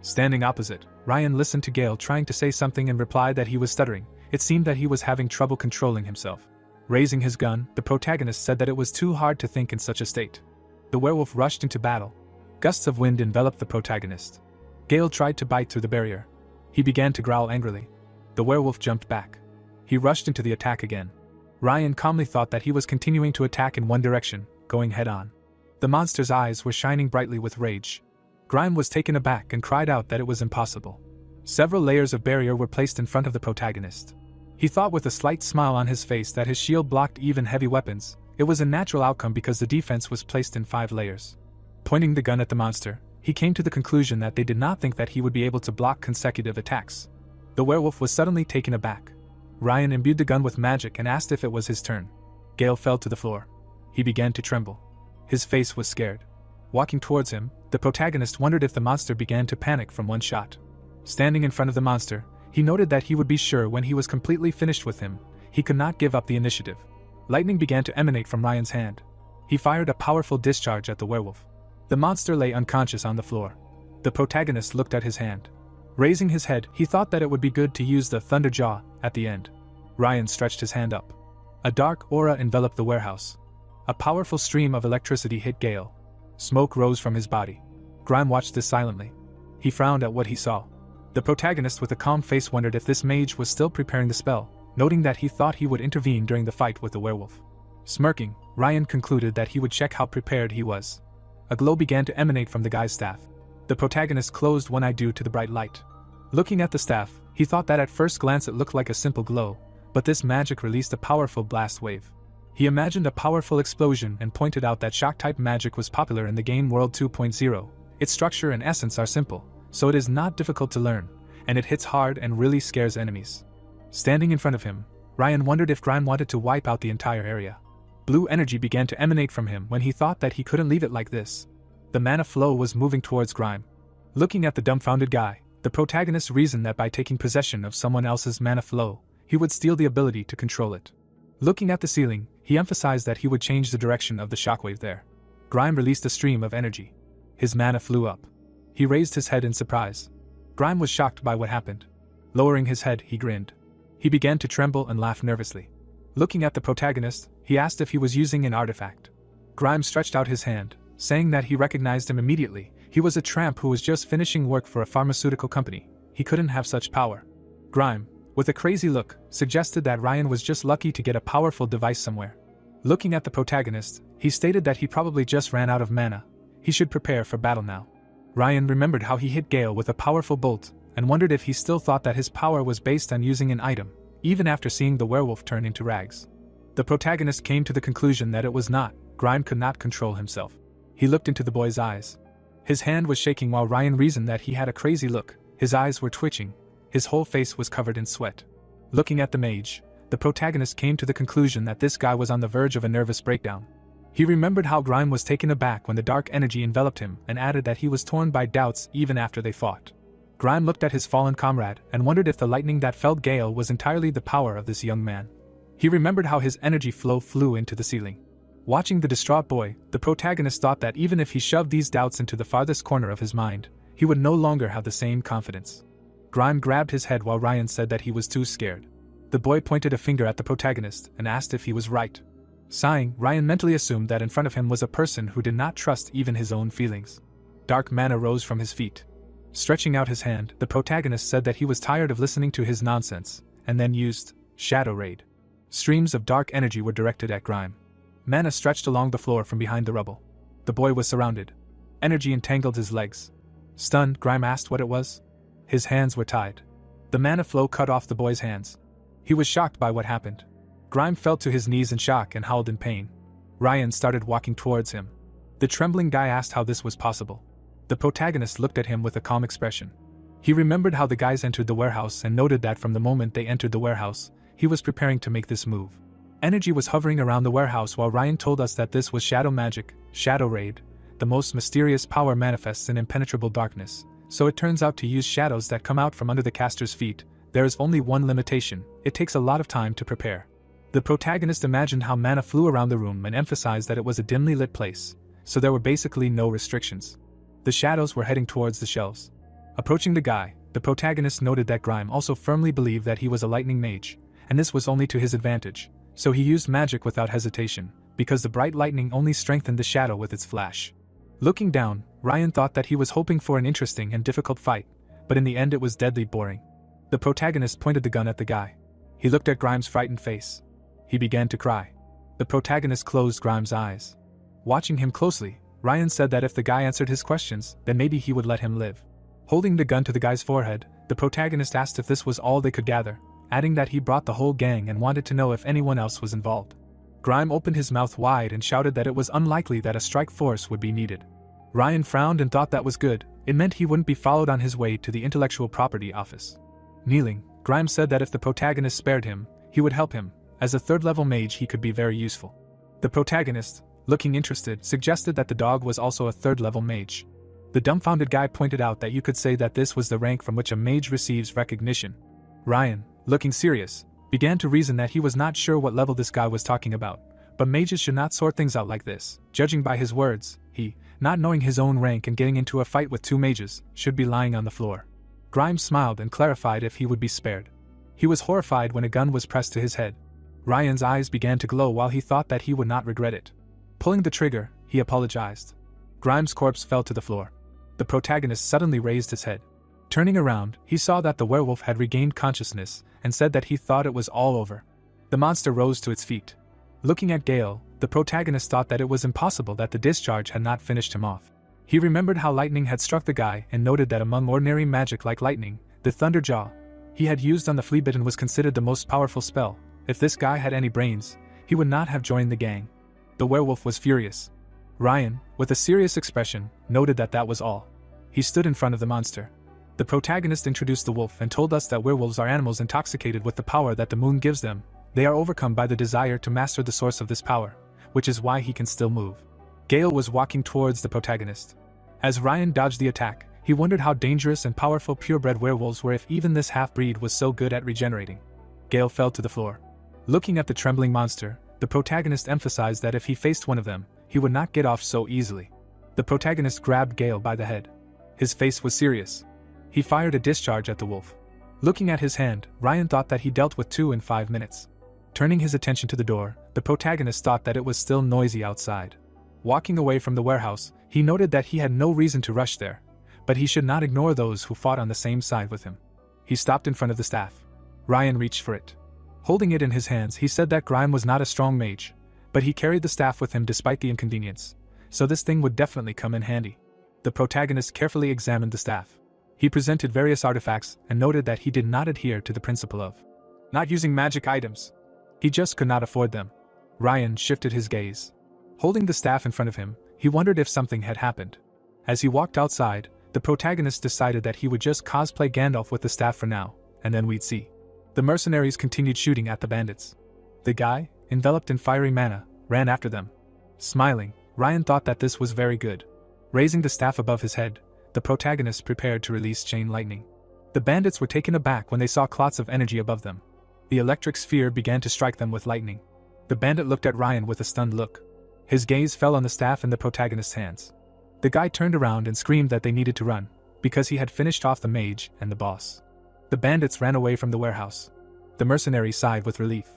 Standing opposite, Ryan listened to Gale trying to say something and replied that he was stuttering. It seemed that he was having trouble controlling himself. Raising his gun, the protagonist said that it was too hard to think in such a state. The werewolf rushed into battle. Gusts of wind enveloped the protagonist. Gale tried to bite through the barrier. He began to growl angrily. The werewolf jumped back. He rushed into the attack again. Ryan calmly thought that he was continuing to attack in one direction, going head-on. The monster's eyes were shining brightly with rage. Grime was taken aback and cried out that it was impossible. Several layers of barrier were placed in front of the protagonist. He thought with a slight smile on his face that his shield blocked even heavy weapons. It was a natural outcome because the defense was placed in 5 layers. Pointing the gun at the monster, he came to the conclusion that they did not think that he would be able to block consecutive attacks. The werewolf was suddenly taken aback. Ryan imbued the gun with magic and asked if it was his turn. Gale fell to the floor. He began to tremble. His face was scared. Walking towards him, the protagonist wondered if the monster began to panic from one shot. Standing in front of the monster, he noted that he would be sure when he was completely finished with him. He could not give up the initiative. Lightning began to emanate from Ryan's hand. He fired a powerful discharge at the werewolf. The monster lay unconscious on the floor. The protagonist looked at his hand. Raising his head, he thought that it would be good to use the Thunder Jaw at the end. Ryan stretched his hand up. A dark aura enveloped the warehouse. A powerful stream of electricity hit Gale. Smoke rose from his body. Grime watched this silently. He frowned at what he saw. The protagonist with a calm face wondered if this mage was still preparing the spell, noting that he thought he would intervene during the fight with the werewolf. Smirking, Ryan concluded that he would check how prepared he was. A glow began to emanate from the guy's staff. The protagonist closed one eye due to the bright light. Looking at the staff, he thought that at first glance it looked like a simple glow, but this magic released a powerful blast wave. He imagined a powerful explosion and pointed out that shock-type magic was popular in the game World 2.0. Its structure and essence are simple, so it is not difficult to learn, and it hits hard and really scares enemies. Standing in front of him, Ryan wondered if Grime wanted to wipe out the entire area. Blue energy began to emanate from him when he thought that he couldn't leave it like this. The mana flow was moving towards Grime. Looking at the dumbfounded guy, the protagonist reasoned that by taking possession of someone else's mana flow, he would steal the ability to control it. Looking at the ceiling, he emphasized that he would change the direction of the shockwave there. Grime released a stream of energy. His mana flew up. He raised his head in surprise. Grime was shocked by what happened. Lowering his head, he grinned. He began to tremble and laugh nervously. Looking at the protagonist, he asked if he was using an artifact. Grime stretched out his hand, saying that he recognized him immediately. He was a tramp who was just finishing work for a pharmaceutical company. He couldn't have such power. Grime, with a crazy look, suggested that Ryan was just lucky to get a powerful device somewhere. Looking at the protagonist, he stated that he probably just ran out of mana. He should prepare for battle now. Ryan remembered how he hit Gale with a powerful bolt, and wondered if he still thought that his power was based on using an item, even after seeing the werewolf turn into rags. The protagonist came to the conclusion that it was not. Grime could not control himself. He looked into the boy's eyes. His hand was shaking while Ryan reasoned that he had a crazy look. His eyes were twitching. His whole face was covered in sweat. Looking at the mage, the protagonist came to the conclusion that this guy was on the verge of a nervous breakdown. He remembered how Grime was taken aback when the dark energy enveloped him and added that he was torn by doubts even after they fought. Grime looked at his fallen comrade and wondered if the lightning that felled Gale was entirely the power of this young man. He remembered how his energy flow flew into the ceiling. Watching the distraught boy, the protagonist thought that even if he shoved these doubts into the farthest corner of his mind, he would no longer have the same confidence. Grime grabbed his head while Ryan said that he was too scared. The boy pointed a finger at the protagonist and asked if he was right. Sighing, Ryan mentally assumed that in front of him was a person who did not trust even his own feelings. Dark mana rose from his feet. Stretching out his hand, the protagonist said that he was tired of listening to his nonsense, and then used Shadow Raid. Streams of dark energy were directed at Grime. Mana stretched along the floor from behind the rubble. The boy was surrounded. Energy entangled his legs. Stunned, Grime asked what it was. His hands were tied. The mana flow cut off the boy's hands. He was shocked by what happened. Grime fell to his knees in shock and howled in pain. Ryan started walking towards him. The trembling guy asked how this was possible. The protagonist looked at him with a calm expression. He remembered how the guys entered the warehouse and noted that from the moment they entered the warehouse, he was preparing to make this move. Energy was hovering around the warehouse while Ryan told us that this was shadow magic, Shadow Raid. The most mysterious power manifests in impenetrable darkness, so it turns out to use shadows that come out from under the caster's feet. There is only one limitation: it takes a lot of time to prepare. The protagonist imagined how mana flew around the room and emphasized that it was a dimly lit place, so there were basically no restrictions. The shadows were heading towards the shelves. Approaching the guy, the protagonist noted that Grime also firmly believed that he was a lightning mage, and this was only to his advantage, so he used magic without hesitation, because the bright lightning only strengthened the shadow with its flash. Looking down, Ryan thought that he was hoping for an interesting and difficult fight, but in the end it was deadly boring. The protagonist pointed the gun at the guy. He looked at Grime's frightened face. He began to cry. The protagonist closed Grime's eyes. Watching him closely, Ryan said that if the guy answered his questions, then maybe he would let him live. Holding the gun to the guy's forehead, the protagonist asked if this was all they could gather, adding that he brought the whole gang and wanted to know if anyone else was involved. Grime opened his mouth wide and shouted that it was unlikely that a strike force would be needed. Ryan frowned and thought that was good. It meant he wouldn't be followed on his way to the intellectual property office. Kneeling, Grime said that if the protagonist spared him, he would help him. As a third-level mage, he could be very useful. The protagonist, looking interested, suggested that the dog was also a third-level mage. The dumbfounded guy pointed out that you could say that this was the rank from which a mage receives recognition. Ryan, looking serious, began to reason that he was not sure what level this guy was talking about, but mages should not sort things out like this. Judging by his words, he, not knowing his own rank and getting into a fight with two mages, should be lying on the floor. Grimes smiled and clarified if he would be spared. He was horrified when a gun was pressed to his head. Ryan's eyes began to glow while he thought that he would not regret it. Pulling the trigger, he apologized. Grimes' corpse fell to the floor. The protagonist suddenly raised his head. Turning around, he saw that the werewolf had regained consciousness and said that he thought it was all over. The monster rose to its feet. Looking at Gale, the protagonist thought that it was impossible that the discharge had not finished him off. He remembered how lightning had struck the guy and noted that among ordinary magic like lightning, the Thunderjaw he had used on the Fleabitten was considered the most powerful spell. If this guy had any brains, he would not have joined the gang. The werewolf was furious. Ryan, with a serious expression, noted that that was all. He stood in front of the monster. The protagonist introduced the wolf and told us that werewolves are animals intoxicated with the power that the moon gives them. They are overcome by the desire to master the source of this power, which is why he can still move. Gale was walking towards the protagonist. As Ryan dodged the attack, he wondered how dangerous and powerful purebred werewolves were if even this half-breed was so good at regenerating. Gale fell to the floor. Looking at the trembling monster, the protagonist emphasized that if he faced one of them, he would not get off so easily. The protagonist grabbed Gale by the head. His face was serious. He fired a discharge at the wolf. Looking at his hand, Ryan thought that he dealt with 2 in 5 minutes. Turning his attention to the door, the protagonist thought that it was still noisy outside. Walking away from the warehouse, he noted that he had no reason to rush there, but he should not ignore those who fought on the same side with him. He stopped in front of the staff. Ryan reached for it. Holding it in his hands, he said that Grime was not a strong mage, but he carried the staff with him despite the inconvenience, so this thing would definitely come in handy. The protagonist carefully examined the staff. He presented various artifacts and noted that he did not adhere to the principle of not using magic items. He just could not afford them. Ryan shifted his gaze. Holding the staff in front of him, he wondered if something had happened. As he walked outside, the protagonist decided that he would just cosplay Gandalf with the staff for now, and then we'd see. The mercenaries continued shooting at the bandits. The guy, enveloped in fiery mana, ran after them. Smiling, Ryan thought that this was very good. Raising the staff above his head, the protagonist prepared to release chain lightning. The bandits were taken aback when they saw clots of energy above them. The electric sphere began to strike them with lightning. The bandit looked at Ryan with a stunned look. His gaze fell on the staff in the protagonist's hands. The guy turned around and screamed that they needed to run, because he had finished off the mage and the boss. The bandits ran away from the warehouse. The mercenaries sighed with relief.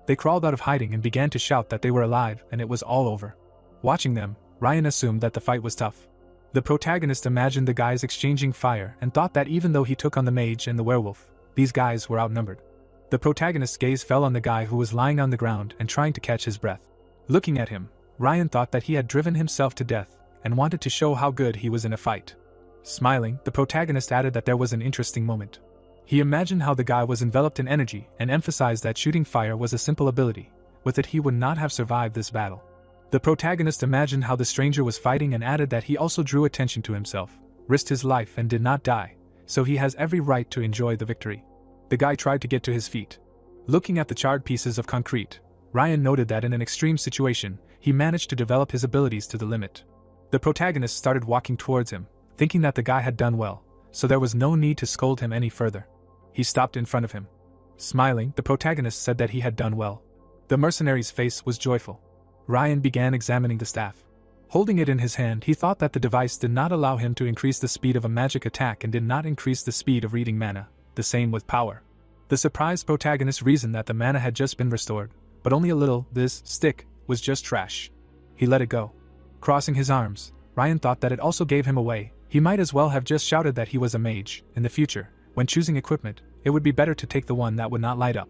They crawled out of hiding and began to shout that they were alive and it was all over. Watching them, Ryan assumed that the fight was tough. The protagonist imagined the guys exchanging fire and thought that even though he took on the mage and the werewolf, these guys were outnumbered. The protagonist's gaze fell on the guy who was lying on the ground and trying to catch his breath. Looking at him, Ryan thought that he had driven himself to death and wanted to show how good he was in a fight. Smiling, the protagonist added that there was an interesting moment. He imagined how the guy was enveloped in energy and emphasized that shooting fire was a simple ability. With it he would not have survived this battle. The protagonist imagined how the stranger was fighting and added that he also drew attention to himself, risked his life and did not die, so he has every right to enjoy the victory. The guy tried to get to his feet. Looking at the charred pieces of concrete, Ryan noted that in an extreme situation, he managed to develop his abilities to the limit. The protagonist started walking towards him, thinking that the guy had done well, so there was no need to scold him any further. He stopped in front of him. Smiling, the protagonist said that he had done well. The mercenary's face was joyful. Ryan began examining the staff. Holding it in his hand, he thought that the device did not allow him to increase the speed of a magic attack and did not increase the speed of reading mana, the same with power. The surprised protagonist reasoned that the mana had just been restored, but only a little. This stick was just trash. He let it go. Crossing his arms, Ryan thought that it also gave him away. He might as well have just shouted that he was a mage. In the future, when choosing equipment, it would be better to take the one that would not light up.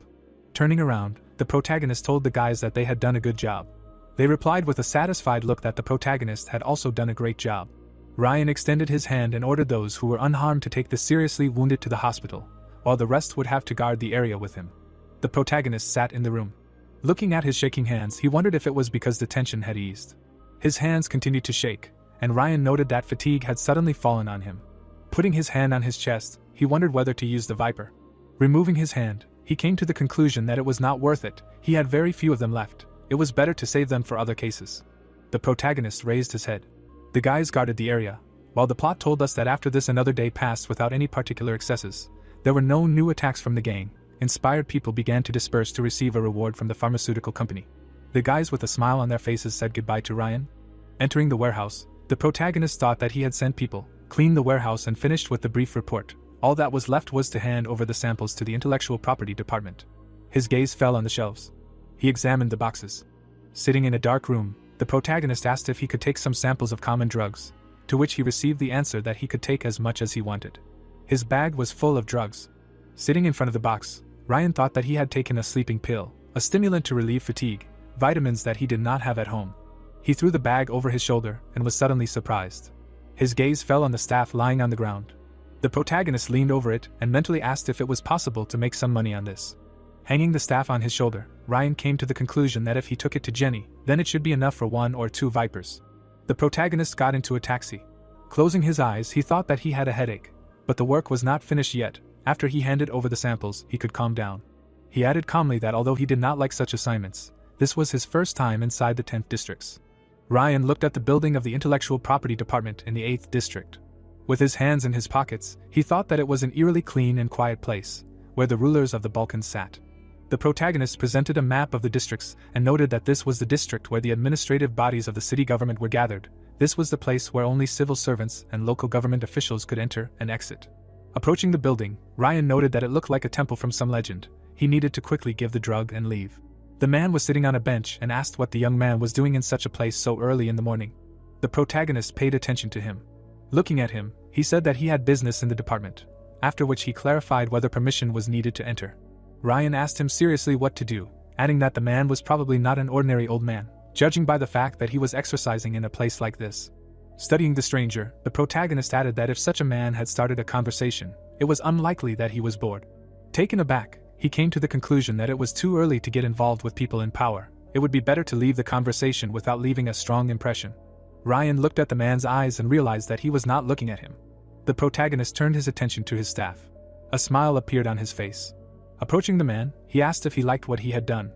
Turning around, the protagonist told the guys that they had done a good job. They replied with a satisfied look that the protagonist had also done a great job. Ryan extended his hand and ordered those who were unharmed to take the seriously wounded to the hospital, while the rest would have to guard the area with him. The protagonist sat in the room. Looking at his shaking hands, he wondered if it was because the tension had eased. His hands continued to shake, and Ryan noted that fatigue had suddenly fallen on him. Putting his hand on his chest, he wondered whether to use the viper. Removing his hand, he came to the conclusion that it was not worth it. He had very few of them left. It was better to save them for other cases. The protagonist raised his head. The guys guarded the area, while the plot told us that after this another day passed without any particular excesses. There were no new attacks from the gang. Inspired people began to disperse to receive a reward from the pharmaceutical company. The guys with a smile on their faces said goodbye to Ryan. Entering the warehouse, the protagonist thought that he had sent people, cleaned the warehouse and finished with the brief report. All that was left was to hand over the samples to the intellectual property department. His gaze fell on the shelves. He examined the boxes. Sitting in a dark room, the protagonist asked if he could take some samples of common drugs, to which he received the answer that he could take as much as he wanted. His bag was full of drugs. Sitting in front of the box, Ryan thought that he had taken a sleeping pill, a stimulant to relieve fatigue, vitamins that he did not have at home. He threw the bag over his shoulder and was suddenly surprised. His gaze fell on the staff lying on the ground. The protagonist leaned over it and mentally asked if it was possible to make some money on this. Hanging the staff on his shoulder, Ryan came to the conclusion that if he took it to Jenny, then it should be enough for 1 or 2 vipers. The protagonist got into a taxi. Closing his eyes, he thought that he had a headache. But the work was not finished yet. After he handed over the samples, he could calm down. He added calmly that although he did not like such assignments, this was his first time inside the 10th districts. Ryan looked at the building of the intellectual property department in the 8th district. With his hands in his pockets, he thought that it was an eerily clean and quiet place, where the rulers of the Balkans sat. The protagonist presented a map of the districts and noted that this was the district where the administrative bodies of the city government were gathered. This was the place where only civil servants and local government officials could enter and exit. Approaching the building, Ryan noted that it looked like a temple from some legend. He needed to quickly give the drug and leave. The man was sitting on a bench and asked what the young man was doing in such a place so early in the morning. The protagonist paid attention to him. Looking at him, he said that he had business in the department, after which he clarified whether permission was needed to enter. Ryan asked him seriously what to do, adding that the man was probably not an ordinary old man, judging by the fact that he was exercising in a place like this. Studying the stranger, the protagonist added that if such a man had started a conversation, it was unlikely that he was bored. Taken aback, he came to the conclusion that it was too early to get involved with people in power. It would be better to leave the conversation without leaving a strong impression. Ryan looked at the man's eyes and realized that he was not looking at him. The protagonist turned his attention to his staff. A smile appeared on his face. Approaching the man, he asked if he liked what he had done.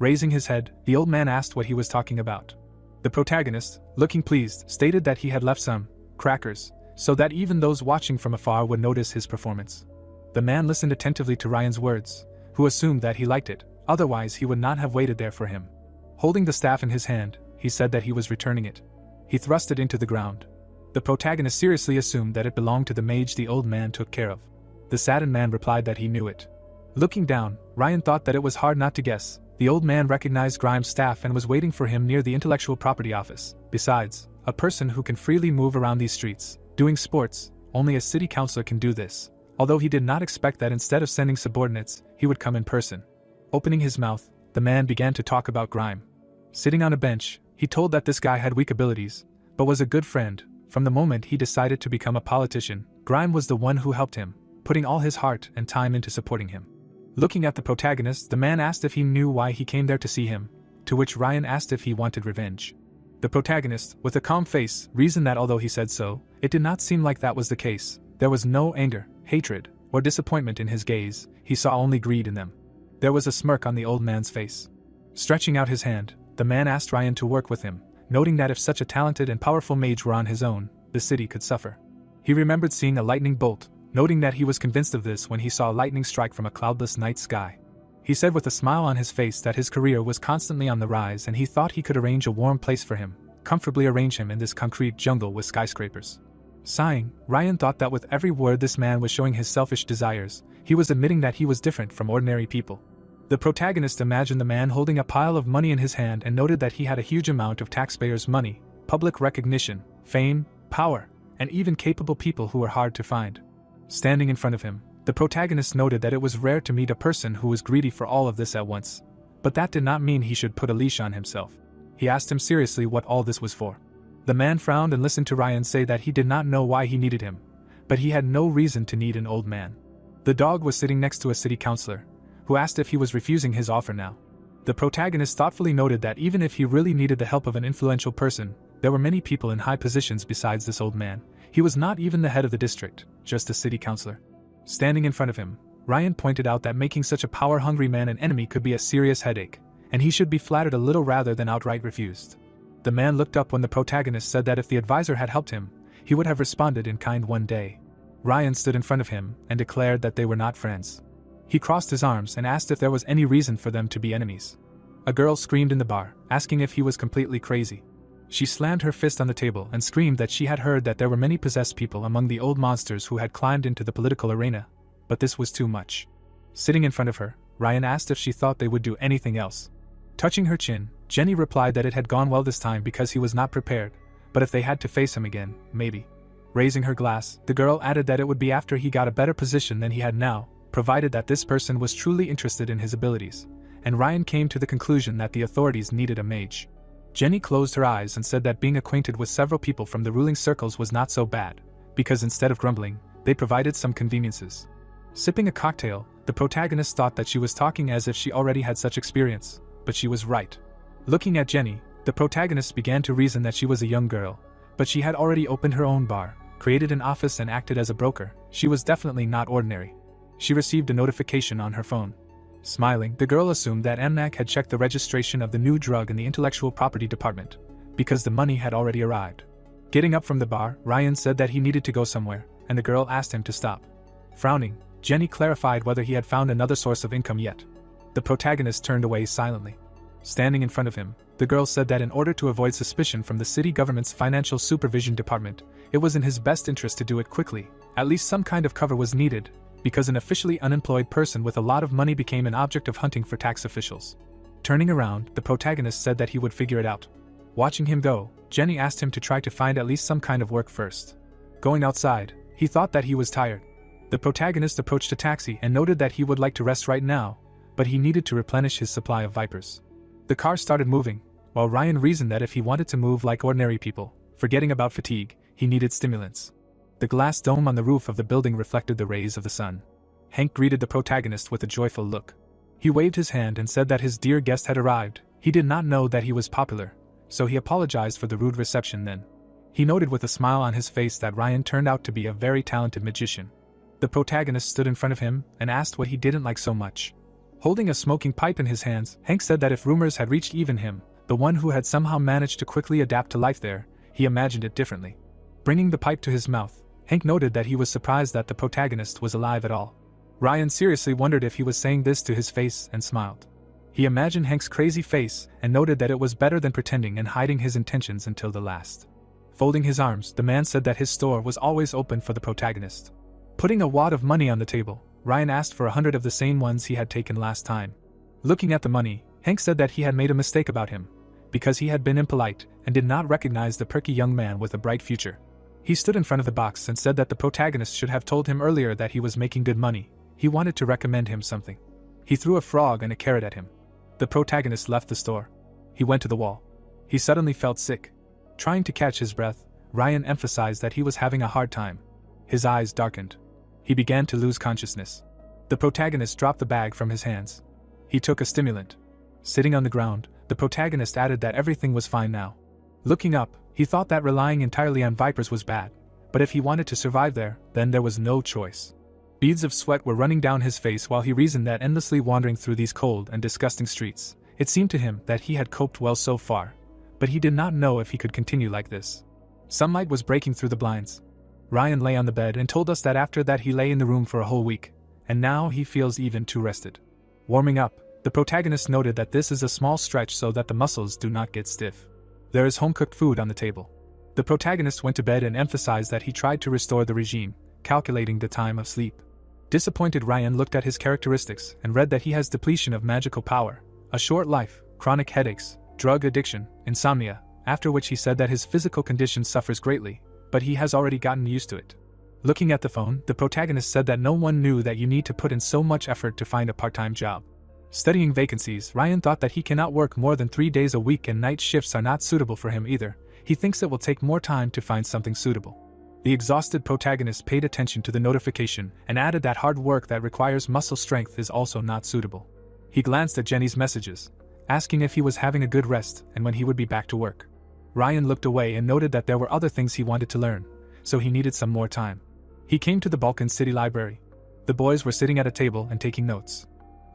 Raising his head, the old man asked what he was talking about. The protagonist, looking pleased, stated that he had left some crackers, so that even those watching from afar would notice his performance. The man listened attentively to Ryan's words, who assumed that he liked it, otherwise he would not have waited there for him. Holding the staff in his hand, he said that he was returning it. He thrust it into the ground. The protagonist seriously assumed that it belonged to the mage the old man took care of. The saddened man replied that he knew it. Looking down, Ryan thought that it was hard not to guess. The old man recognized Grimes' staff and was waiting for him near the intellectual property office. Besides, a person who can freely move around these streets, doing sports, only a city councilor can do this. Although he did not expect that instead of sending subordinates, he would come in person. Opening his mouth, the man began to talk about Grime. Sitting on a bench, he told that this guy had weak abilities, but was a good friend. From the moment he decided to become a politician, Grime was the one who helped him, putting all his heart and time into supporting him. Looking at the protagonist, the man asked if he knew why he came there to see him, to which Ryan asked if he wanted revenge. The protagonist, with a calm face, reasoned that although he said so, it did not seem like that was the case. There was no anger, hatred, or disappointment in his gaze. He saw only greed in them. There was a smirk on the old man's face. Stretching out his hand, the man asked Ryan to work with him, noting that if such a talented and powerful mage were on his own, the city could suffer. He remembered seeing a lightning bolt, noting that he was convinced of this when he saw lightning strike from a cloudless night sky. He said with a smile on his face that his career was constantly on the rise and he thought he could arrange a warm place for him, comfortably arrange him in this concrete jungle with skyscrapers. Sighing, Ryan thought that with every word this man was showing his selfish desires, he was admitting that he was different from ordinary people. The protagonist imagined the man holding a pile of money in his hand and noted that he had a huge amount of taxpayers' money, public recognition, fame, power, and even capable people who were hard to find. Standing in front of him, the protagonist noted that it was rare to meet a person who was greedy for all of this at once. But that did not mean he should put a leash on himself. He asked him seriously what all this was for. The man frowned and listened to Ryan say that he did not know why he needed him, but he had no reason to need an old man. The dog was sitting next to a city councillor, who asked if he was refusing his offer now. The protagonist thoughtfully noted that even if he really needed the help of an influential person, there were many people in high positions besides this old man. He was not even the head of the district, just a city councillor. Standing in front of him, Ryan pointed out that making such a power-hungry man an enemy could be a serious headache, and he should be flattered a little rather than outright refused. The man looked up when the protagonist said that if the advisor had helped him, he would have responded in kind one day. Ryan stood in front of him and declared that they were not friends. He crossed his arms and asked if there was any reason for them to be enemies. A girl screamed in the bar, asking if he was completely crazy. She slammed her fist on the table and screamed that she had heard that there were many possessed people among the old monsters who had climbed into the political arena, but this was too much. Sitting in front of her, Ryan asked if she thought they would do anything else. Touching her chin, Jenny replied that it had gone well this time because he was not prepared, but if they had to face him again, maybe. Raising her glass, the girl added that it would be after he got a better position than he had now, provided that this person was truly interested in his abilities, and Ryan came to the conclusion that the authorities needed a mage. Jenny closed her eyes and said that being acquainted with several people from the ruling circles was not so bad, because instead of grumbling, they provided some conveniences. Sipping a cocktail, the protagonist thought that she was talking as if she already had such experience, but she was right. Looking at Jenny, the protagonist began to reason that she was a young girl, but she had already opened her own bar, created an office and acted as a broker. She was definitely not ordinary. She received a notification on her phone. Smiling, the girl assumed that Amnak had checked the registration of the new drug in the intellectual property department, because the money had already arrived. Getting up from the bar, Ryan said that he needed to go somewhere, and the girl asked him to stop. Frowning, Jenny clarified whether he had found another source of income yet. The protagonist turned away silently. Standing in front of him, the girl said that in order to avoid suspicion from the city government's financial supervision department, it was in his best interest to do it quickly. At least some kind of cover was needed, because an officially unemployed person with a lot of money became an object of hunting for tax officials. Turning around, the protagonist said that he would figure it out. Watching him go, Jenny asked him to try to find at least some kind of work first. Going outside, he thought that he was tired. The protagonist approached a taxi and noted that he would like to rest right now, but he needed to replenish his supply of vipers. The car started moving, while Ryan reasoned that if he wanted to move like ordinary people, forgetting about fatigue, he needed stimulants. The glass dome on the roof of the building reflected the rays of the sun. Hank greeted the protagonist with a joyful look. He waved his hand and said that his dear guest had arrived. He did not know that he was popular, so he apologized for the rude reception then. He noted with a smile on his face that Ryan turned out to be a very talented magician. The protagonist stood in front of him and asked what he didn't like so much. Holding a smoking pipe in his hands, Hank said that if rumors had reached even him, the one who had somehow managed to quickly adapt to life there, he imagined it differently. Bringing the pipe to his mouth, Hank noted that he was surprised that the protagonist was alive at all. Ryan seriously wondered if he was saying this to his face and smiled. He imagined Hank's crazy face and noted that it was better than pretending and hiding his intentions until the last. Folding his arms, the man said that his store was always open for the protagonist. Putting a wad of money on the table, Ryan asked for 100 of the same ones he had taken last time. Looking at the money, Hank said that he had made a mistake about him, because he had been impolite and did not recognize the perky young man with a bright future. He stood in front of the box and said that the protagonist should have told him earlier that he was making good money. He wanted to recommend him something. He threw a frog and a carrot at him. The protagonist left the store. He went to the wall. He suddenly felt sick. Trying to catch his breath, Ryan emphasized that he was having a hard time. His eyes darkened. He began to lose consciousness. The protagonist dropped the bag from his hands. He took a stimulant. Sitting on the ground, the protagonist added that everything was fine now. Looking up, he thought that relying entirely on vipers was bad, but if he wanted to survive there, then there was no choice. Beads of sweat were running down his face while he reasoned that endlessly wandering through these cold and disgusting streets, it seemed to him that he had coped well so far, but he did not know if he could continue like this. Sunlight was breaking through the blinds. Ryan lay on the bed and told us that after that he lay in the room for a whole week, and now he feels even too rested. Warming up, the protagonist noted that this is a small stretch so that the muscles do not get stiff. There is home-cooked food on the table. The protagonist went to bed and emphasized that he tried to restore the regime, calculating the time of sleep. Disappointed, Ryan looked at his characteristics and read that he has depletion of magical power, a short life, chronic headaches, drug addiction, insomnia, after which he said that his physical condition suffers greatly, but he has already gotten used to it. Looking at the phone, the protagonist said that no one knew that you need to put in so much effort to find a part-time job. Studying vacancies, Ryan thought that he cannot work more than 3 days a week and night shifts are not suitable for him either. He thinks it will take more time to find something suitable. The exhausted protagonist paid attention to the notification and added that hard work that requires muscle strength is also not suitable. He glanced at Jenny's messages, asking if he was having a good rest and when he would be back to work. Ryan looked away and noted that there were other things he wanted to learn, so he needed some more time. He came to the Balkan City Library. The boys were sitting at a table and taking notes.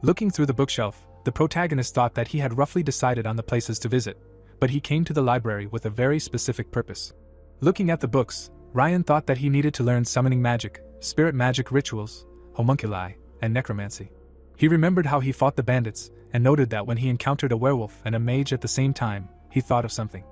Looking through the bookshelf, the protagonist thought that he had roughly decided on the places to visit, but he came to the library with a very specific purpose. Looking at the books, Ryan thought that he needed to learn summoning magic, spirit magic rituals, homunculi, and necromancy. He remembered how he fought the bandits, and noted that when he encountered a werewolf and a mage at the same time, he thought of something.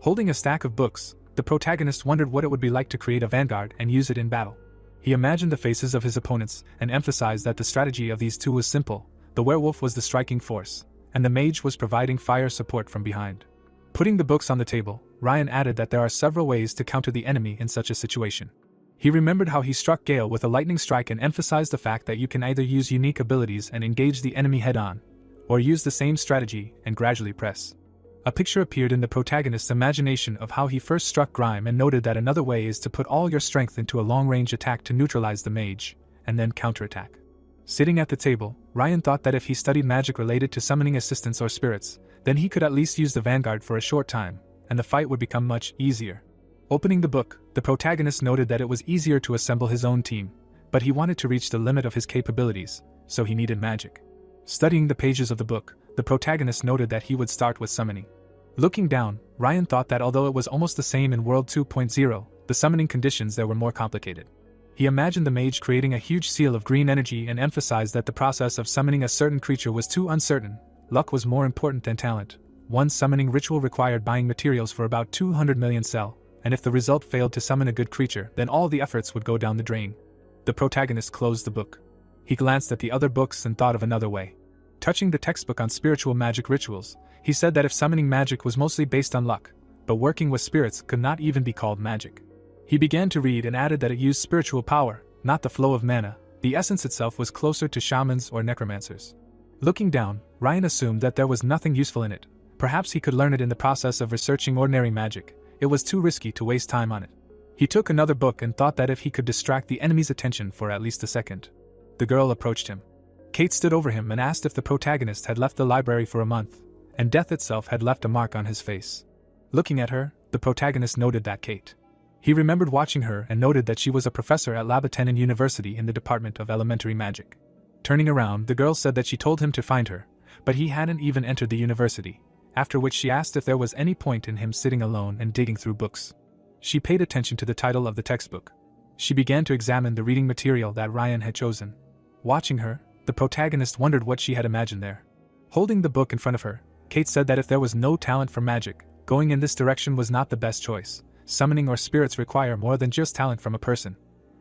Holding a stack of books, the protagonist wondered what it would be like to create a vanguard and use it in battle. He imagined the faces of his opponents and emphasized that the strategy of these two was simple. The werewolf was the striking force, and the mage was providing fire support from behind. Putting the books on the table, Ryan added that there are several ways to counter the enemy in such a situation. He remembered how he struck Gale with a lightning strike and emphasized the fact that you can either use unique abilities and engage the enemy head-on, or use the same strategy and gradually press. A picture appeared in the protagonist's imagination of how he first struck Grime and noted that another way is to put all your strength into a long-range attack to neutralize the mage, and then counterattack. Sitting at the table, Ryan thought that if he studied magic related to summoning assistants or spirits, then he could at least use the vanguard for a short time, and the fight would become much easier. Opening the book, the protagonist noted that it was easier to assemble his own team, but he wanted to reach the limit of his capabilities, so he needed magic. Studying the pages of the book, the protagonist noted that he would start with summoning. Looking down, Ryan thought that although it was almost the same in World 2.0, the summoning conditions there were more complicated. He imagined the mage creating a huge seal of green energy and emphasized that the process of summoning a certain creature was too uncertain. Luck was more important than talent. One summoning ritual required buying materials for about 200 million cell, and if the result failed to summon a good creature, then all the efforts would go down the drain. The protagonist closed the book. He glanced at the other books and thought of another way. Touching the textbook on spiritual magic rituals, he said that if summoning magic was mostly based on luck, but working with spirits could not even be called magic. He began to read and added that it used spiritual power, not the flow of mana. The essence itself was closer to shamans or necromancers. Looking down, Ryan assumed that there was nothing useful in it. Perhaps he could learn it in the process of researching ordinary magic. It was too risky to waste time on it. He took another book and thought that if he could distract the enemy's attention for at least a second. The girl approached him. Kate stood over him and asked if the protagonist had left the library for a month, and death itself had left a mark on his face. Looking at her, the protagonist noted that Kate. He remembered watching her and noted that she was a professor at Labatenin University in the Department of Elementary Magic. Turning around, the girl said that she told him to find her, but he hadn't even entered the university, after which she asked if there was any point in him sitting alone and digging through books. She paid attention to the title of the textbook. She began to examine the reading material that Ryan had chosen. Watching her, the protagonist wondered what she had imagined there. Holding the book in front of her, Kate said that if there was no talent for magic, going in this direction was not the best choice. Summoning or spirits require more than just talent from a person.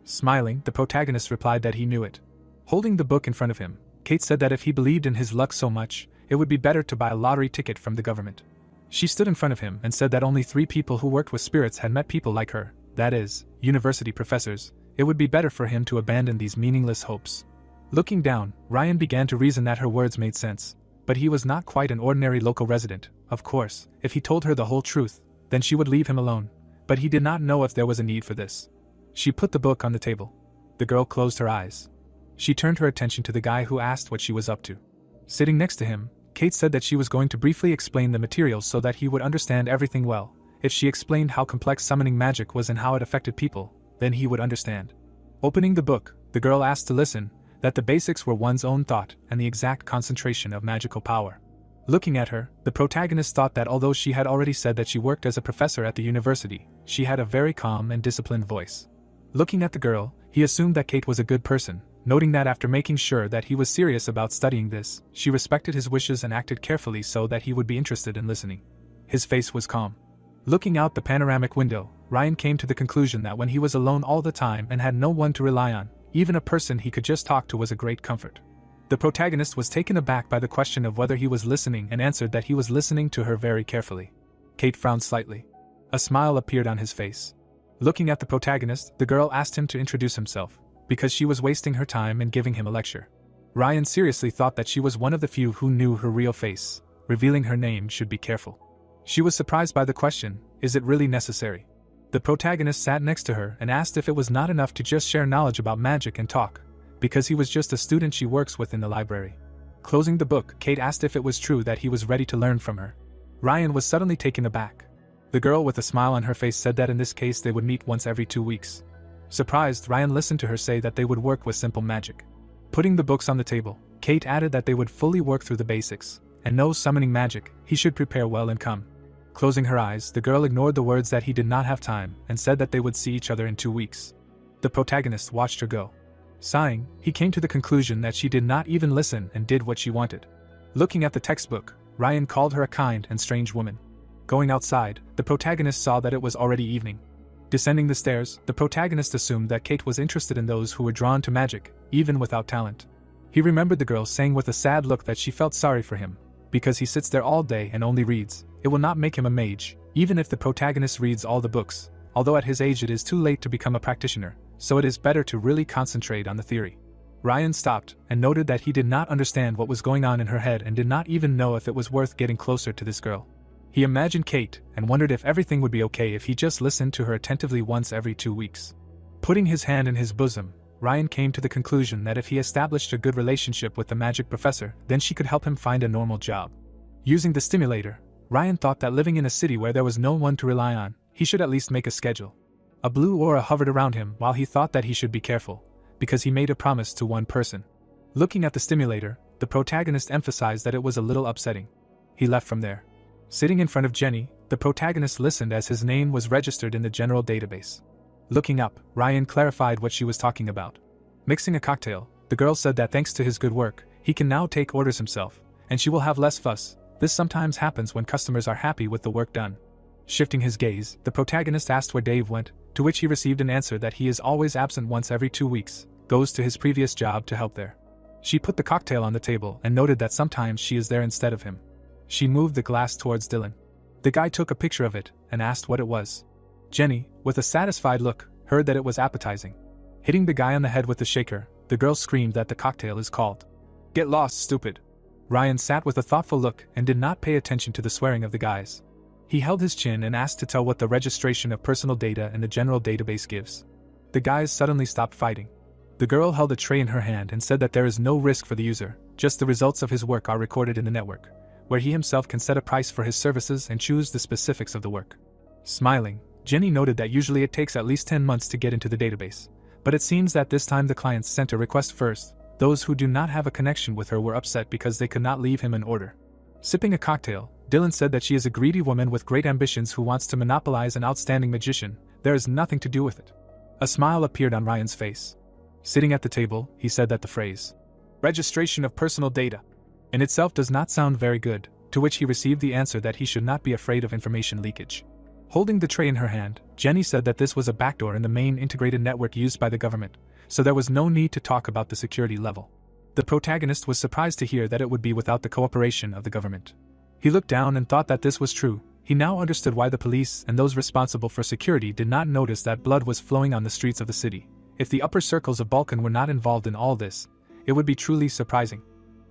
Smiling, the protagonist replied that he knew it. Holding the book in front of him, Kate said that if he believed in his luck so much, it would be better to buy a lottery ticket from the government. She stood in front of him and said that only 3 people who worked with spirits had met people like her, that is, university professors. It would be better for him to abandon these meaningless hopes. Looking down, Ryan began to reason that her words made sense, but he was not quite an ordinary local resident. Of course, if he told her the whole truth, then she would leave him alone, but he did not know if there was a need for this. She put the book on the table. The girl closed her eyes. She turned her attention to the guy who asked what she was up to. Sitting next to him, Kate said that she was going to briefly explain the materials so that he would understand everything well. If she explained how complex summoning magic was and how it affected people, then he would understand. Opening the book, the girl asked to listen, that the basics were one's own thought and the exact concentration of magical power. Looking at her, the protagonist thought that although she had already said that she worked as a professor at the university, she had a very calm and disciplined voice. Looking at the girl, he assumed that Kate was a good person, noting that after making sure that he was serious about studying this, she respected his wishes and acted carefully so that he would be interested in listening. His face was calm. Looking out the panoramic window, Ryan came to the conclusion that when he was alone all the time and had no one to rely on, even a person he could just talk to was a great comfort. The protagonist was taken aback by the question of whether he was listening and answered that he was listening to her very carefully. Kate frowned slightly. A smile appeared on his face. Looking at the protagonist, the girl asked him to introduce himself, because she was wasting her time and giving him a lecture. Ryan seriously thought that she was one of the few who knew her real face. Revealing her name should be careful. She was surprised by the question, is it really necessary? The protagonist sat next to her and asked if it was not enough to just share knowledge about magic and talk, because he was just a student she works with in the library. Closing the book, Kate asked if it was true that he was ready to learn from her. Ryan was suddenly taken aback. The girl with a smile on her face said that in this case they would meet once every 2 weeks. Surprised, Ryan listened to her say that they would work with simple magic. Putting the books on the table, Kate added that they would fully work through the basics, and no summoning magic, he should prepare well and come. Closing her eyes, the girl ignored the words that he did not have time and said that they would see each other in 2 weeks. The protagonist watched her go. Sighing, he came to the conclusion that she did not even listen and did what she wanted. Looking at the textbook, Ryan called her a kind and strange woman. Going outside, the protagonist saw that it was already evening. Descending the stairs, the protagonist assumed that Kate was interested in those who were drawn to magic, even without talent. He remembered the girl saying with a sad look that she felt sorry for him, because he sits there all day and only reads. It will not make him a mage, even if the protagonist reads all the books, although at his age it is too late to become a practitioner, so it is better to really concentrate on the theory. Ryan stopped and noted that he did not understand what was going on in her head and did not even know if it was worth getting closer to this girl. He imagined Kate and wondered if everything would be okay if he just listened to her attentively once every 2 weeks. Putting his hand in his bosom, Ryan came to the conclusion that if he established a good relationship with the magic professor, then she could help him find a normal job. Using the stimulator, Ryan thought that living in a city where there was no one to rely on, he should at least make a schedule. A blue aura hovered around him while he thought that he should be careful, because he made a promise to one person. Looking at the stimulator, the protagonist emphasized that it was a little upsetting. He left from there. Sitting in front of Jenny, the protagonist listened as his name was registered in the general database. Looking up, Ryan clarified what she was talking about. Mixing a cocktail, the girl said that thanks to his good work, he can now take orders himself, and she will have less fuss. This sometimes happens when customers are happy with the work done. Shifting his gaze, the protagonist asked where Dave went, to which he received an answer that he is always absent once every 2 weeks, goes to his previous job to help there. She put the cocktail on the table and noted that sometimes she is there instead of him. She moved the glass towards Dylan. The guy took a picture of it and asked what it was. Jenny, with a satisfied look, heard that it was appetizing. Hitting the guy on the head with the shaker, the girl screamed that the cocktail is called "Get Lost, Stupid." Ryan sat with a thoughtful look and did not pay attention to the swearing of the guys. He held his chin and asked to tell what the registration of personal data in the general database gives. The guys suddenly stopped fighting. The girl held a tray in her hand and said that there is no risk for the user, just the results of his work are recorded in the network, where he himself can set a price for his services and choose the specifics of the work. Smiling, Jenny noted that usually it takes at least 10 months to get into the database, but it seems that this time the clients sent a request first. Those who do not have a connection with her were upset because they could not leave him an order. Sipping a cocktail, Dylan said that she is a greedy woman with great ambitions who wants to monopolize an outstanding magician. There is nothing to do with it. A smile appeared on Ryan's face. Sitting at the table, he said that the phrase, "registration of personal data," in itself does not sound very good, to which he received the answer that he should not be afraid of information leakage. Holding the tray in her hand, Jenny said that this was a backdoor in the main integrated network used by the government, so there was no need to talk about the security level. The protagonist was surprised to hear that it would be without the cooperation of the government. He looked down and thought that this was true. He now understood why the police and those responsible for security did not notice that blood was flowing on the streets of the city. If the upper circles of Balkan were not involved in all this, it would be truly surprising.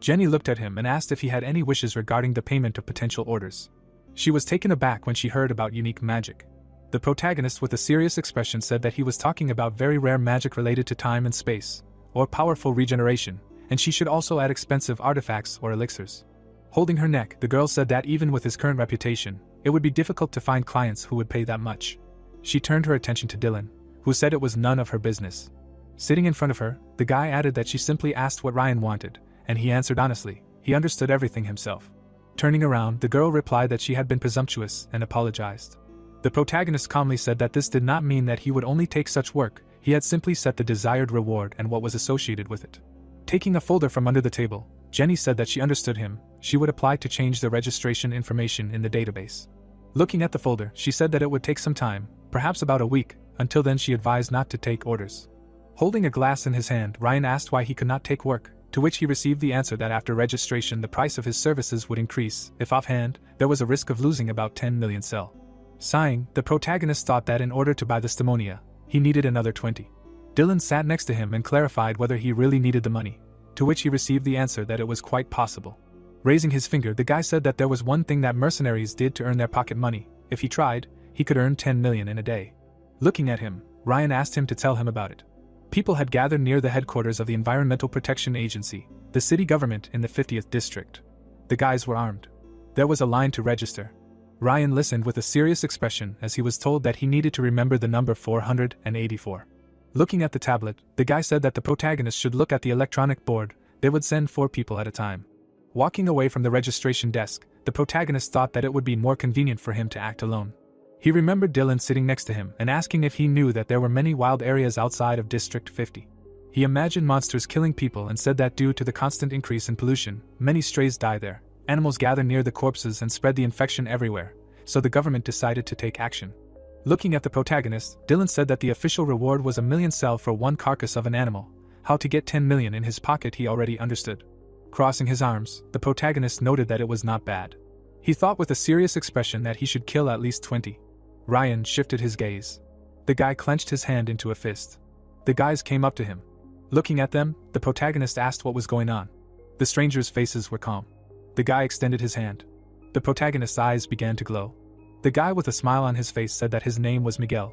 Jenny looked at him and asked if he had any wishes regarding the payment of potential orders. She was taken aback when she heard about unique magic. The protagonist with a serious expression said that he was talking about very rare magic related to time and space, or powerful regeneration, and she should also add expensive artifacts or elixirs. Holding her neck, the girl said that even with his current reputation, it would be difficult to find clients who would pay that much. She turned her attention to Dylan, who said it was none of her business. Sitting in front of her, the guy added that she simply asked what Ryan wanted, and he answered honestly. He understood everything himself. Turning around, the girl replied that she had been presumptuous and apologized. The protagonist calmly said that this did not mean that he would only take such work, he had simply set the desired reward and what was associated with it. Taking a folder from under the table, Jenny said that she understood him. She would apply to change the registration information in the database. Looking at the folder, she said that it would take some time, perhaps about a week. Until then she advised not to take orders. Holding a glass in his hand, Ryan asked why he could not take work, to which he received the answer that after registration the price of his services would increase. If offhand, there was a risk of losing about 10 million sel. Sighing, the protagonist thought that in order to buy the stimonia, he needed another 20. Dylan sat next to him and clarified whether he really needed the money, to which he received the answer that it was quite possible. Raising his finger, the guy said that there was one thing that mercenaries did to earn their pocket money. If he tried, he could earn 10 million in a day. Looking at him, Ryan asked him to tell him about it. People had gathered near the headquarters of the Environmental Protection Agency, the city government in the 50th district. The guys were armed. There was a line to register. Ryan listened with a serious expression as he was told that he needed to remember the number 484. Looking at the tablet, the guy said that the protagonist should look at the electronic board. They would send 4 people at a time. Walking away from the registration desk, the protagonist thought that it would be more convenient for him to act alone. He remembered Dylan sitting next to him and asking if he knew that there were many wild areas outside of District 50. He imagined monsters killing people and said that due to the constant increase in pollution, many strays die there. Animals gather near the corpses and spread the infection everywhere, so the government decided to take action. Looking at the protagonist, Dylan said that the official reward was 1 million sell for 1 carcass of an animal. How to get 10 million in his pocket he already understood. Crossing his arms, the protagonist noted that it was not bad. He thought with a serious expression that he should kill at least 20. Ryan shifted his gaze. The guy clenched his hand into a fist. The guys came up to him. Looking at them, the protagonist asked what was going on. The strangers' faces were calm. The guy extended his hand. The protagonist's eyes began to glow. The guy with a smile on his face said that his name was Miguel.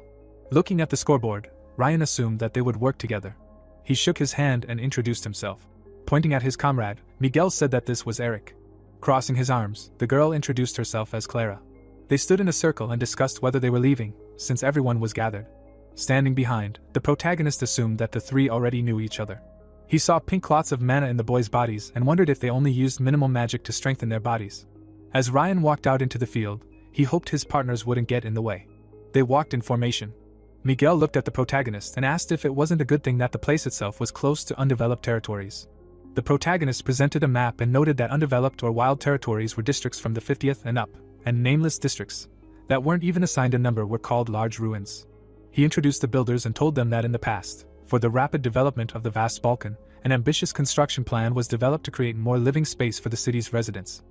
Looking at the scoreboard, Ryan assumed that they would work together. He shook his hand and introduced himself. Pointing at his comrade, Miguel said that this was Eric. Crossing his arms, the girl introduced herself as Clara. They stood in a circle and discussed whether they were leaving, since everyone was gathered. Standing behind, the protagonist assumed that the 3 already knew each other. He saw pink clots of mana in the boys' bodies and wondered if they only used minimal magic to strengthen their bodies. As Ryan walked out into the field, he hoped his partners wouldn't get in the way. They walked in formation. Miguel looked at the protagonist and asked if it wasn't a good thing that the place itself was close to undeveloped territories. The protagonist presented a map and noted that undeveloped or wild territories were districts from the 50th and up, and nameless districts that weren't even assigned a number were called large ruins. He introduced the builders and told them that in the past, for the rapid development of the vast Balkan, an ambitious construction plan was developed to create more living space for the city's residents.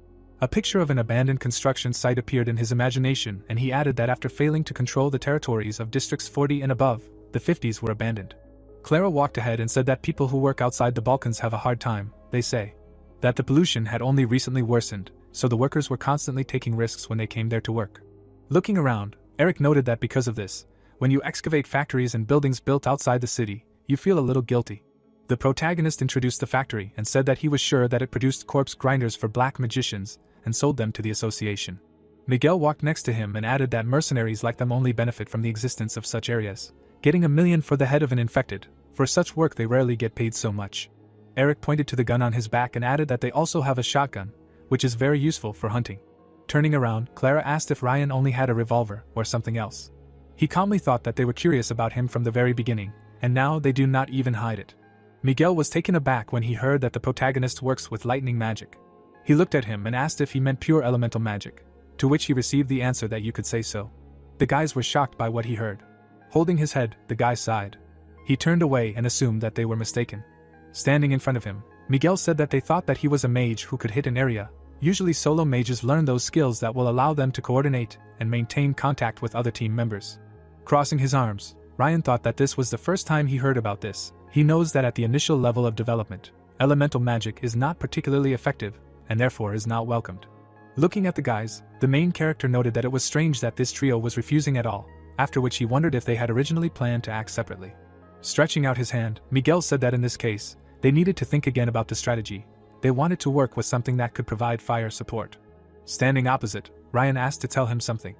A picture of an abandoned construction site appeared in his imagination, and he added that after failing to control the territories of districts 40 and above, the 50s were abandoned. Clara walked ahead and said that people who work outside the Balkans have a hard time, they say. That the pollution had only recently worsened, so the workers were constantly taking risks when they came there to work. Looking around, Eric noted that because of this, when you excavate factories and buildings built outside the city, you feel a little guilty. The protagonist introduced the factory and said that he was sure that it produced corpse grinders for black magicians and sold them to the association. Miguel walked next to him and added that mercenaries like them only benefit from the existence of such areas, getting 1 million for the head of an infected. For such work they rarely get paid so much. Eric pointed to the gun on his back and added that they also have a shotgun, which is very useful for hunting. Turning around, Clara asked if Ryan only had a revolver or something else. He calmly thought that they were curious about him from the very beginning, and now they do not even hide it. Miguel was taken aback when he heard that the protagonist works with lightning magic. He looked at him and asked if he meant pure elemental magic, to which he received the answer that you could say so. The guys were shocked by what he heard. Holding his head, the guy sighed. He turned away and assumed that they were mistaken. Standing in front of him, Miguel said that they thought that he was a mage who could hit an area. Usually solo mages learn those skills that will allow them to coordinate and maintain contact with other team members. Crossing his arms, Ryan thought that this was the first time he heard about this. He knows that at the initial level of development, elemental magic is not particularly effective, and therefore is not welcomed. Looking at the guys, the main character noted that it was strange that this trio was refusing at all, after which he wondered if they had originally planned to act separately. Stretching out his hand, Miguel said that in this case, they needed to think again about the strategy. They wanted to work with something that could provide fire support. Standing opposite, Ryan asked to tell him something.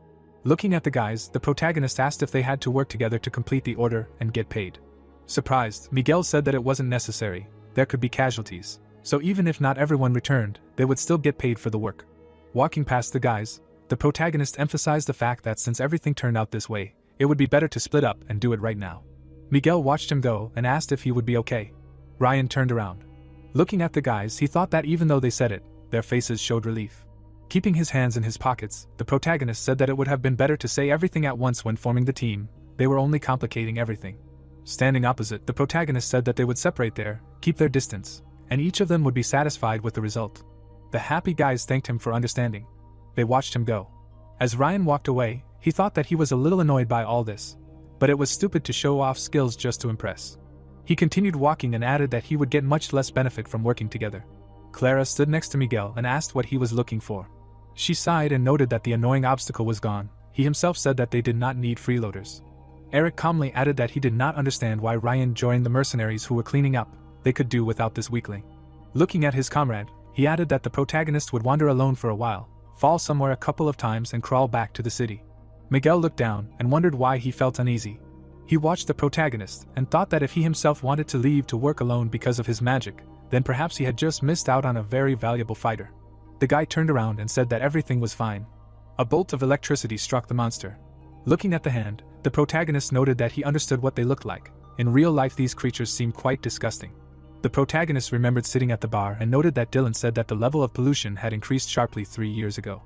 Looking at the guys, the protagonist asked if they had to work together to complete the order and get paid. Surprised, Miguel said that it wasn't necessary. There could be casualties, so even if not everyone returned, they would still get paid for the work. Walking past the guys, the protagonist emphasized the fact that since everything turned out this way, it would be better to split up and do it right now. Miguel watched him go and asked if he would be okay. Ryan turned around. Looking at the guys, he thought that even though they said it, their faces showed relief. Keeping his hands in his pockets, the protagonist said that it would have been better to say everything at once when forming the team. They were only complicating everything. Standing opposite, the protagonist said that they would separate there, keep their distance, and each of them would be satisfied with the result. The happy guys thanked him for understanding. They watched him go. As Ryan walked away, he thought that he was a little annoyed by all this, but it was stupid to show off skills just to impress. He continued walking and added that he would get much less benefit from working together. Clara stood next to Miguel and asked what he was looking for. She sighed and noted that the annoying obstacle was gone. He himself said that they did not need freeloaders. Eric calmly added that he did not understand why Ryan joined the mercenaries who were cleaning up. They could do without this weakling. Looking at his comrade, he added that the protagonist would wander alone for a while, fall somewhere a couple of times and crawl back to the city. Miguel looked down and wondered why he felt uneasy. He watched the protagonist and thought that if he himself wanted to leave to work alone because of his magic, then perhaps he had just missed out on a very valuable fighter. The guy turned around and said that everything was fine. A bolt of electricity struck the monster. Looking at the hand, the protagonist noted that he understood what they looked like. In real life, these creatures seemed quite disgusting. The protagonist remembered sitting at the bar and noted that Dylan said that the level of pollution had increased sharply 3 years ago.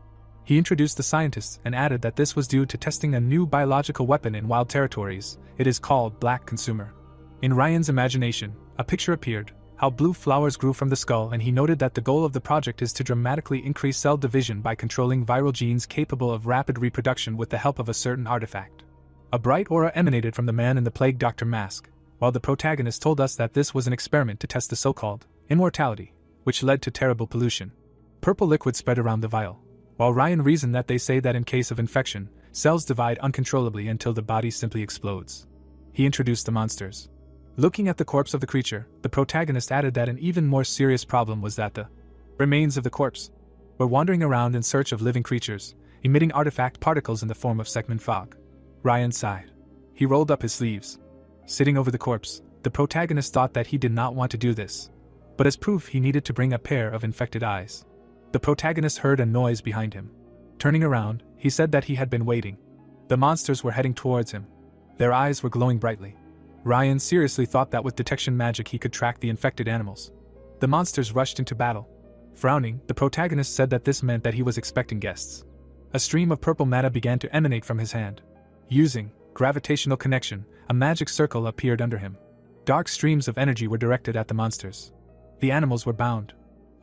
He introduced the scientists and added that this was due to testing a new biological weapon in wild territories. It is called Black Consumer. In Ryan's imagination, a picture appeared, how blue flowers grew from the skull, and he noted that the goal of the project is to dramatically increase cell division by controlling viral genes capable of rapid reproduction with the help of a certain artifact. A bright aura emanated from the man in the plague doctor mask, while the protagonist told us that this was an experiment to test the so-called immortality, which led to terrible pollution. Purple liquid spread around the vial, while Ryan reasoned that they say that in case of infection, cells divide uncontrollably until the body simply explodes. He introduced the monsters. Looking at the corpse of the creature, the protagonist added that an even more serious problem was that the remains of the corpse were wandering around in search of living creatures, emitting artifact particles in the form of segment fog. Ryan sighed. He rolled up his sleeves. Sitting over the corpse, the protagonist thought that he did not want to do this, but as proof he needed to bring a pair of infected eyes. The protagonist heard a noise behind him. Turning around, he said that he had been waiting. The monsters were heading towards him. Their eyes were glowing brightly. Ryan seriously thought that with detection magic he could track the infected animals. The monsters rushed into battle. Frowning, the protagonist said that this meant that he was expecting guests. A stream of purple mana began to emanate from his hand. Using gravitational connection, a magic circle appeared under him. Dark streams of energy were directed at the monsters. The animals were bound.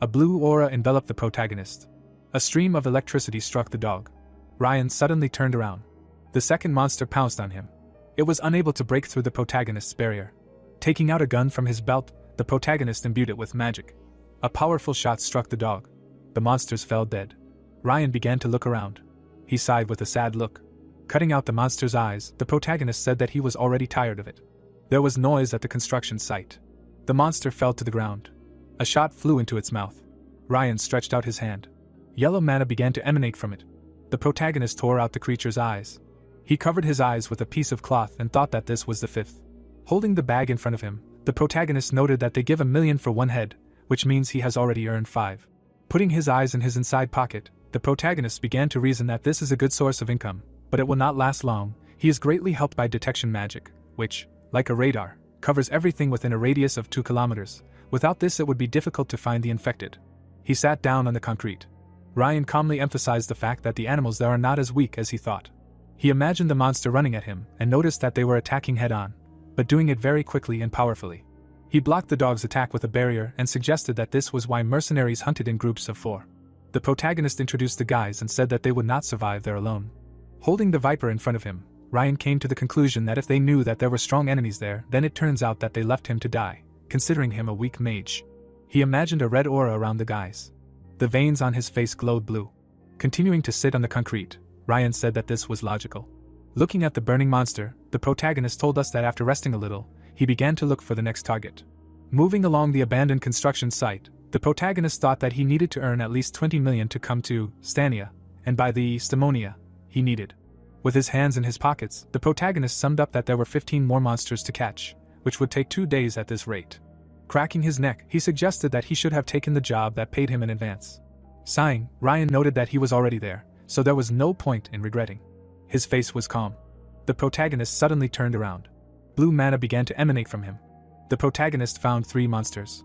A blue aura enveloped the protagonist. A stream of electricity struck the dog. Ryan suddenly turned around. The second monster pounced on him. It was unable to break through the protagonist's barrier. Taking out a gun from his belt, the protagonist imbued it with magic. A powerful shot struck the dog. The monsters fell dead. Ryan began to look around. He sighed with a sad look. Cutting out the monster's eyes, the protagonist said that he was already tired of it. There was noise at the construction site. The monster fell to the ground. A shot flew into its mouth. Ryan stretched out his hand. Yellow mana began to emanate from it. The protagonist tore out the creature's eyes. He covered his eyes with a piece of cloth and thought that this was the fifth. Holding the bag in front of him, the protagonist noted that they give 1 million for one head, which means he has already earned 5. Putting his eyes in his inside pocket, the protagonist began to reason that this is a good source of income, but it will not last long. He is greatly helped by detection magic, which, like a radar, covers everything within a radius of 2 kilometers. Without this it would be difficult to find the infected. He sat down on the concrete. Ryan calmly emphasized the fact that the animals there are not as weak as he thought. He imagined the monster running at him and noticed that they were attacking head-on, but doing it very quickly and powerfully. He blocked the dog's attack with a barrier and suggested that this was why mercenaries hunted in groups of 4. The protagonist introduced the guys and said that they would not survive there alone. Holding the viper in front of him, Ryan came to the conclusion that if they knew that there were strong enemies there, then it turns out that they left him to die, considering him a weak mage. He imagined a red aura around the guys. The veins on his face glowed blue. Continuing to sit on the concrete, Ryan said that this was logical. Looking at the burning monster, the protagonist told us that after resting a little, he began to look for the next target. Moving along the abandoned construction site, the protagonist thought that he needed to earn at least 20 million to come to Stania, and by the Stamonia, he needed. With his hands in his pockets, the protagonist summed up that there were 15 more monsters to catch, which would take 2 days at this rate. Cracking his neck, he suggested that he should have taken the job that paid him in advance. Sighing, Ryan noted that he was already there, so there was no point in regretting. His face was calm. The protagonist suddenly turned around. Blue mana began to emanate from him. The protagonist found 3 monsters.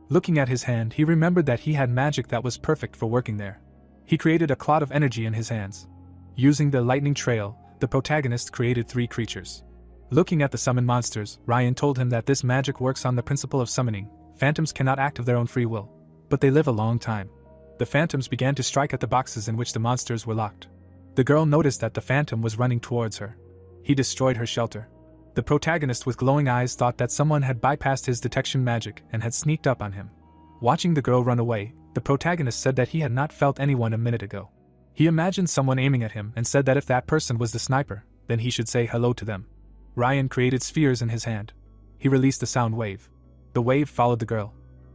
Looking at his hand, he remembered that he had magic that was perfect for working there. He created a cloud of energy in his hands. Using the lightning trail, the protagonist created 3 creatures. Looking at the summoned monsters, Ryan told him that this magic works on the principle of summoning. Phantoms cannot act of their own free will, but they live a long time. The phantoms began to strike at the boxes in which the monsters were locked. The girl noticed that the phantom was running towards her. He destroyed her shelter. The protagonist with glowing eyes thought that someone had bypassed his detection magic and had sneaked up on him. Watching the girl run away, the protagonist said that he had not felt anyone a minute ago. He imagined someone aiming at him and said that if that person was the sniper, then he should say hello to them. Ryan created spheres in his hand. He released a sound wave. The wave followed the girl.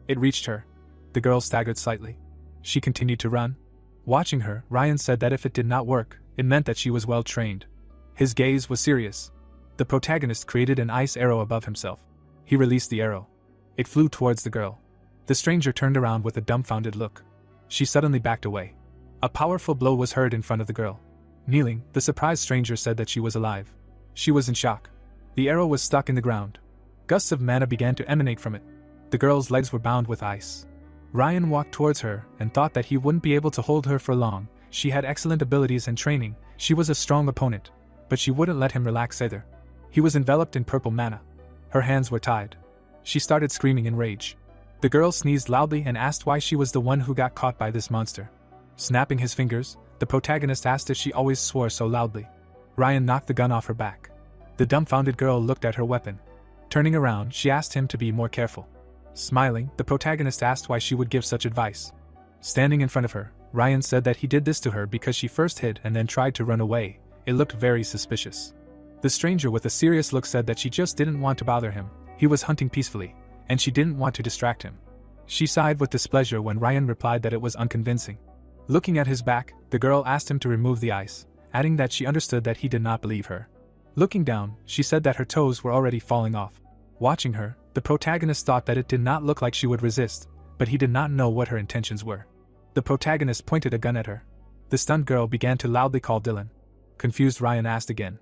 It reached her. The girl staggered slightly. She continued to run. Watching her, Ryan said that if it did not work, it meant that she was well trained. His gaze was serious. The protagonist created an ice arrow above himself. He released the arrow. It flew towards the girl. The stranger turned around with a dumbfounded look. She suddenly backed away. A powerful blow was heard in front of the girl. Kneeling, the surprised stranger said that she was alive. She was in shock. The arrow was stuck in the ground. Gusts of mana began to emanate from it. The girl's legs were bound with ice. Ryan walked towards her and thought that he wouldn't be able to hold her for long. She had excellent abilities and training. She was a strong opponent, but she wouldn't let him relax either. He was enveloped in purple mana. Her hands were tied. She started screaming in rage. The girl sneezed loudly and asked why she was the one who got caught by this monster. Snapping his fingers, the protagonist asked if she always swore so loudly. Ryan knocked the gun off her back. The dumbfounded girl looked at her weapon. Turning around, she asked him to be more careful. Smiling, the protagonist asked why she would give such advice. Standing in front of her, Ryan said that he did this to her because she first hid and then tried to run away. It looked very suspicious. The stranger with a serious look said that she just didn't want to bother him. He was hunting peacefully, and she didn't want to distract him. She sighed with displeasure when Ryan replied that it was unconvincing. Looking at his back, the girl asked him to remove the ice, adding that she understood that he did not believe her. Looking down, she said that her toes were already falling off. Watching her, the protagonist thought that it did not look like she would resist, but he did not know what her intentions were. The protagonist pointed a gun at her. The stunned girl began to loudly call Dylan. Confused, Ryan asked again.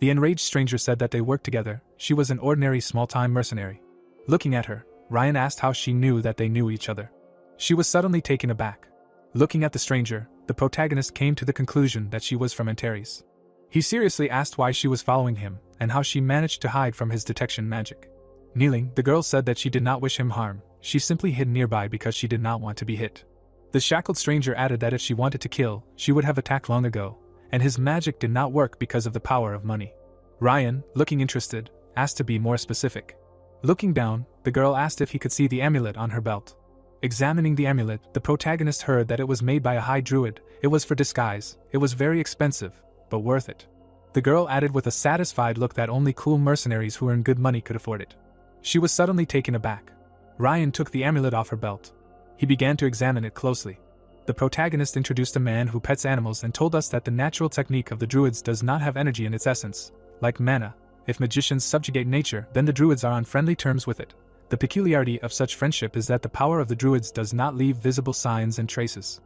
The enraged stranger said that they worked together. She was an ordinary small-time mercenary. Looking at her, Ryan asked how she knew that they knew each other. She was suddenly taken aback. Looking at the stranger, the protagonist came to the conclusion that she was from Antares. He seriously asked why she was following him, and how she managed to hide from his detection magic. Kneeling, the girl said that she did not wish him harm. She simply hid nearby because she did not want to be hit. The shackled stranger added that if she wanted to kill, she would have attacked long ago, and his magic did not work because of the power of money. Ryan, looking interested, asked to be more specific. Looking down, the girl asked if he could see the amulet on her belt. Examining the amulet, the protagonist heard that it was made by a high druid. It was for disguise. It was very expensive, but worth it. The girl added with a satisfied look that only cool mercenaries who earn good money could afford it. She was suddenly taken aback. Ryan took the amulet off her belt. He began to examine it closely. The protagonist introduced a man who pets animals and told us that the natural technique of the druids does not have energy in its essence. Like mana, if magicians subjugate nature, then the druids are on friendly terms with it. The peculiarity of such friendship is that the power of the druids does not leave visible signs and traces.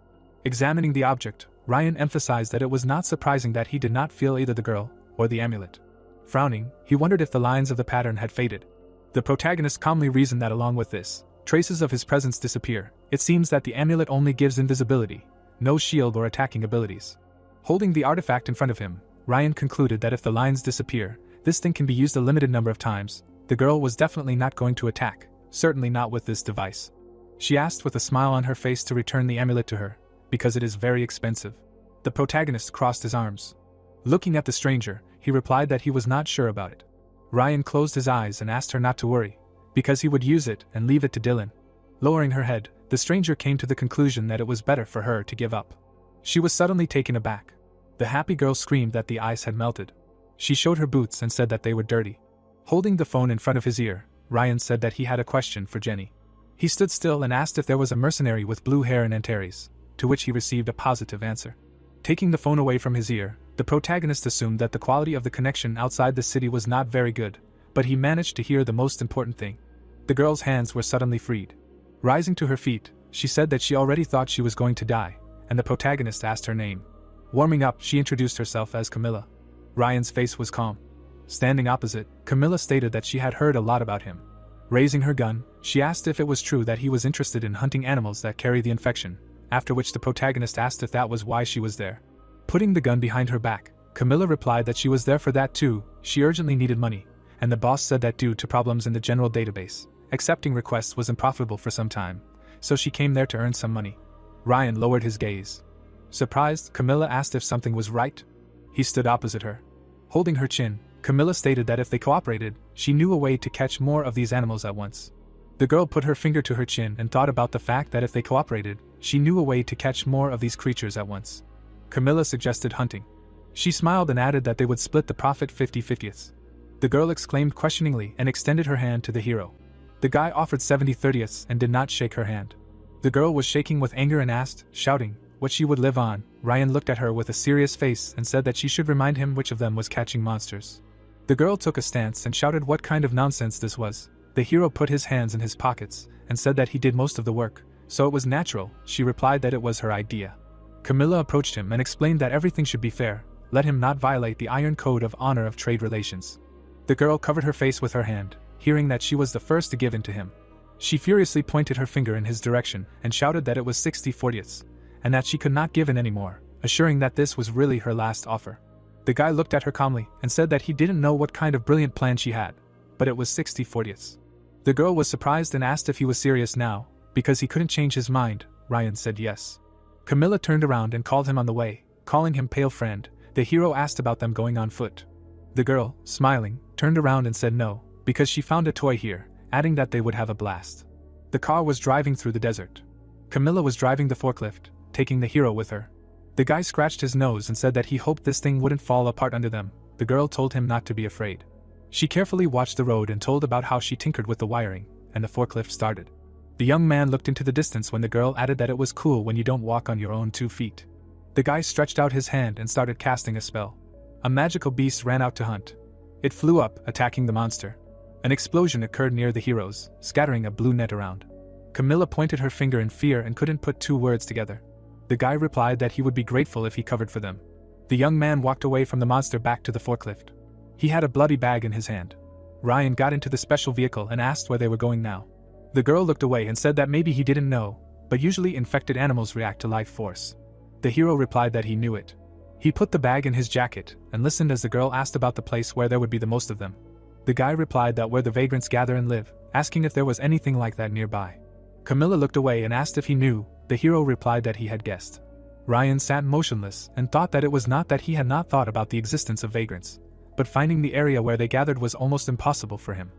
Examining the object, Ryan emphasized that it was not surprising that he did not feel either the girl or the amulet. Frowning, he wondered if the lines of the pattern had faded. The protagonist calmly reasoned that along with this, traces of his presence disappear. It seems that the amulet only gives invisibility, no shield or attacking abilities. Holding the artifact in front of him, Ryan concluded that if the lines disappear, this thing can be used a limited number of times. The girl was definitely not going to attack, certainly not with this device. She asked with a smile on her face to return the amulet to her, because it is very expensive. The protagonist crossed his arms. Looking at the stranger, he replied that he was not sure about it. Ryan closed his eyes and asked her not to worry, because he would use it and leave it to Dylan. Lowering her head, the stranger came to the conclusion that it was better for her to give up. She was suddenly taken aback. The happy girl screamed that the ice had melted. She showed her boots and said that they were dirty. Holding the phone in front of his ear, Ryan said that he had a question for Jenny. He stood still and asked if there was a mercenary with blue hair in Antares, to which he received a positive answer. Taking the phone away from his ear, the protagonist assumed that the quality of the connection outside the city was not very good, but he managed to hear the most important thing. The girl's hands were suddenly freed. Rising to her feet, she said that she already thought she was going to die, and the protagonist asked her name. Warming up, she introduced herself as Camilla. Ryan's face was calm. Standing opposite, Camilla stated that she had heard a lot about him. Raising her gun, she asked if it was true that he was interested in hunting animals that carry the infection, after which the protagonist asked if that was why she was there. Putting the gun behind her back, Camilla replied that she was there for that too. She urgently needed money, and the boss said that due to problems in the general database, accepting requests was unprofitable for some time, so she came there to earn some money. Ryan lowered his gaze. Surprised, Camilla asked if something was right. He stood opposite her. Holding her chin, Camilla stated that if they cooperated, she knew a way to catch more of these animals at once. The girl put her finger to her chin and thought about the fact that if they cooperated, she knew a way to catch more of these creatures at once. Camilla suggested hunting. She smiled and added that they would split the profit 50-50. The girl exclaimed questioningly and extended her hand to the hero. The guy offered 70/30ths and did not shake her hand. The girl was shaking with anger and asked, shouting, what she would live on. Ryan looked at her with a serious face and said that she should remind him which of them was catching monsters. The girl took a stance and shouted what kind of nonsense this was. The hero put his hands in his pockets and said that he did most of the work, so it was natural. She replied that it was her idea. Camilla approached him and explained that everything should be fair, let him not violate the iron code of honor of trade relations. The girl covered her face with her hand, hearing that she was the first to give in to him. She furiously pointed her finger in his direction and shouted that it was 60/40ths, and that she could not give in anymore, assuring that this was really her last offer. The guy looked at her calmly and said that he didn't know what kind of brilliant plan she had, but it was 60/40ths. The girl was surprised and asked if he was serious now, because he couldn't change his mind. Ryan said yes. Camilla turned around and called him on the way, calling him pale friend. The hero asked about them going on foot. The girl, smiling, turned around and said no, because she found a toy here, adding that they would have a blast. The car was driving through the desert. Camilla was driving the forklift, taking the hero with her. The guy scratched his nose and said that he hoped this thing wouldn't fall apart under them. The girl told him not to be afraid. She carefully watched the road and told about how she tinkered with the wiring, and the forklift started. The young man looked into the distance when the girl added that it was cool when you don't walk on your own 2 feet. The guy stretched out his hand and started casting a spell. A magical beast ran out to hunt. It flew up, attacking the monster. An explosion occurred near the heroes, scattering a blue net around. Camilla pointed her finger in fear and couldn't put 2 words together. The guy replied that he would be grateful if he covered for them. The young man walked away from the monster back to the forklift. He had a bloody bag in his hand. Ryan got into the special vehicle and asked where they were going now. The girl looked away and said that maybe he didn't know, but usually infected animals react to life force. The hero replied that he knew it. He put the bag in his jacket and listened as the girl asked about the place where there would be the most of them. The guy replied that where the vagrants gather and live, asking if there was anything like that nearby. Camilla looked away and asked if he knew. The hero replied that he had guessed. Ryan sat motionless and thought that it was not that he had not thought about the existence of vagrants, but finding the area where they gathered was almost impossible for him.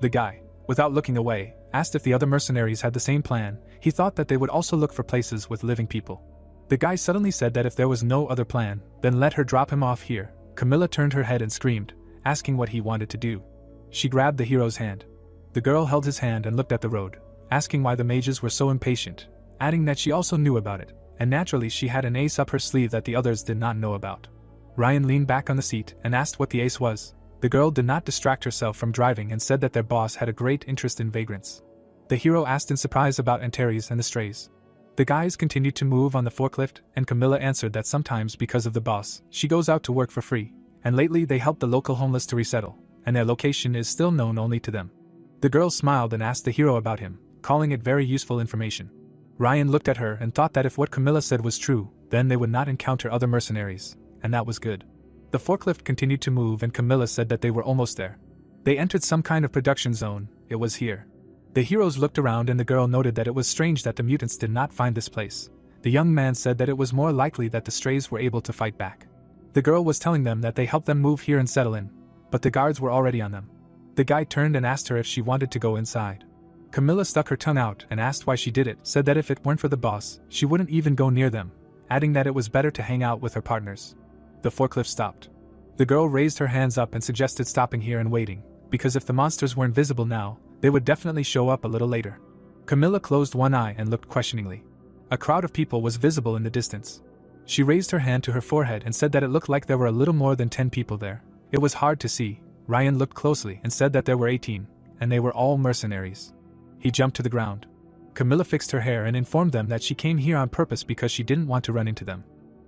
The guy, without looking away, asked if the other mercenaries had the same plan. He thought that they would also look for places with living people. The guy suddenly said that if there was no other plan, then let her drop him off here. Camilla turned her head and screamed, asking what he wanted to do. She grabbed the hero's hand. The girl held his hand and looked at the road, asking why the mages were so impatient, adding that she also knew about it, and naturally she had an ace up her sleeve that the others did not know about. Ryan leaned back on the seat and asked what the ace was. The girl did not distract herself from driving and said that their boss had a great interest in vagrants. The hero asked in surprise about Antares and the strays. The guys continued to move on the forklift, and Camilla answered that sometimes because of the boss, she goes out to work for free, and lately they help the local homeless to resettle, and their location is still known only to them. The girl smiled and asked the hero about him, calling it very useful information. Ryan looked at her and thought that if what Camilla said was true, then they would not encounter other mercenaries, and that was good. The forklift continued to move and Camilla said that they were almost there. They entered some kind of production zone. It was here. The heroes looked around and the girl noted that it was strange that the mutants did not find this place. The young man said that it was more likely that the strays were able to fight back. The girl was telling them that they helped them move here and settle in, but the guards were already on them. The guy turned and asked her if she wanted to go inside. Camilla stuck her tongue out and asked why she did it, said that if it weren't for the boss, she wouldn't even go near them, adding that it was better to hang out with her partners. The forklift stopped. The girl raised her hands up and suggested stopping here and waiting, because if the monsters weren't visible now, they would definitely show up a little later. Camilla closed one eye and looked questioningly. A crowd of people was visible in the distance. She raised her hand to her forehead and said that it looked like there were a little more than 10 people there. It was hard to see. Ryan looked closely and said that there were 18, and they were all mercenaries. He jumped to the ground. Camilla fixed her hair and informed them that she came here on purpose because she didn't want to run into them.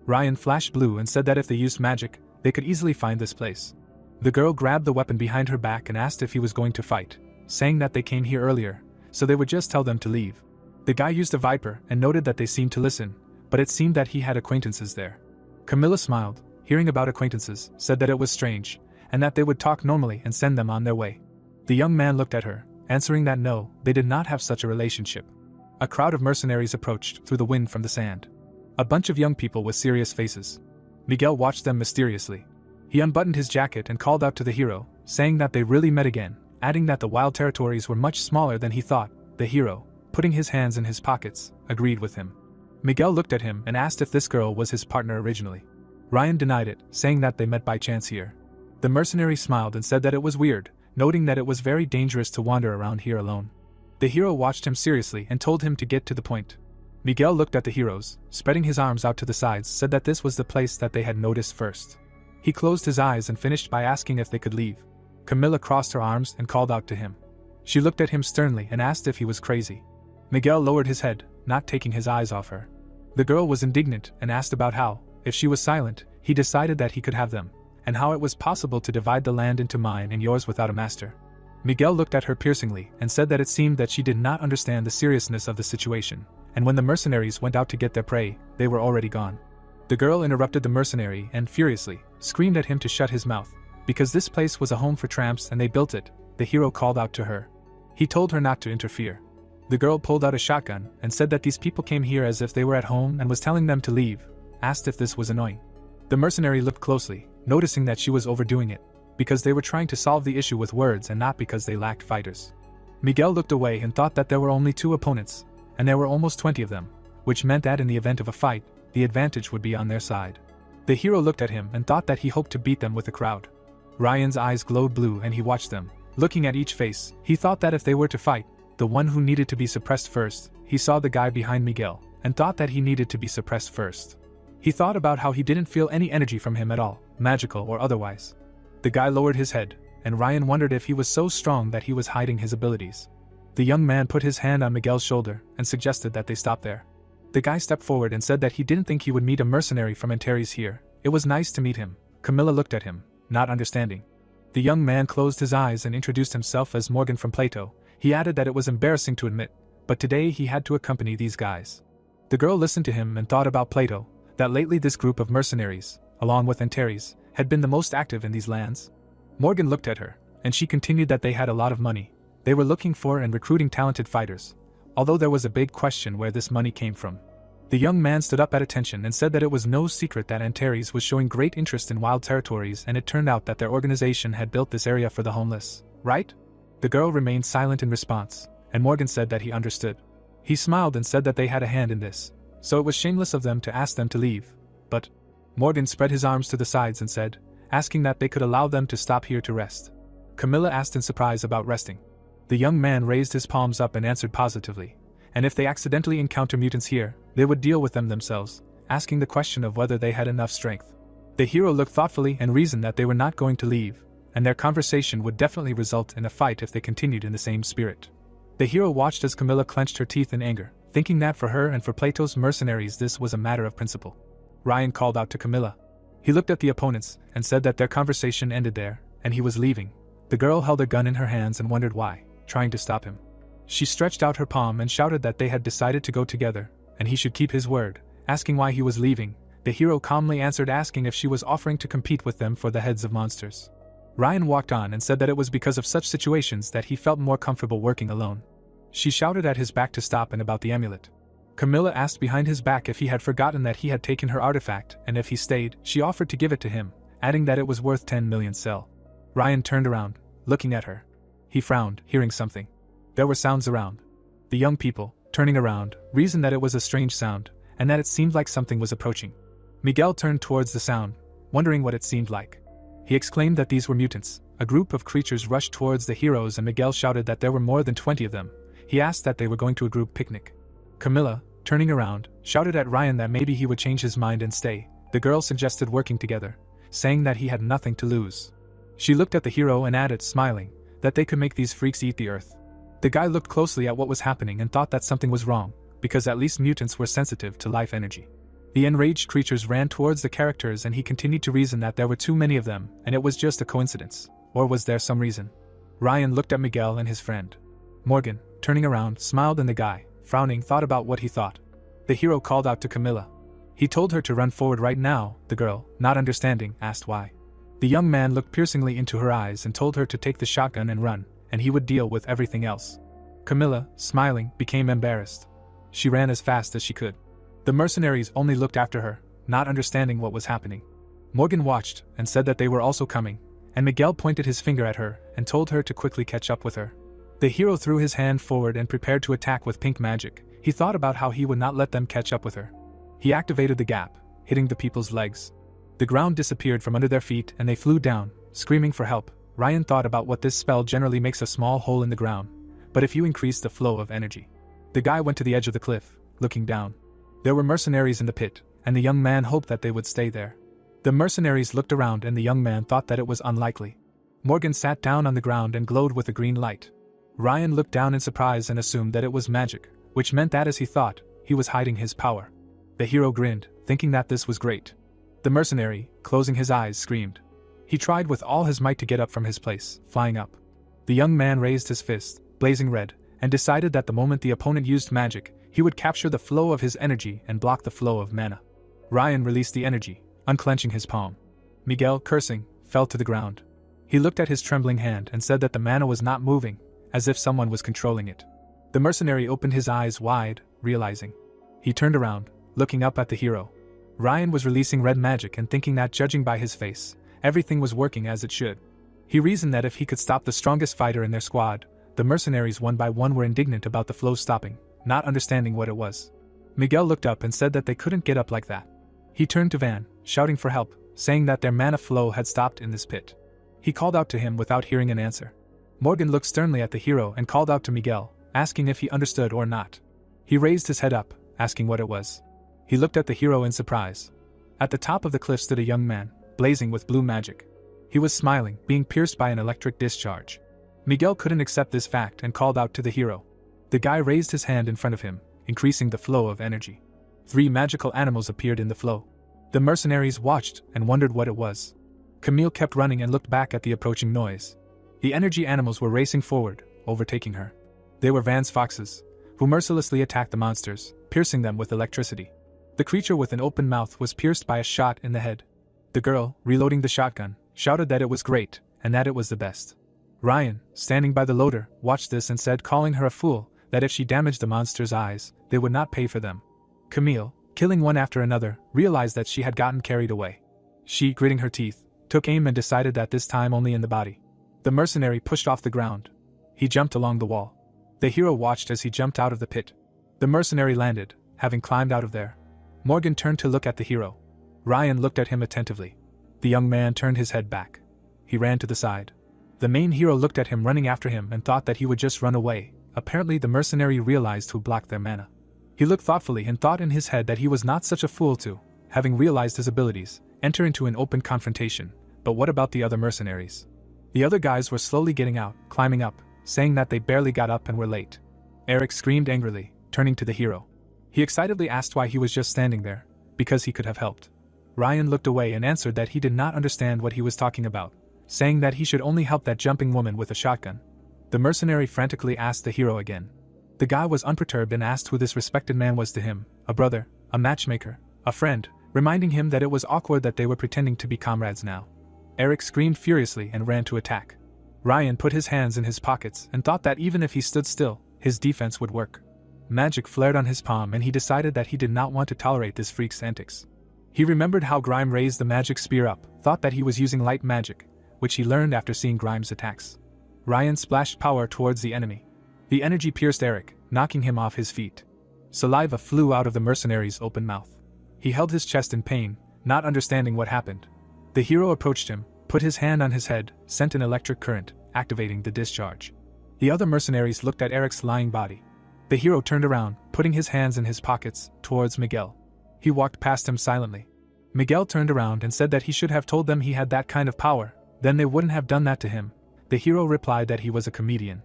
Ryan flashed blue and said that if they used magic, they could easily find this place. The girl grabbed the weapon behind her back and asked if he was going to fight, saying that they came here earlier, so they would just tell them to leave. The guy used a viper and noted that they seemed to listen, but it seemed that he had acquaintances there. Camilla smiled, hearing about acquaintances, said that it was strange, and that they would talk normally and send them on their way. The young man looked at her, answering that no, they did not have such a relationship. A crowd of mercenaries approached through the wind from the sand. A bunch of young people with serious faces. Miguel watched them mysteriously. He unbuttoned his jacket and called out to the hero, saying that they really met again, adding that the wild territories were much smaller than he thought. The hero, putting his hands in his pockets, agreed with him. Miguel looked at him and asked if this girl was his partner originally. Ryan denied it, saying that they met by chance here. The mercenary smiled and said that it was weird, noting that it was very dangerous to wander around here alone. The hero watched him seriously and told him to get to the point. Miguel looked at the heroes, spreading his arms out to the sides, said that this was the place that they had noticed first. He closed his eyes and finished by asking if they could leave. Camilla crossed her arms and called out to him. She looked at him sternly and asked if he was crazy. Miguel lowered his head, not taking his eyes off her. The girl was indignant and asked about how, if she was silent, he decided that he could have them, and how it was possible to divide the land into mine and yours without a master. Miguel looked at her piercingly and said that it seemed that she did not understand the seriousness of the situation, and when the mercenaries went out to get their prey, they were already gone. The girl interrupted the mercenary and, furiously, screamed at him to shut his mouth. Because this place was a home for tramps and they built it, the hero called out to her. He told her not to interfere. The girl pulled out a shotgun and said that these people came here as if they were at home and was telling them to leave, asked if this was annoying. The mercenary looked closely, noticing that she was overdoing it, because they were trying to solve the issue with words and not because they lacked fighters. Miguel looked away and thought that there were only 2 opponents, and there were almost 20 of them, which meant that in the event of a fight, the advantage would be on their side. The hero looked at him and thought that he hoped to beat them with the crowd. Ryan's eyes glowed blue and he watched them. Looking at each face, he thought that if they were to fight, the one who needed to be suppressed first, he saw the guy behind Miguel, and thought that he needed to be suppressed first. He thought about how he didn't feel any energy from him at all, magical or otherwise. The guy lowered his head, and Ryan wondered if he was so strong that he was hiding his abilities. The young man put his hand on Miguel's shoulder and suggested that they stop there. The guy stepped forward and said that he didn't think he would meet a mercenary from Antares here. It was nice to meet him. Camilla looked at him, not understanding. The young man closed his eyes and introduced himself as Morgan from Plato. He added that it was embarrassing to admit, but today he had to accompany these guys. The girl listened to him and thought about Plato, that lately this group of mercenaries, along with Antares, had been the most active in these lands. Morgan looked at her, and she continued that they had a lot of money. They were looking for and recruiting talented fighters, although there was a big question where this money came from. The young man stood up at attention and said that it was no secret that Antares was showing great interest in wild territories, and it turned out that their organization had built this area for the homeless, right? The girl remained silent in response, and Morgan said that he understood. He smiled and said that they had a hand in this, so it was shameless of them to ask them to leave. But Morgan spread his arms to the sides and said, asking that they could allow them to stop here to rest. Camilla asked in surprise about resting. The young man raised his palms up and answered positively, and if they accidentally encounter mutants here, they would deal with them themselves, asking the question of whether they had enough strength. The hero looked thoughtfully and reasoned that they were not going to leave, and their conversation would definitely result in a fight if they continued in the same spirit. The hero watched as Camilla clenched her teeth in anger, thinking that for her and for Plato's mercenaries this was a matter of principle. Ryan called out to Camilla. He looked at the opponents and said that their conversation ended there, and he was leaving. The girl held a gun in her hands and wondered why, trying to stop him. She stretched out her palm and shouted that they had decided to go together, and he should keep his word. Asking why he was leaving, the hero calmly answered, asking if she was offering to compete with them for the heads of monsters. Ryan walked on and said that it was because of such situations that he felt more comfortable working alone. She shouted at his back to stop and about the amulet. Camilla asked behind his back if he had forgotten that he had taken her artifact, and if he stayed, she offered to give it to him, adding that it was worth 10 million sell. Ryan turned around, looking at her. He frowned, hearing something. There were sounds around. The young people, turning around, reasoned that it was a strange sound, and that it seemed like something was approaching. Miguel turned towards the sound, wondering what it seemed like. He exclaimed that these were mutants. A group of creatures rushed towards the heroes and Miguel shouted that there were more than 20 of them. He asked that they were going to a group picnic. Camilla, turning around, shouted at Ryan that maybe he would change his mind and stay. The girl suggested working together, saying that he had nothing to lose. She looked at the hero and added, smiling, that they could make these freaks eat the earth. The guy looked closely at what was happening and thought that something was wrong, because at least mutants were sensitive to life energy. The enraged creatures ran towards the characters and he continued to reason that there were too many of them and it was just a coincidence. Or was there some reason? Ryan looked at Miguel and his friend. Morgan, turning around, smiled, and the guy, frowning, thought about what he thought. The hero called out to Camilla. He told her to run forward right now. The girl, not understanding, asked why. The young man looked piercingly into her eyes and told her to take the shotgun and run, and he would deal with everything else. Camilla, smiling, became embarrassed. She ran as fast as she could. The mercenaries only looked after her, not understanding what was happening. Morgan watched and said that they were also coming, and Miguel pointed his finger at her and told her to quickly catch up with her. The hero threw his hand forward and prepared to attack with pink magic. He thought about how he would not let them catch up with her. He activated the gap, hitting the people's legs. The ground disappeared from under their feet and they flew down, Screaming for help, Ryan thought about what this spell generally makes a small hole in the ground, but if you increase the flow of energy. The guy went to the edge of the cliff, looking down. There were mercenaries in the pit, and the young man hoped that they would stay there. The mercenaries looked around and the young man thought that it was unlikely. Morgan sat down on the ground and glowed with a green light. Ryan looked down in surprise and assumed that it was magic, which meant that as he thought, he was hiding his power. The hero grinned, thinking that this was great. The mercenary, closing his eyes, screamed. He tried with all his might to get up from his place, flying up. The young man raised his fist, blazing red, and decided that the moment the opponent used magic, he would capture the flow of his energy and block the flow of mana. Ryan released the energy, unclenching his palm. Miguel, cursing, fell to the ground. He looked at his trembling hand and said that the mana was not moving, as if someone was controlling it. The mercenary opened his eyes wide, realizing. He turned around, looking up at the hero. Ryan was releasing red magic and thinking that judging by his face, everything was working as it should. He reasoned that if he could stop the strongest fighter in their squad, the mercenaries one by one were indignant about the flow stopping, not understanding what it was. Miguel looked up and said that they couldn't get up like that. He turned to Van, shouting for help, saying that their mana flow had stopped in this pit. He called out to him without hearing an answer. Morgan looked sternly at the hero and called out to Miguel, asking if he understood or not. He raised his head up, asking what it was. He looked at the hero in surprise. At the top of the cliff stood a young man, blazing with blue magic. He was smiling, being pierced by an electric discharge. Miguel couldn't accept this fact and called out to the hero. The guy raised his hand in front of him, increasing the flow of energy. 3 magical animals appeared in the flow. The mercenaries watched and wondered what it was. Camille kept running and looked back at the approaching noise. The energy animals were racing forward, overtaking her. They were Van's foxes, who mercilessly attacked the monsters, piercing them with electricity. The creature with an open mouth was pierced by a shot in the head. The girl, reloading the shotgun, shouted that it was great, and that it was the best. Ryan, standing by the loader, watched this and said, calling her a fool, that if she damaged the monster's eyes, they would not pay for them. Camille, killing one after another, realized that she had gotten carried away. She, gritting her teeth, took aim and decided that this time only in the body. The mercenary pushed off the ground. He jumped along the wall. The hero watched as he jumped out of the pit. The mercenary landed, having climbed out of there. Morgan turned to look at the hero. Ryan looked at him attentively. The young man turned his head back. He ran to the side. The main hero looked at him running after him and thought that he would just run away. Apparently the mercenary realized who blocked their mana. He looked thoughtfully and thought in his head that he was not such a fool to, having realized his abilities, enter into an open confrontation. But what about the other mercenaries? The other guys were slowly getting out, climbing up, saying that they barely got up and were late. Eric screamed angrily, turning to the hero. He excitedly asked why he was just standing there, because he could have helped. Ryan looked away and answered that he did not understand what he was talking about, saying that he should only help that jumping woman with a shotgun. The mercenary frantically asked the hero again. The guy was unperturbed and asked who this respected man was to him, a brother, a matchmaker, a friend, reminding him that it was awkward that they were pretending to be comrades now. Eric screamed furiously and ran to attack. Ryan put his hands in his pockets and thought that even if he stood still, his defense would work. Magic flared on his palm and he decided that he did not want to tolerate this freak's antics. He remembered how Grime raised the magic spear up, thought that he was using light magic, which he learned after seeing Grime's attacks. Ryan splashed power towards the enemy. The energy pierced Eric, knocking him off his feet. Saliva flew out of the mercenary's open mouth. He held his chest in pain, not understanding what happened. The hero approached him, put his hand on his head, sent an electric current, activating the discharge. The other mercenaries looked at Eric's lying body. The hero turned around, putting his hands in his pockets, towards Miguel. He walked past him silently. Miguel turned around and said that he should have told them he had that kind of power, then they wouldn't have done that to him. The hero replied that he was a comedian.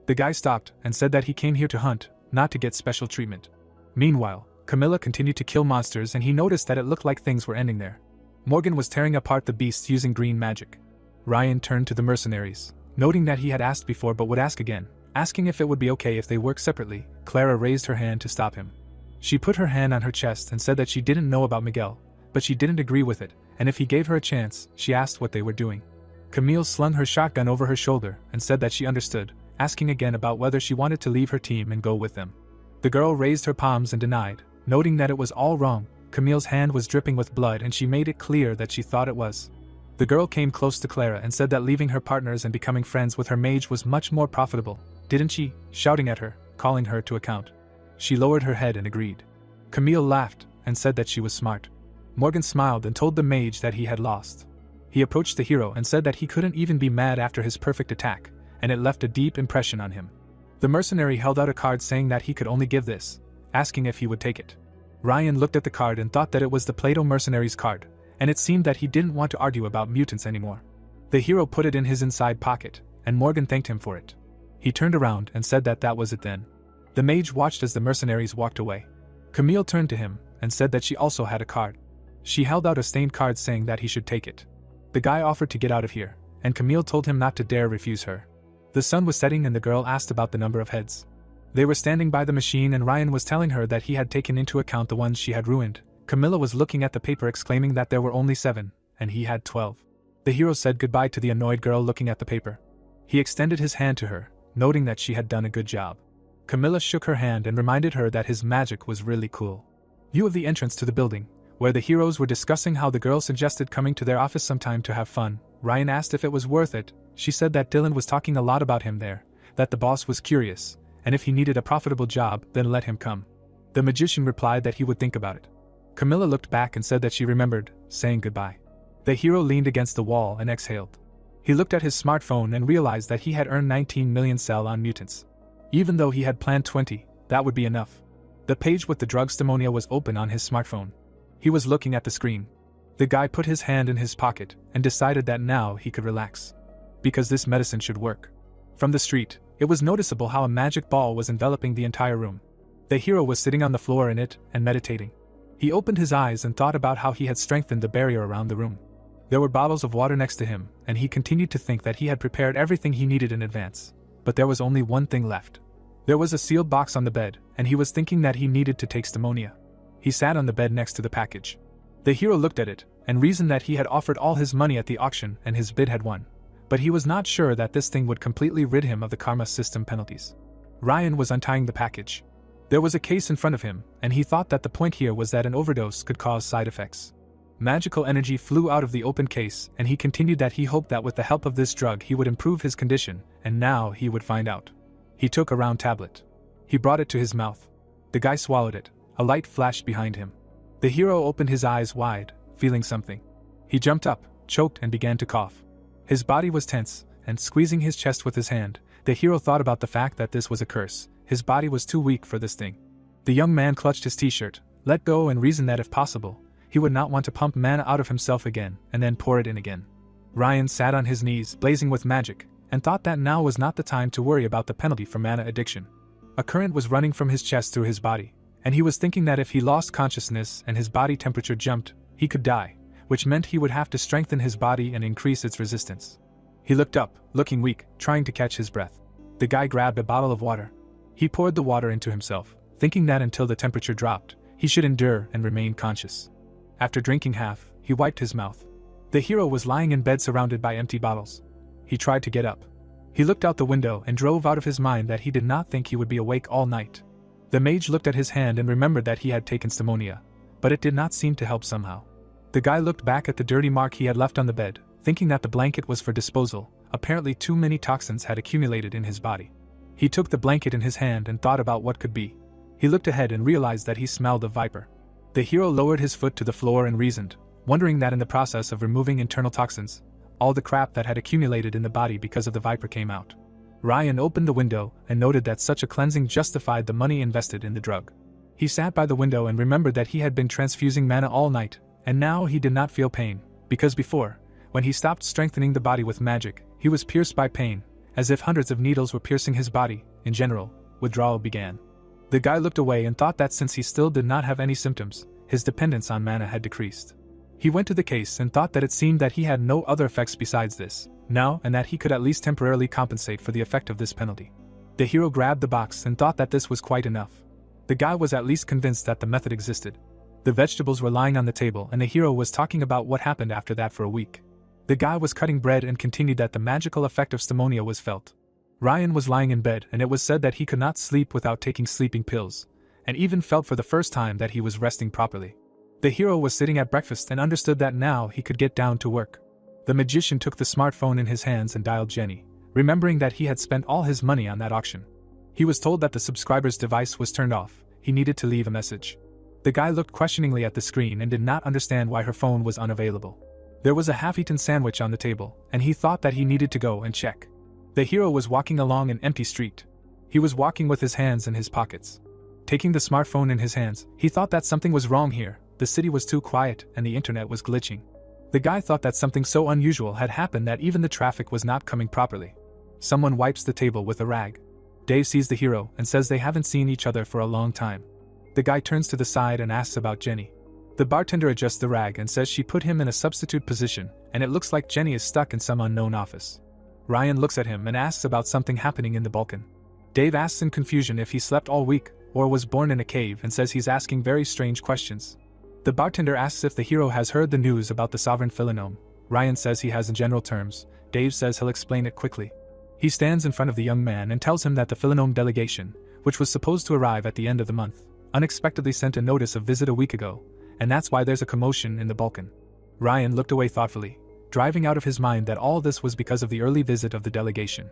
The guy stopped and said that he came here to hunt, not to get special treatment. Meanwhile, Camilla continued to kill monsters and he noticed that it looked like things were ending there. Morgan was tearing apart the beasts using green magic. Ryan turned to the mercenaries, noting that he had asked before but would ask again, asking if it would be okay if they worked separately. Clara raised her hand to stop him. She put her hand on her chest and said that she didn't know about Miguel, but she didn't agree with it, and if he gave her a chance, she asked what they were doing. Camille slung her shotgun over her shoulder and said that she understood, asking again about whether she wanted to leave her team and go with them. The girl raised her palms and denied, noting that it was all wrong. Camille's hand was dripping with blood and she made it clear that she thought it was. The girl came close to Clara and said that leaving her partners and becoming friends with her mage was much more profitable, didn't she? Shouting at her, calling her to account. She lowered her head and agreed. Camille laughed and said that she was smart. Morgan smiled and told the mage that he had lost. He approached the hero and said that he couldn't even be mad after his perfect attack, and it left a deep impression on him. The mercenary held out a card saying that he could only give this, asking if he would take it. Ryan looked at the card and thought that it was the Plato mercenary's card, and it seemed that he didn't want to argue about mutants anymore. The hero put it in his inside pocket, and Morgan thanked him for it. He turned around and said that was it then. The mage watched as the mercenaries walked away. Camille turned to him and said that she also had a card. She held out a stained card saying that he should take it. The guy offered to get out of here, and Camille told him not to dare refuse her. The sun was setting and the girl asked about the number of heads. They were standing by the machine and Ryan was telling her that he had taken into account the ones she had ruined. Camilla was looking at the paper exclaiming that there were only 7, and he had 12. The hero said goodbye to the annoyed girl looking at the paper. He extended his hand to her, noting that she had done a good job. Camilla shook her hand and reminded her that his magic was really cool. View of the entrance to the building, where the heroes were discussing how the girl suggested coming to their office sometime to have fun. Ryan asked if it was worth it. She said that Dylan was talking a lot about him there, that the boss was curious, and if he needed a profitable job, then let him come. The magician replied that he would think about it. Camilla looked back and said that she remembered, saying goodbye. The hero leaned against the wall and exhaled. He looked at his smartphone and realized that he had earned 19 million sell on mutants. Even though he had planned 20, that would be enough. The page with the drug Stimonia was open on his smartphone. He was looking at the screen. The guy put his hand in his pocket and decided that now he could relax. Because this medicine should work. From the street, it was noticeable how a magic ball was enveloping the entire room. The hero was sitting on the floor in it and meditating. He opened his eyes and thought about how he had strengthened the barrier around the room. There were bottles of water next to him, and he continued to think that he had prepared everything he needed in advance. But there was only one thing left. There was a sealed box on the bed, and he was thinking that he needed to take Stimonia. He sat on the bed next to the package. The hero looked at it, and reasoned that he had offered all his money at the auction and his bid had won. But he was not sure that this thing would completely rid him of the karma system penalties. Ryan was untying the package. There was a case in front of him, and he thought that the point here was that an overdose could cause side effects. Magical energy flew out of the open case, and he continued that he hoped that with the help of this drug he would improve his condition, and now he would find out. He took a round tablet. He brought it to his mouth. The guy swallowed it. A light flashed behind him. The hero opened his eyes wide, feeling something. He jumped up, choked and began to cough. His body was tense, and squeezing his chest with his hand, the hero thought about the fact that this was a curse. His body was too weak for this thing. The young man clutched his t-shirt, let go and reasoned that if possible, he would not want to pump mana out of himself again, and then pour it in again. Ryan sat on his knees, blazing with magic, and thought that now was not the time to worry about the penalty for mana addiction. A current was running from his chest through his body, and he was thinking that if he lost consciousness and his body temperature jumped, he could die, which meant he would have to strengthen his body and increase its resistance. He looked up, looking weak, trying to catch his breath. The guy grabbed a bottle of water. He poured the water into himself, thinking that until the temperature dropped, he should endure and remain conscious. After drinking half, he wiped his mouth. The hero was lying in bed surrounded by empty bottles. He tried to get up. He looked out the window and drove out of his mind that he did not think he would be awake all night. The mage looked at his hand and remembered that he had taken Stimonia, but it did not seem to help somehow. The guy looked back at the dirty mark he had left on the bed, thinking that the blanket was for disposal. Apparently too many toxins had accumulated in his body. He took the blanket in his hand and thought about what could be. He looked ahead and realized that he smelled a viper. The hero lowered his foot to the floor and reasoned, wondering that in the process of removing internal toxins, all the crap that had accumulated in the body because of the viper came out. Ryan opened the window and noted that such a cleansing justified the money invested in the drug. He sat by the window and remembered that he had been transfusing mana all night, and now he did not feel pain, because before, when he stopped strengthening the body with magic, he was pierced by pain, as if hundreds of needles were piercing his body. In general, withdrawal began. The guy looked away and thought that since he still did not have any symptoms, his dependence on mana had decreased. He went to the case and thought that it seemed that he had no other effects besides this, now, and that he could at least temporarily compensate for the effect of this penalty. The hero grabbed the box and thought that this was quite enough. The guy was at least convinced that the method existed. The vegetables were lying on the table and the hero was talking about what happened after that for a week. The guy was cutting bread and continued that the magical effect of Stimonia was felt. Ryan was lying in bed and it was said that he could not sleep without taking sleeping pills, and even felt for the first time that he was resting properly. The hero was sitting at breakfast and understood that now he could get down to work. The magician took the smartphone in his hands and dialed Jenny, remembering that he had spent all his money on that auction. He was told that the subscriber's device was turned off. He needed to leave a message. The guy looked questioningly at the screen and did not understand why her phone was unavailable. There was a half-eaten sandwich on the table, and he thought that he needed to go and check. The hero was walking along an empty street. He was walking with his hands in his pockets. Taking the smartphone in his hands, he thought that something was wrong here. The city was too quiet and the internet was glitching. The guy thought that something so unusual had happened that even the traffic was not coming properly. Someone wipes the table with a rag. Dave sees the hero and says they haven't seen each other for a long time. The guy turns to the side and asks about Jenny. The bartender adjusts the rag and says she put him in a substitute position, and it looks like Jenny is stuck in some unknown office. Ryan looks at him and asks about something happening in the Balkan. Dave asks in confusion if he slept all week or was born in a cave and says he's asking very strange questions. The bartender asks if the hero has heard the news about the sovereign Philinome. Ryan says he has in general terms. Dave says he'll explain it quickly. He stands in front of the young man and tells him that the Philinome delegation, which was supposed to arrive at the end of the month, unexpectedly sent a notice of visit a week ago, and that's why there's a commotion in the Balkan. Ryan looked away thoughtfully, driving out of his mind that all this was because of the early visit of the delegation.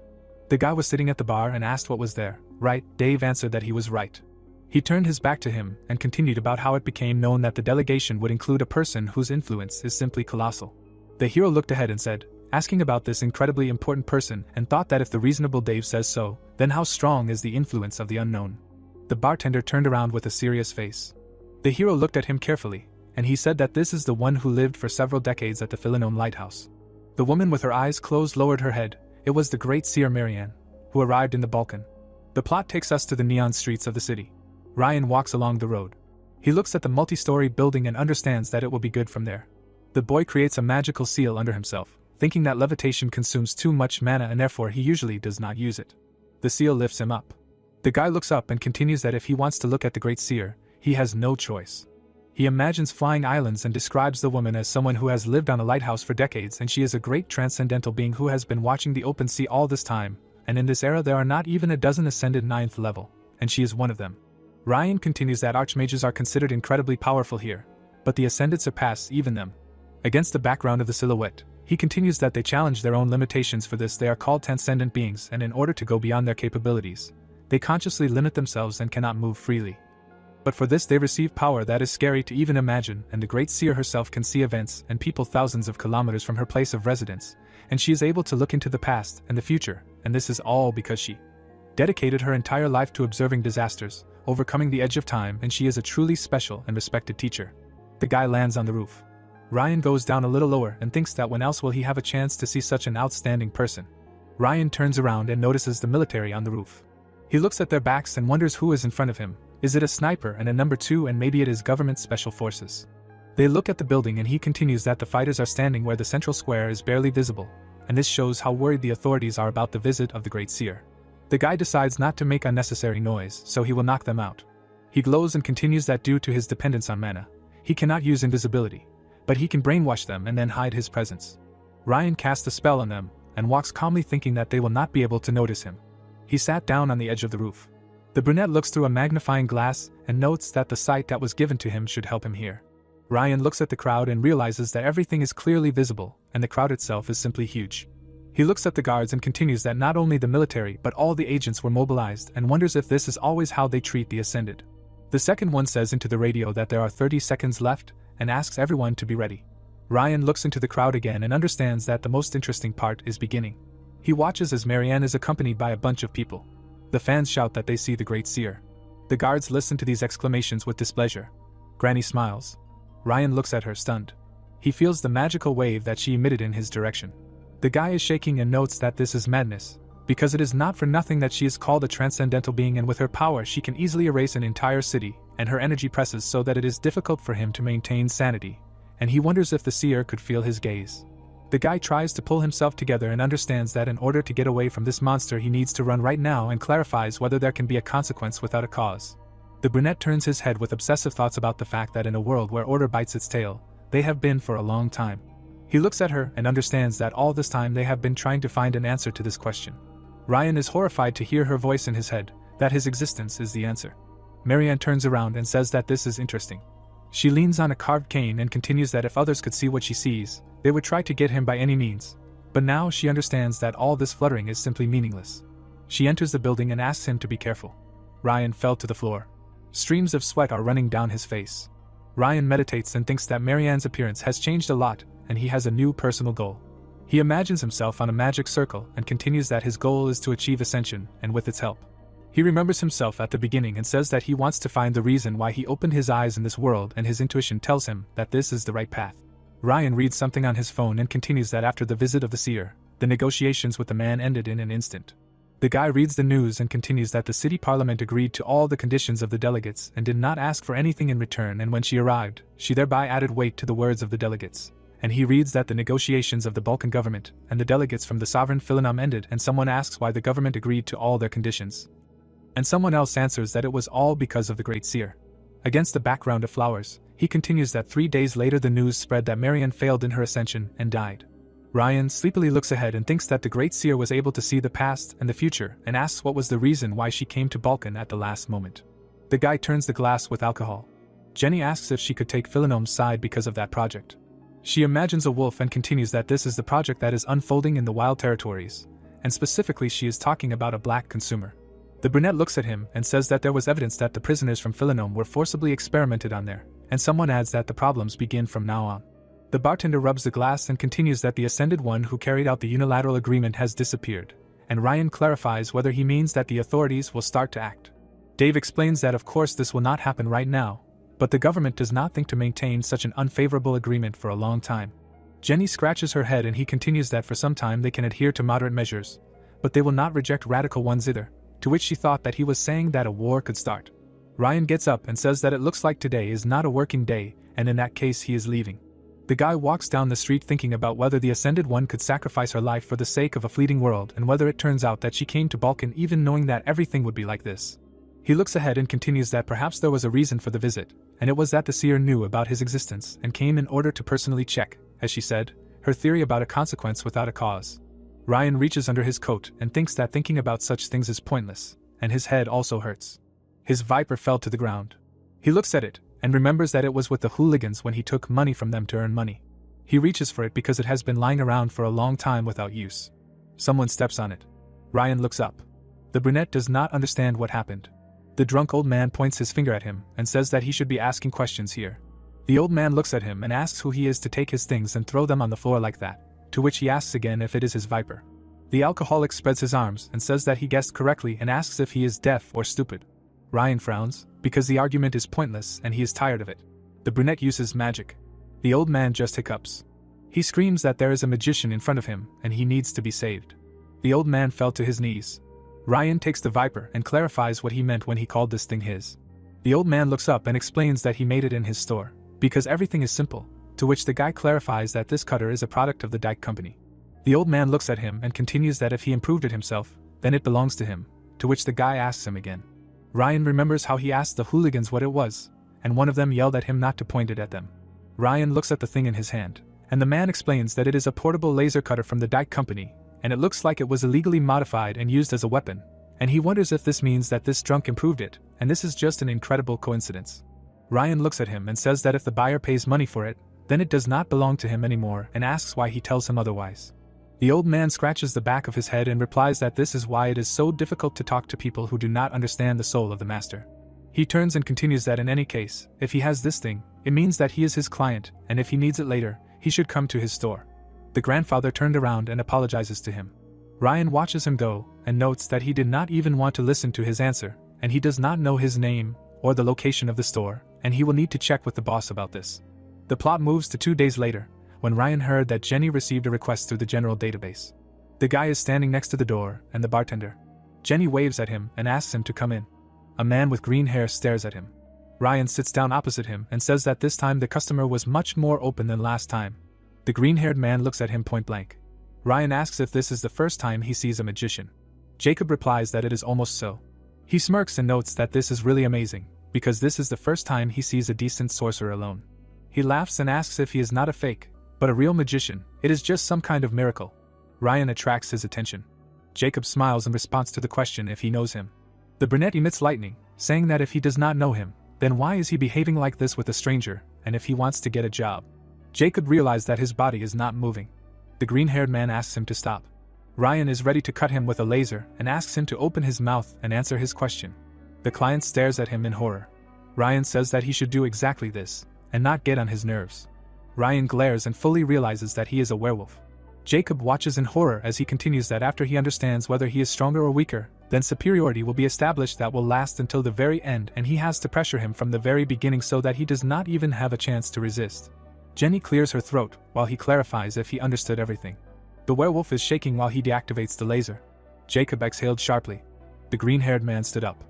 The guy was sitting at the bar and asked what was there. Right, Dave answered that he was right. He turned his back to him and continued about how it became known that the delegation would include a person whose influence is simply colossal. The hero looked ahead and said, asking about this incredibly important person, and thought that if the reasonable Dave says so, then how strong is the influence of the unknown? The bartender turned around with a serious face. The hero looked at him carefully, and he said that this is the one who lived for several decades at the Philinome lighthouse. The woman with her eyes closed lowered her head. It was the great seer Marianne, who arrived in the Balkan. The plot takes us to the neon streets of the city. Ryan walks along the road. He looks at the multi-story building and understands that it will be good from there. The boy creates a magical seal under himself, thinking that levitation consumes too much mana and therefore he usually does not use it. The seal lifts him up. The guy looks up and continues that if he wants to look at the great seer, he has no choice. He imagines flying islands and describes the woman as someone who has lived on a lighthouse for decades, and she is a great transcendental being who has been watching the open sea all this time, and in this era there are not even a dozen ascended 9th level, and she is one of them. Ryan continues that archmages are considered incredibly powerful here, but the ascended surpass even them. Against the background of the silhouette, he continues that they challenge their own limitations. For this they are called transcendent beings, and in order to go beyond their capabilities, they consciously limit themselves and cannot move freely. But for this they receive power that is scary to even imagine, and the great seer herself can see events and people thousands of kilometers from her place of residence, and she is able to look into the past and the future, and this is all because she dedicated her entire life to observing disasters, overcoming the edge of time, and she is a truly special and respected teacher. The guy lands on the roof. Ryan goes down a little lower and thinks that when else will he have a chance to see such an outstanding person. Ryan turns around and notices the military on the roof. He looks at their backs and wonders who is in front of him. Is it a sniper and a number 2, and maybe it is government special forces? They look at the building and he continues that the fighters are standing where the central square is barely visible, and this shows how worried the authorities are about the visit of the great seer. The guy decides not to make unnecessary noise, so he will knock them out. He glows and continues that due to his dependence on mana, he cannot use invisibility, but he can brainwash them and then hide his presence. Ryan casts a spell on them and walks calmly, thinking that they will not be able to notice him. He sat down on the edge of the roof. The brunette looks through a magnifying glass and notes that the sight that was given to him should help him here. Ryan looks at the crowd and realizes that everything is clearly visible, and the crowd itself is simply huge. He looks at the guards and continues that not only the military but all the agents were mobilized, and wonders if this is always how they treat the ascended. The second one says into the radio that there are 30 seconds left and asks everyone to be ready. Ryan looks into the crowd again and understands that the most interesting part is beginning. He watches as Marianne is accompanied by a bunch of people. The fans shout that they see the great seer. The guards listen to these exclamations with displeasure. Granny smiles. Ryan looks at her stunned. He feels the magical wave that she emitted in his direction. The guy is shaking and notes that this is madness, because it is not for nothing that she is called a transcendental being, and with her power she can easily erase an entire city, and her energy presses so that it is difficult for him to maintain sanity, and he wonders if the seer could feel his gaze. The guy tries to pull himself together and understands that in order to get away from this monster he needs to run right now, and clarifies whether there can be a consequence without a cause. The brunette turns his head with obsessive thoughts about the fact that in a world where order bites its tail, they have been for a long time. He looks at her and understands that all this time they have been trying to find an answer to this question. Ryan is horrified to hear her voice in his head, that his existence is the answer. Marianne turns around and says that this is interesting. She leans on a carved cane and continues that if others could see what she sees, they would try to get him by any means, but now she understands that all this fluttering is simply meaningless. She enters the building and asks him to be careful. Ryan fell to the floor. Streams of sweat are running down his face. Ryan meditates and thinks that Marianne's appearance has changed a lot, and he has a new personal goal. He imagines himself on a magic circle and continues that his goal is to achieve ascension, and with its help. He remembers himself at the beginning and says that he wants to find the reason why he opened his eyes in this world, and his intuition tells him that this is the right path. Ryan reads something on his phone and continues that after the visit of the seer, the negotiations with the man ended in an instant. The guy reads the news and continues that the city parliament agreed to all the conditions of the delegates and did not ask for anything in return, and when she arrived, she thereby added weight to the words of the delegates. And he reads that the negotiations of the Balkan government and the delegates from the sovereign Philinum ended, and someone asks why the government agreed to all their conditions. And someone else answers that it was all because of the great seer. Against the background of flowers, he continues that 3 days later the news spread that Marianne failed in her ascension and died. Ryan sleepily looks ahead and thinks that the great seer was able to see the past and the future, and asks what was the reason why she came to Balkan at the last moment. The guy turns the glass with alcohol. Jenny asks if she could take Philinum's side because of that project. She imagines a wolf and continues that this is the project that is unfolding in the wild territories, and specifically she is talking about a black consumer. The brunette looks at him and says that there was evidence that the prisoners from Philinum were forcibly experimented on there, and someone adds that the problems begin from now on. The bartender rubs the glass and continues that the Ascended One who carried out the unilateral agreement has disappeared, and Ryan clarifies whether he means that the authorities will start to act. Dave explains that of course this will not happen right now, but the government does not think to maintain such an unfavorable agreement for a long time. Jenny scratches her head and he continues that for some time they can adhere to moderate measures, but they will not reject radical ones either, to which she thought that he was saying that a war could start. Ryan gets up and says that it looks like today is not a working day, and in that case he is leaving. The guy walks down the street thinking about whether the Ascended One could sacrifice her life for the sake of a fleeting world, and whether it turns out that she came to Balkan even knowing that everything would be like this. He looks ahead and continues that perhaps there was a reason for the visit, and it was that the seer knew about his existence and came in order to personally check, as she said, her theory about a consequence without a cause. Ryan reaches under his coat and thinks that thinking about such things is pointless, and his head also hurts. His viper fell to the ground. He looks at it, and remembers that it was with the hooligans when he took money from them to earn money. He reaches for it because it has been lying around for a long time without use. Someone steps on it. Ryan looks up. The brunette does not understand what happened. The drunk old man points his finger at him and says that he should be asking questions here. The old man looks at him and asks who he is to take his things and throw them on the floor like that, to which he asks again if it is his viper. The alcoholic spreads his arms and says that he guessed correctly and asks if he is deaf or stupid. Ryan frowns, because the argument is pointless and he is tired of it. The brunette uses magic. The old man just hiccups. He screams that there is a magician in front of him and he needs to be saved. The old man fell to his knees. Ryan takes the viper and clarifies what he meant when he called this thing his. The old man looks up and explains that he made it in his store, because everything is simple, to which the guy clarifies that this cutter is a product of the Dyke Company. The old man looks at him and continues that if he improved it himself, then it belongs to him, to which the guy asks him again. Ryan remembers how he asked the hooligans what it was, and one of them yelled at him not to point it at them. Ryan looks at the thing in his hand, and the man explains that it is a portable laser cutter from the Dyke Company, and it looks like it was illegally modified and used as a weapon, and he wonders if this means that this drunk improved it, and this is just an incredible coincidence. Ryan looks at him and says that if the buyer pays money for it, then it does not belong to him anymore, and asks why he tells him otherwise. The old man scratches the back of his head and replies that this is why it is so difficult to talk to people who do not understand the soul of the master. He turns and continues that in any case, if he has this thing, it means that he is his client, and if he needs it later, he should come to his store. The grandfather turned around and apologizes to him. Ryan watches him go, and notes that he did not even want to listen to his answer, and he does not know his name, or the location of the store, and he will need to check with the boss about this. The plot moves to 2 days later, when Ryan heard that Jenny received a request through the general database. The guy is standing next to the door, and the bartender. Jenny waves at him and asks him to come in. A man with green hair stares at him. Ryan sits down opposite him and says that this time the customer was much more open than last time. The green-haired man looks at him point blank. Ryan asks if this is the first time he sees a magician. Jacob replies that it is almost so. He smirks and notes that this is really amazing, because this is the first time he sees a decent sorcerer alone. He laughs and asks if he is not a fake, but a real magician. It is just some kind of miracle. Ryan attracts his attention. Jacob smiles in response to the question if he knows him. The brunette emits lightning, saying that if he does not know him, then why is he behaving like this with a stranger, and if he wants to get a job. Jacob realizes that his body is not moving. The green-haired man asks him to stop. Ryan is ready to cut him with a laser and asks him to open his mouth and answer his question. The client stares at him in horror. Ryan says that he should do exactly this, and not get on his nerves. Ryan glares and fully realizes that he is a werewolf. Jacob watches in horror as he continues that after he understands whether he is stronger or weaker, then superiority will be established that will last until the very end, and he has to pressure him from the very beginning so that he does not even have a chance to resist. Jenny clears her throat while he clarifies if he understood everything. The werewolf is shaking while he deactivates the laser. Jacob exhaled sharply. The green-haired man stood up.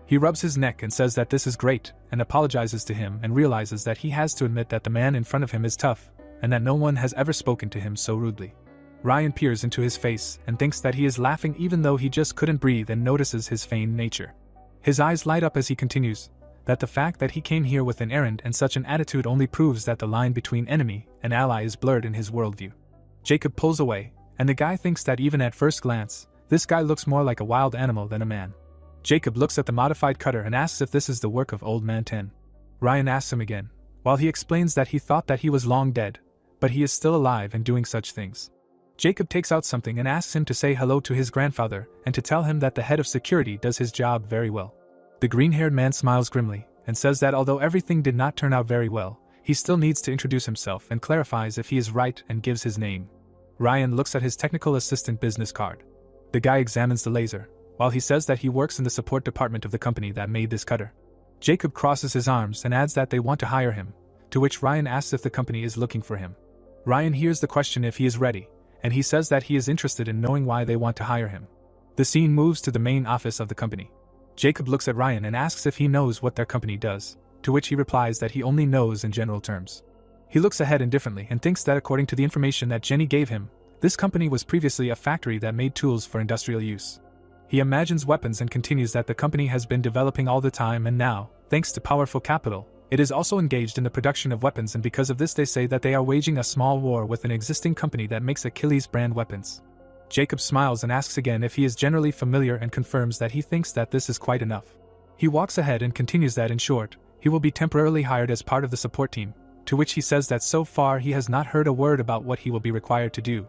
He rubs his neck and says that this is great, and apologizes to him and realizes that he has to admit that the man in front of him is tough, and that no one has ever spoken to him so rudely. Ryan peers into his face and thinks that he is laughing even though he just couldn't breathe and notices his feigned nature. His eyes light up as he continues, that the fact that he came here with an errand and such an attitude only proves that the line between enemy and ally is blurred in his worldview. Jacob pulls away, and the guy thinks that even at first glance, this guy looks more like a wild animal than a man. Jacob looks at the modified cutter and asks if this is the work of Old Man 10. Ryan asks him again, while he explains that he thought that he was long dead, but he is still alive and doing such things. Jacob takes out something and asks him to say hello to his grandfather and to tell him that the head of security does his job very well. The green-haired man smiles grimly and says that although everything did not turn out very well, he still needs to introduce himself and clarifies if he is right and gives his name. Ryan looks at his technical assistant business card. The guy examines the laser, while he says that he works in the support department of the company that made this cutter. Jacob crosses his arms and adds that they want to hire him, to which Ryan asks if the company is looking for him. Ryan hears the question if he is ready, and he says that he is interested in knowing why they want to hire him. The scene moves to the main office of the company. Jacob looks at Ryan and asks if he knows what their company does, to which he replies that he only knows in general terms. He looks ahead indifferently and thinks that according to the information that Jenny gave him, this company was previously a factory that made tools for industrial use. He imagines weapons and continues that the company has been developing all the time and now, thanks to powerful capital, it is also engaged in the production of weapons, and because of this they say that they are waging a small war with an existing company that makes Achilles brand weapons. Jacob smiles and asks again if he is generally familiar and confirms that he thinks that this is quite enough. He walks ahead and continues that in short, he will be temporarily hired as part of the support team, to which he says that so far he has not heard a word about what he will be required to do.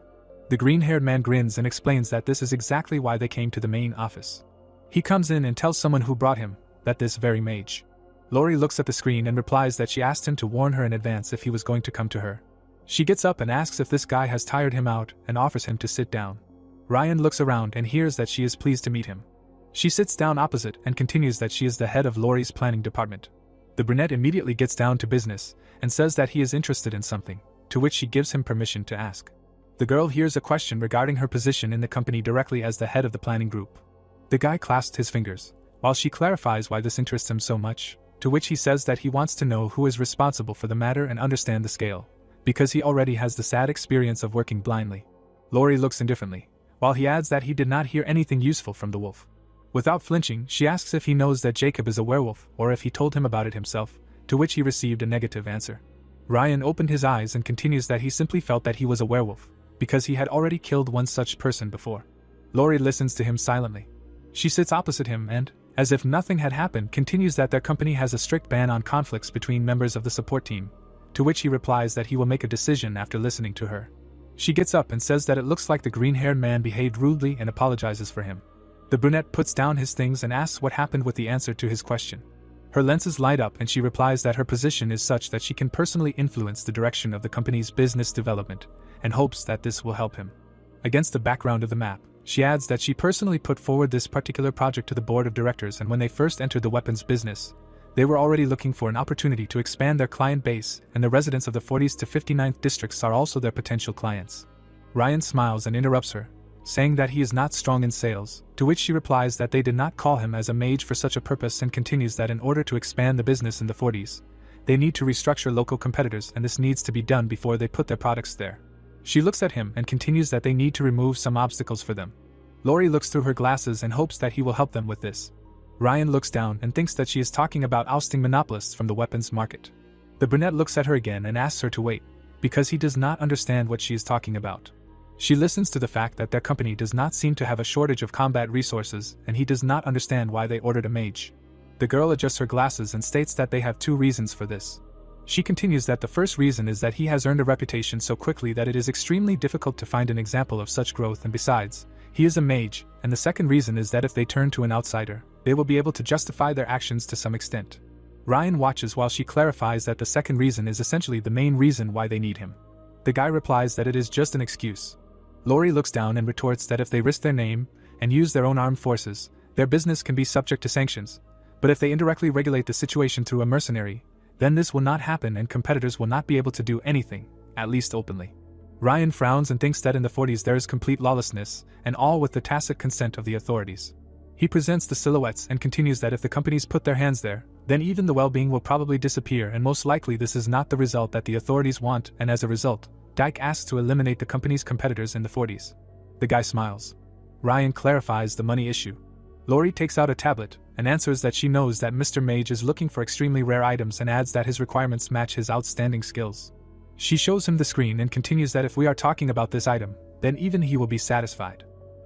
The green-haired man grins and explains that this is exactly why they came to the main office. He comes in and tells someone who brought him that this very mage. Lori looks at the screen and replies that she asked him to warn her in advance if he was going to come to her. She gets up and asks if this guy has tired him out and offers him to sit down. Ryan looks around and hears that she is pleased to meet him. She sits down opposite and continues that she is the head of Lori's planning department. The brunette immediately gets down to business and says that he is interested in something, to which she gives him permission to ask. The girl hears a question regarding her position in the company directly as the head of the planning group. The guy clasps his fingers, while she clarifies why this interests him so much, to which he says that he wants to know who is responsible for the matter and understand the scale, because he already has the sad experience of working blindly. Lori looks indifferently, while he adds that he did not hear anything useful from the wolf. Without flinching, she asks if he knows that Jacob is a werewolf or if he told him about it himself, to which he received a negative answer. Ryan opened his eyes and continues that he simply felt that he was a werewolf, because he had already killed one such person before. Lori listens to him silently. She sits opposite him and, as if nothing had happened, continues that their company has a strict ban on conflicts between members of the support team, to which he replies that he will make a decision after listening to her. She gets up and says that it looks like the green-haired man behaved rudely and apologizes for him. The brunette puts down his things and asks what happened with the answer to his question. Her lenses light up and she replies that her position is such that she can personally influence the direction of the company's business development, and hopes that this will help him. Against the background of the map, she adds that she personally put forward this particular project to the board of directors, and when they first entered the weapons business, they were already looking for an opportunity to expand their client base, and the residents of the 40th to 59th districts are also their potential clients. Ryan smiles and interrupts her, saying that he is not strong in sales, to which she replies that they did not call him as a mage for such a purpose, and continues that in order to expand the business in the 40s, they need to restructure local competitors, and this needs to be done before they put their products there. She looks at him and continues that they need to remove some obstacles for them. Lori looks through her glasses and hopes that he will help them with this. Ryan looks down and thinks that she is talking about ousting monopolists from the weapons market. The brunette looks at her again and asks her to wait, because he does not understand what she is talking about. She listens to the fact that their company does not seem to have a shortage of combat resources, and he does not understand why they ordered a mage. The girl adjusts her glasses and states that they have two reasons for this. She continues that the first reason is that he has earned a reputation so quickly that it is extremely difficult to find an example of such growth, and besides, he is a mage, and the second reason is that if they turn to an outsider, they will be able to justify their actions to some extent. Ryan watches while she clarifies that the second reason is essentially the main reason why they need him. The guy replies that it is just an excuse. Lori looks down and retorts that if they risk their name and use their own armed forces, their business can be subject to sanctions, but if they indirectly regulate the situation through a mercenary, then this will not happen and competitors will not be able to do anything, at least openly. Ryan frowns and thinks that in the 40s there is complete lawlessness, and all with the tacit consent of the authorities. He presents the silhouettes and continues that if the companies put their hands there, then even the well-being will probably disappear, and most likely this is not the result that the authorities want, and as a result, Dyke asks to eliminate the company's competitors in the 40s. The guy smiles. Ryan clarifies the money issue. Lori takes out a tablet and answers that she knows that Mr. Mage is looking for extremely rare items and adds that his requirements match his outstanding skills. She shows him the screen and continues that if we are talking about this item, then even he will be satisfied.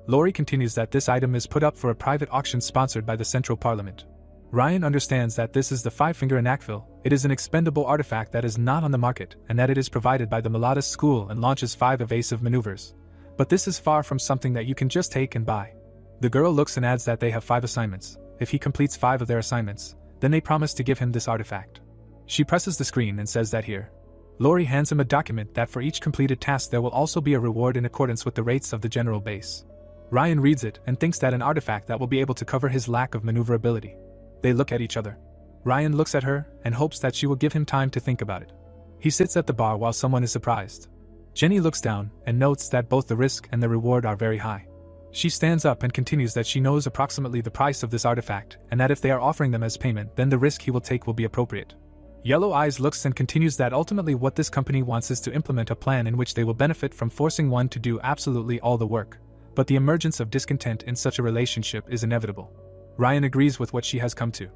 Lori continues that this item is put up for a private auction sponsored by the Central Parliament. Ryan understands that this is the Five-Finger Anakfil. It is an expendable artifact that is not on the market and that it is provided by the Maladas School and launches 5 evasive maneuvers. But this is far from something that you can just take and buy. The girl looks and adds that they have 5 assignments. If he completes 5 of their assignments, then they promise to give him this artifact. She presses the screen and says that here. Lori hands him a document that for each completed task there will also be a reward in accordance with the rates of the general base. Ryan reads it and thinks that an artifact that will be able to cover his lack of maneuverability. They look at each other. Ryan looks at her and hopes that she will give him time to think about it. He sits at the bar while someone is surprised. Jenny looks down and notes that both the risk and the reward are very high. She stands up and continues that she knows approximately the price of this artifact and that if they are offering them as payment, then the risk he will take will be appropriate. Yellow Eyes looks and continues that ultimately what this company wants is to implement a plan in which they will benefit from forcing one to do absolutely all the work, but the emergence of discontent in such a relationship is inevitable. Ryan agrees with what she has come to.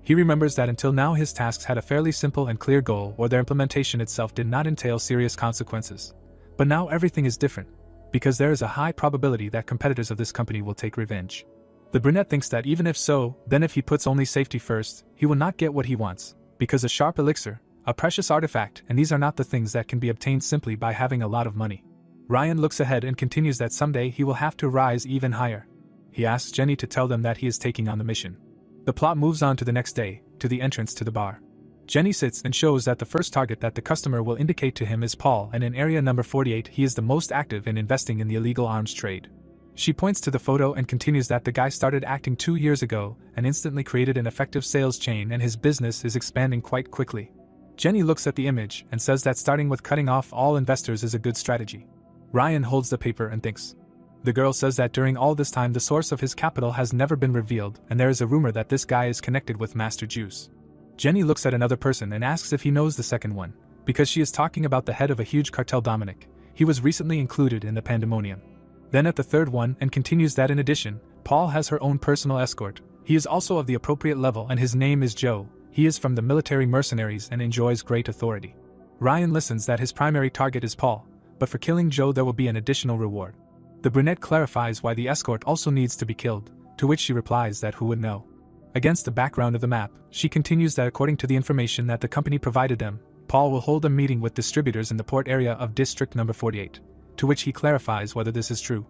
He remembers that until now his tasks had a fairly simple and clear goal, or their implementation itself did not entail serious consequences. But now everything is different, because there is a high probability that competitors of this company will take revenge. The brunette thinks that even if so, then if he puts only safety first, he will not get what he wants, because a sharp elixir, a precious artifact, and these are not the things that can be obtained simply by having a lot of money. Ryan looks ahead and continues that someday he will have to rise even higher. He asks Jenny to tell them that he is taking on the mission. The plot moves on to the next day, to the entrance to the bar. Jenny sits and shows that the first target that the customer will indicate to him is Paul, and in area number 48 he is the most active in investing in the illegal arms trade. She points to the photo and continues that the guy started acting 2 years ago and instantly created an effective sales chain, and his business is expanding quite quickly. Jenny looks at the image and says that starting with cutting off all investors is a good strategy. Ryan holds the paper and thinks. The girl says that during all this time the source of his capital has never been revealed, and there is a rumor that this guy is connected with Master Juice. Jenny looks at another person and asks if he knows the second one, because she is talking about the head of a huge cartel, Dominic. He was recently included in the pandemonium. Then at the third one and continues that in addition, Paul has her own personal escort. He is also of the appropriate level and his name is Joe. He is from the military mercenaries and enjoys great authority. Ryan listens that his primary target is Paul, but for killing Joe there will be an additional reward. The brunette clarifies why the escort also needs to be killed, to which she replies that who would know. Against the background of the map, she continues that according to the information that the company provided them, Paul will hold a meeting with distributors in the port area of District Number 48, to which he clarifies whether this is true.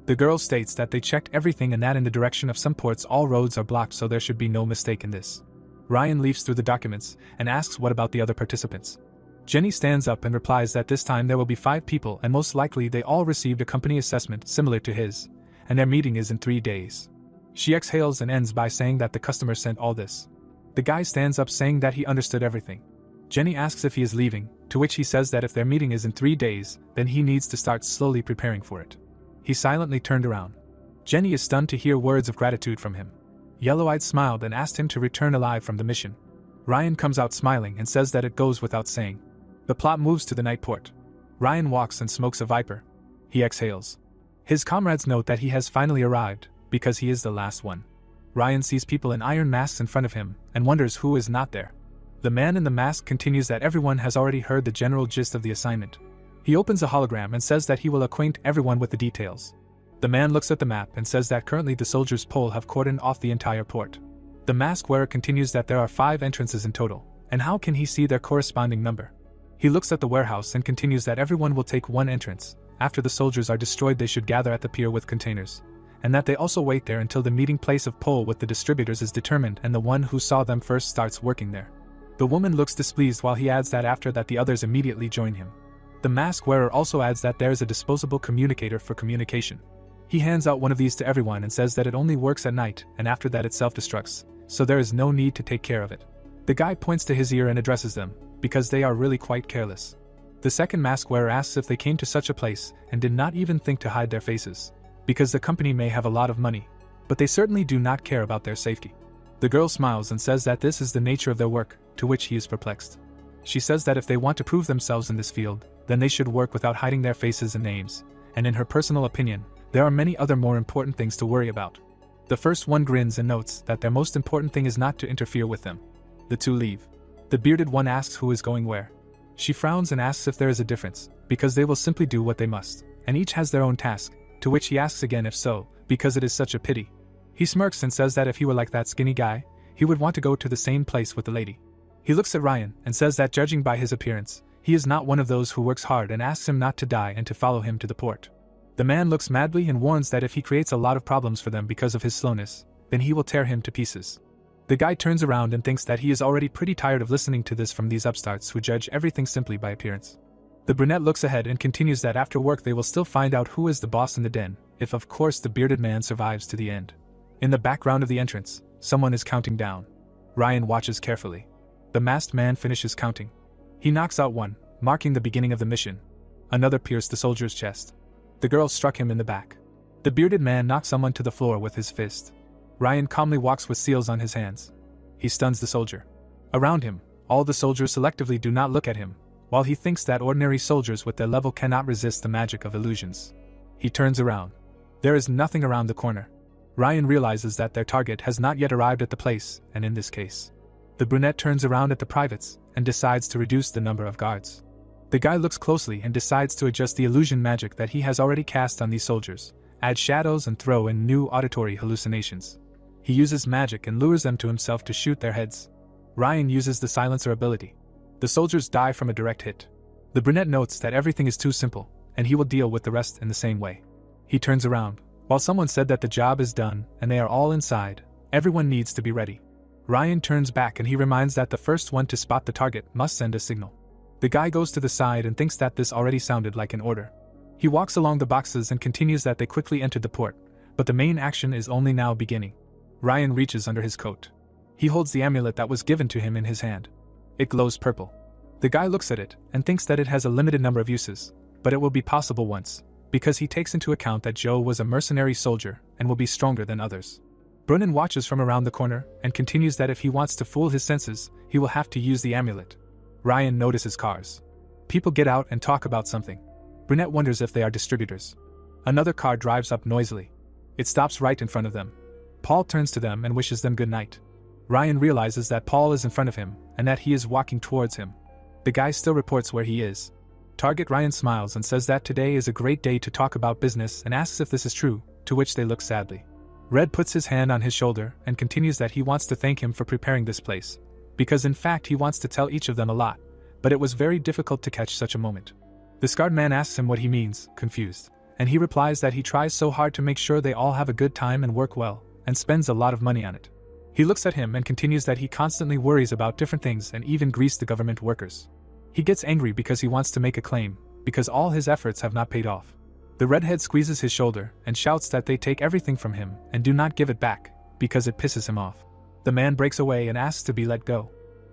The girl states that they checked everything and that in the direction of some ports all roads are blocked, so there should be no mistake in this. Ryan leafs through the documents and asks what about the other participants. Jenny stands up and replies that this time there will be 5 people and most likely they all received a company assessment similar to his, and their meeting is in 3 days. She exhales and ends by saying that the customer sent all this. The guy stands up saying that he understood everything. Jenny asks if he is leaving, to which he says that if their meeting is in 3 days, then he needs to start slowly preparing for it. He silently turned around. Jenny is stunned to hear words of gratitude from him. Yellow-Eyed smiled and asked him to return alive from the mission. Ryan comes out smiling and says that it goes without saying. The plot moves to the night port. Ryan walks and smokes a Viper. He exhales. His comrades note that he has finally arrived, because he is the last one. Ryan sees people in iron masks in front of him, and wonders who is not there. The man in the mask continues that everyone has already heard the general gist of the assignment. He opens a hologram and says that he will acquaint everyone with the details. The man looks at the map and says that currently the soldiers' pole have cordoned off the entire port. The mask wearer continues that there are 5 entrances in total, and how can he see their corresponding number? He looks at the warehouse and continues that everyone will take 1 entrance. After the soldiers are destroyed they should gather at the pier with containers, and that they also wait there until the meeting place of pole with the distributors is determined and the one who saw them first starts working there. The woman looks displeased while he adds that after that the others immediately join him. The mask wearer also adds that there is a disposable communicator for communication. He hands out one of these to everyone and says that it only works at night and after that it self-destructs, so there is no need to take care of it. The guy points to his ear and addresses them, because they are really quite careless. The second mask wearer asks if they came to such a place and did not even think to hide their faces, because the company may have a lot of money, but they certainly do not care about their safety. The girl smiles and says that this is the nature of their work, to which he is perplexed. She says that if they want to prove themselves in this field, then they should work without hiding their faces and names, and in her personal opinion, there are many other more important things to worry about. The first one grins and notes that their most important thing is not to interfere with them. The two leave. The bearded one asks who is going where. She frowns and asks if there is a difference, because they will simply do what they must, and each has their own task, to which he asks again if so, because it is such a pity. He smirks and says that if he were like that skinny guy, he would want to go to the same place with the lady. He looks at Ryan and says that judging by his appearance, he is not one of those who works hard and asks him not to die and to follow him to the port. The man looks madly and warns that if he creates a lot of problems for them because of his slowness, then he will tear him to pieces. The guy turns around and thinks that he is already pretty tired of listening to this from these upstarts who judge everything simply by appearance. The brunette looks ahead and continues that after work they will still find out who is the boss in the den, if of course the bearded man survives to the end. In the background of the entrance, someone is counting down. Ryan watches carefully. The masked man finishes counting. He knocks out one, marking the beginning of the mission. Another pierced the soldier's chest. The girl struck him in the back. The bearded man knocks someone to the floor with his fist. Ryan calmly walks with seals on his hands. He stuns the soldier. Around him, all the soldiers selectively do not look at him, while he thinks that ordinary soldiers with their level cannot resist the magic of illusions. He turns around. There is nothing around the corner. Ryan realizes that their target has not yet arrived at the place, and in this case, the brunette turns around at the privates and decides to reduce the number of guards. The guy looks closely and decides to adjust the illusion magic that he has already cast on these soldiers, add shadows and throw in new auditory hallucinations. He uses magic and lures them to himself to shoot their heads. Ryan uses the silencer ability. The soldiers die from a direct hit. The brunette notes that everything is too simple, and he will deal with the rest in the same way. He turns around. While someone said that the job is done and they are all inside, everyone needs to be ready. Ryan turns back and he reminds that the first one to spot the target must send a signal. The guy goes to the side and thinks that this already sounded like an order. He walks along the boxes and continues that they quickly entered the port, but the main action is only now beginning. Ryan reaches under his coat. He holds the amulet that was given to him in his hand. It glows purple. The guy looks at it and thinks that it has a limited number of uses, but it will be possible once, because he takes into account that Joe was a mercenary soldier and will be stronger than others. Brunnen watches from around the corner and continues that if he wants to fool his senses, he will have to use the amulet. Ryan notices cars. People get out and talk about something. Brunette wonders if they are distributors. Another car drives up noisily. It stops right in front of them. Paul turns to them and wishes them good night. Ryan realizes that Paul is in front of him and that he is walking towards him. The guy still reports where he is. Target Ryan smiles and says that today is a great day to talk about business and asks if this is true, to which they look sadly. Red puts his hand on his shoulder and continues that he wants to thank him for preparing this place, because in fact he wants to tell each of them a lot, but it was very difficult to catch such a moment. The scarred man asks him what he means, confused, and he replies that he tries so hard to make sure they all have a good time and work well, and spends a lot of money on it. He looks at him and continues that he constantly worries about different things and even greased the government workers. He gets angry because he wants to make a claim, because all his efforts have not paid off. The redhead squeezes his shoulder and shouts that they take everything from him and do not give it back, because it pisses him off. The man breaks away and asks to be let go.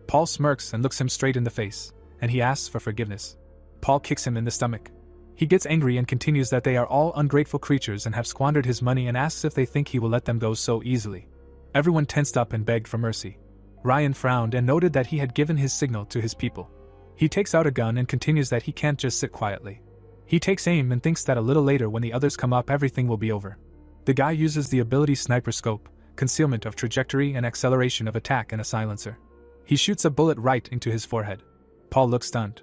Paul smirks and looks him straight in the face, and he asks for forgiveness. Paul kicks him in the stomach. He gets angry and continues that they are all ungrateful creatures and have squandered his money and asks if they think he will let them go so easily. Everyone tensed up and begged for mercy. Ryan frowned and noted that he had given his signal to his people. He takes out a gun and continues that he can't just sit quietly. He takes aim and thinks that a little later when the others come up everything will be over. The guy uses the ability sniper scope, concealment of trajectory and acceleration of attack and a silencer. He shoots a bullet right into his forehead. Paul looks stunned.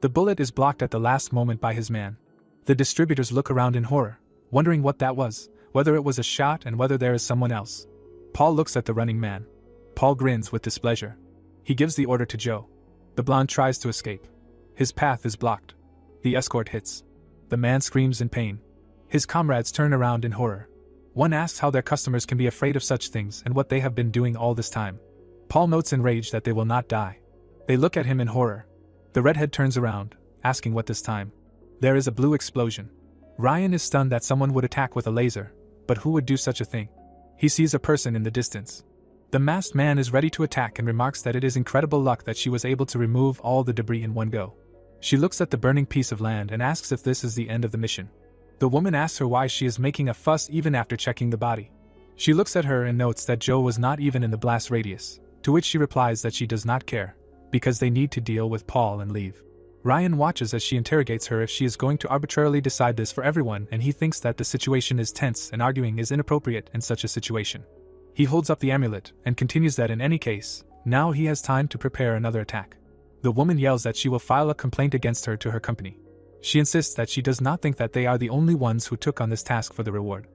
The bullet is blocked at the last moment by his man. The distributors look around in horror, wondering what that was, whether it was a shot and whether there is someone else. Paul looks at the running man. Paul grins with displeasure. He gives the order to Joe. The blonde tries to escape. His path is blocked. The escort hits. The man screams in pain. His comrades turn around in horror. One asks how their customers can be afraid of such things and what they have been doing all this time. Paul notes in rage that they will not die. They look at him in horror. The redhead turns around, asking what this time. There is a blue explosion. Ryan is stunned that someone would attack with a laser, but who would do such a thing? He sees a person in the distance. The masked man is ready to attack and remarks that it is incredible luck that she was able to remove all the debris in one go. She looks at the burning piece of land and asks if this is the end of the mission. The woman asks her why she is making a fuss even after checking the body. She looks at her and notes that Joe was not even in the blast radius, to which she replies that she does not care, because they need to deal with Paul and leave. Ryan watches as she interrogates her if she is going to arbitrarily decide this for everyone, and he thinks that the situation is tense and arguing is inappropriate in such a situation. He holds up the amulet and continues that in any case, now he has time to prepare another attack. The woman yells that she will file a complaint against her to her company. She insists that she does not think that they are the only ones who took on this task for the reward.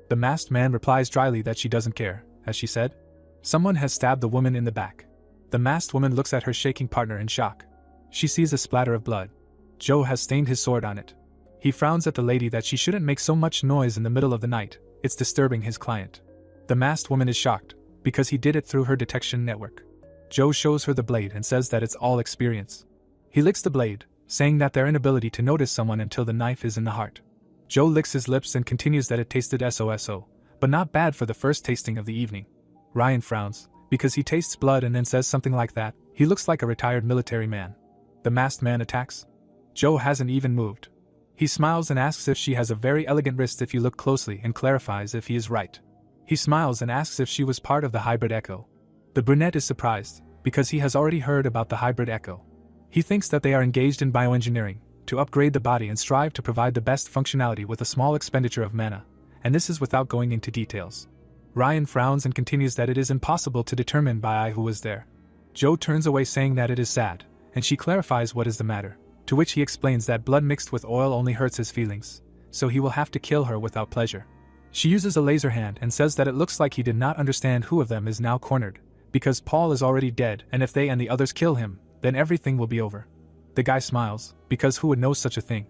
The masked man replies dryly that she doesn't care, as she said. Someone has stabbed the woman in the back. The masked woman looks at her shaking partner in shock. She sees a splatter of blood. Joe has stained his sword on it. He frowns at the lady that she shouldn't make so much noise in the middle of the night, it's disturbing his client. The masked woman is shocked, because he did it through her detection network. Joe shows her the blade and says that it's all experience. He licks the blade, saying that their inability to notice someone until the knife is in the heart. Joe licks his lips and continues that it tasted so, but not bad for the first tasting of the evening. Ryan frowns, because he tastes blood and then says something like that. He looks like a retired military man. The masked man attacks. Joe hasn't even moved. He smiles and asks if she has a very elegant wrist if you look closely, and clarifies if he is right. He smiles and asks if she was part of the hybrid echo. The brunette is surprised, because he has already heard about the hybrid echo. He thinks that they are engaged in bioengineering, to upgrade the body and strive to provide the best functionality with a small expenditure of mana, and this is without going into details. Ryan frowns and continues that it is impossible to determine by eye who was there. Joe turns away saying that it is sad, and she clarifies what is the matter, to which he explains that blood mixed with oil only hurts his feelings, so he will have to kill her without pleasure. She uses a laser hand and says that it looks like he did not understand who of them is now cornered, because Paul is already dead, and if they and the others kill him, then everything will be over. The guy smiles, because who would know such a thing?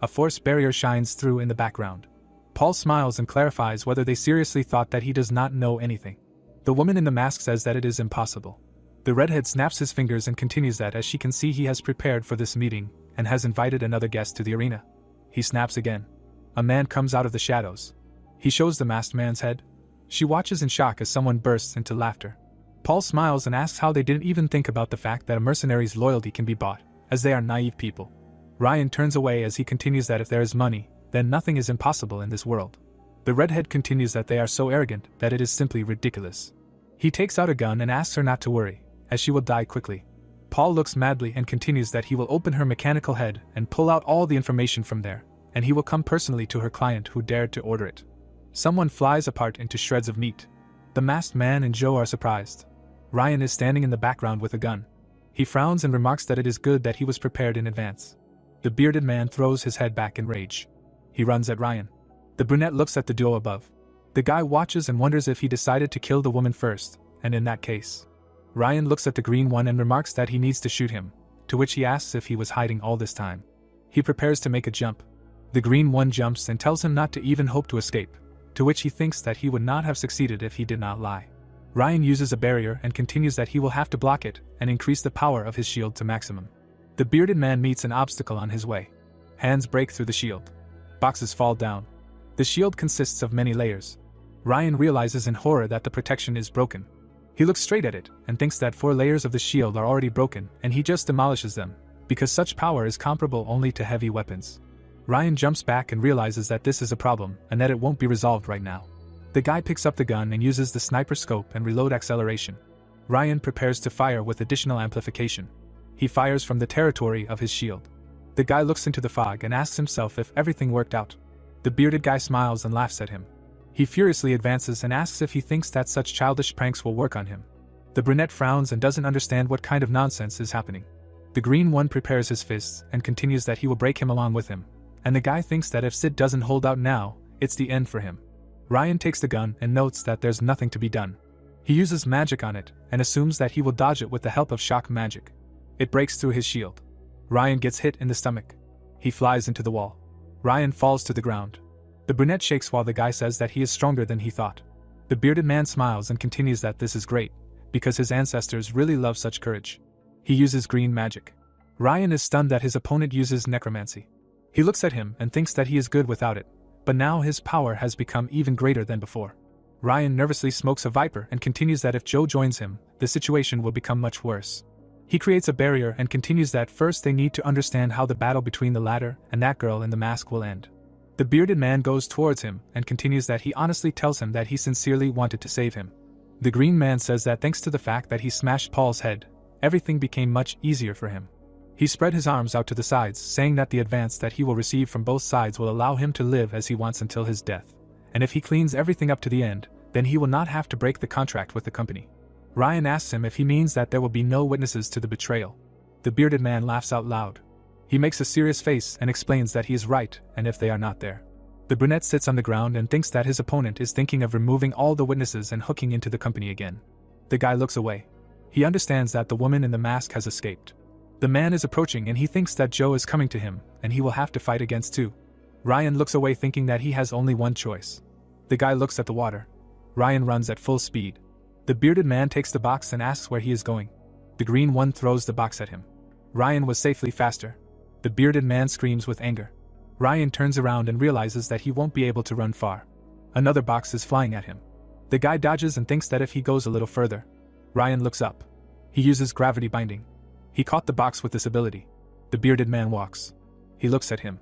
A force barrier shines through in the background. Paul smiles and clarifies whether they seriously thought that he does not know anything. The woman in the mask says that it is impossible. The redhead snaps his fingers and continues that as she can see he has prepared for this meeting, and has invited another guest to the arena. He snaps again. A man comes out of the shadows. He shows the masked man's head. She watches in shock as someone bursts into laughter. Paul smiles and asks how they didn't even think about the fact that a mercenary's loyalty can be bought, as they are naive people. Ryan turns away as he continues that if there is money, then nothing is impossible in this world. The redhead continues that they are so arrogant that it is simply ridiculous. He takes out a gun and asks her not to worry, as she will die quickly. Paul looks madly and continues that he will open her mechanical head and pull out all the information from there, and he will come personally to her client who dared to order it. Someone flies apart into shreds of meat. The masked man and Joe are surprised. Ryan is standing in the background with a gun. He frowns and remarks that it is good that he was prepared in advance. The bearded man throws his head back in rage. He runs at Ryan. The brunette looks at the duo above. The guy watches and wonders if he decided to kill the woman first, and in that case. Ryan looks at the green one and remarks that he needs to shoot him, to which he asks if he was hiding all this time. He prepares to make a jump. The green one jumps and tells him not to even hope to escape, to which he thinks that he would not have succeeded if he did not lie. Ryan uses a barrier and continues that he will have to block it and increase the power of his shield to maximum. The bearded man meets an obstacle on his way. Hands break through the shield. Boxes fall down. The shield consists of many layers. Ryan realizes in horror that the protection is broken. He looks straight at it and thinks that 4 layers of the shield are already broken and he just demolishes them, because such power is comparable only to heavy weapons. Ryan jumps back and realizes that this is a problem and that it won't be resolved right now. The guy picks up the gun and uses the sniper scope and reload acceleration. Ryan prepares to fire with additional amplification. He fires from the territory of his shield. The guy looks into the fog and asks himself if everything worked out. The bearded guy smiles and laughs at him. He furiously advances and asks if he thinks that such childish pranks will work on him. The brunette frowns and doesn't understand what kind of nonsense is happening. The green one prepares his fists and continues that he will break him along with him, and the guy thinks that if Sid doesn't hold out now, it's the end for him. Ryan takes the gun and notes that there's nothing to be done. He uses magic on it and assumes that he will dodge it with the help of shock magic. It breaks through his shield. Ryan gets hit in the stomach. He flies into the wall. Ryan falls to the ground. The brunette shakes while the guy says that he is stronger than he thought. The bearded man smiles and continues that this is great, because his ancestors really love such courage. He uses green magic. Ryan is stunned that his opponent uses necromancy. He looks at him and thinks that he is good without it, but now his power has become even greater than before. Ryan nervously smokes a viper and continues that if Joe joins him, the situation will become much worse. He creates a barrier and continues that first they need to understand how the battle between the latter and that girl in the mask will end. The bearded man goes towards him and continues that he honestly tells him that he sincerely wanted to save him. The green man says that thanks to the fact that he smashed Paul's head, everything became much easier for him. He spread his arms out to the sides, saying that the advance that he will receive from both sides will allow him to live as he wants until his death. And if he cleans everything up to the end, then he will not have to break the contract with the company. Ryan asks him if he means that there will be no witnesses to the betrayal. The bearded man laughs out loud. He makes a serious face and explains that he is right, and if they are not there. The brunette sits on the ground and thinks that his opponent is thinking of removing all the witnesses and hooking into the company again. The guy looks away. He understands that the woman in the mask has escaped. The man is approaching and he thinks that Joe is coming to him, and he will have to fight against two. Ryan looks away thinking that he has only one choice. The guy looks at the water. Ryan runs at full speed. The bearded man takes the box and asks where he is going. The green one throws the box at him. Ryan was safely faster. The bearded man screams with anger. Ryan turns around and realizes that he won't be able to run far. Another box is flying at him. The guy dodges and thinks that if he goes a little further. Ryan looks up. He uses gravity binding. He caught the box with this ability. The bearded man walks. He looks at him.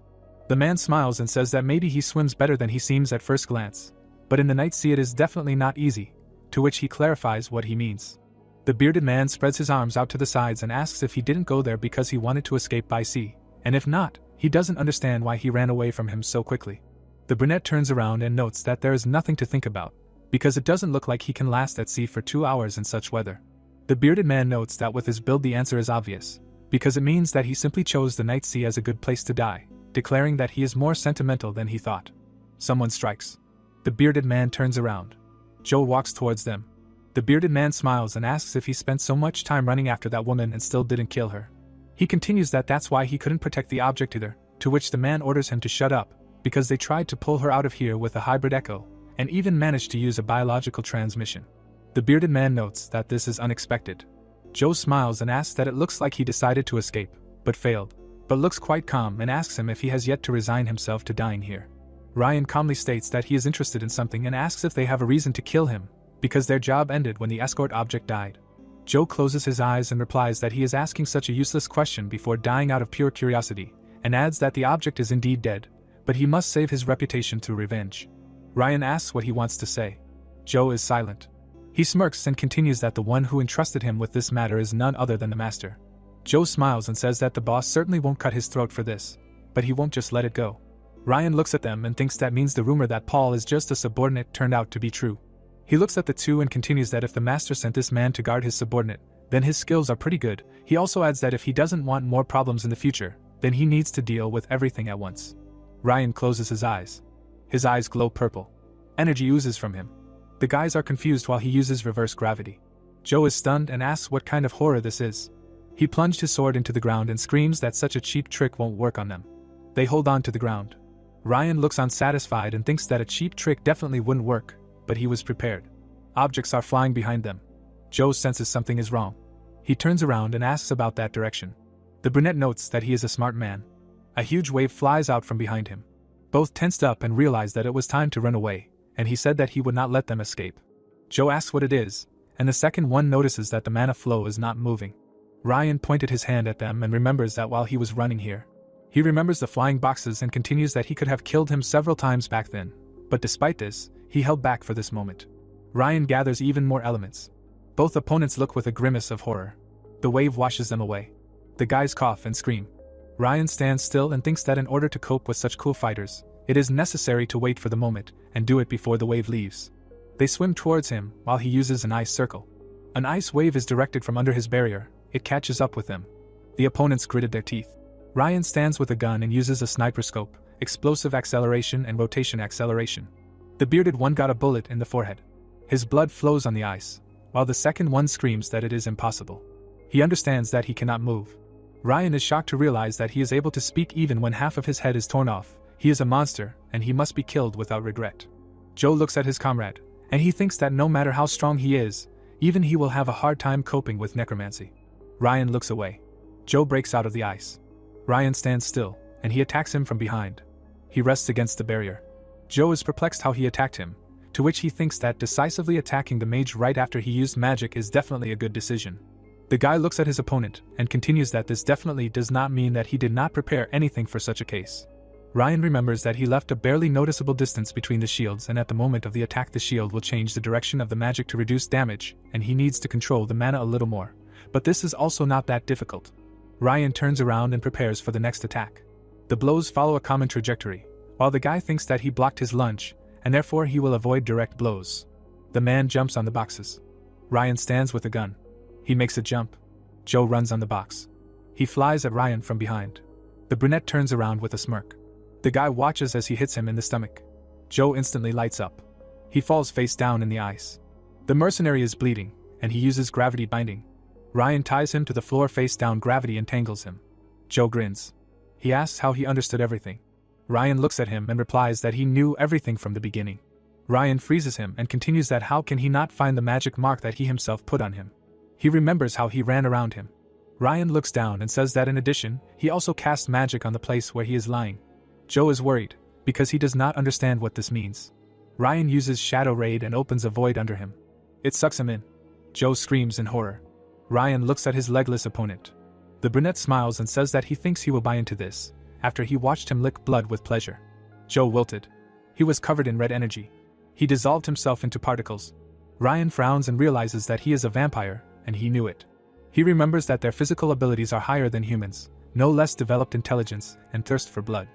The man smiles and says that maybe he swims better than he seems at first glance. But in the night sea it is definitely not easy, to which he clarifies what he means. The bearded man spreads his arms out to the sides and asks if he didn't go there because he wanted to escape by sea, and if not, he doesn't understand why he ran away from him so quickly. The brunette turns around and notes that there is nothing to think about, because it doesn't look like he can last at sea for 2 hours in such weather. The bearded man notes that with his build the answer is obvious, because it means that he simply chose the night sea as a good place to die, declaring that he is more sentimental than he thought. Someone strikes. The bearded man turns around. Joe walks towards them. The bearded man smiles and asks if he spent so much time running after that woman and still didn't kill her. He continues that that's why he couldn't protect the object either, to which the man orders him to shut up, because they tried to pull her out of here with a hybrid echo, and even managed to use a biological transmission. The bearded man notes that this is unexpected. Joe smiles and asks that it looks like he decided to escape, but failed, but looks quite calm and asks him if he has yet to resign himself to dying here. Ryan calmly states that he is interested in something and asks if they have a reason to kill him, because their job ended when the escort object died. Joe closes his eyes and replies that he is asking such a useless question before dying out of pure curiosity, and adds that the object is indeed dead, but he must save his reputation through revenge. Ryan asks what he wants to say. Joe is silent. He smirks and continues that the one who entrusted him with this matter is none other than the master. Joe smiles and says that the boss certainly won't cut his throat for this, but he won't just let it go. Ryan looks at them and thinks that means the rumor that Paul is just a subordinate turned out to be true. He looks at the two and continues that if the master sent this man to guard his subordinate, then his skills are pretty good. He also adds that if he doesn't want more problems in the future, then he needs to deal with everything at once. Ryan closes his eyes. His eyes glow purple. Energy oozes from him. The guys are confused while he uses reverse gravity. Joe is stunned and asks what kind of horror this is. He plunged his sword into the ground and screams that such a cheap trick won't work on them. They hold on to the ground. Ryan looks unsatisfied and thinks that a cheap trick definitely wouldn't work, but he was prepared. Objects are flying behind them. Joe senses something is wrong. He turns around and asks about that direction. The brunette notes that he is a smart man. A huge wave flies out from behind him. Both tensed up and realized that it was time to run away, and he said that he would not let them escape. Joe asks what it is, and the second one notices that the mana flow is not moving. Ryan pointed his hand at them and remembers that while he was running here. He remembers the flying boxes and continues that he could have killed him several times back then, but despite this, he held back for this moment. Ryan gathers even more elements. Both opponents look with a grimace of horror. The wave washes them away. The guys cough and scream. Ryan stands still and thinks that in order to cope with such cool fighters, it is necessary to wait for the moment and do it before the wave leaves. They swim towards him while he uses an ice circle. An ice wave is directed from under his barrier. It catches up with them. The opponents gritted their teeth. Ryan stands with a gun and uses a sniper scope, explosive acceleration and rotation acceleration. The bearded one got a bullet in the forehead. His blood flows on the ice, while the second one screams that it is impossible. He understands that he cannot move. Ryan is shocked to realize that he is able to speak even when half of his head is torn off. He is a monster, and he must be killed without regret. Joe looks at his comrade, and he thinks that no matter how strong he is, even he will have a hard time coping with necromancy. Ryan looks away. Joe breaks out of the ice. Ryan stands still, and he attacks him from behind. He rests against the barrier. Joe is perplexed how he attacked him, to which he thinks that decisively attacking the mage right after he used magic is definitely a good decision. The guy looks at his opponent and continues that this definitely does not mean that he did not prepare anything for such a case. Ryan remembers that he left a barely noticeable distance between the shields, and at the moment of the attack the shield will change the direction of the magic to reduce damage, and he needs to control the mana a little more. But this is also not that difficult. Ryan turns around and prepares for the next attack. The blows follow a common trajectory, while the guy thinks that he blocked his lunge, and therefore he will avoid direct blows. The man jumps on the boxes. Ryan stands with a gun. He makes a jump. Joe runs on the box. He flies at Ryan from behind. The brunette turns around with a smirk. The guy watches as he hits him in the stomach. Joe instantly lights up. He falls face down in the ice. The mercenary is bleeding, and he uses gravity binding. Ryan ties him to the floor face down. Gravity entangles him. Joe grins. He asks how he understood everything. Ryan looks at him and replies that he knew everything from the beginning. Ryan freezes him and continues that how can he not find the magic mark that he himself put on him. He remembers how he ran around him. Ryan looks down and says that in addition, he also cast magic on the place where he is lying. Joe is worried, because he does not understand what this means. Ryan uses Shadow Raid and opens a void under him. It sucks him in. Joe screams in horror. Ryan looks at his legless opponent. The brunette smiles and says that he thinks he will buy into this, after he watched him lick blood with pleasure. Joe wilted. He was covered in red energy. He dissolved himself into particles. Ryan frowns and realizes that he is a vampire, and he knew it. He remembers that their physical abilities are higher than humans, no less developed intelligence, and thirst for blood.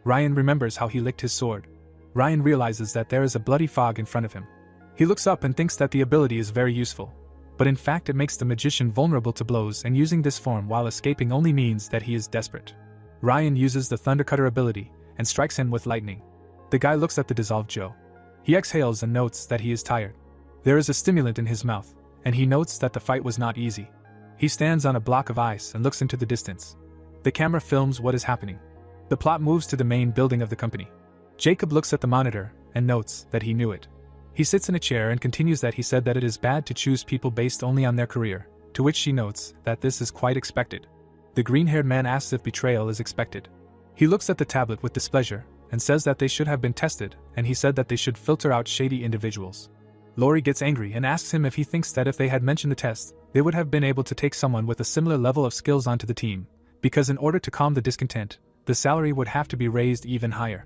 Ryan remembers how he licked his sword. Ryan realizes that there is a bloody fog in front of him. He looks up and thinks that the ability is very useful, but in fact it makes the magician vulnerable to blows, and using this form while escaping only means that he is desperate. Ryan uses the Thundercutter ability, and strikes him with lightning. The guy looks at the dissolved Joe. He exhales and notes that he is tired. There is a stimulant in his mouth, and he notes that the fight was not easy. He stands on a block of ice and looks into the distance. The camera films what is happening. The plot moves to the main building of the company. Jacob looks at the monitor and notes that he knew it. He sits in a chair and continues that he said that it is bad to choose people based only on their career, to which she notes that this is quite expected. The green-haired man asks if betrayal is expected. He looks at the tablet with displeasure and says that they should have been tested, and he said that they should filter out shady individuals. Lori gets angry and asks him if he thinks that if they had mentioned the test, they would have been able to take someone with a similar level of skills onto the team, because in order to calm the discontent, the salary would have to be raised even higher.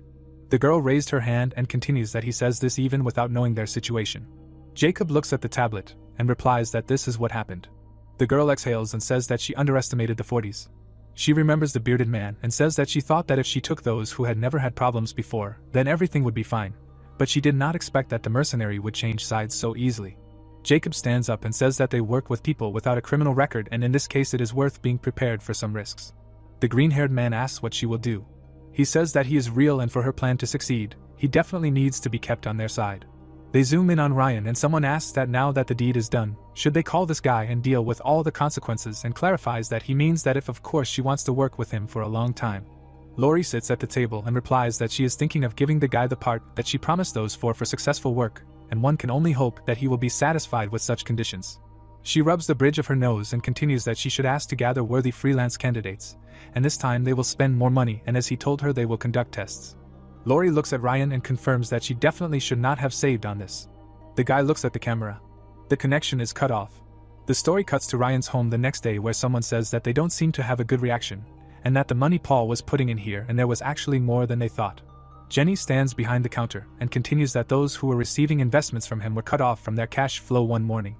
The girl raised her hand and continues that he says this even without knowing their situation. Jacob looks at the tablet and replies that this is what happened. The girl exhales and says that she underestimated the 40s. She remembers the bearded man and says that she thought that if she took those who had never had problems before, then everything would be fine. But she did not expect that the mercenary would change sides so easily. Jacob stands up and says that they work with people without a criminal record, and in this case it is worth being prepared for some risks. The green-haired man asks what she will do. He says that he is real, and for her plan to succeed, he definitely needs to be kept on their side. They zoom in on Ryan and someone asks that now that the deed is done, should they call this guy and deal with all the consequences, and clarifies that he means that if of course she wants to work with him for a long time. Lori sits at the table and replies that she is thinking of giving the guy the part that she promised those for successful work, and one can only hope that he will be satisfied with such conditions. She rubs the bridge of her nose and continues that she should ask to gather worthy freelance candidates, and this time they will spend more money, and as he told her they will conduct tests. Lori looks at Ryan and confirms that she definitely should not have saved on this. The guy looks at the camera. The connection is cut off. The story cuts to Ryan's home the next day, where someone says that they don't seem to have a good reaction, and that the money Paul was putting in here and there was actually more than they thought. Jenny stands behind the counter and continues that those who were receiving investments from him were cut off from their cash flow one morning.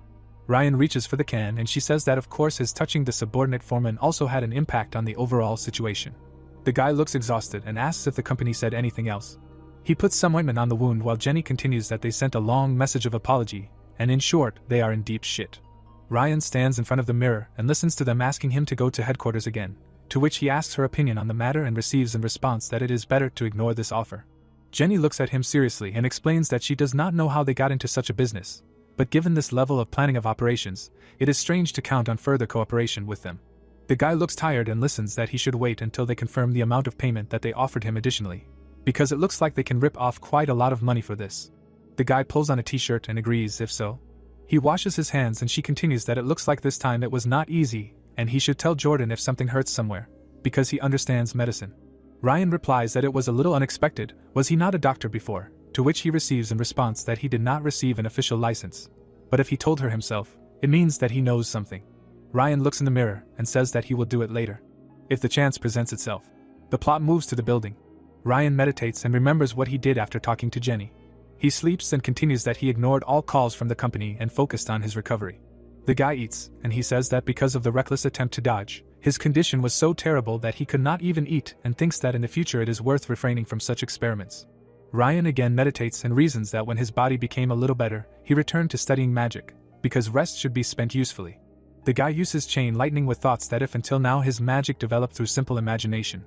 Ryan reaches for the can and she says that of course his touching the subordinate foreman also had an impact on the overall situation. The guy looks exhausted and asks if the company said anything else. He puts some ointment on the wound while Jenny continues that they sent a long message of apology, and in short, they are in deep shit. Ryan stands in front of the mirror and listens to them asking him to go to headquarters again, to which he asks her opinion on the matter and receives in response that it is better to ignore this offer. Jenny looks at him seriously and explains that she does not know how they got into such a business, but given this level of planning of operations, it is strange to count on further cooperation with them. The guy looks tired and listens that he should wait until they confirm the amount of payment that they offered him additionally, because it looks like they can rip off quite a lot of money for this. The guy pulls on a t-shirt and agrees if so. He washes his hands and she continues that it looks like this time it was not easy, and he should tell Jordan if something hurts somewhere, because he understands medicine. Ryan replies that it was a little unexpected, was he not a doctor before, to which he receives in response that he did not receive an official license. But if he told her himself, it means that he knows something. Ryan looks in the mirror and says that he will do it later, if the chance presents itself. The plot moves to the building. Ryan meditates and remembers what he did after talking to Jenny. He sleeps and continues that he ignored all calls from the company and focused on his recovery. The guy eats, and he says that because of the reckless attempt to dodge, his condition was so terrible that he could not even eat and thinks that in the future it is worth refraining from such experiments. Ryan again meditates and reasons that when his body became a little better, he returned to studying magic, because rest should be spent usefully. The guy uses chain lightning with thoughts that if until now his magic developed through simple imagination.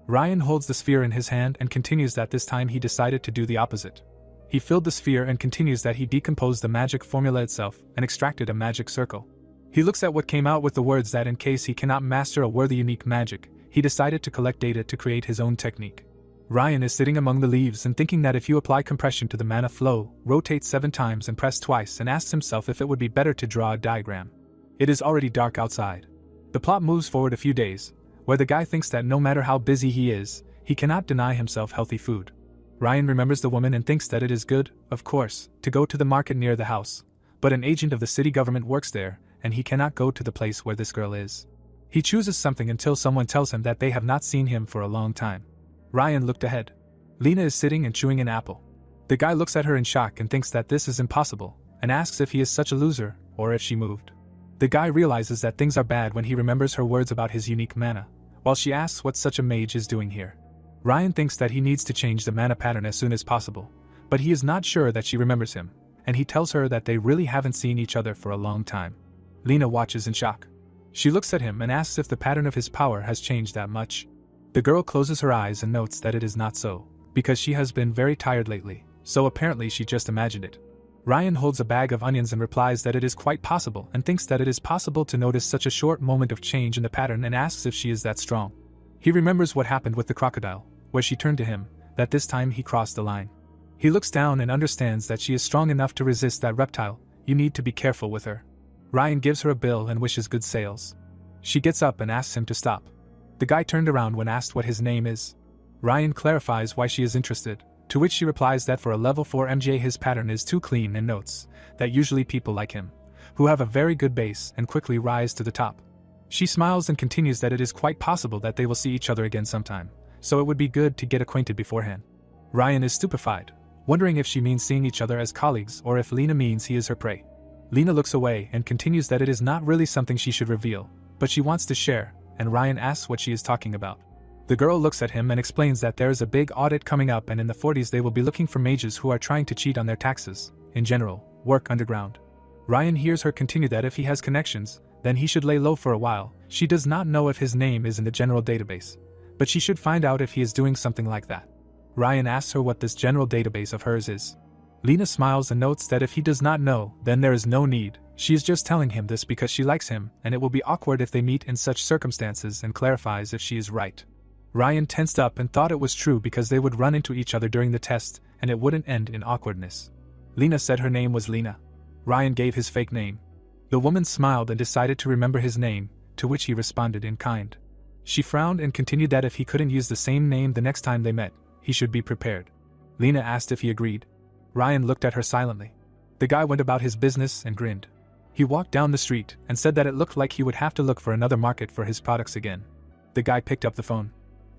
Ryan holds the sphere in his hand and continues that this time he decided to do the opposite. He filled the sphere and continues that he decomposed the magic formula itself and extracted a magic circle. He looks at what came out with the words that in case he cannot master a worthy unique magic, he decided to collect data to create his own technique. Ryan is sitting among the leaves and thinking that if you apply compression to the mana flow, rotate 7 times and press twice, and asks himself if it would be better to draw a diagram. It is already dark outside. The plot moves forward a few days, where the guy thinks that no matter how busy he is, he cannot deny himself healthy food. Ryan remembers the woman and thinks that it is good, of course, to go to the market near the house, but an agent of the city government works there, and he cannot go to the place where this girl is. He chooses something until someone tells him that they have not seen him for a long time. Ryan looked ahead. Lena is sitting and chewing an apple. The guy looks at her in shock and thinks that this is impossible, and asks if he is such a loser, or if she moved. The guy realizes that things are bad when he remembers her words about his unique mana, while she asks what such a mage is doing here. Ryan thinks that he needs to change the mana pattern as soon as possible, but he is not sure that she remembers him, and he tells her that they really haven't seen each other for a long time. Lena watches in shock. She looks at him and asks if the pattern of his power has changed that much. The girl closes her eyes and notes that it is not so, because she has been very tired lately, so apparently she just imagined it. Ryan holds a bag of onions and replies that it is quite possible and thinks that it is possible to notice such a short moment of change in the pattern and asks if she is that strong. He remembers what happened with the crocodile, where she turned to him, that this time he crossed the line. He looks down and understands that she is strong enough to resist that reptile. You need to be careful with her. Ryan gives her a bill and wishes good sales. She gets up and asks him to stop. The guy turned around when asked what his name is. Ryan clarifies why she is interested, to which she replies that for a level 4 MJ his pattern is too clean and notes that usually people like him, who have a very good base and quickly rise to the top. She smiles and continues that it is quite possible that they will see each other again sometime, so it would be good to get acquainted beforehand. Ryan is stupefied, wondering if she means seeing each other as colleagues or if Lena means he is her prey. Lena looks away and continues that it is not really something she should reveal, but she wants to share, and Ryan asks what she is talking about. The girl looks at him and explains that there is a big audit coming up and in the 40s they will be looking for mages who are trying to cheat on their taxes, in general, work underground. Ryan hears her continue that if he has connections, then he should lay low for a while. She does not know if his name is in the general database, but she should find out if he is doing something like that. Ryan asks her what this general database of hers is. Lena smiles and notes that if he does not know, then there is no need. She is just telling him this because she likes him, and it will be awkward if they meet in such circumstances, and clarifies if she is right. Ryan tensed up and thought it was true because they would run into each other during the test, and it wouldn't end in awkwardness. Lena said her name was Lena. Ryan gave his fake name. The woman smiled and decided to remember his name, to which he responded in kind. She frowned and continued that if he couldn't use the same name the next time they met, he should be prepared. Lena asked if he agreed. Ryan looked at her silently. The guy went about his business and grinned. He walked down the street and said that it looked like he would have to look for another market for his products again. The guy picked up the phone.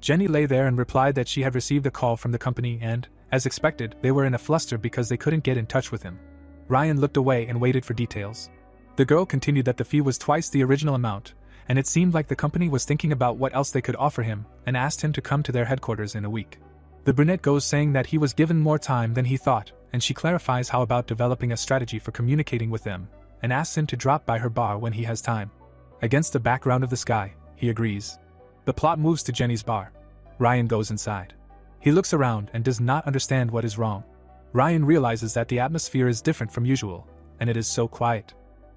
Jenny lay there and replied that she had received a call from the company and, as expected, they were in a fluster because they couldn't get in touch with him. Ryan looked away and waited for details. The girl continued that the fee was twice the original amount, and it seemed like the company was thinking about what else they could offer him, and asked him to come to their headquarters in a week. The brunette goes saying that he was given more time than he thought, and she clarifies how about developing a strategy for communicating with them, and asks him to drop by her bar when he has time. Against the background of the sky, he agrees. The plot moves to Jenny's bar. Ryan goes inside. He looks around and does not understand what is wrong. Ryan realizes that the atmosphere is different from usual, and it is so quiet.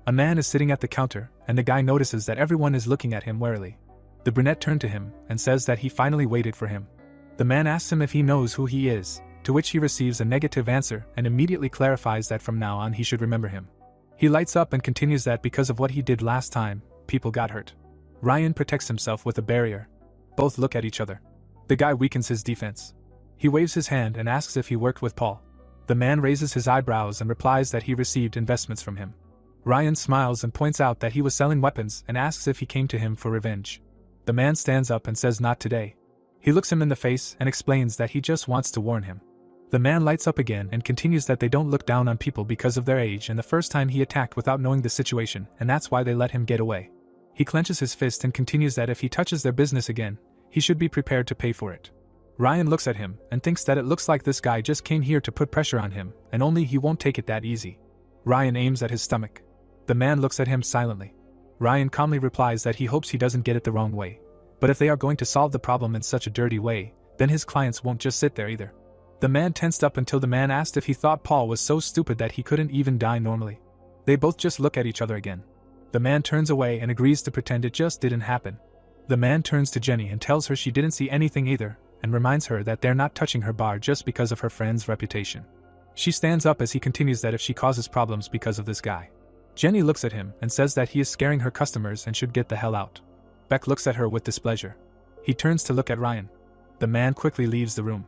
A man is sitting at the counter, and the guy notices that everyone is looking at him warily. The brunette turned to him and says that he finally waited for him. The man asks him if he knows who he is, to which he receives a negative answer and immediately clarifies that from now on he should remember him. He lights up and continues that because of what he did last time, people got hurt. Ryan protects himself with a barrier. Both look at each other. The guy weakens his defense. He waves his hand and asks if he worked with Paul. The man raises his eyebrows and replies that he received investments from him. Ryan smiles and points out that he was selling weapons and asks if he came to him for revenge. The man stands up and says not today. He looks him in the face and explains that he just wants to warn him. The man lights up again and continues that they don't look down on people because of their age and the first time he attacked without knowing the situation and that's why they let him get away. He clenches his fist and continues that if he touches their business again, he should be prepared to pay for it. Ryan looks at him and thinks that it looks like this guy just came here to put pressure on him and only he won't take it that easy. Ryan aims at his stomach. The man looks at him silently. Ryan calmly replies that he hopes he doesn't get it the wrong way. But if they are going to solve the problem in such a dirty way, then his clients won't just sit there either. The man tensed up until the man asked if he thought Paul was so stupid that he couldn't even die normally. They both just look at each other again. The man turns away and agrees to pretend it just didn't happen. The man turns to Jenny and tells her she didn't see anything either, and reminds her that they're not touching her bar just because of her friend's reputation. She stands up as he continues that if she causes problems because of this guy. Jenny looks at him and says that he is scaring her customers and should get the hell out. Beck looks at her with displeasure. He turns to look at Ryan. The man quickly leaves the room.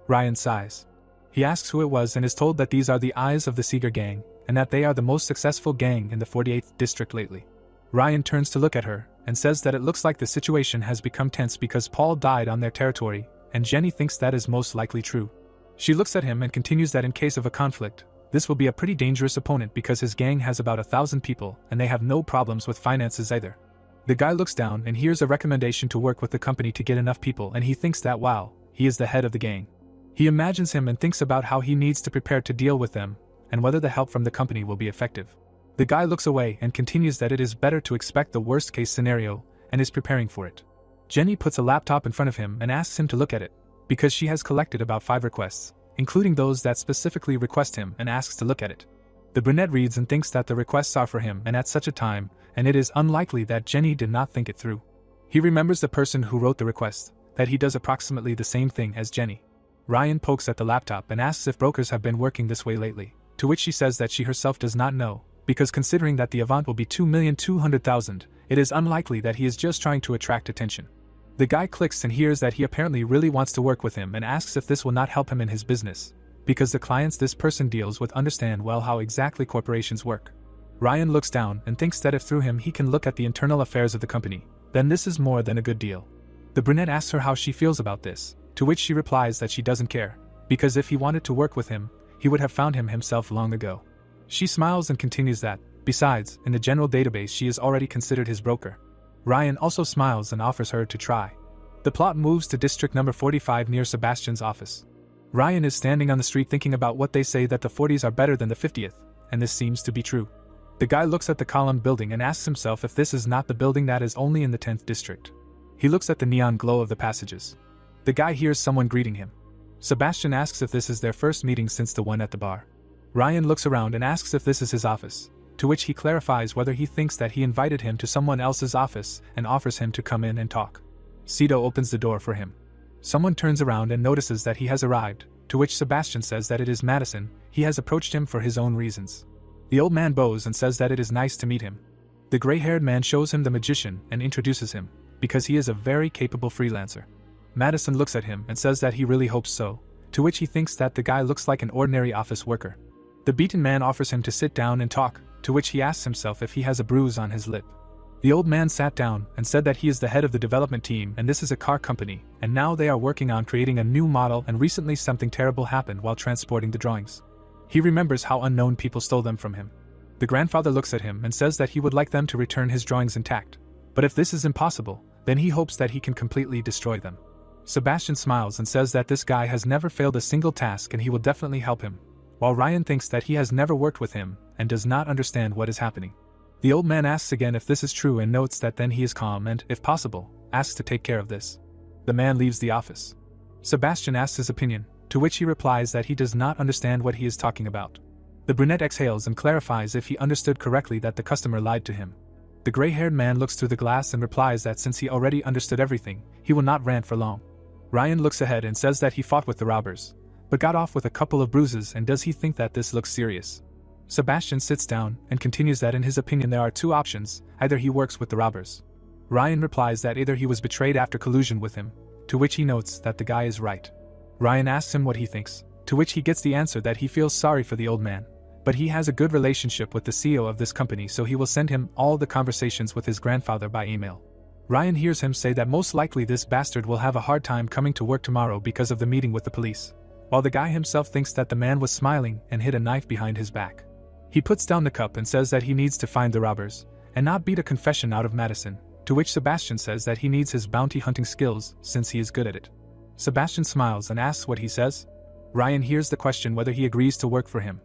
Ryan sighs. He asks who it was and is told that these are the eyes of the Seeger gang, and that they are the most successful gang in the 48th district lately. Ryan turns to look at her and says that it looks like the situation has become tense because Paul died on their territory, and Jenny thinks that is most likely true. She looks at him and continues that in case of a conflict, this will be a pretty dangerous opponent because his gang has about 1,000 people and they have no problems with finances either. The guy looks down and hears a recommendation to work with the company to get enough people and he thinks that wow, he is the head of the gang. He imagines him and thinks about how he needs to prepare to deal with them and whether the help from the company will be effective. The guy looks away and continues that it is better to expect the worst case scenario and is preparing for it. Jenny puts a laptop in front of him and asks him to look at it, because she has collected about 5 requests, including those that specifically request him and asks to look at it. The brunette reads and thinks that the requests are for him and at such a time, and it is unlikely that Jenny did not think it through. He remembers the person who wrote the request, that he does approximately the same thing as Jenny. Ryan pokes at the laptop and asks if brokers have been working this way lately, to which she says that she herself does not know, because considering that the Avant will be 2,200,000, it is unlikely that he is just trying to attract attention. The guy clicks and hears that he apparently really wants to work with him and asks if this will not help him in his business, because the clients this person deals with understand well how exactly corporations work. Ryan looks down and thinks that if through him he can look at the internal affairs of the company, then this is more than a good deal. The brunette asks her how she feels about this, to which she replies that she doesn't care, because if he wanted to work with him, he would have found him himself long ago. She smiles and continues that, besides, in the general database she is already considered his broker. Ryan also smiles and offers her to try. The plot moves to district number 45 near Sebastian's office. Ryan is standing on the street thinking about what they say that the 40s are better than the 50th, and this seems to be true. The guy looks at the column building and asks himself if this is not the building that is only in the 10th district. He looks at the neon glow of the passages. The guy hears someone greeting him. Sebastian asks if this is their first meeting since the one at the bar. Ryan looks around and asks if this is his office, to which he clarifies whether he thinks that he invited him to someone else's office and offers him to come in and talk. Cito opens the door for him. Someone turns around and notices that he has arrived, to which Sebastian says that it is Madison. He has approached him for his own reasons. The old man bows and says that it is nice to meet him. The gray-haired man shows him the magician and introduces him, because he is a very capable freelancer. Madison looks at him and says that he really hopes so, to which he thinks that the guy looks like an ordinary office worker. The beaten man offers him to sit down and talk, to which he asks himself if he has a bruise on his lip. The old man sat down and said that he is the head of the development team and this is a car company, and now they are working on creating a new model and recently something terrible happened while transporting the drawings. He remembers how unknown people stole them from him. The grandfather looks at him and says that he would like them to return his drawings intact, but if this is impossible, then he hopes that he can completely destroy them. Sebastian smiles and says that this guy has never failed a single task and he will definitely help him, while Ryan thinks that he has never worked with him and does not understand what is happening. The old man asks again if this is true and notes that then he is calm and, if possible, asks to take care of this. The man leaves the office. Sebastian asks his opinion, to which he replies that he does not understand what he is talking about. The brunette exhales and clarifies if he understood correctly that the customer lied to him. The gray-haired man looks through the glass and replies that since he already understood everything, he will not rant for long. Ryan looks ahead and says that he fought with the robbers, but got off with a couple of bruises, and does he think that this looks serious? Sebastian sits down and continues that in his opinion there are two options: either he works with the robbers. Ryan replies that either he was betrayed after collusion with him, to which he notes that the guy is right. Ryan asks him what he thinks, to which he gets the answer that he feels sorry for the old man, but he has a good relationship with the CEO of this company, so he will send him all the conversations with his grandfather by email. Ryan hears him say that most likely this bastard will have a hard time coming to work tomorrow because of the meeting with the police, while the guy himself thinks that the man was smiling and hid a knife behind his back. He puts down the cup and says that he needs to find the robbers, and not beat a confession out of Madison, to which Sebastian says that he needs his bounty hunting skills since he is good at it. Sebastian smiles and asks what he says. Ryan hears the question whether he agrees to work for him,